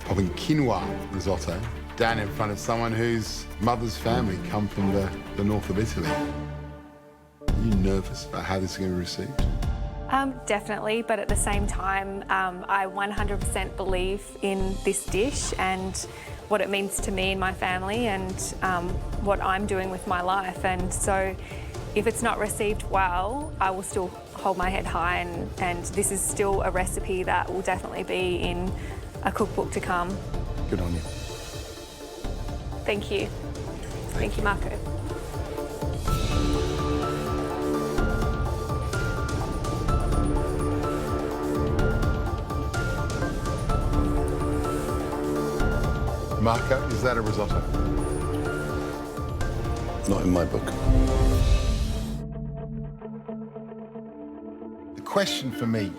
S12: popping quinoa risotto down in front of someone whose mother's family come from the north of Italy. Are you nervous about how this is going to be received?
S21: Definitely, but at the same time, I 100% believe in this dish and what it means to me and my family and what I'm doing with my life. And so if it's not received well, I will still hold my head high and this is still a recipe that will definitely be in a cookbook to come.
S2: Good on you.
S21: Thank you. Thank you, Marco.
S12: Marco, is that a risotto?
S22: Not in my book.
S12: The question for me,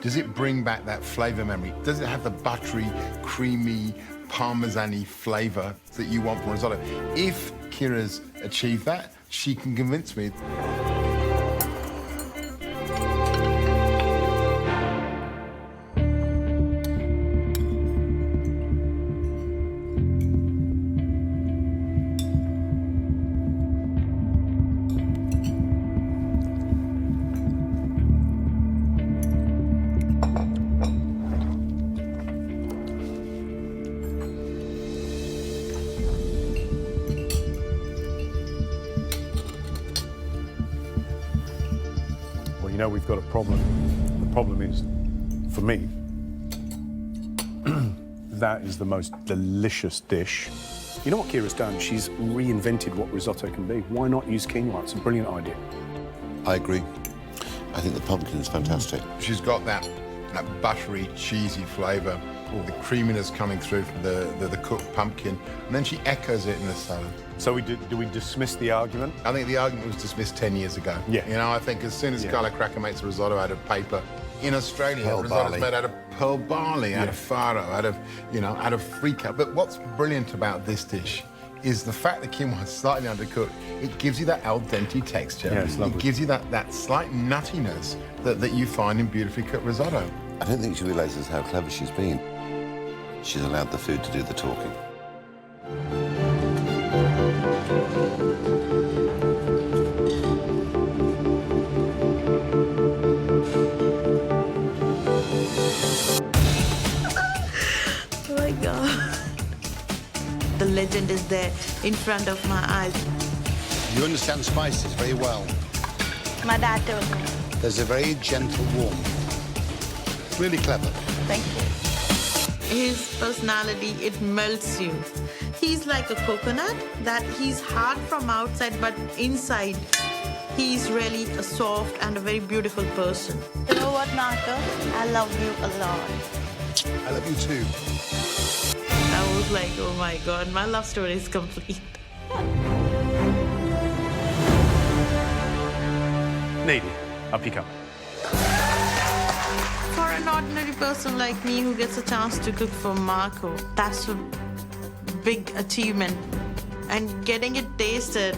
S12: does it bring back that flavour memory? Does it have the buttery, creamy, parmesan-y flavour that you want from risotto? If Kira's achieved that, she can convince me.
S2: You know we've got a problem. The problem is, for me, that is the most delicious dish. You know what Kira's done? She's reinvented what risotto can be. Why not use quinoa? It's a brilliant idea.
S22: I agree. I think the pumpkin is fantastic.
S12: She's got that buttery, cheesy flavour all the creaminess coming through from the cooked pumpkin, and then she echoes it in the salad.
S2: So do we dismiss the argument?
S12: I think the argument was dismissed 10 years ago.
S2: Yeah.
S12: You know, I think as soon as Carla Cracker makes a risotto out of paper, in Australia, risotto's made out of pearl barley, out of farro, out of freekeh. But what's brilliant about this dish is the fact that quinoa is slightly undercooked. It gives you that al dente texture.
S2: Yeah, it's lovely.
S12: It gives you that slight nuttiness that you find in beautifully cooked risotto.
S22: I don't think she realises how clever she's been. She's allowed the food to do the talking.
S10: Oh my God. The legend is there in front of my eyes.
S22: You understand spices very well.
S10: My dad told me.
S22: There's a very gentle warmth. Really clever.
S10: Thank you. His personality, it melts you. He's like a coconut, that he's hard from outside, but inside, he's really a soft and a very beautiful person. You know what, Marco? I love you a lot.
S22: I love you too.
S10: I was like, oh my God, my love story is complete.
S2: Nidhi, up you come.
S10: For an ordinary person like me who gets a chance to cook for Marco, that's a big achievement. And getting it tasted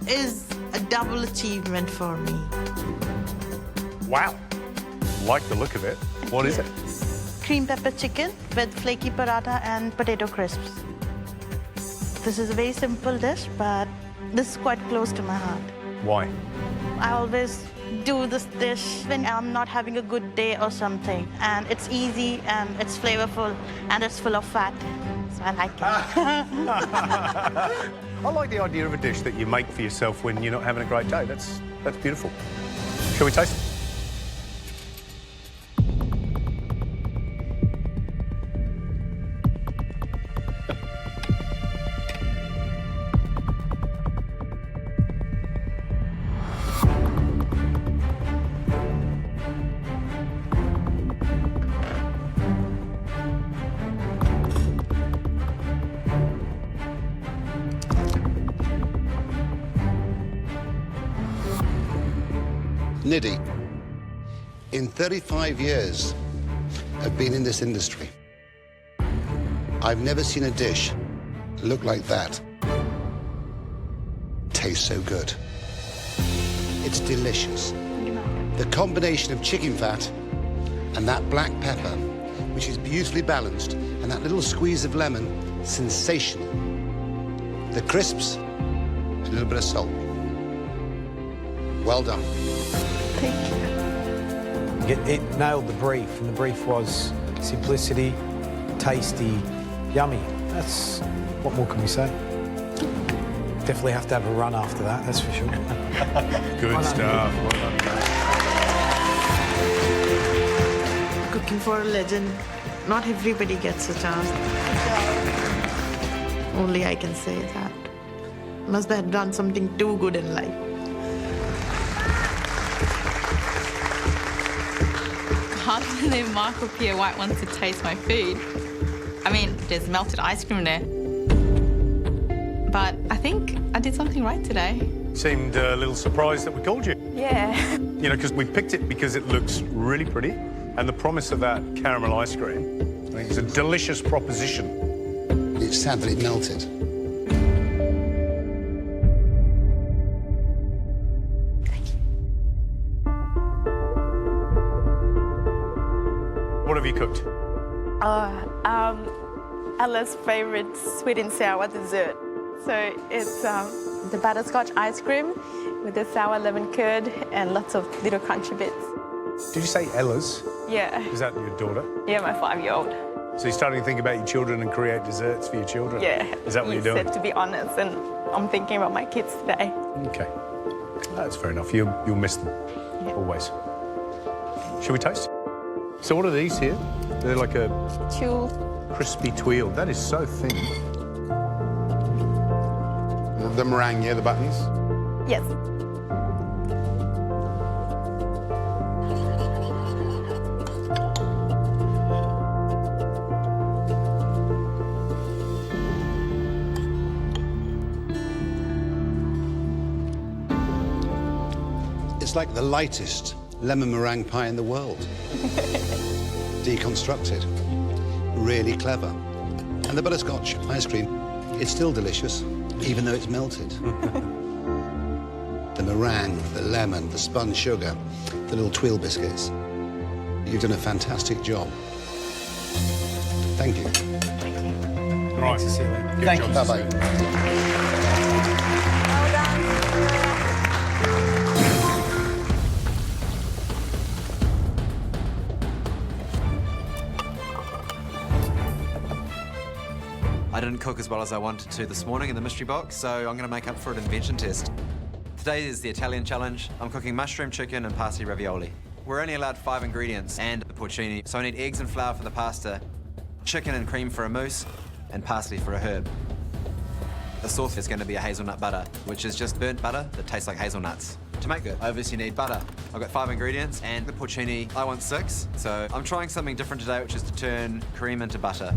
S10: is a double achievement for me.
S2: Wow. Like the look of it. What is it?
S10: Cream pepper chicken with flaky paratha and potato crisps. This is a very simple dish, but this is quite close to my heart.
S2: Why?
S10: I always do this dish when I'm not having a good day or something. And it's easy, and it's flavorful, and it's full of fat. So I like it.
S2: I like the idea of a dish that you make for yourself when you're not having a great day. That's beautiful. Shall we taste it?
S22: Nidhi, in 35 years of being in this industry, I've never seen a dish look like that. Tastes so good. It's delicious. The combination of chicken fat and that black pepper, which is beautifully balanced, and that little squeeze of lemon, sensational. The crisps, a little bit of salt. Well done.
S7: It nailed the brief, and the brief was simplicity, tasty, yummy. What more can we say? Definitely have to have a run after that, that's for sure.
S2: Good stuff. Well done.
S10: Cooking for a legend, not everybody gets a chance. Only I can say that. Must have done something too good in life.
S18: Other than Michael Pierre White wants to taste my food. I mean, there's melted ice cream there. But I think I did something right today.
S2: Seemed a little surprised that we called you.
S18: Yeah.
S2: You know, because we picked it because it looks really pretty, and the promise of that caramel ice cream, I think it's a delicious proposition.
S22: It's sad that it melted.
S2: What have you cooked?
S16: Ella's favorite sweet and sour dessert. So it's the butterscotch ice cream with the sour lemon curd and lots of little crunchy bits.
S2: Did you say Ella's?
S16: Yeah.
S2: Is that your daughter?
S16: Yeah, my 5-year-old.
S2: So you're starting to think about your children and create desserts for your children?
S16: Yeah.
S2: Is that what you're
S16: You
S2: doing?
S16: said to be honest, and I'm thinking about my kids today.
S2: Okay. That's fair enough. You'll miss them. Always. Shall we taste? So what are these here? They're like a...
S16: Tuile.
S2: Crispy tuile. That is so thin.
S12: The meringue, yeah, the buttons?
S16: Yes.
S22: It's like the lightest lemon meringue pie in the world. Deconstructed. Really clever. And the butterscotch ice cream, it's still delicious, even though it's melted. The meringue, the lemon, the spun sugar, the little twirl biscuits. You've done a fantastic job. Thank you.
S2: Right.
S7: Thanks, Cecilia.
S2: Good
S7: Thank
S2: job,
S7: you.
S22: Bye-bye.
S11: I didn't cook as well as I wanted to this morning in the mystery box, so I'm going to make up for it in Invention test. Today is the Italian challenge. I'm cooking mushroom chicken and parsley ravioli. We're only allowed 5 ingredients and the porcini, so I need eggs and flour for the pasta, chicken and cream for a mousse, and parsley for a herb. The sauce is going to be a hazelnut butter, which is just burnt butter that tastes like hazelnuts. To make it, I obviously need butter. I've got 5 ingredients, and the porcini, I want 6. So I'm trying something different today, which is to turn cream into butter.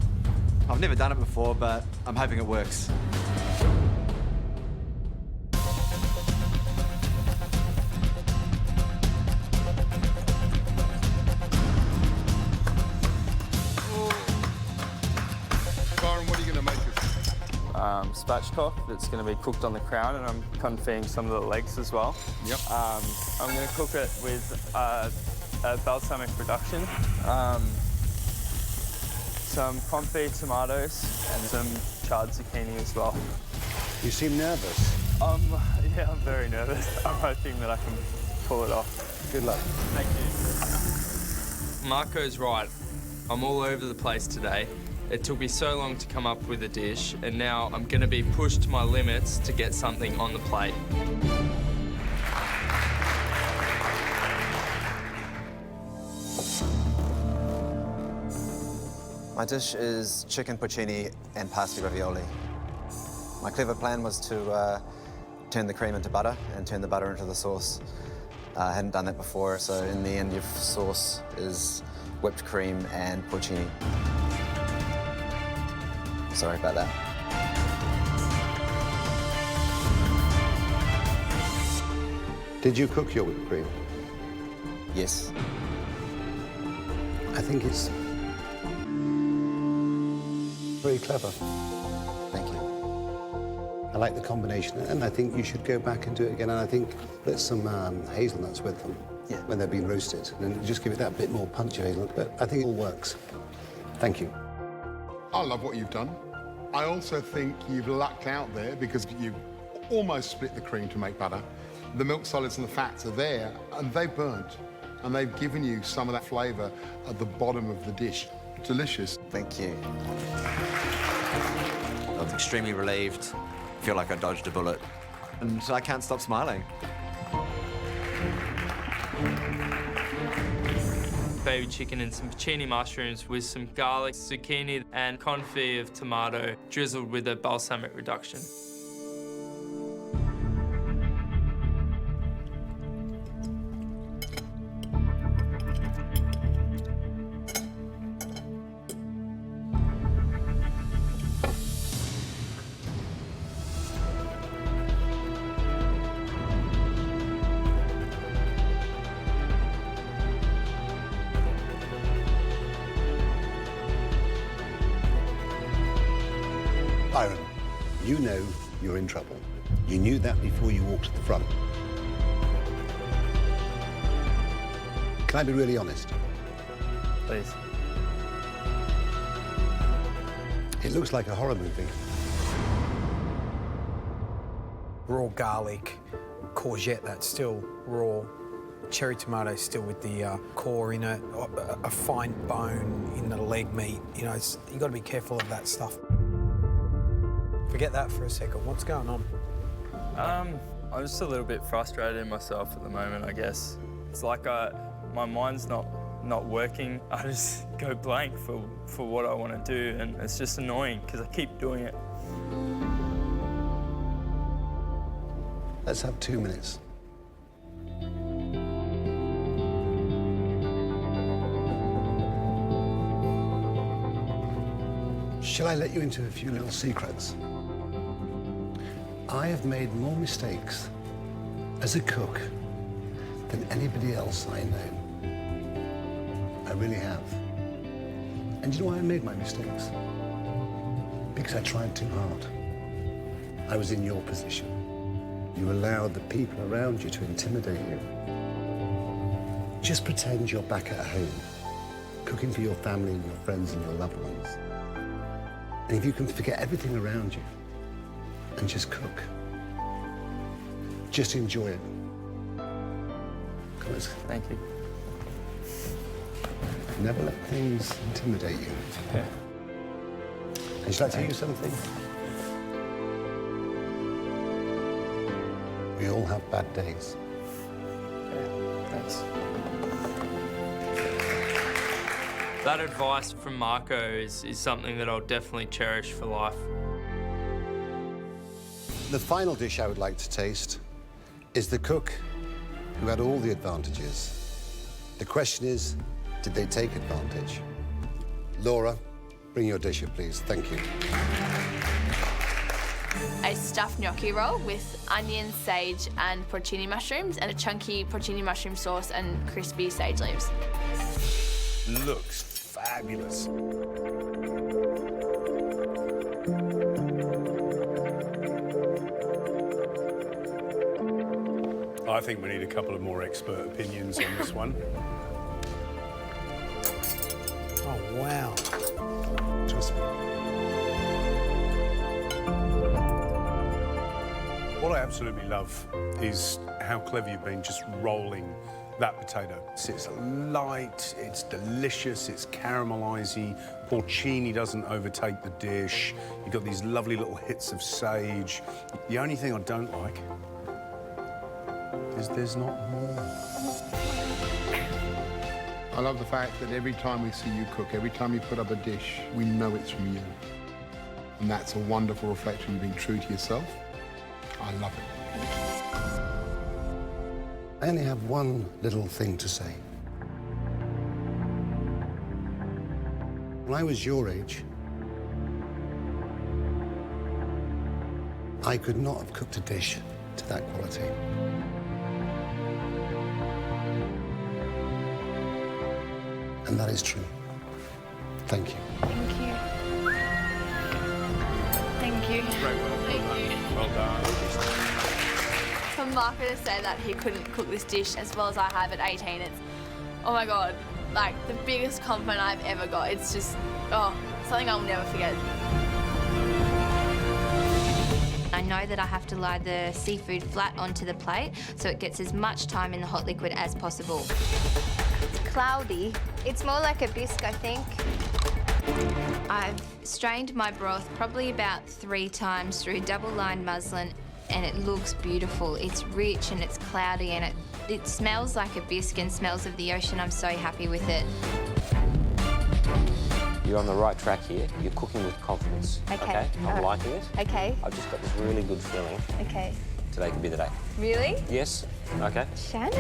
S11: I've never done it before, but I'm hoping it works.
S12: Byron, what are you going to make us?
S5: Spatchcock that's going to be cooked on the crown, and I'm confitting some of the legs as well.
S12: Yep.
S5: I'm going to cook it with a balsamic reduction, some confit tomatoes, and some charred zucchini as well.
S22: You seem nervous.
S5: Yeah, I'm very nervous. I'm hoping that I can pull it off.
S22: Good luck.
S5: Thank you.
S15: Marco's right. I'm all over the place today. It took me so long to come up with a dish, and now I'm going to be pushed to my limits to get something on the plate.
S11: My dish is chicken porcini and parsley ravioli. My clever plan was to turn the cream into butter and turn the butter into the sauce. I hadn't done that before, so in the end your sauce is whipped cream and porcini. Sorry about that.
S22: Did you cook your whipped cream?
S11: Yes.
S22: I think it's very clever.
S11: Thank you.
S22: I like the combination, and I think you should go back and do it again. And I think put some hazelnuts with them when they've been roasted, and just give it that bit more punch of hazelnut. But I think it all works. Thank you.
S12: I love what you've done. I also think you've lucked out there because you almost split the cream to make butter. The milk solids and the fats are there, and they've burnt, and they've given you some of that flavour at the bottom of the dish. Delicious.
S11: Thank you. I was extremely relieved. I feel like I dodged a bullet. And I can't stop smiling.
S15: Baby chicken and some porcini mushrooms with some garlic, zucchini, and confit of tomato drizzled with a balsamic reduction.
S22: Byron, you know you're in trouble. You knew that before you walked to the front. Can I be really honest?
S5: Please.
S22: It looks like a horror movie.
S7: Raw garlic, courgette that's still raw, cherry tomato still with the core in it, a fine bone in the leg meat. You know, you've got to be careful of that stuff. Forget that for a second. What's going on?
S20: I'm just a little bit frustrated in myself at the moment, I guess. It's like my mind's not working. I just go blank for what I want to do, and it's just annoying because I keep doing it.
S22: Let's have 2 minutes. Shall I let you into a few little secrets? I have made more mistakes as a cook than anybody else I know. I really have. And you know why I made my mistakes? Because I tried too hard. I was in your position. You allowed the people around you to intimidate you. Just pretend you're back at home, cooking for your family and your friends and your loved ones. And if you can forget everything around you and just cook, just enjoy it. Come on.
S20: Thank you.
S22: Never let things intimidate you.
S20: Yeah.
S22: And should I tell you something? We all have bad days.
S20: Yeah, thanks.
S15: That advice from Marco is something that I'll definitely cherish for life.
S22: The final dish I would like to taste is the cook who had all the advantages. The question is, did they take advantage? Laura, bring your dish up, please. Thank you.
S6: A stuffed gnocchi roll with onion, sage and porcini mushrooms, and a chunky porcini mushroom sauce and crispy sage leaves.
S2: Looks fabulous. I think we need a couple of more expert opinions on this one.
S7: Oh, wow.
S22: Trust me.
S2: What I absolutely love is how clever you've been just rolling that potato. It's light, it's delicious, it's caramelizey. Porcini doesn't overtake the dish. You've got these lovely little hits of sage. The only thing I don't like is there's not more.
S12: I love the fact that every time we see you cook, every time you put up a dish, we know it's from you. And that's a wonderful reflection of being true to yourself. I love it.
S22: I only have one little thing to say. When I was your age, I could not have cooked a dish to that quality. And that is true. Thank you.
S6: Thank you. Thank you.
S2: Very well.
S6: Thank you.
S2: Well done.
S6: For Marco to say that he couldn't cook this dish as well as I have at 18, it's, oh my God, like the biggest compliment I've ever got. It's just, oh, something I'll never forget.
S4: I know that I have to lie the seafood flat onto the plate so it gets as much time in the hot liquid as possible.
S17: It's cloudy. It's more like a bisque, I think.
S4: I've strained my broth probably about 3 times through double-lined muslin, and it looks beautiful. It's rich and it's cloudy and it smells like a bisque and smells of the ocean. I'm so happy with it.
S5: You're on the right track here. You're cooking with confidence.
S17: Okay.
S5: I'm liking it.
S17: Okay.
S5: I've just got this really good feeling.
S17: Okay.
S5: Today could be the day.
S17: Really?
S5: Yes. Okay.
S17: Shannon?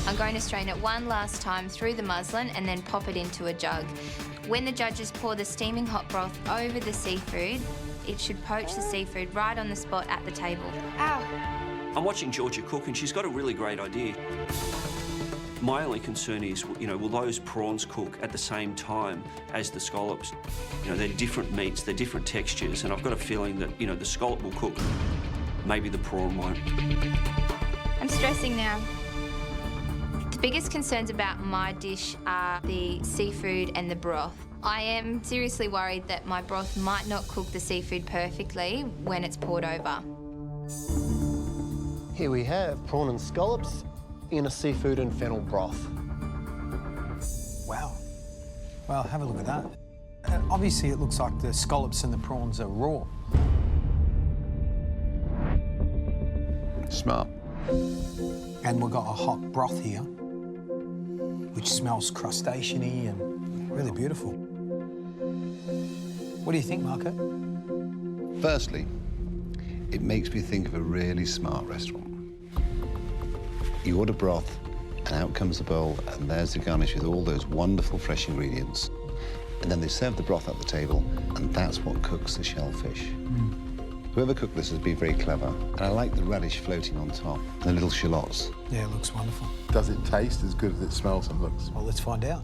S4: I'm going to strain it one last time through the muslin and then pop it into a jug. When the judges pour the steaming hot broth over the seafood, it should poach the seafood right on the spot at the table.
S17: Ow.
S8: I'm watching Georgia cook and she's got a really great idea. My only concern is, will those prawns cook at the same time as the scallops? They're different meats, they're different textures, and I've got a feeling that, the scallop will cook, maybe the prawn won't.
S4: I'm stressing now. The biggest concerns about my dish are the seafood and the broth. I am seriously worried that my broth might not cook the seafood perfectly when it's poured over.
S23: Here we have prawn and scallops in a seafood and fennel broth.
S7: Wow. Well, have a look at that. Obviously, it looks like the scallops and the prawns are raw.
S22: Smart.
S7: And we've got a hot broth here, which smells crustacean-y and really beautiful. What do you think, Marco?
S22: Firstly, it makes me think of a really smart restaurant. You order broth, and out comes the bowl, and there's the garnish with all those wonderful fresh ingredients. And then they serve the broth at the table, and that's what cooks the shellfish. Whoever cooked this has been very clever. And I like the radish floating on top, the little shallots.
S7: Yeah, it looks wonderful.
S12: Does it taste as good as it smells and looks?
S7: Well, let's find out.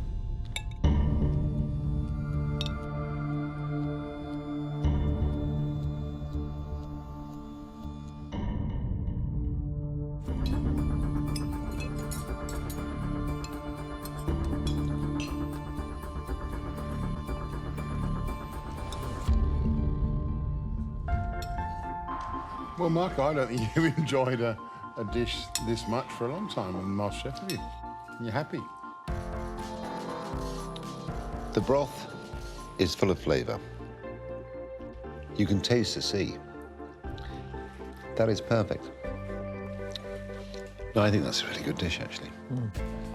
S12: Well, Mark, I don't think you've enjoyed a dish this much for a long time on MasterChef, have you? You're happy?
S22: The broth is full of flavour. You can taste the sea. That is perfect. No, I think that's a really good dish, actually.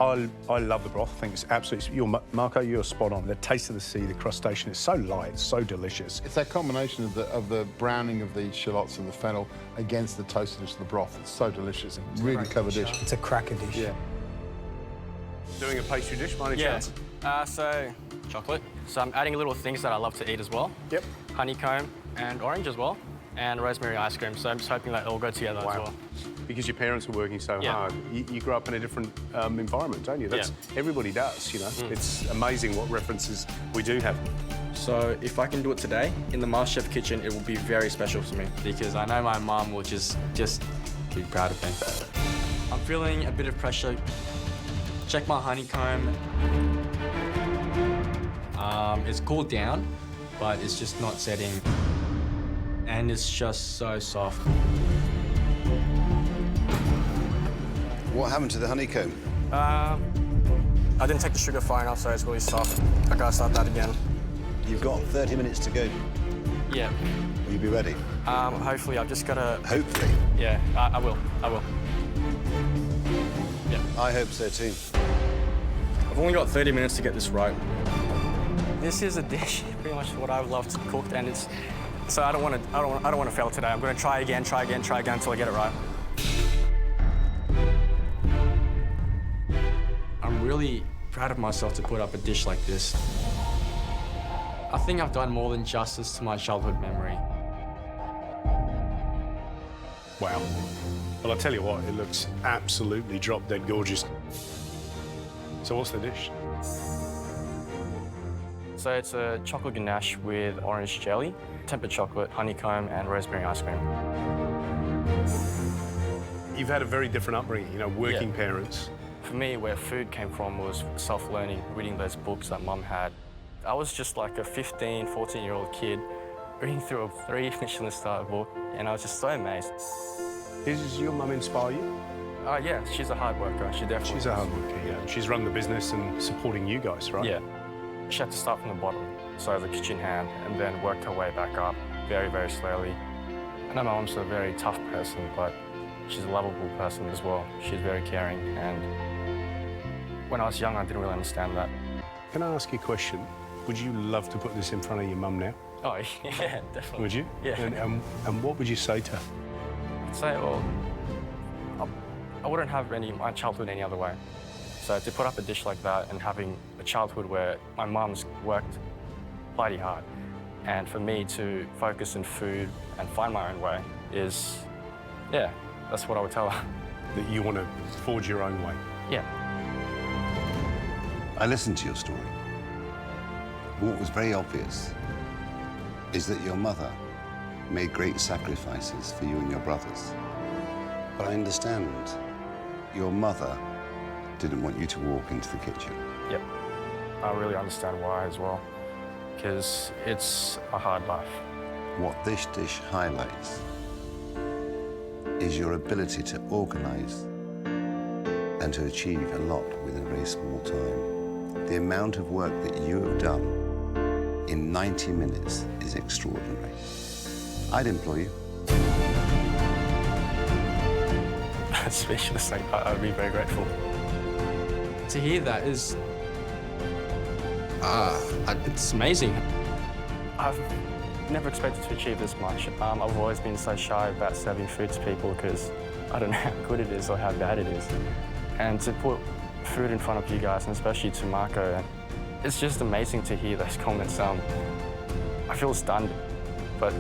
S2: I love the broth. I think it's absolutely... Marco, you're spot on. The taste of the sea, the crustacean, it's so light, it's so delicious.
S12: It's that combination of the browning of the shallots and the fennel against the toastiness of the broth. It's so delicious. Really clever dish.
S7: It's a cracker dish.
S2: Yeah. Doing a pastry dish, by any chance?
S9: So chocolate. So I'm adding little things that I love to eat as well.
S2: Yep.
S9: Honeycomb and orange as well, and rosemary ice cream. So I'm just hoping that it'll go together as well.
S2: Because your parents were working so hard, you grew up in a different environment, don't you? That's everybody does, you know. It's amazing what references we do have.
S9: So if I can do it today in the MasterChef kitchen, it will be very special for me because I know my mum will just be proud of me. I'm feeling a bit of pressure. Check my honeycomb. It's cooled down, but it's just not setting. And it's just so soft.
S22: What happened to the honeycomb?
S9: I didn't take the sugar far enough, so it's really soft. I gotta start that again.
S22: You've got 30 minutes to go.
S9: Yeah.
S22: Will you be ready?
S9: Hopefully, I've just gotta...
S22: Hopefully?
S9: Yeah, I will. Yeah.
S22: I hope so too.
S9: I've only got 30 minutes to get this right. This is a dish, pretty much what I love to cook, and it's... So I don't want to fail today. I'm gonna try again until I get it right. I'm really proud of myself to put up a dish like this. I think I've done more than justice to my childhood memory.
S2: Wow. Well, I'll tell you what, it looks absolutely drop-dead gorgeous. So what's the dish?
S9: So it's a chocolate ganache with orange jelly, tempered chocolate, honeycomb, and rosemary ice cream.
S2: You've had a very different upbringing, you know, working parents.
S9: For me, where food came from was self-learning, reading those books that Mum had. I was just like a 15, 14-year-old kid reading through a 3 Michelin-star book, and I was just so amazed.
S2: Does your mum inspire you?
S9: Yeah, she's a hard worker. She definitely
S2: She's a hard worker, yeah. She's run the business and supporting you guys, right?
S9: Yeah. She had to start from the bottom, so the kitchen hand, and then worked her way back up very, very slowly. I know my mum's a very tough person, but she's a lovable person as well. She's very caring, and when I was young, I didn't really understand that.
S2: Can I ask you a question? Would you love to put this in front of your mum now?
S9: Oh, yeah, definitely.
S2: Would you?
S9: Yeah.
S2: And what would you say to her?
S9: I'd say, well, I wouldn't have my childhood any other way. So to put up a dish like that and having a childhood where my mum's worked bloody hard, and for me to focus on food and find my own way is, yeah, that's what I would tell her.
S2: That you want to forge your own way?
S9: Yeah.
S22: I listened to your story. What was very obvious is that your mother made great sacrifices for you and your brothers. But I understand your mother didn't want you to walk into the kitchen.
S9: Yep. I really understand why as well, because it's a hard life.
S22: What this dish highlights is your ability to organize and to achieve a lot within a very small time. The amount of work that you have done in 90 minutes is extraordinary. I'd employ you.
S9: Speechless. I'd be very grateful. To hear that is... it's amazing. I've never expected to achieve this much. I've always been so shy about serving food to people because I don't know how good it is or how bad it is. And to put food in front of you guys, and especially to Marco, it's just amazing to hear those comments. I feel stunned, but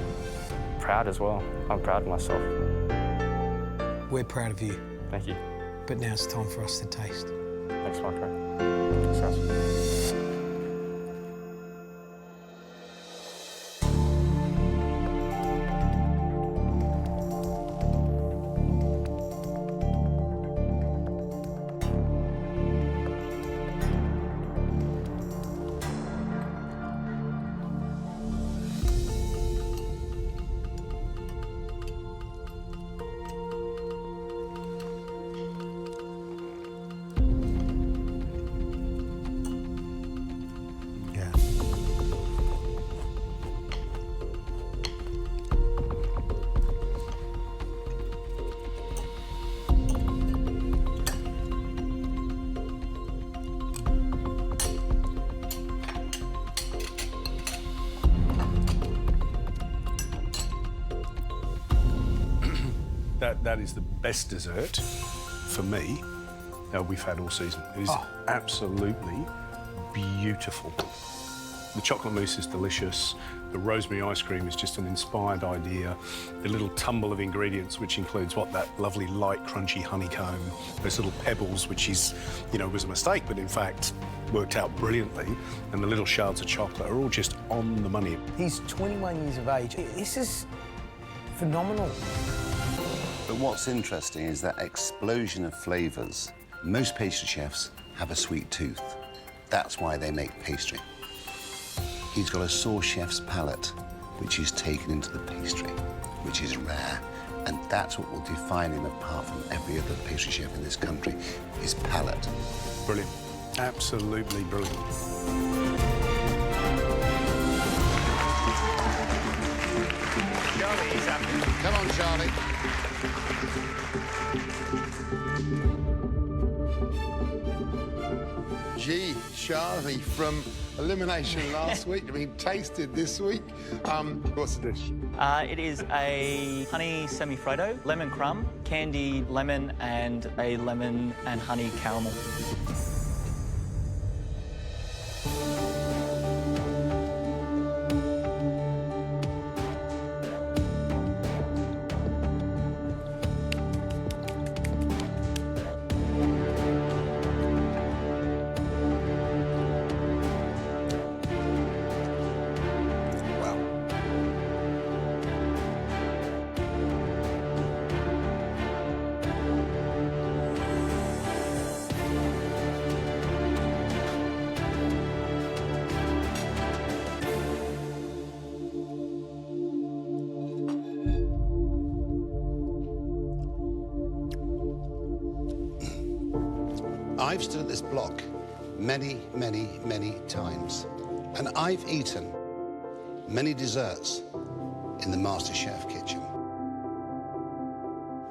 S9: proud as well. I'm proud of myself.
S7: We're proud of you.
S9: Thank you.
S7: But now it's time for us to taste.
S9: Thanks, Marco. Thanks, guys.
S2: That is the best dessert for me we've had all season. It is absolutely beautiful. The chocolate mousse is delicious. The rosemary ice cream is just an inspired idea. The little tumble of ingredients, which includes that lovely light, crunchy honeycomb, those little pebbles, which is, was a mistake, but in fact worked out brilliantly. And the little shards of chocolate are all just on the money.
S7: He's 21 years of age. This is phenomenal.
S22: But what's interesting is that explosion of flavours. Most pastry chefs have a sweet tooth. That's why they make pastry. He's got a sauce chef's palate, which is taken into the pastry, which is rare. And that's what will define him apart from every other pastry chef in this country, his palate.
S2: Brilliant. Absolutely brilliant.
S3: Charlie is happy. Come on, Charlie.
S12: Gee, Charlie, from elimination last week to being tasted this week. What's the dish?
S1: It is a honey semi-freddo, lemon crumb, candied lemon, and a lemon and honey caramel.
S22: I've stood at this block many, many, many times, and I've eaten many desserts in the MasterChef kitchen.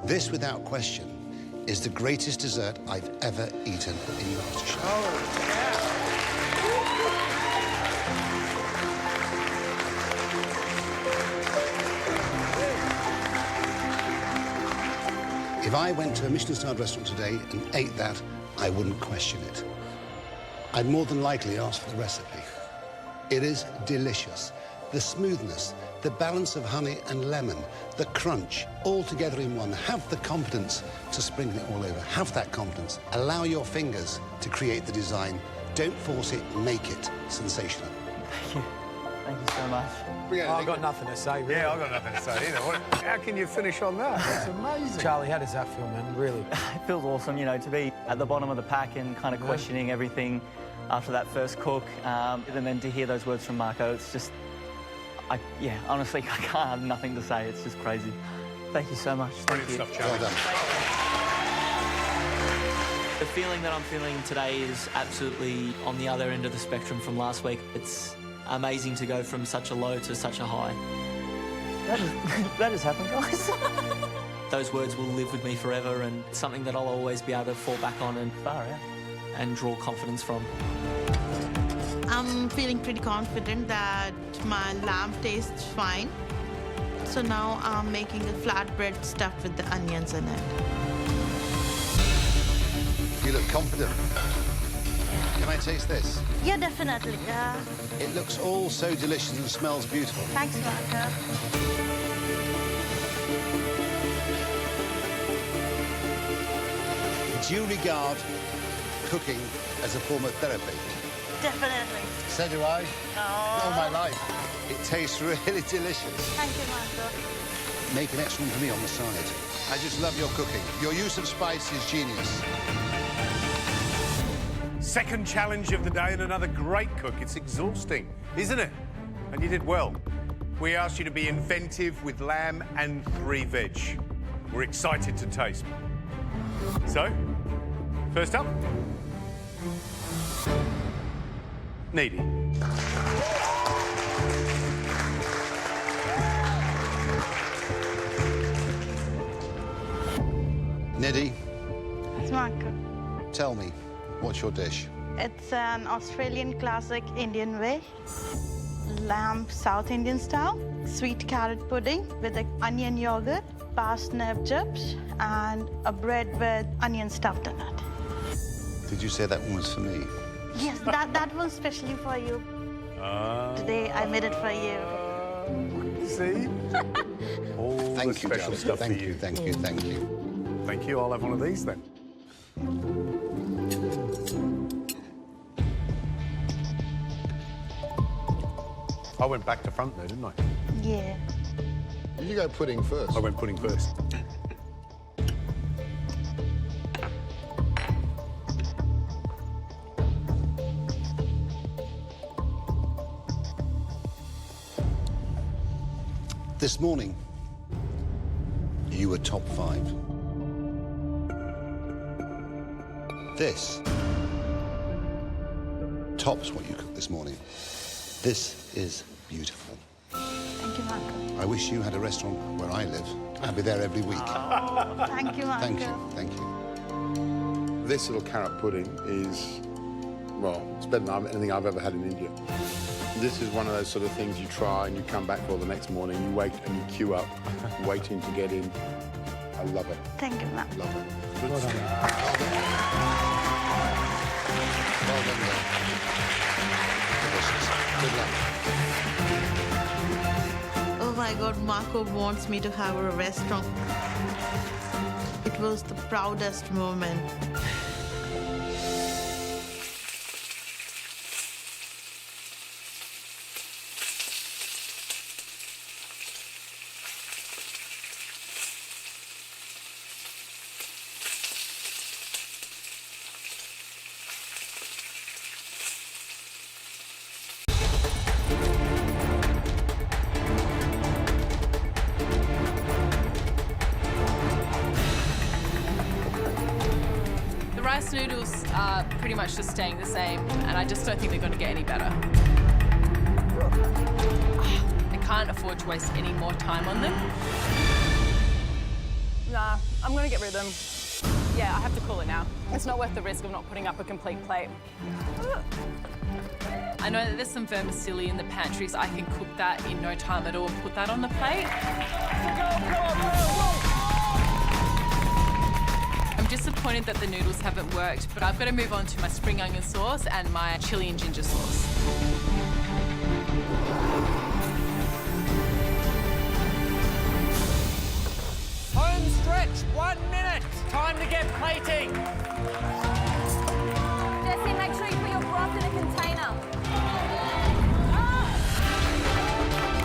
S22: This, without question, is the greatest dessert I've ever eaten in MasterChef.
S3: Oh, yeah.
S22: If I went to a Michelin-starred restaurant today and ate that, I wouldn't question it. I'd more than likely ask for the recipe. It is delicious. The smoothness, the balance of honey and lemon, the crunch, all together in one. Have the confidence to sprinkle it all over. Have that confidence. Allow your fingers to create the design. Don't force it, make it sensational.
S1: Thank you. Thank you so much.
S7: I've got nothing to say, really.
S2: Yeah, I've got nothing to say either. How can you finish on that? That's amazing.
S7: Charlie, how does that feel, man? Really?
S1: It feels awesome, to be at the bottom of the pack and kind of questioning everything after that first cook. And then to hear those words from Marco, it's just, honestly, I can't have nothing to say. It's just crazy. Thank you so much.
S2: Brilliant stuff, Charlie.
S22: Well done.
S1: The feeling that I'm feeling today is absolutely on the other end of the spectrum from last week. It's amazing to go from such a low to such a high. That has happened, guys. Those words will live with me forever, and it's something that I'll always be able to fall back on and far out and draw confidence from.
S10: I'm feeling pretty confident that my lamb tastes fine. So now I'm making a flatbread stuffed with the onions in it.
S22: You look confident. Can I taste this?
S10: Yeah, definitely.
S22: It looks all so delicious and smells beautiful.
S10: Thanks, Marco.
S22: Do you regard cooking as a form of therapy?
S10: Definitely.
S22: So do I.
S10: Oh.
S22: All my life. It tastes really delicious.
S10: Thank you, Marco.
S22: Make an extra one for me on the side. I just love your cooking. Your use of spice is genius.
S2: Second challenge of the day and another great cook. It's exhausting, isn't it? And you did well. We asked you to be inventive with lamb and 3 veg. We're excited to taste. So, first up, Nidhi.
S22: Nidhi,
S10: It's Marco.
S22: tell me, what's your dish?
S10: It's an Australian classic Indian way. Lamb South Indian style. Sweet carrot pudding with an onion yogurt, parsnip chips, and a bread with onion stuffed in it.
S22: Did you say that one was for me?
S10: Yes, that was specially for you. Today I made it for you.
S2: See? All
S22: Thank
S2: the
S22: you,
S2: special
S22: darling.
S2: stuff
S22: Thank
S2: for
S22: you, thank you, thank you.
S2: Thank you. I'll have one of these then. I went back to front there, didn't I?
S10: Yeah.
S12: You go pudding first.
S2: I went pudding first.
S22: This morning, you were top 5. This tops what you cooked this morning. This is beautiful.
S10: Thank you, Marco.
S22: I wish you had a restaurant where I live. I'd be there every week.
S10: Thank you, Marco.
S22: Thank you, thank you.
S12: This little carrot pudding is, well, it's better than anything I've ever had in India. This is one of those sort of things you try and you come back for the next morning, you wait and you queue up, waiting to get in. I love it.
S10: Thank you, Marco.
S12: Love it.
S22: Well done. Well done, Will. Delicious. Good luck.
S10: Oh my God, Marco wants me to have a restaurant. It was the proudest moment.
S13: Rice noodles are pretty much just staying the same, and I just don't think they're going to get any better. I can't afford to waste any more time on them.
S14: Nah, I'm going to get rid of them. Yeah, I have to call it now. It's not worth the risk of not putting up a complete plate.
S13: I know that there's some vermicelli in the pantry, so I can cook that in no time at all and put that on the plate. I'm disappointed that the noodles haven't worked, but I've got to move on to my spring onion sauce and my chili and ginger sauce.
S19: Home stretch, 1 minute. Time to get plating.
S6: Jesse, make sure you put your broth in a container.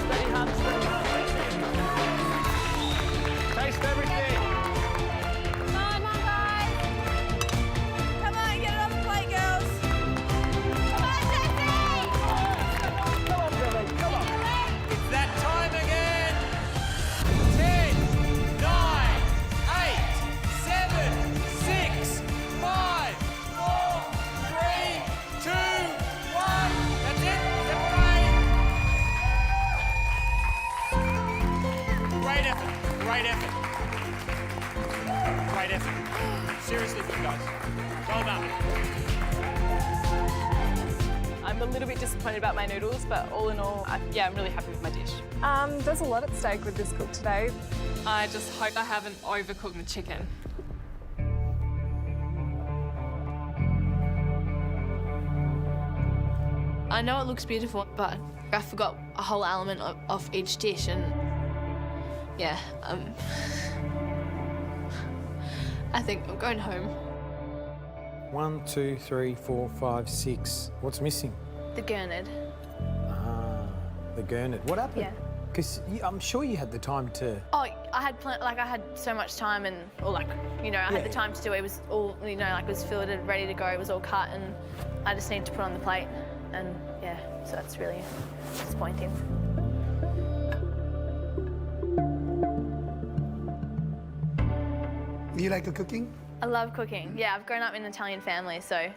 S19: Steady hand, steady hand. Taste everything.
S6: Come on, guys. Come on, get it on the plate, girls. Come on, Jesse.
S19: Come on, Billy, come on. It's that time again. 10, 9, 8, 7, 6, 5, 4, 3, 2, 1. That's it. Separate. Great effort. Great effort. Great effort. Seriously good, guys. Well done.
S14: I'm a little bit disappointed about my noodles, but all in all, I'm really happy with my dish.
S24: There's a lot at stake with this cook today.
S13: I just hope I haven't overcooked the chicken.
S6: I know it looks beautiful, but I forgot a whole element of each dish, and yeah, I think I'm going home.
S7: 1, 2, 3, 4, 5, 6. What's missing?
S6: The gurnard.
S7: Ah, the gurnard. What happened?
S6: Yeah.
S7: Because I'm sure you had the time to...
S6: Oh, I had so much time, and, or like, you know, I had the time to do it. It was all, you know, like it was filleted, ready to go. It was all cut, and I just needed to put on the plate. And yeah, so that's really disappointing.
S11: Do you like cooking?
S6: I love cooking. Yeah, I've grown up in an Italian family, so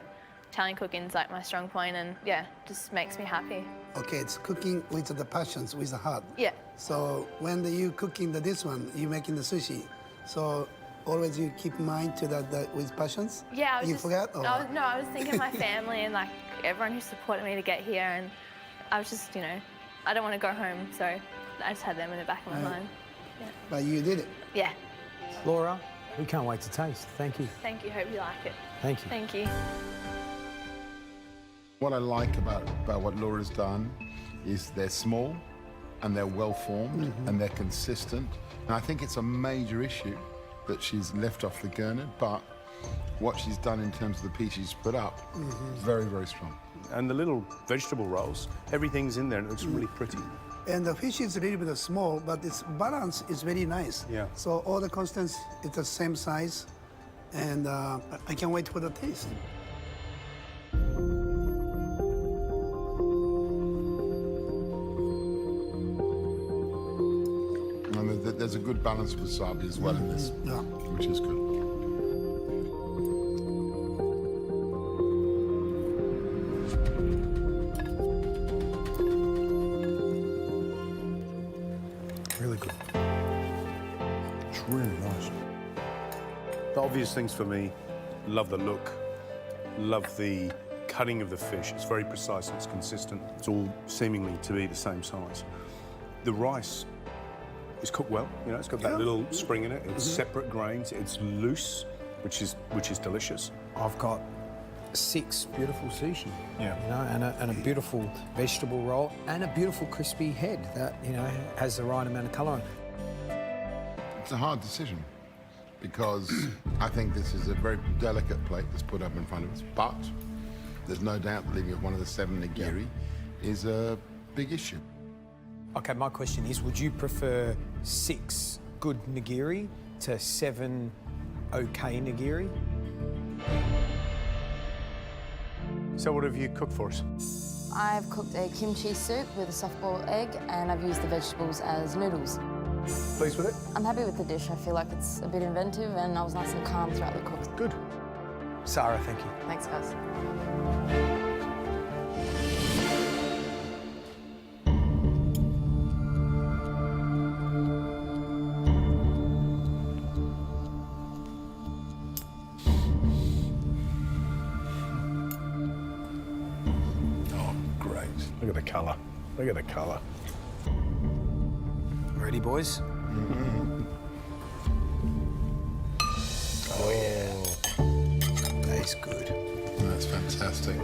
S6: Italian cooking's like my strong point, and yeah, just makes me happy.
S11: Okay, it's cooking with the passions, with the heart.
S6: Yeah.
S11: So when you cooking this one, you making the sushi. So always you keep in mind to that with passions.
S6: Yeah,
S11: you forgot. Or?
S6: I was thinking of my family and like everyone who supported me to get here, and I was just, you know, I don't want to go home, so I just had them in the back of my mind. Yeah.
S11: But you did it.
S6: Yeah.
S7: Laura, we can't wait to taste. Thank you.
S6: Thank you. Hope you like it.
S7: Thank you.
S6: Thank you.
S12: What I like about what Laura's done is they're small and they're well formed and they're consistent. And I think it's a major issue that she's left off the gurnard, but what she's done in terms of the piece she's put up is very, very strong.
S2: And the little vegetable rolls, everything's in there and it looks really pretty.
S11: And the fish is a little bit small, but its balance is very nice.
S2: Yeah.
S11: So all the constants, it's the same size, and I can't wait for the taste.
S12: And there's a good balance of wasabi as well in this, which is good.
S11: Really good.
S2: It's really nice. The obvious things for me, love the look, love the cutting of the fish. It's very precise, it's consistent. It's all seemingly to be the same size. The rice is cooked well, you know, it's got that little spring in it. It's separate grains, it's loose, which is delicious.
S7: I've got 6 beautiful sushi,
S2: yeah,
S7: you know, and a beautiful vegetable roll, and a beautiful crispy head that, you know, has the right amount of colour on it.
S12: It's a hard decision because I think this is a very delicate plate that's put up in front of us, but there's no doubt that leaving it one of the 7 nigiri is a big issue.
S7: Okay, my question is, would you prefer 6 good nigiri to 7 okay nigiri?
S2: So what have you cooked for us?
S16: I've cooked a kimchi soup with a soft-boiled egg, and I've used the vegetables as noodles.
S2: Pleased with it?
S16: I'm happy with the dish. I feel like it's a bit inventive, and I was nice and calm throughout the cook.
S2: Good.
S7: Sarah, thank you.
S16: Thanks, guys.
S2: Look at the colour. Look at the colour.
S7: Ready, boys?
S12: Oh, yeah.
S7: That is good.
S12: That's fantastic.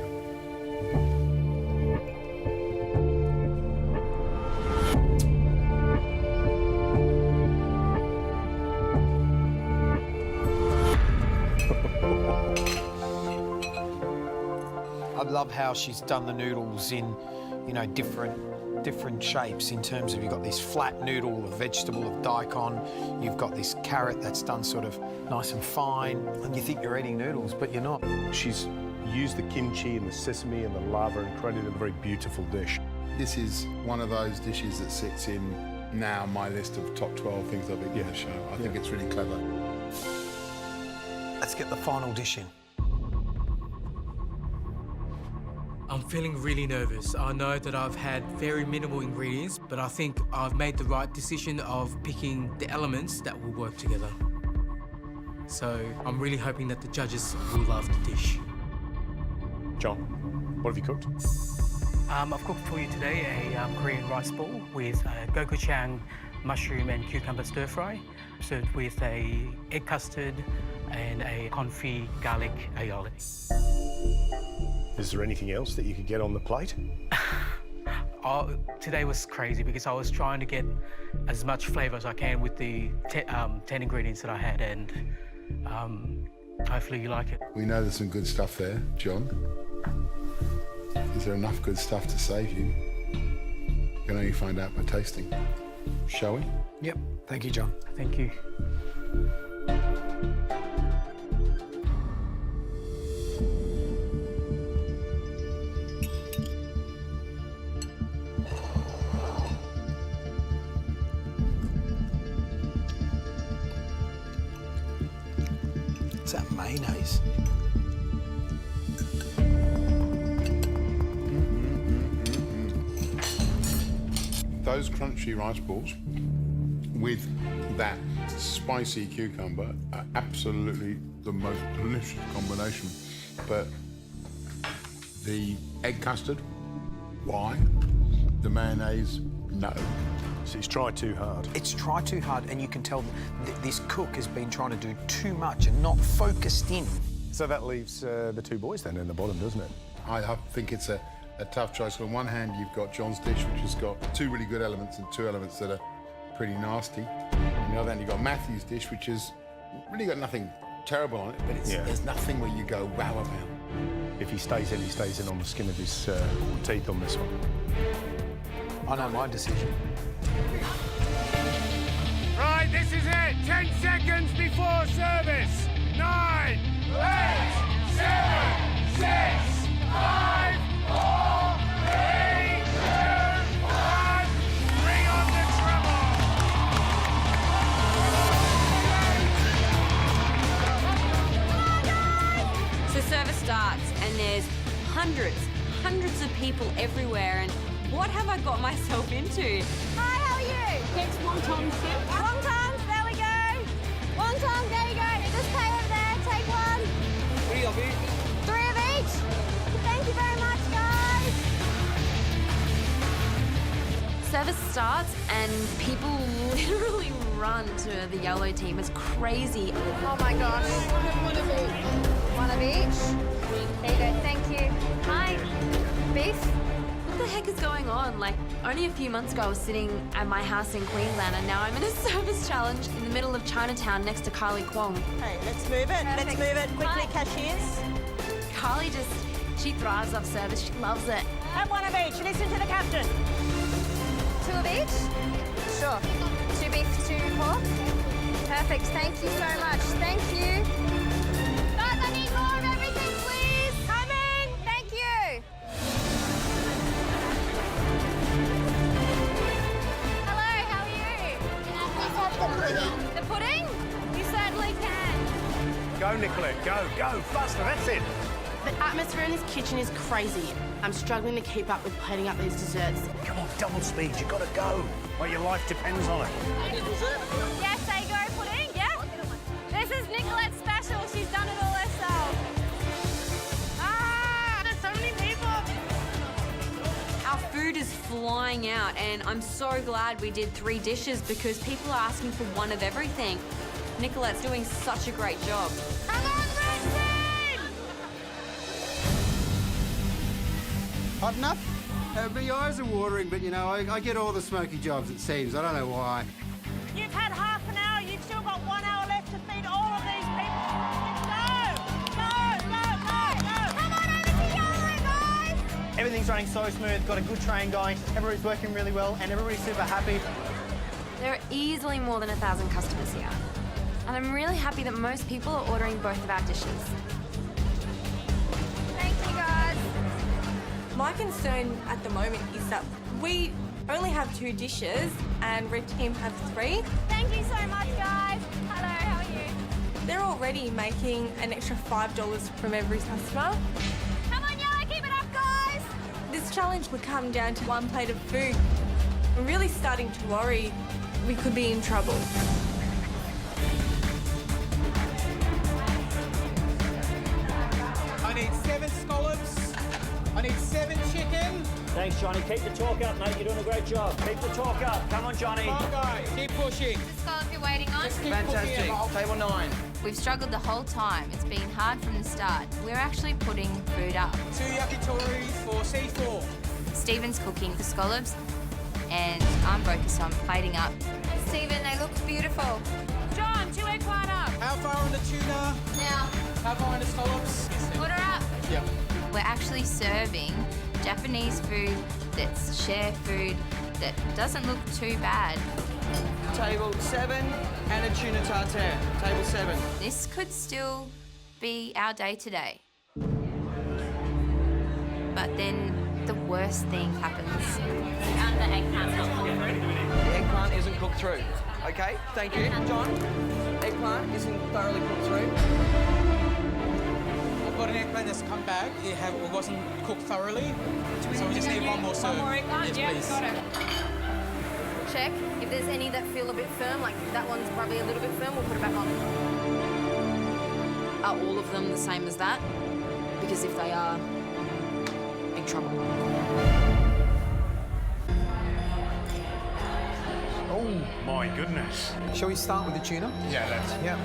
S7: I love how she's done the noodles in, you know, different shapes in terms of you've got this flat noodle of vegetable of daikon, you've got this carrot that's done sort of nice and fine, and you think you're eating noodles, but you're not.
S2: She's used the kimchi and the sesame and the lava and created a very beautiful dish.
S12: This is one of those dishes that sits in now my list of top 12 things I've eaten on the show. I think it's really clever.
S7: Let's get the final dish in.
S18: I'm feeling really nervous. I know that I've had very minimal ingredients, but I think I've made the right decision of picking the elements that will work together. So I'm really hoping that the judges will love the dish.
S2: John, what have you cooked?
S21: I've cooked for you today a Korean rice ball with gochujang, mushroom and cucumber stir fry, served with a egg custard and a confit garlic aioli.
S2: Is there anything else that you could get on the plate?
S18: Today was crazy because I was trying to get as much flavour as I can with the 10 ingredients that I had, and hopefully you like it.
S12: We know there's some good stuff there, John. Is there enough good stuff to save you? You can only find out by tasting. Shall we?
S7: Yep. Thank you, John.
S18: Thank you.
S7: It's that mayonnaise.
S12: Those crunchy rice balls with that spicy cucumber are absolutely the most delicious combination. But the egg custard, why? The mayonnaise, no.
S2: So he's tried too hard.
S7: It's tried too hard, and you can tell this cook has been trying to do too much and not focused in.
S2: So that leaves the two boys then in the bottom, doesn't it?
S12: I think it's a tough choice. On one hand, you've got John's dish, which has got two really good elements and two elements that are pretty nasty. On the other hand, you've got Matthew's dish, which has really got nothing terrible on it, but there's nothing where you go wow about.
S2: If he stays in, he stays in on the skin of his teeth on this one.
S7: I know my decision.
S2: Right, this is it. 10 seconds before service. 9, 8, 7, 6, 5, 4, 3, 2, 1. Bring on the trouble.
S5: So service starts and there's hundreds of people everywhere, and what have I got myself into?
S6: Hi, how are you?
S5: It's wontons.
S6: Wontons, there we go. Wontons, there you go. Just pay over there, take one.
S19: 3 of each.
S6: 3 of each. Thank you very much, guys.
S16: Service starts and people literally run to the yellow team. It's crazy.
S6: Oh my gosh. One of each. One of each. There you go, thank you. Hi. Beef?
S16: What the heck is going on? Like, only a few months ago I was sitting at my house in Queensland and now I'm in a service challenge in the middle of Chinatown next to Carly Kwong.
S15: Hey, let's move it.
S6: Perfect.
S15: Let's move it quickly,
S6: Hi.
S15: cashiers.
S16: Carly she thrives off service. She loves it.
S15: Have one of each. Listen to the captain.
S6: 2 of each? Sure. 2 beef, 2 pork. Perfect, thank you so much. Thank you. Guys, I need more of everything, please. Coming. Thank you. Hello, how are you? Can I please have the pudding? The pudding? You certainly can.
S2: Go, Nicolette, go, faster, that's it.
S17: The atmosphere in this kitchen is crazy. I'm struggling to keep up with plating up these desserts.
S2: Come on, double speed, you gotta go. Well, your life depends on it.
S6: Yes, they go pudding, yeah? This is Nicolette's special. She's done it all herself. Ah, there's so many people.
S5: Our food is flying out, and I'm so glad we did 3 dishes because people are asking for one of everything. Nicolette's doing such a great job.
S6: Come on, Preston!
S20: Hot enough? My eyes are watering, but you know, I get all the smoky jobs, it seems. I don't know why.
S15: You've had half an hour. You've still got 1 hour left to feed all of these people. Go!
S6: Come on over to yellow, guys!
S19: Everything's running so smooth, got a good train going, everybody's working really well, and everybody's super happy.
S16: There are easily more than 1,000 customers here. And I'm really happy that most people are ordering both of our dishes.
S6: Thank you, guys.
S25: My concern at the moment is that we only have 2 dishes and Red Team have 3.
S6: Thank you so much, guys. Hello, how are you?
S25: They're already making an extra $5 from every customer.
S6: Come on, yellow, keep it up, guys!
S25: This challenge would come down to 1 plate of food. I'm really starting to worry we could be in trouble.
S23: I need 7 scallops. I
S19: I need 7 chicken.
S1: Thanks, Johnny. Keep the talk up, mate. You're doing a great job. Keep the talk up. Come on, Johnny.
S19: Come on, guys. Keep pushing.
S5: The scallop you're waiting on?
S19: Fantastic. Table 9.
S6: We've struggled the whole time. It's been hard from the start. We're actually putting food up.
S19: 2 yakitoris for C4.
S6: Stephen's cooking the scallops, and I'm focused on plating up.
S5: Stephen, they look beautiful.
S15: John, 2 eggplant up.
S19: How far on the tuna?
S6: Now.
S19: How far on the scallops?
S6: Order up.
S19: Yep.
S6: We're actually serving Japanese food that's share food that doesn't look too bad.
S19: Table 7 and a tuna tartare. Table 7.
S6: This could still be our day today. But then the worst thing happens.
S5: And the eggplant's not cooked through.
S19: The eggplant isn't cooked through. Okay, thank you. John, eggplant isn't thoroughly cooked through. I've got an eggplant that's come back. It wasn't cooked thoroughly. So we just need one more serve.
S5: One more eggplant?
S19: Yes, please.
S5: Got it.
S17: Check. If there's any that feel a bit firm, like that one's probably a little bit firm, we'll put it back on.
S5: Are all of them the same as that? Because if they are, big trouble.
S2: Oh, my goodness.
S7: Shall we start with the tuna?
S2: Yeah, let's.
S7: Yeah.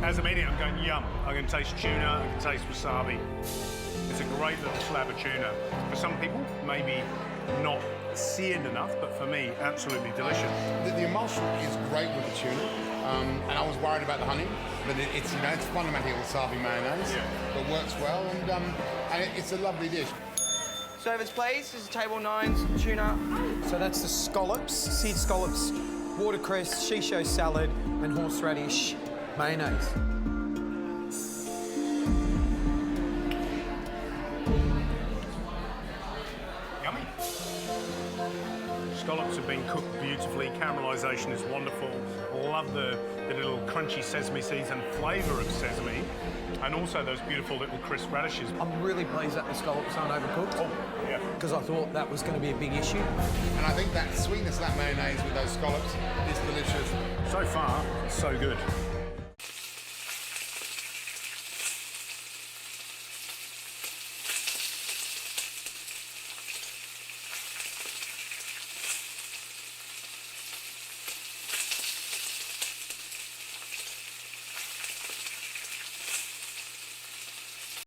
S2: As I'm eating, I'm going, yum. I can taste tuna, I can taste wasabi. It's a great little slab of tuna. For some people, maybe not seared enough, but for me, absolutely delicious.
S12: The emulsion is great with the tuna, and I was worried about the honey, but it's it's fundamentally a wasabi mayonnaise that works well, and it's a lovely dish.
S19: Servers, please. This is table 9's tuna.
S7: So that's the scallops, seared scallops, watercress, shisho salad, and horseradish mayonnaise.
S2: Yummy. Scallops have been cooked beautifully. Caramelisation is wonderful. Love the little crunchy sesame seeds and flavour of sesame. And also those beautiful little crisp radishes.
S7: I'm really pleased that the scallops aren't overcooked.
S2: Oh, yeah.
S7: Because I thought that was going to be a big issue.
S12: And I think that sweetness of that mayonnaise with those scallops is delicious.
S2: So far, so good.